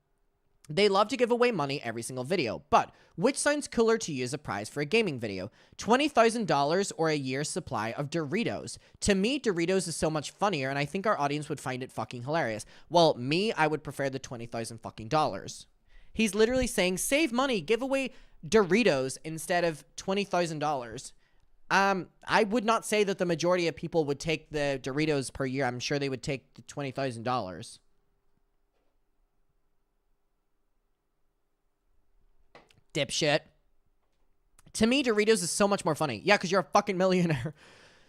S1: They love to give away money every single video, but which sounds cooler to you as a prize for a gaming video? $20,000 or a year's supply of Doritos? To me, Doritos is so much funnier, and I think our audience would find it fucking hilarious. Well, me, I would prefer the $20,000 fucking dollars. He's literally saying, save money, give away Doritos instead of $20,000. I would not say that the majority of people would take the Doritos per year. I'm sure they would take the $20,000. Dipshit. To me, Doritos is so much more funny. Yeah, because you're a fucking millionaire.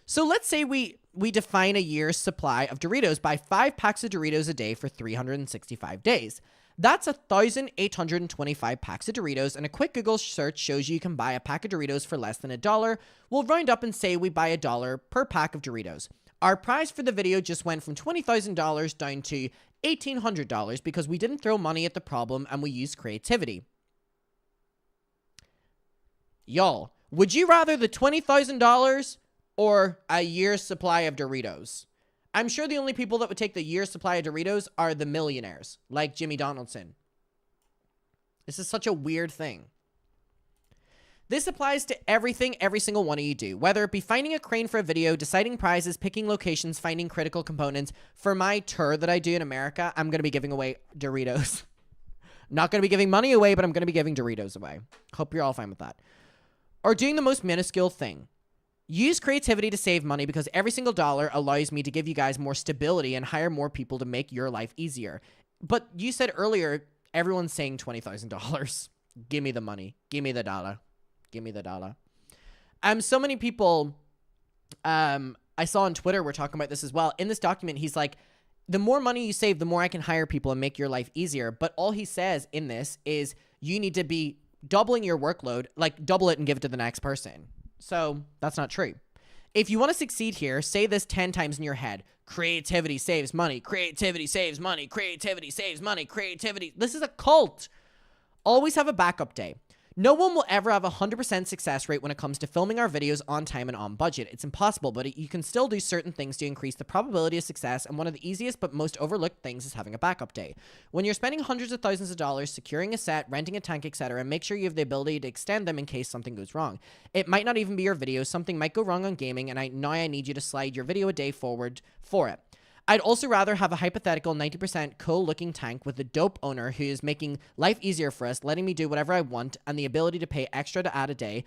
S1: So let's say we define a year's supply of Doritos by 5 packs of Doritos a day for 365 days. That's 1,825 packs of Doritos, and a quick Google search shows you can buy a pack of Doritos for less than $1. We'll round up and say we buy $1 per pack of Doritos. Our price for the video just went from $20,000 down to $1,800 because we didn't throw money at the problem and we used creativity. Y'all, would you rather the $20,000 or a year's supply of Doritos? I'm sure the only people that would take the year's supply of Doritos are the millionaires, like Jimmy Donaldson. This is such a weird thing. This applies to everything every single one of you do, whether it be finding a crane for a video, deciding prizes, picking locations, finding critical components. For my tour that I do in America, I'm going to be giving away Doritos. Not going to be giving money away, but I'm going to be giving Doritos away. Hope you're all fine with that. Or doing the most minuscule thing. Use creativity to save money because every single dollar allows me to give you guys more stability and hire more people to make your life easier. But you said earlier, everyone's saying $20,000. Give me the money. Give me the dollar. Give me the dollar. So many people, I I saw on Twitter, we're talking about this as well. In this document, he's like, the more money you save, the more I can hire people and make your life easier. But all he says in this is you need to be doubling your workload, like double it and give it to the next person. So that's not true. If you want to succeed here, say this 10 times in your head. Creativity saves money. Creativity saves money. Creativity saves money. Creativity. This is a cult. Always have a backup day. No one will ever have a 100% success rate when it comes to filming our videos on time and on budget. It's impossible, but you can still do certain things to increase the probability of success, and one of the easiest but most overlooked things is having a backup day. When you're spending hundreds of thousands of dollars securing a set, renting a tank, etc., make sure you have the ability to extend them in case something goes wrong. It might not even be your video, something might go wrong on gaming, and I need you to slide your video a day forward for it. I'd also rather have a hypothetical 90% cool-looking tank with a dope owner who is making life easier for us, letting me do whatever I want, and the ability to pay extra to add a day,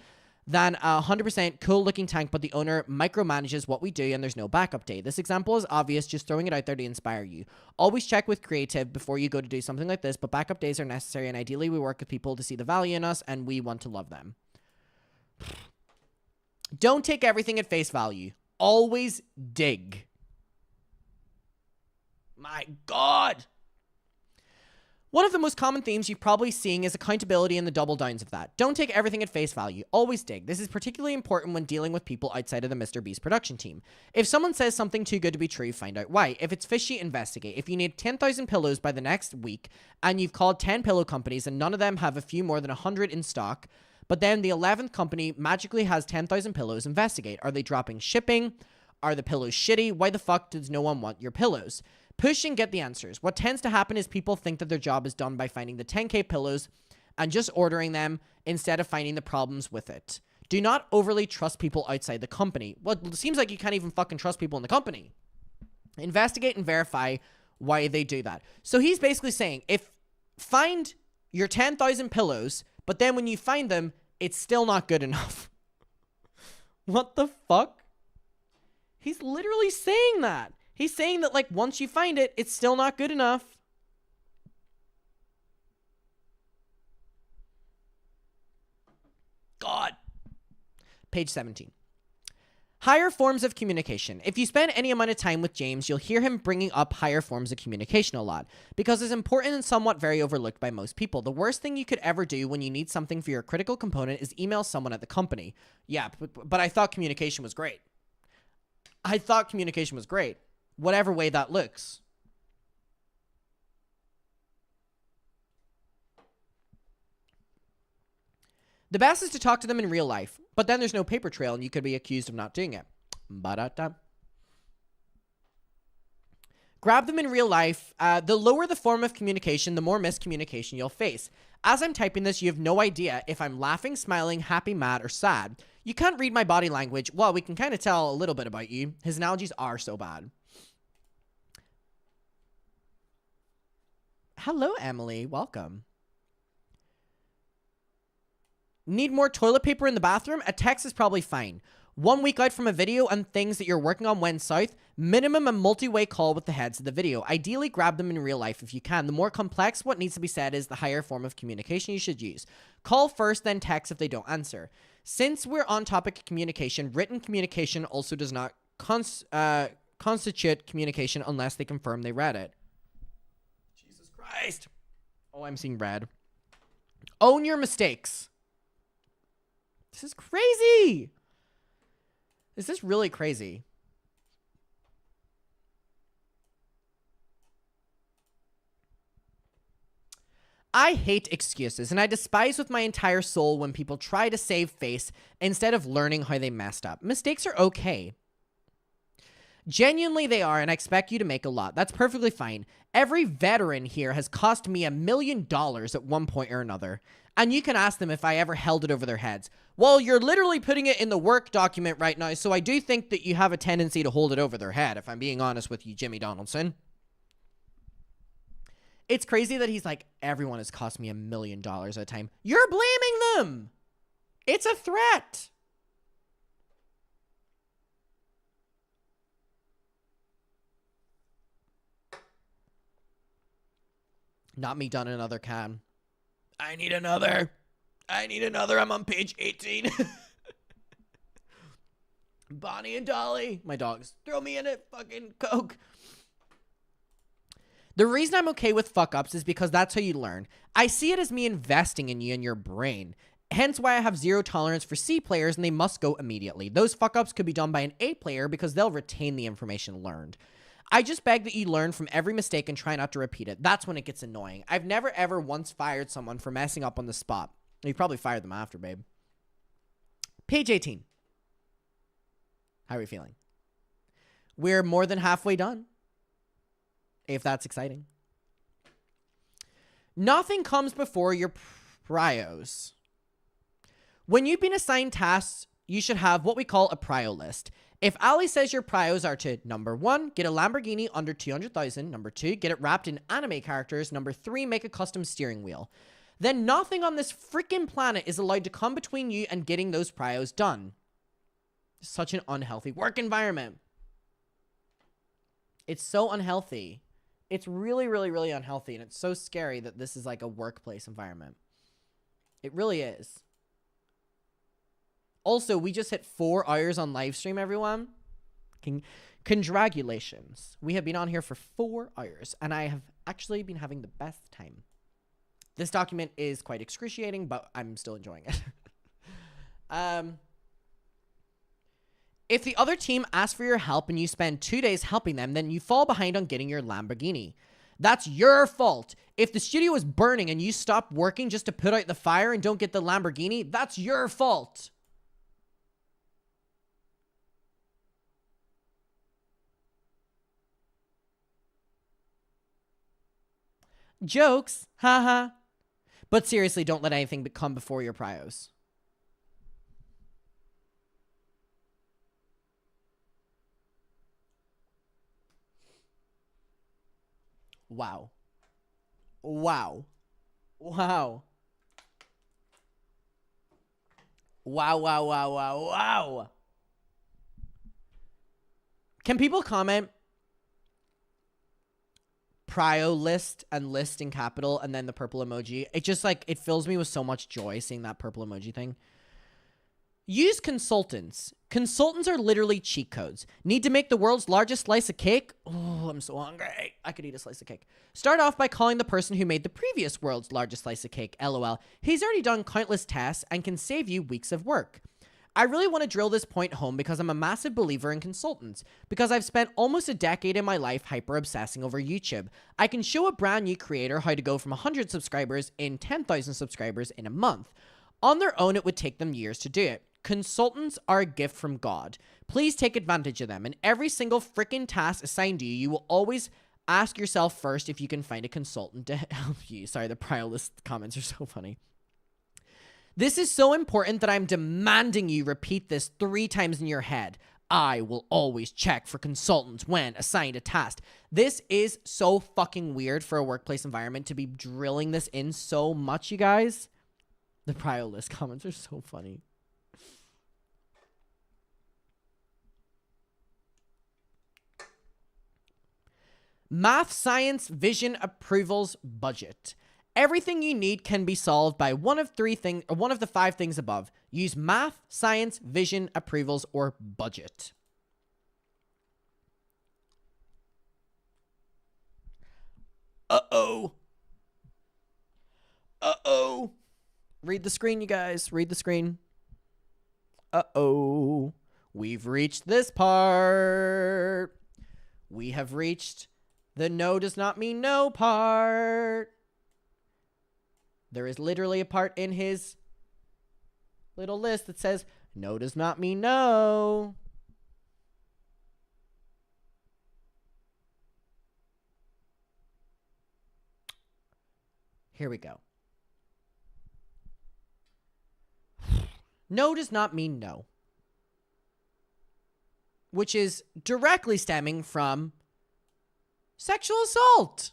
S1: than a 100% cool-looking tank, but the owner micromanages what we do and there's no backup day. This example is obvious, just throwing it out there to inspire you. Always check with creative before you go to do something like this, but backup days are necessary, and ideally we work with people to see the value in us, and we want to love them. Don't take everything at face value. Always dig. My God. One of the most common themes you're probably seeing is accountability and the double downs of that. Don't take everything at face value. Always dig. This is particularly important when dealing with people outside of the Mr. Beast production team. If someone says something too good to be true, find out why. If it's fishy, investigate. If you need 10,000 pillows by the next week and you've called 10 pillow companies and none of them have a few more than 100 in stock, but then the 11th company magically has 10,000 pillows, investigate. Are they dropping shipping? Are the pillows shitty? Why the fuck does no one want your pillows? Push and get the answers. What tends to happen is people think that their job is done by finding the 10K pillows and just ordering them instead of finding the problems with it. Do not overly trust people outside the company. Well, it seems like you can't even fucking trust people in the company. Investigate and verify why they do that. So he's basically saying, find your 10,000 pillows, but then when you find them, it's still not good enough. What the fuck? He's literally saying that. He's saying that, like, once you find it, it's still not good enough. God. Page 17. Higher forms of communication. If you spend any amount of time with James, you'll hear him bringing up higher forms of communication a lot because it's important and somewhat very overlooked by most people. The worst thing you could ever do when you need something for your critical component is email someone at the company. Yeah, but I thought communication was great. Whatever way that looks. The best is to talk to them in real life, but then there's no paper trail and you could be accused of not doing it. Ba-da-da. Grab them in real life. The lower the form of communication, the more miscommunication you'll face. As I'm typing this, you have no idea if I'm laughing, smiling, happy, mad, or sad. You can't read my body language. Well, we can kind of tell a little bit about you. His analogies are so bad. Hello, Emily. Welcome. Need more toilet paper in the bathroom? A text is probably fine. 1 week out from a video and things that you're working on went south, minimum a multi-way call with the heads of the video. Ideally, grab them in real life if you can. The more complex what needs to be said is the higher form of communication you should use. Call first, then text if they don't answer. Since we're on topic of communication, written communication also does not constitute communication unless they confirm they read it. Jesus Christ. Oh, I'm seeing red. Own your mistakes. This is crazy. This is really crazy. I hate excuses, and I despise with my entire soul when people try to save face instead of learning how they messed up. Mistakes are okay. Genuinely they are, and I expect you to make a lot. That's perfectly fine. Every veteran here has cost me $1 million at one point or another. And you can ask them if I ever held it over their heads. Well, you're literally putting it in the work document right now, so I do think that you have a tendency to hold it over their head, if I'm being honest with you, Jimmy Donaldson. It's crazy that he's like, everyone has cost me $1 million at a time. You're blaming them. It's a threat. Not me done another can. I need another. I'm on page 18. Bonnie and Dolly, my dogs, throw me in it, fucking Coke. The reason I'm okay with fuck ups is because that's how you learn. I see it as me investing in you and your brain. Hence why I have zero tolerance for C players and they must go immediately. Those fuck ups could be done by an A player because they'll retain the information learned. I just beg that you learn from every mistake and try not to repeat it. That's when it gets annoying. I've never ever once fired someone for messing up on the spot. You probably fired them after, babe. Page 18. How are we feeling? We're more than halfway done. If that's exciting. Nothing comes before your prios. When you've been assigned tasks, you should have what we call a prio list. If Ali says your prios are to number 1, get a Lamborghini under 200,000, number 2, get it wrapped in anime characters, number 3, make a custom steering wheel, then nothing on this freaking planet is allowed to come between you and getting those prios done. Such an unhealthy work environment. It's so unhealthy. It's really, really, really unhealthy, and it's so scary that this is like a workplace environment. It really is. Also, we just hit 4 hours on live stream, everyone. Congratulations. We have been on here for 4 hours, and I have actually been having the best time. This document is quite excruciating, but I'm still enjoying it. If the other team asks for your help and you spend 2 days helping them, then you fall behind on getting your Lamborghini. That's your fault. If the studio is burning and you stop working just to put out the fire and don't get the Lamborghini, that's your fault. Jokes, haha. But seriously, don't let anything come before your prios. Wow. Wow. Wow. Wow, wow, wow, wow, wow. Can people comment prio list and list in capital and then the purple emoji? It just like, it fills me with so much joy seeing that purple emoji thing. Use consultants. Consultants are literally cheat codes. Need to make the world's largest slice of cake? Oh, I'm so hungry. I could eat a slice of cake. Start off by calling the person who made the previous world's largest slice of cake. LOL. He's already done countless tests and can save you weeks of work. I really want to drill this point home because I'm a massive believer in consultants. Because I've spent almost a decade in my life hyper-obsessing over YouTube. I can show a brand new creator how to go from 100 subscribers in 10,000 subscribers in a month. On their own, it would take them years to do it. Consultants are a gift from God. Please take advantage of them. And every single freaking task assigned to you, you will always ask yourself first if you can find a consultant to help you. Sorry, the prior list comments are so funny. This is so important that I'm demanding you repeat this 3 times in your head. I will always check for consultants when assigned a task. This is so fucking weird for a workplace environment to be drilling this in so much, you guys. The prior list comments are so funny. Math, science, vision, approvals, budget. Everything you need can be solved by one of the 5 things above. Use math, science, vision, approvals, or budget. Uh-oh. Uh-oh. Read the screen, you guys. Read the screen. Uh-oh. We've reached this part. We have reached the no does not mean no part. There is literally a part in his little list that says no does not mean no. Here we go. No does not mean no. Which is directly stemming from sexual assault.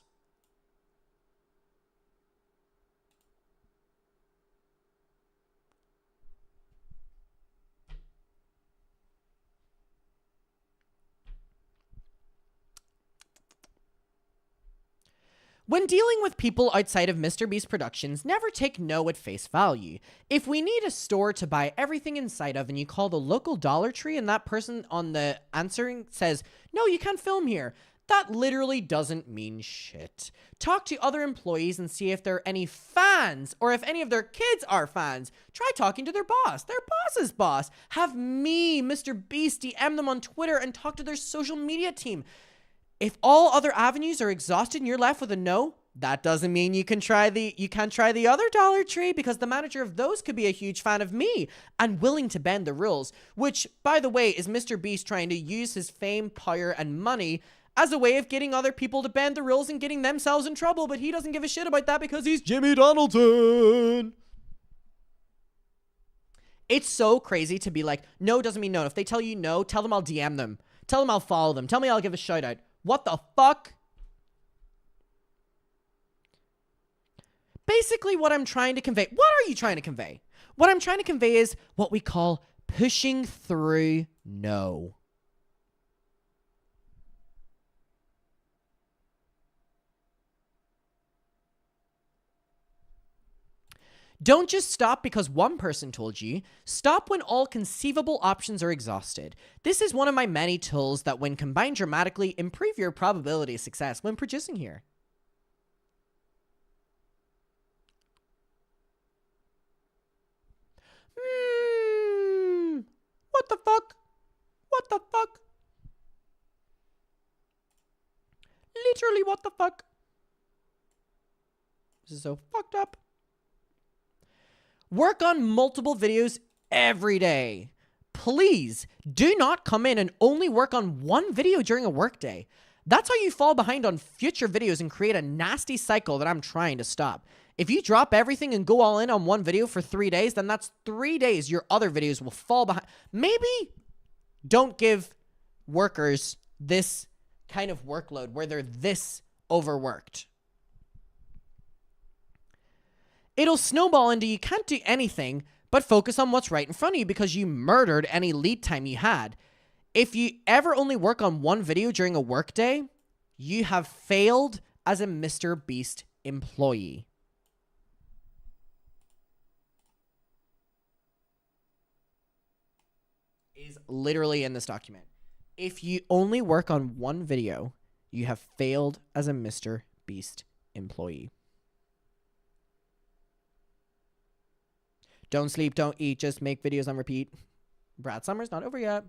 S1: When dealing with people outside of Mr. Beast Productions, never take no at face value. If we need a store to buy everything inside of and you call the local Dollar Tree and that person on the answering says, no, you can't film here, that literally doesn't mean shit. Talk to other employees and see if there are any fans or if any of their kids are fans. Try talking to their boss's boss. Have me, Mr. Beast, DM them on Twitter and talk to their social media team. If all other avenues are exhausted and you're left with a no, that doesn't mean you can't try the other Dollar Tree, because the manager of those could be a huge fan of me and willing to bend the rules, which, by the way, is Mr. Beast trying to use his fame, power, and money as a way of getting other people to bend the rules and getting themselves in trouble, but he doesn't give a shit about that because he's Jimmy Donaldson. It's so crazy to be like, no doesn't mean no. If they tell you no, tell them I'll DM them. Tell them I'll follow them. Tell me I'll give a shout out. What the fuck? Basically, what I'm trying to convey. What are you trying to convey? What I'm trying to convey is what we call pushing through no. Don't just stop because one person told you. Stop when all conceivable options are exhausted. This is one of my many tools that, when combined dramatically, improve your probability of success when producing here. What the fuck? What the fuck? Literally, what the fuck? This is so fucked up. Work on multiple videos every day. Please do not come in and only work on one video during a workday. That's how you fall behind on future videos and create a nasty cycle that I'm trying to stop. If you drop everything and go all in on one video for 3 days, then that's 3 days your other videos will fall behind. Maybe don't give workers this kind of workload where they're this overworked. It'll snowball into you can't do anything but focus on what's right in front of you because you murdered any lead time you had. If you ever only work on one video during a workday, you have failed as a Mr. Beast employee. Is literally in this document. If you only work on one video, you have failed as a Mr. Beast employee. Don't sleep, don't eat, just make videos on repeat. Brad Summer's not over yet.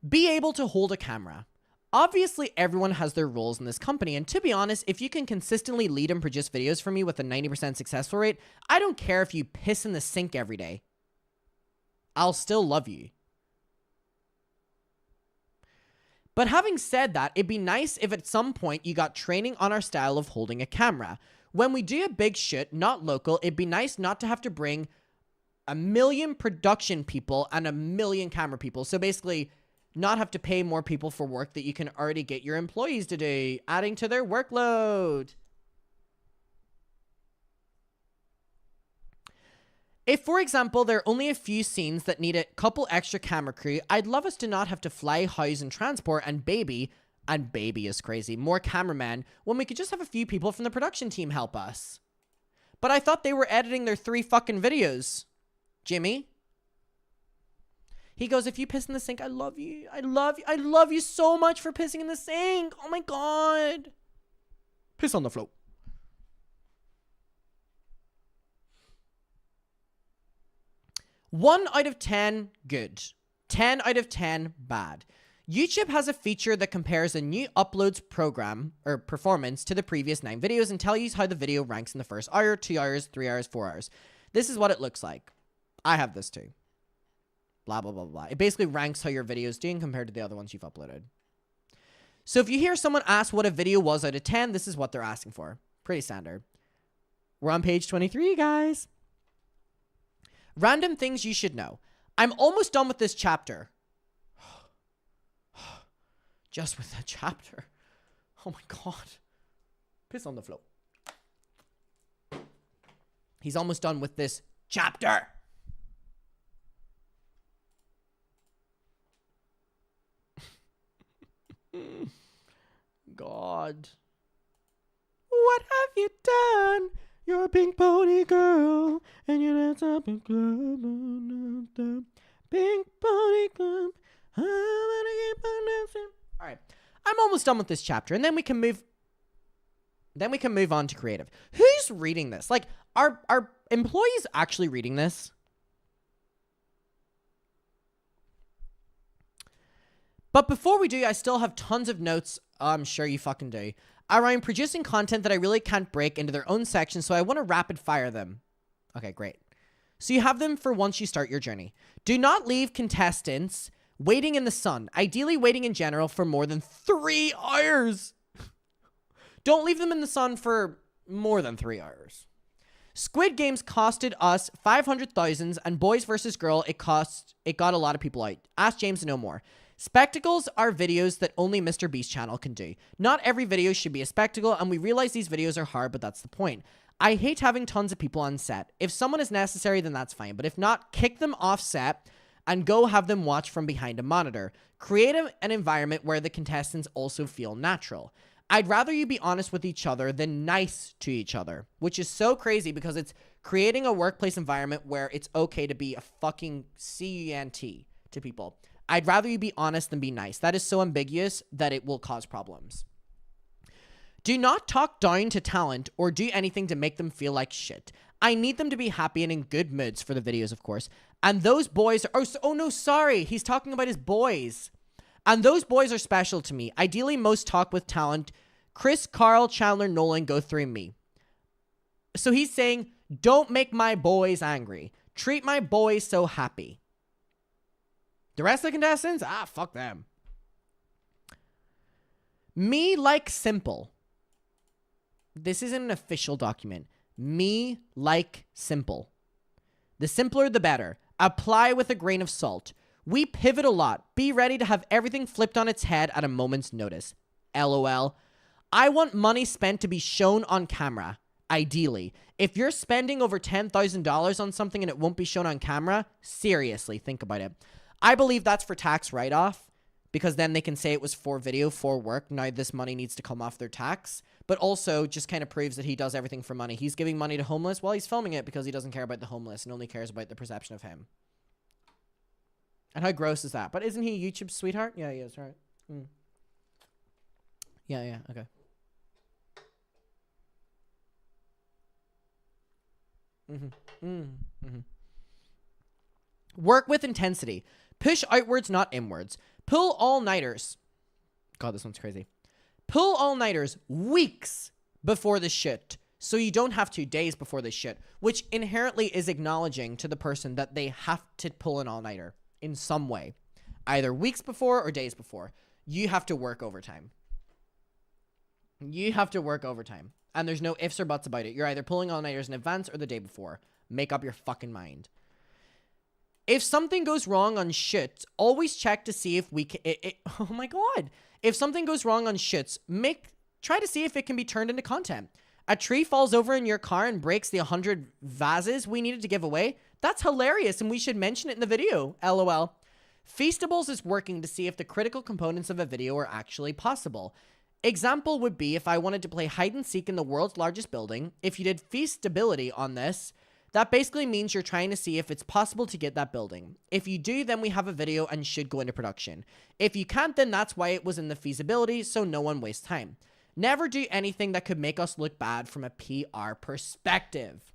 S1: Be able to hold a camera. Obviously, everyone has their roles in this company, and to be honest, if you can consistently lead and produce videos for me with a 90% successful rate, I don't care if you piss in the sink every day. I'll still love you. But having said that, it'd be nice if at some point you got training on our style of holding a camera. When we do a big shoot, not local, it'd be nice not to have to bring 1 million production people and 1 million camera people. So basically, not have to pay more people for work that you can already get your employees to do, adding to their workload. If, for example, there are only a few scenes that need a couple extra camera crew, I'd love us to not have to fly, house, and transport and baby is crazy, more cameramen, when we could just have a few people from the production team help us. But I thought they were editing their 3 fucking videos. Jimmy? He goes, if you piss in the sink, I love you. I love you. I love you so much for pissing in the sink. Oh my God. Piss on the floor. One out of 10, good. 10 out of 10, bad. YouTube has a feature that compares a new uploads program or performance to the previous 9 videos and tells you how the video ranks in the first hour, 2 hours, 3 hours, 4 hours. This is what it looks like. I have this too. Blah, blah, blah, blah. It basically ranks how your video is doing compared to the other ones you've uploaded. So if you hear someone ask what a video was out of 10, this is what they're asking for. Pretty standard. We're on page 23, guys. Random things you should know. I'm almost done with this chapter. Just with that chapter. Oh my God. Piss on the floor. He's almost done with this chapter. God. What have you done? You're a pink pony girl, and you dance up in club. Pink pony club. I'm gonna keep on dancing. All right, I'm almost done with this chapter, and then we can move. Then we can move on to creative. Who's reading this? Like, are employees actually reading this? But before we do, I still have tons of notes. I'm sure you fucking do. I'm producing content that I really can't break into their own section, so I want to rapid fire them. Okay, great. So you have them for once you start your journey. Do not leave contestants waiting in the sun, ideally waiting in general for more than 3 hours. Don't leave them in the sun for more than 3 hours. Squid Games costed us 500,000, and Boys vs. Girl, it got a lot of people out. Ask James to know more. Spectacles are videos that only Mr. Beast channel can do. Not every video should be a spectacle, and we realize these videos are hard, but that's the point. I hate having tons of people on set. If someone is necessary, then that's fine. But if not, kick them off set and go have them watch from behind a monitor. Create an environment where the contestants also feel natural. I'd rather you be honest with each other than nice to each other, which is so crazy because it's creating a workplace environment where it's okay to be a fucking cunt to people. I'd rather you be honest than be nice. That is so ambiguous that it will cause problems. Do not talk down to talent or do anything to make them feel like shit. I need them to be happy and in good moods for the videos, of course. And those boys are... Oh, no, sorry. He's talking about his boys. And those boys are special to me. Ideally, most talk with talent. Chris, Carl, Chandler, Nolan go through me. So he's saying, don't make my boys angry. Treat my boys so happy. The rest of the contestants? Fuck them. Me like simple. This isn't an official document. Me like simple. The simpler, the better. Apply with a grain of salt. We pivot a lot. Be ready to have everything flipped on its head at a moment's notice. LOL. I want money spent to be shown on camera. Ideally. If you're spending over $10,000 on something and it won't be shown on camera, seriously, think about it. I believe that's for tax write-off because then they can say it was for video, for work. Now this money needs to come off their tax, but also just kind of proves that he does everything for money. He's giving money to homeless while he's filming it because he doesn't care about the homeless and only cares about the perception of him. And how gross is that? But isn't he YouTube's sweetheart? Yeah, he is, right? Yeah, okay. Work with intensity. Push outwards, not inwards. Pull all-nighters. God, this one's crazy. Pull all-nighters weeks before the shit, so you don't have to days before the shit, which inherently is acknowledging to the person that they have to pull an all-nighter in some way. Either weeks before or days before. You have to work overtime. You have to work overtime. And there's no ifs or buts about it. You're either pulling all-nighters in advance or the day before. Make up your fucking mind. If something goes wrong on shit, always check to see if we can... oh my god. If something goes wrong on shits, try to see if it can be turned into content. A tree falls over in your car and breaks the 100 vases we needed to give away. That's hilarious and we should mention it in the video. LOL. Feastables is working to see if the critical components of a video are actually possible. Example would be if I wanted to play hide and seek in the world's largest building. If you did feastability on this... that basically means you're trying to see if it's possible to get that building. If you do, then we have a video and should go into production. If you can't, then that's why it was in the feasibility, so no one wastes time. Never do anything that could make us look bad from a PR perspective.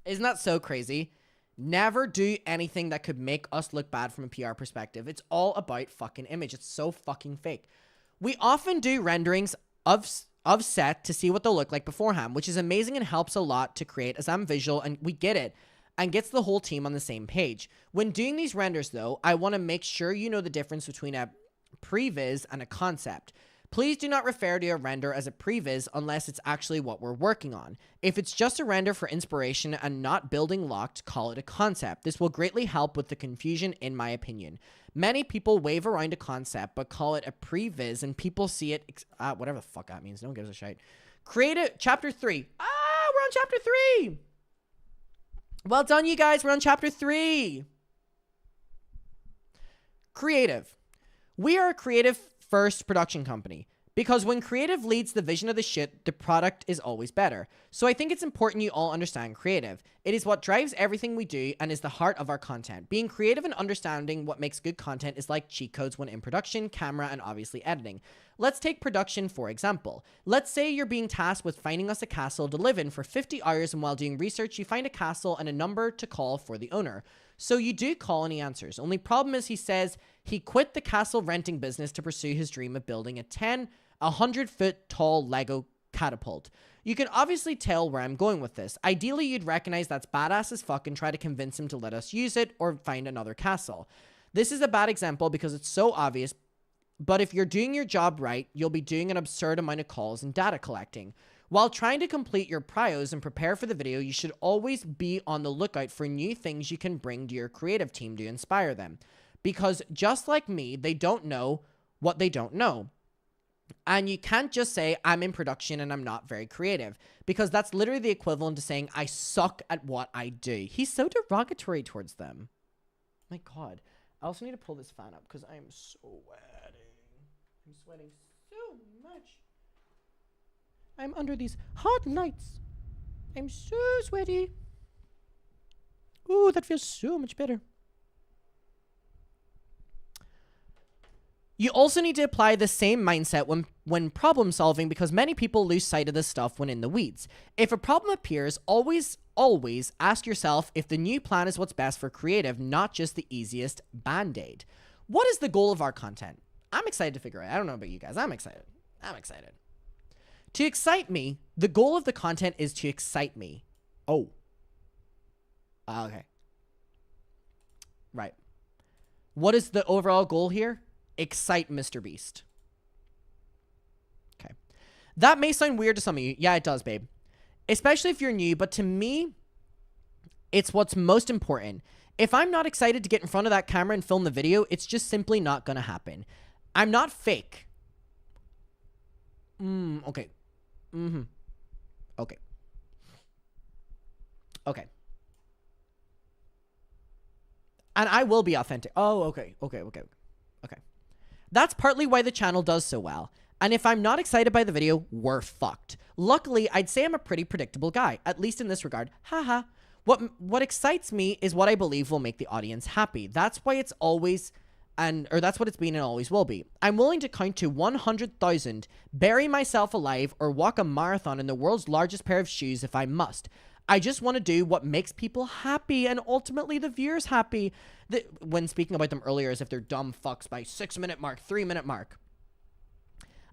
S1: Isn't that so crazy? Never do anything that could make us look bad from a PR perspective. It's all about fucking image. It's so fucking fake. We often do renderings of set to see what they'll look like beforehand, which is amazing and helps a lot to create as I'm visual and we get it and gets the whole team on the same page. When doing these renders though, I want to make sure you know the difference between a previs and a concept. Please do not refer to a render as a previs unless it's actually what we're working on. If it's just a render for inspiration and not building locked, call it a concept. This will greatly help with the confusion in my opinion. Many people wave around a concept but call it a previs and people see it, whatever the fuck that means, no one gives a shit. Creative, chapter 3. We're on chapter 3. Well done you guys, we're on chapter 3. Creative. We are a creative first production company. Because when creative leads the vision of the shit, the product is always better. So I think it's important you all understand creative. It is what drives everything we do and is the heart of our content. Being creative and understanding what makes good content is like cheat codes when in production, camera, and obviously editing. Let's take production for example. Let's say you're being tasked with finding us a castle to live in for 50 hours, and while doing research, you find a castle and a number to call for the owner. So you do call and he answers. Only problem is he says he quit the castle renting business to pursue his dream of building a 100-foot tall Lego catapult. You can obviously tell where I'm going with this. Ideally, you'd recognize that's badass as fuck and try to convince him to let us use it or find another castle. This is a bad example because it's so obvious, but if you're doing your job right, you'll be doing an absurd amount of calls and data collecting. While trying to complete your prios and prepare for the video, you should always be on the lookout for new things you can bring to your creative team to inspire them. Because just like me, they don't know what they don't know. And you can't just say, I'm in production and I'm not very creative, because that's literally the equivalent to saying, I suck at what I do. He's so derogatory towards them. My God. I also need to pull this fan up because I'm sweating. I'm sweating so much. I'm under these hot lights. I'm so sweaty. Ooh, that feels so much better. You also need to apply the same mindset when problem solving, because many people lose sight of this stuff when in the weeds. If a problem appears, always ask yourself if the new plan is what's best for creative, not just the easiest band-aid. What is the goal of our content? I'm excited to figure it out. I don't know about you guys. I'm excited. To excite me, the goal of the content is to excite me. Oh. Okay. Right. What is the overall goal here? Excite Mr. Beast. Okay. That may sound weird to some of you. Yeah, it does, babe. Especially if you're new, but to me, it's what's most important. If I'm not excited to get in front of that camera and film the video, it's just simply not gonna happen. I'm not fake. Okay. Okay. Okay. And I will be authentic. Oh, okay. Okay. That's partly why the channel does so well. And if I'm not excited by the video, we're fucked. Luckily, I'd say I'm a pretty predictable guy, at least in this regard. Haha. What excites me is what I believe will make the audience happy. That's why it's always, that's what it's been and always will be. I'm willing to count to 100,000, bury myself alive, or walk a marathon in the world's largest pair of shoes if I must. I just want to do what makes people happy and ultimately the viewers happy. When speaking about them earlier as if they're dumb fucks by 6-minute mark, 3-minute mark.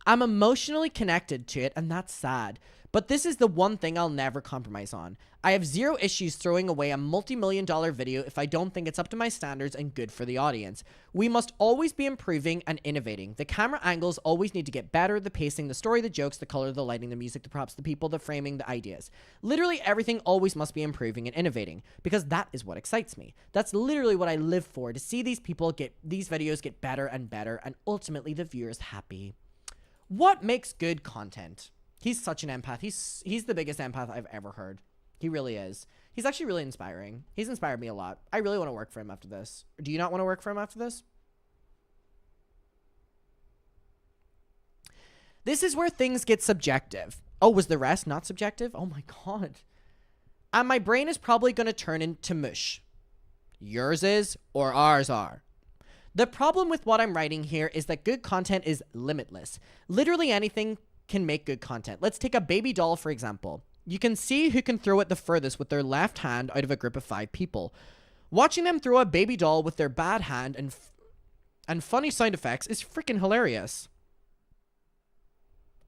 S1: I'm emotionally connected to it, and that's sad. But this is the one thing I'll never compromise on. I have zero issues throwing away a multi-million-dollar video if I don't think it's up to my standards and good for the audience. We must always be improving and innovating. The camera angles always need to get better, the pacing, the story, the jokes, the color, the lighting, the music, the props, the people, the framing, the ideas. Literally everything always must be improving and innovating, because that is what excites me. That's literally what I live for, to see these videos get better and better, and ultimately the viewers happy. What makes good content? He's such an empath. He's the biggest empath I've ever heard. He really is. He's actually really inspiring. He's inspired me a lot. I really want to work for him after this. Do you not want to work for him after this? This is where things get subjective. Oh, was the rest not subjective? Oh my God. And my brain is probably going to turn into mush. Yours is, or ours are. The problem with what I'm writing here is that good content is limitless. Literally anything can make good content. Let's take a baby doll, for example. You can see who can throw it the furthest with their left hand out of a group of 5 people. Watching them throw a baby doll with their bad hand and funny sound effects is freaking hilarious.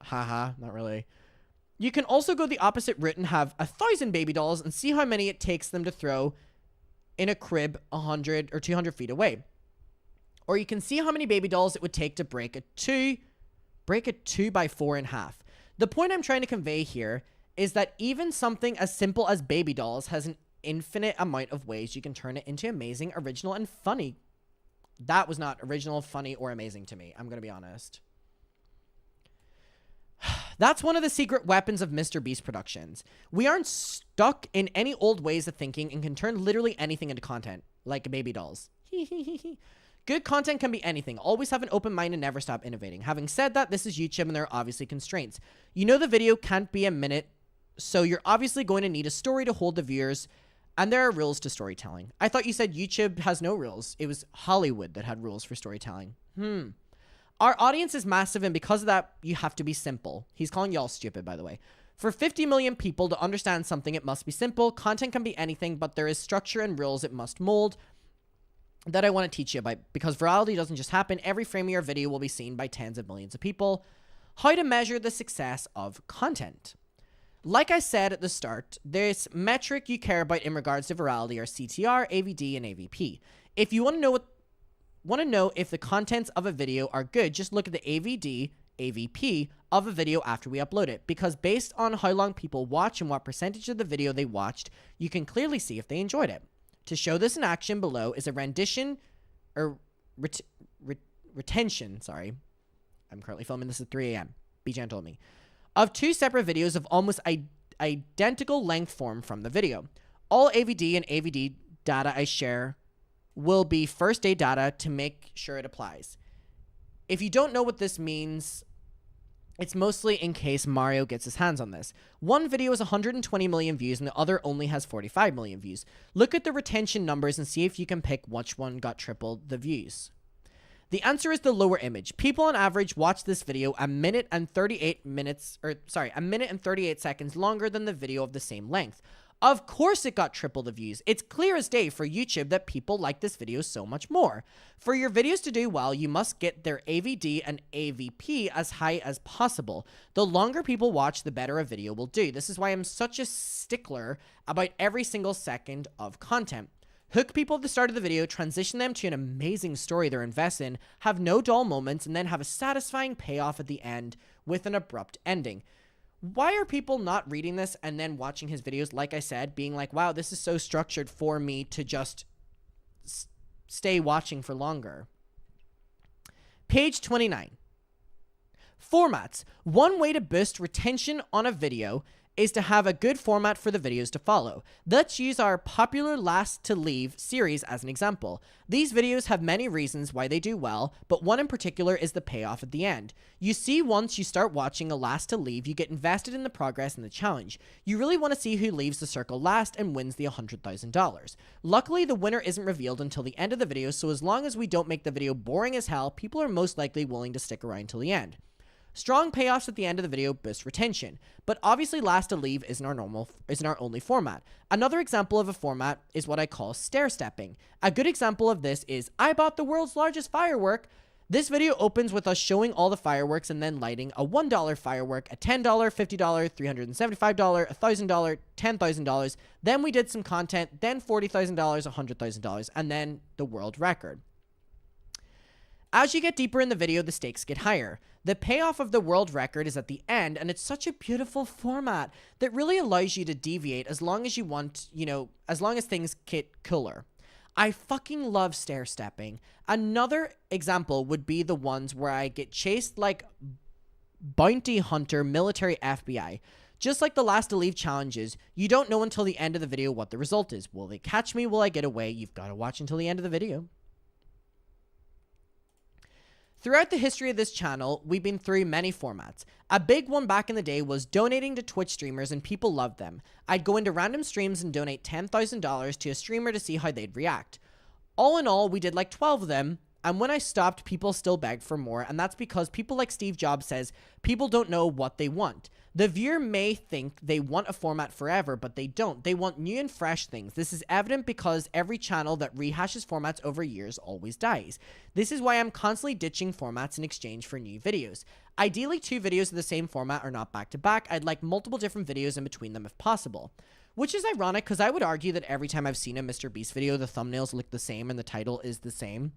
S1: Haha, not really. You can also go the opposite route and have 1,000 baby dolls and see how many it takes them to throw in a crib 100 or 200 feet away. Or you can see how many baby dolls it would take to break a 2x4 in half. The point I'm trying to convey here is that even something as simple as baby dolls has an infinite amount of ways you can turn it into amazing, original, and funny. That was not original, funny, or amazing to me. I'm going to be honest. That's one of the secret weapons of Mr. Beast Productions. We aren't stuck in any old ways of thinking and can turn literally anything into content, like baby dolls. Good content can be anything. Always have an open mind and never stop innovating. Having said that, this is YouTube and there are obviously constraints. You know the video can't be a minute, so you're obviously going to need a story to hold the viewers, and there are rules to storytelling. I thought you said YouTube has no rules. It was Hollywood that had rules for storytelling. Our audience is massive, and because of that, you have to be simple. He's calling y'all stupid, by the way. For 50 million people to understand something, it must be simple. Content can be anything, but there is structure and rules it must mold that I want to teach you about, because virality doesn't just happen. Every frame of your video will be seen by tens of millions of people. How to measure the success of content. Like I said at the start, this metric you care about in regards to virality are CTR, AVD, and AVP. If you want to know if the contents of a video are good, just look at the AVD, AVP of a video after we upload it, because based on how long people watch and what percentage of the video they watched, you can clearly see if they enjoyed it. To show this in action, below is a rendition, or retention, sorry. I'm currently filming this at 3 a.m. Be gentle with me. Of two separate videos of almost identical length form from the video. All AVD and AVD data I share will be first day data to make sure it applies. If you don't know what this means, it's mostly in case Mario gets his hands on this. One video is 120 million views and the other only has 45 million views. Look at the retention numbers and see if you can pick which one got triple the views. The answer is the lower image. People on average watch this video a minute and 38 seconds longer than the video of the same length. Of course it got triple the views. It's clear as day for YouTube that people like this video so much more. For your videos to do well, you must get their AVD and AVP as high as possible. The longer people watch, the better a video will do. This is why I'm such a stickler about every single second of content. Hook people at the start of the video, transition them to an amazing story they're invested in, have no dull moments, and then have a satisfying payoff at the end with an abrupt ending. Why are people not reading this and then watching his videos, like I said, being like, wow, this is so structured for me to just stay watching for longer? Page 29. Formats. One way to boost retention on a video is to have a good format for the videos to follow. Let's use our popular Last to Leave series as an example. These videos have many reasons why they do well, but one in particular is the payoff at the end. You see, once you start watching a Last to Leave, you get invested in the progress and the challenge. You really want to see who leaves the circle last and wins the $100,000. Luckily, the winner isn't revealed until the end of the video, so as long as we don't make the video boring as hell, people are most likely willing to stick around till the end. Strong payoffs at the end of the video boost retention, but obviously Last to Leave isn't our only format. Another example of a format is what I call stair-stepping. A good example of this is, I bought the world's largest firework. This video opens with us showing all the fireworks and then lighting a $1 firework, a $10, $50, $375, $1,000, $10,000. Then we did some content, then $40,000, $100,000, and then the world record. As you get deeper in the video, the stakes get higher. The payoff of the world record is at the end, and it's such a beautiful format that really allows you to deviate as long as you want, as long as things get cooler. I fucking love stair stepping. Another example would be the ones where I get chased like bounty hunter military FBI. Just like the Last to Leave challenges, you don't know until the end of the video what the result is. Will they catch me? Will I get away? You've got to watch until the end of the video. Throughout the history of this channel, we've been through many formats. A big one back in the day was donating to Twitch streamers, and people loved them. I'd go into random streams and donate $10,000 to a streamer to see how they'd react. All in all, we did like 12 of them, and when I stopped, people still begged for more, and that's because people like Steve Jobs says, people don't know what they want. The viewer may think they want a format forever, but they don't. They want new and fresh things. This is evident because every channel that rehashes formats over years always dies. This is why I'm constantly ditching formats in exchange for new videos. Ideally, 2 videos of the same format are not back to back. I'd like multiple different videos in between them if possible. Which is ironic because I would argue that every time I've seen a Mr. Beast video, the thumbnails look the same and the title is the same.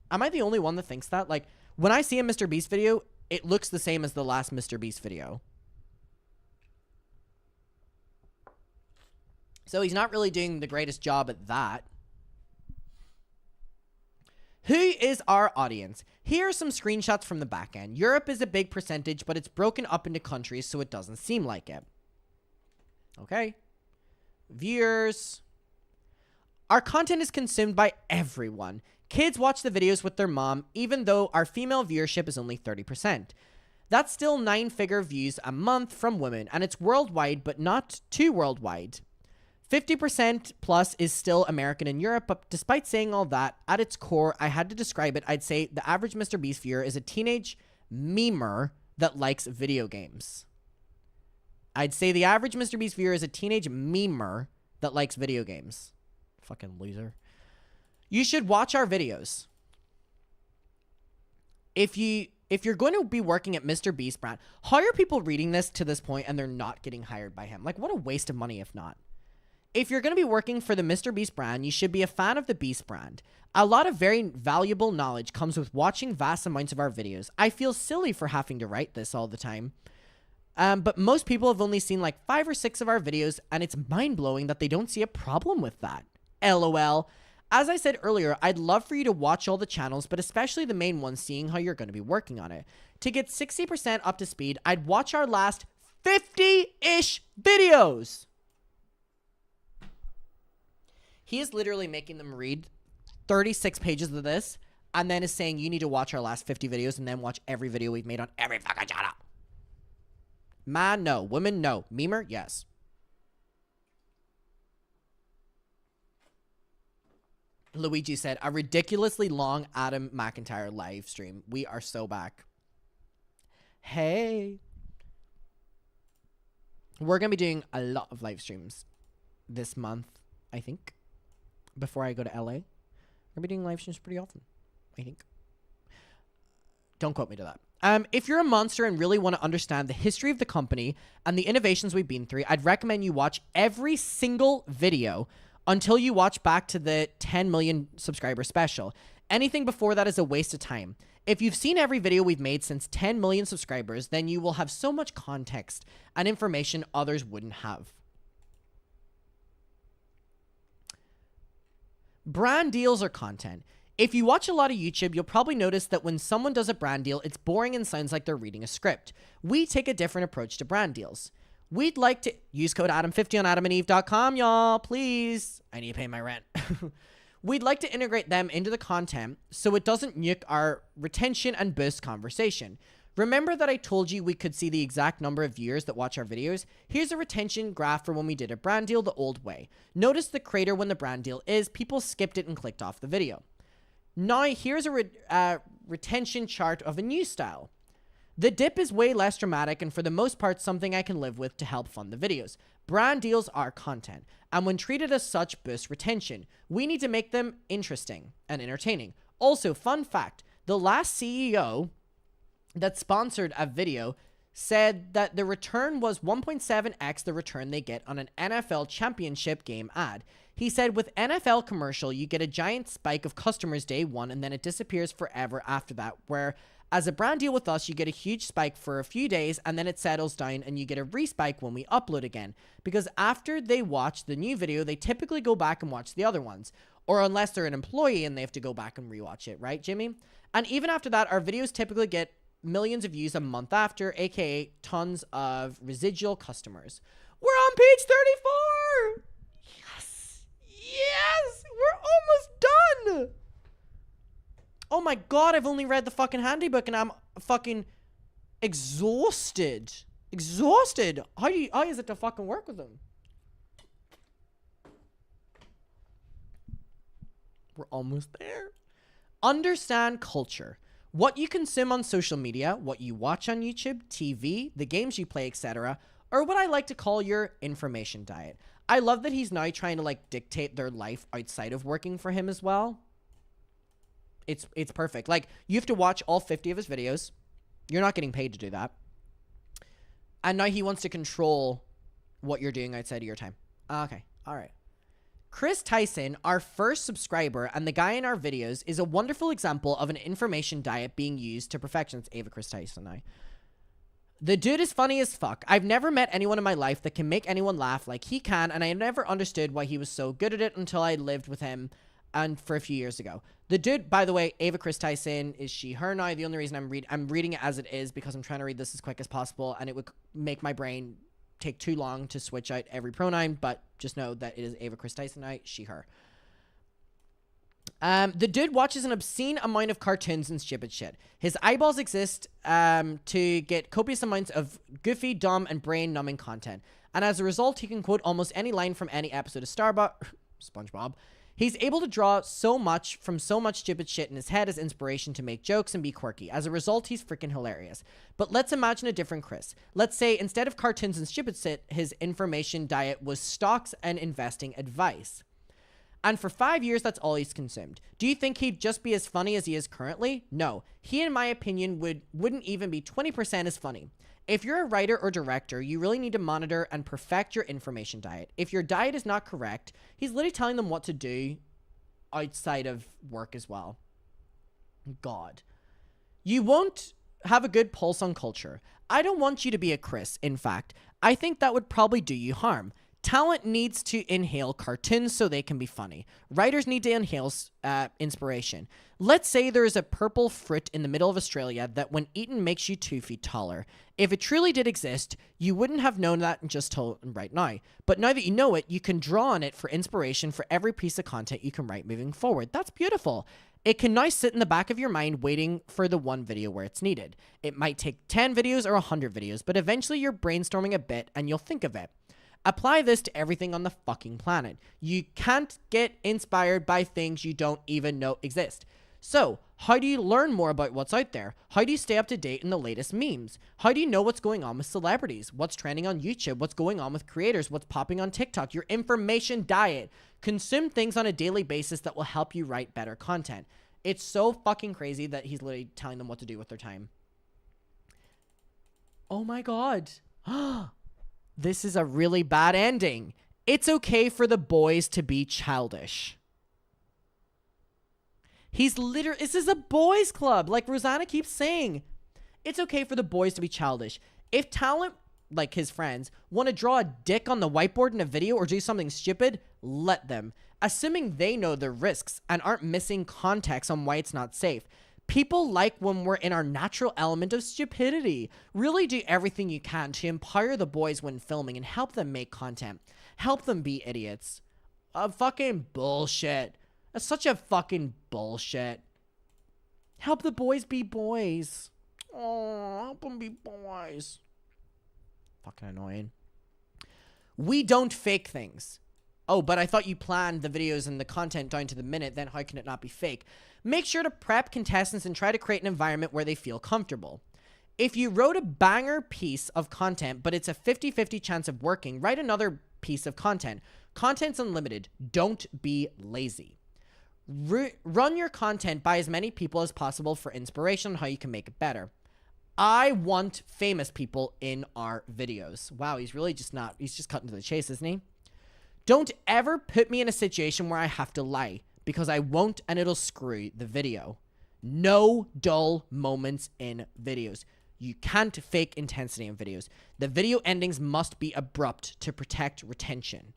S1: Am I the only one that thinks that? Like, when I see a Mr. Beast video, it looks the same as the last Mr. Beast video. So he's not really doing the greatest job at that. Who is our audience? Here are some screenshots from the back end. Europe is a big percentage, but it's broken up into countries, so it doesn't seem like it. Okay. Viewers. Our content is consumed by everyone. Kids watch the videos with their mom, even though our female viewership is only 30%. That's still 9-figure views a month from women, and it's worldwide, but not too worldwide. 50% plus is still American in Europe, but despite saying all that, at its core, I had to describe it, I'd say the average Mr. Beast viewer is a teenage memer that likes video games. I'd say the average Mr. Beast viewer is a teenage memer that likes video games. Fucking loser. You should watch our videos. If you're going to be working at Mr. Beast brand, how are people reading this to this point and they're not getting hired by him? Like, what a waste of money if not. If you're going to be working for the Mr. Beast brand, you should be a fan of the Beast brand. A lot of very valuable knowledge comes with watching vast amounts of our videos. I feel silly for having to write this all the time. But most people have only seen like 5 or 6 of our videos, and it's mind-blowing that they don't see a problem with that. LOL. As I said earlier, I'd love for you to watch all the channels, but especially the main ones, seeing how you're going to be working on it. To get 60% up to speed, I'd watch our last 50-ish videos. He is literally making them read 36 pages of this, and then is saying you need to watch our last 50 videos and then watch every video we've made on every fucking channel. Man, no. Women, no. Memer, yes. Luigi said, a ridiculously long Adam McIntyre live stream. We are so back. Hey. We're going to be doing a lot of live streams this month, I think. Before I go to LA. We're going to be doing live streams pretty often, I think. Don't quote me to that. If you're a monster and really want to understand the history of the company and the innovations we've been through, I'd recommend you watch every single video until you watch back to the 10 million subscriber special. Anything before that is a waste of time. If you've seen every video we've made since 10 million subscribers, then you will have so much context and information others wouldn't have. Brand deals or content. If you watch a lot of YouTube, you'll probably notice that when someone does a brand deal, it's boring and sounds like they're reading a script. We take a different approach to brand deals. We'd like to use code Adam50 on adamandeve.com, y'all, please. I need to pay my rent. We'd like to integrate them into the content so it doesn't nuke our retention and boost conversation. Remember that I told you we could see the exact number of viewers that watch our videos? Here's a retention graph for when we did a brand deal the old way. Notice the crater when the brand deal is. People skipped it and clicked off the video. Now, here's a retention chart of a new style. The dip is way less dramatic and for the most part something I can live with to help fund the videos. Brand deals are content, and when treated as such, boost retention. We need to make them interesting and entertaining. Also, fun fact, the last CEO that sponsored a video said that the return was 1.7x the return they get on an NFL championship game ad. He said with NFL commercial, you get a giant spike of customers day one and then it disappears forever after that, where as a brand deal with us, you get a huge spike for a few days and then it settles down and you get a respike when we upload again. Because after they watch the new video, they typically go back and watch the other ones. Or unless they're an employee and they have to go back and rewatch it, right, Jimmy? And even after that, our videos typically get millions of views a month after, aka tons of residual customers. We're on page 34! Yes! Yes! We're almost done! Oh my god, I've only read the fucking handybook and I'm fucking exhausted. Exhausted! How is it to fucking work with them? We're almost there. Understand culture. What you consume on social media, what you watch on YouTube, TV, the games you play, etc., or what I like to call your information diet. I love that he's now trying to like dictate their life outside of working for him as well. It's perfect. Like, you have to watch all 50 of his videos. You're not getting paid to do that. And now he wants to control what you're doing outside of your time. Okay. All right. Chris Tyson, our first subscriber and the guy in our videos, is a wonderful example of an information diet being used to perfection. It's Ava Chris Tyson now. The dude is funny as fuck. I've never met anyone in my life that can make anyone laugh like he can, and I never understood why he was so good at it until I lived with him and for a few years ago. The dude, by the way, Ava Chris Tyson, is she, her now. The only reason I'm reading it as it is because I'm trying to read this as quick as possible, and it would make my brain take too long to switch out every pronoun, but just know that it is Ava Chris Tyson now, she, her. The dude watches an obscene amount of cartoons and stupid shit. His eyeballs exist to get copious amounts of goofy, dumb, and brain-numbing content. And as a result, he can quote almost any line from any episode of SpongeBob. He's able to draw so much from so much stupid shit in his head as inspiration to make jokes and be quirky. As a result, he's freaking hilarious. But let's imagine a different Chris. Let's say instead of cartoons and stupid shit, his information diet was stocks and investing advice. And for 5 years, that's all he's consumed. Do you think he'd just be as funny as he is currently? No. He, in my opinion, wouldn't even be 20% as funny. If you're a writer or director, you really need to monitor and perfect your information diet. If your diet is not correct, he's literally telling them what to do outside of work as well. God. You won't have a good pulse on culture. I don't want you to be a Chris, in fact. I think that would probably do you harm. Talent needs to inhale cartoons so they can be funny. Writers need to inhale inspiration. Let's say there is a purple fruit in the middle of Australia that when eaten makes you 2 feet taller. If it truly did exist, you wouldn't have known that and just told right now. But now that you know it, you can draw on it for inspiration for every piece of content you can write moving forward. That's beautiful. It can now sit in the back of your mind waiting for the one video where it's needed. It might take 10 videos or 100 videos, but eventually you're brainstorming a bit and you'll think of it. Apply this to everything on the fucking planet. You can't get inspired by things you don't even know exist. So, how do you learn more about what's out there? How do you stay up to date in the latest memes? How do you know what's going on with celebrities? What's trending on YouTube? What's going on with creators? What's popping on TikTok? Your information diet. Consume things on a daily basis that will help you write better content. It's so fucking crazy that he's literally telling them what to do with their time. Oh my God. This is a really bad ending. It's okay for the boys to be childish. This is a boys club, like Rosanna keeps saying. It's okay for the boys to be childish. If talent, like his friends, want to draw a dick on the whiteboard in a video or do something stupid, let them. Assuming they know the risks and aren't missing context on why it's not safe. People like when we're in our natural element of stupidity. Really do everything you can to empower the boys when filming and help them make content. Help them be idiots. Fucking bullshit. That's such a fucking bullshit. Help the boys be boys. Oh, help them be boys. Fucking annoying. We don't fake things. Oh, but I thought you planned the videos and the content down to the minute, then how can it not be fake? Make sure to prep contestants and try to create an environment where they feel comfortable. If you wrote a banger piece of content, but it's a 50-50 chance of working, write another piece of content. Content's unlimited. Don't be lazy. Run your content by as many people as possible for inspiration on how you can make it better. I want famous people in our videos. Wow, he's just cutting to the chase, isn't he? Don't ever put me in a situation where I have to lie, because I won't and it'll screw the video. No dull moments in videos. You can't fake intensity in videos. The video endings must be abrupt to protect retention.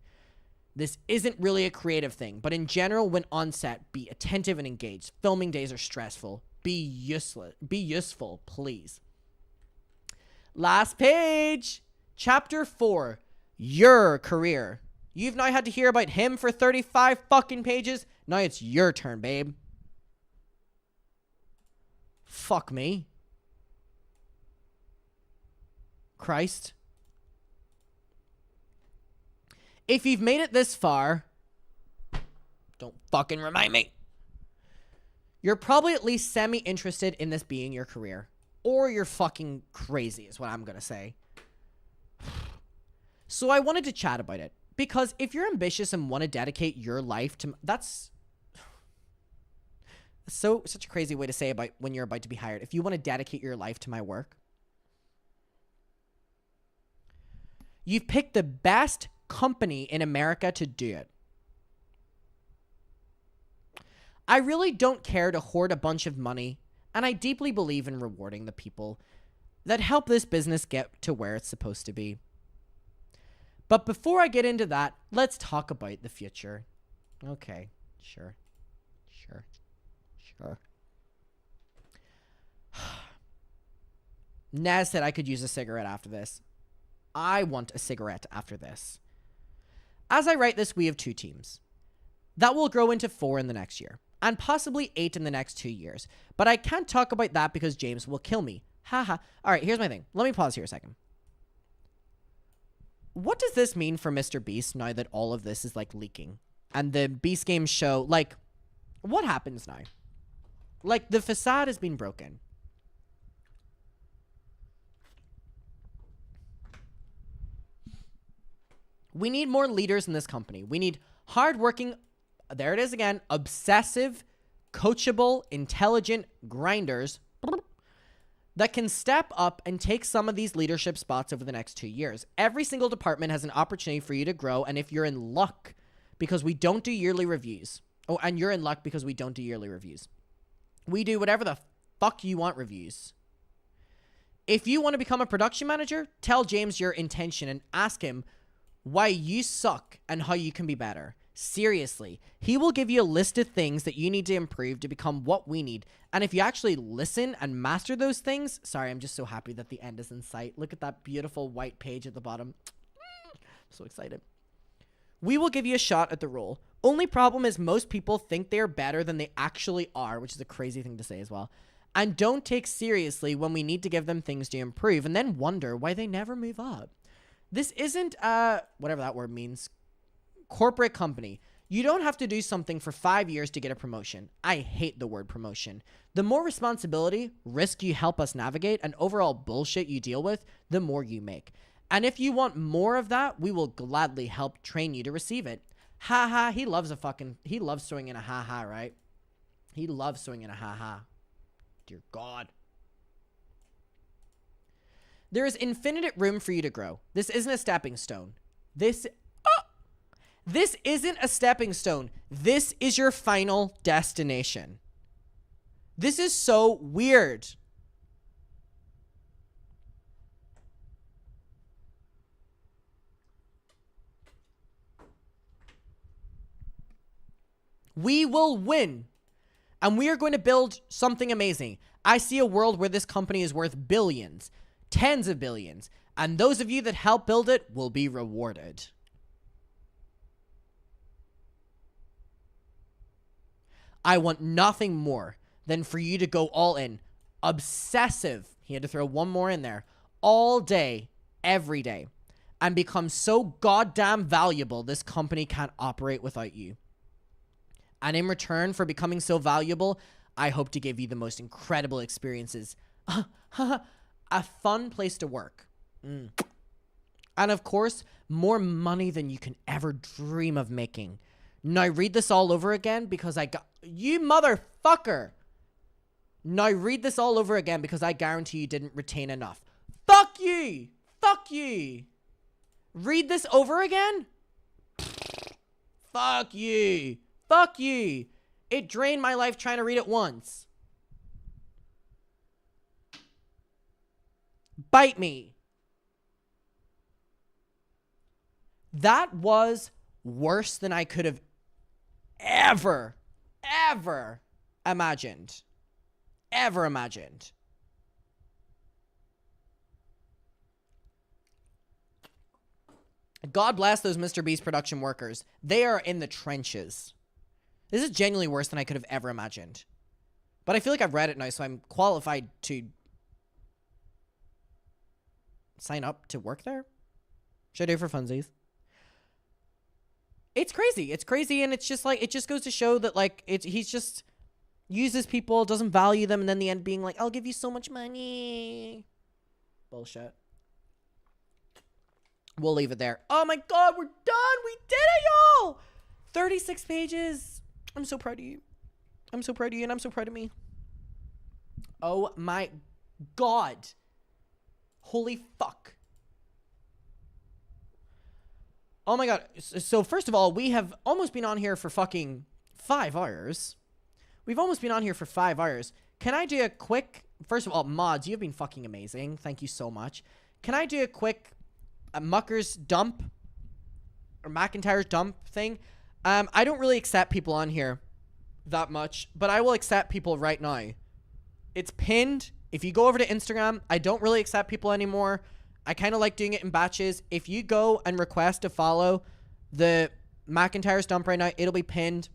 S1: This isn't really a creative thing, but in general, when on set, be attentive and engaged. Filming days are stressful. Be useful, please. Last page. Chapter 4. Your career. You've now had to hear about him for 35 fucking pages. Now it's your turn, babe. Fuck me. Christ. If you've made it this far, don't fucking remind me. You're probably at least semi-interested in this being your career. Or you're fucking crazy is what I'm gonna say. So I wanted to chat about it. Because if you're ambitious and want to dedicate your life to... That's such a crazy way to say about when you're about to be hired. If you want to dedicate your life to my work, you've picked the best company in America to do it. I really don't care to hoard a bunch of money, and I deeply believe in rewarding the people that help this business get to where it's supposed to be. But before I get into that, let's talk about the future. Okay, sure. Naz said I could use a cigarette after this. I want a cigarette after this. As I write this, we have 2 teams. That will grow into 4 in the next year. and possibly 8 in the next 2 years. But I can't talk about that because James will kill me. Haha. All right, here's my thing. Let me pause here a second. What does this mean for Mr. Beast now that all of this is like leaking? And the Beast Games show, like, what happens now? Like, the facade has been broken. We need more leaders in this company. We need hardworking, there it is again, obsessive, coachable, intelligent grinders that can step up and take some of these leadership spots over the next 2 years. Every single department has an opportunity for you to grow, and if you're in luck, because we don't do yearly reviews. Oh, and you're in luck because we don't do yearly reviews. We do whatever the fuck you want reviews. If you want to become a production manager, tell James your intention and ask him why you suck and how you can be better. Seriously, he will give you a list of things that you need to improve to become what we need. And if you actually listen and master those things, sorry, I'm just so happy that the end is in sight. Look at that beautiful white page at the bottom. I'm so excited. We will give you a shot at the role. Only problem is most people think they're better than they actually are, which is a crazy thing to say as well. And don't take seriously when we need to give them things to improve and then wonder why they never move up. This isn't, whatever that word means, corporate company. You don't have to do something for 5 years to get a promotion. I hate the word promotion. The more responsibility, risk you help us navigate, and overall bullshit you deal with, the more you make. And if you want more of that, we will gladly help train you to receive it. Ha, he loves throwing in a ha, right? He loves throwing in a ha. Dear God. There is infinite room for you to grow. This isn't a stepping stone. This isn't a stepping stone. This is your final destination. This is so weird. We will win. And we are going to build something amazing. I see a world where this company is worth billions. Tens of billions, and those of you that help build it will be rewarded. I want nothing more than for you to go all in. Obsessive, he had to throw one more in there, all day, every day, and become so goddamn valuable this company can't operate without you. And in return for becoming so valuable, I hope to give you the most incredible experiences. A fun place to work. And of course, more money than you can ever dream of making. Now read this all over again because you motherfucker. Now read this all over again because I guarantee you didn't retain enough. Fuck you. Fuck you. Read this over again? Fuck you. Fuck you. It drained my life trying to read it once. Bite me. That was worse than I could have ever imagined. Ever imagined. God bless those Mr. Beast production workers. They are in the trenches. This is genuinely worse than I could have ever imagined. But I feel like I've read it now, so I'm qualified to sign up to work there? Should I do it for funsies? It's crazy. It's crazy, and it's just like, it just goes to show that, like, he's just uses people, doesn't value them, and then the end being like, I'll give you so much money. Bullshit. We'll leave it there. Oh my God, we're done. We did it, y'all. 36 pages. I'm so proud of you. I'm so proud of you, and I'm so proud of me. Oh my God. Holy fuck. Oh my God. So first of all, we have almost been on here for fucking 5 hours. We've almost been on here for 5 hours. Can I do a quick, first of all, mods, you've been fucking amazing. Thank you so much. Can I do a quick Mucker's dump or McIntyre's dump thing? I don't really accept people on here that much, but I will accept people right now. It's pinned. If you go over to Instagram, I don't really accept people anymore. I kind of like doing it in batches. If you go and request to follow the McIntyre's dump right now, it'll be pinned.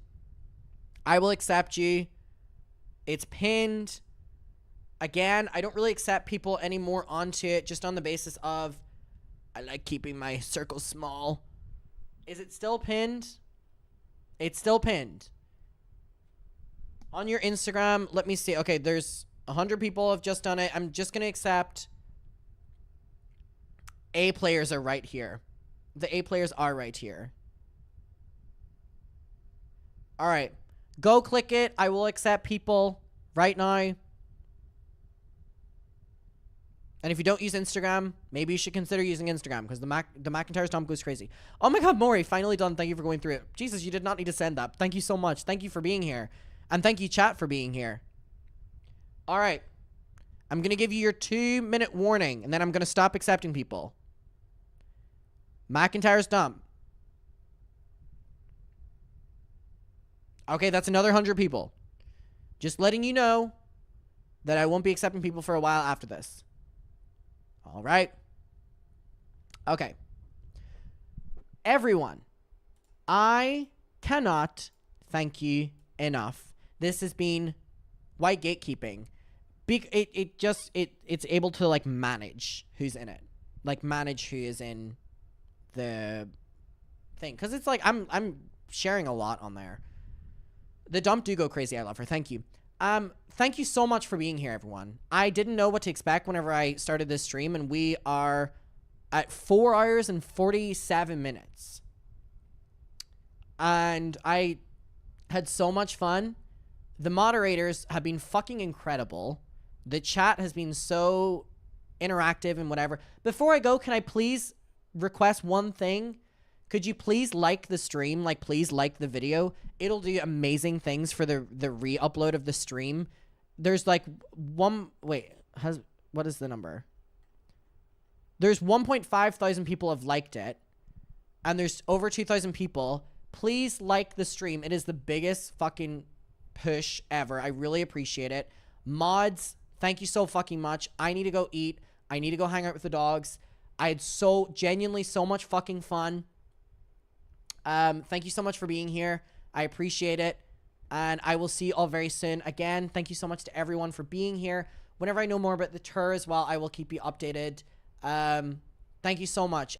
S1: I will accept you. It's pinned. Again, I don't really accept people anymore onto it just on the basis of I like keeping my circle small. Is it still pinned? It's still pinned. On your Instagram, let me see. Okay, there's 100 people have just done it. I'm just going to accept A players are right here. The A players are right here. All right. Go click it. I will accept people right now. And if you don't use Instagram, maybe you should consider using Instagram because the McIntyre's dump goes crazy. Oh my God, Maury, finally done. Thank you for going through it. Jesus, you did not need to send that. Thank you so much. Thank you for being here. And thank you, chat, for being here. All right. I'm going to give you your 2-minute warning, and then I'm going to stop accepting people. McIntyre's dump. Okay, that's another 100 people. Just letting you know that I won't be accepting people for a while after this. All right. Okay. Everyone, I cannot thank you enough. This has been white gatekeeping. It's able to like manage who's in it, like manage who is in the thing, because it's like I'm sharing a lot on there. The dump do go crazy. I love her. Thank you. Thank you so much for being here, everyone. I didn't know what to expect whenever I started this stream, and we are at 4 hours and 47 minutes. And I had so much fun. The moderators have been fucking incredible. The chat has been so interactive and whatever. Before I go, can I please request one thing? Could you please like the stream? Like, please like the video. It'll do amazing things for the re-upload of the stream. There's like what is the number? There's 1.5 thousand people have liked it. And there's over 2,000 people. Please like the stream. It is the biggest fucking push ever. I really appreciate it. Mods, thank you so fucking much. I need to go eat. I need to go hang out with the dogs. I had genuinely so much fucking fun. Thank you so much for being here. I appreciate it. And I will see you all very soon. Again, thank you so much to everyone for being here. Whenever I know more about the tour as well, I will keep you updated. Thank you so much.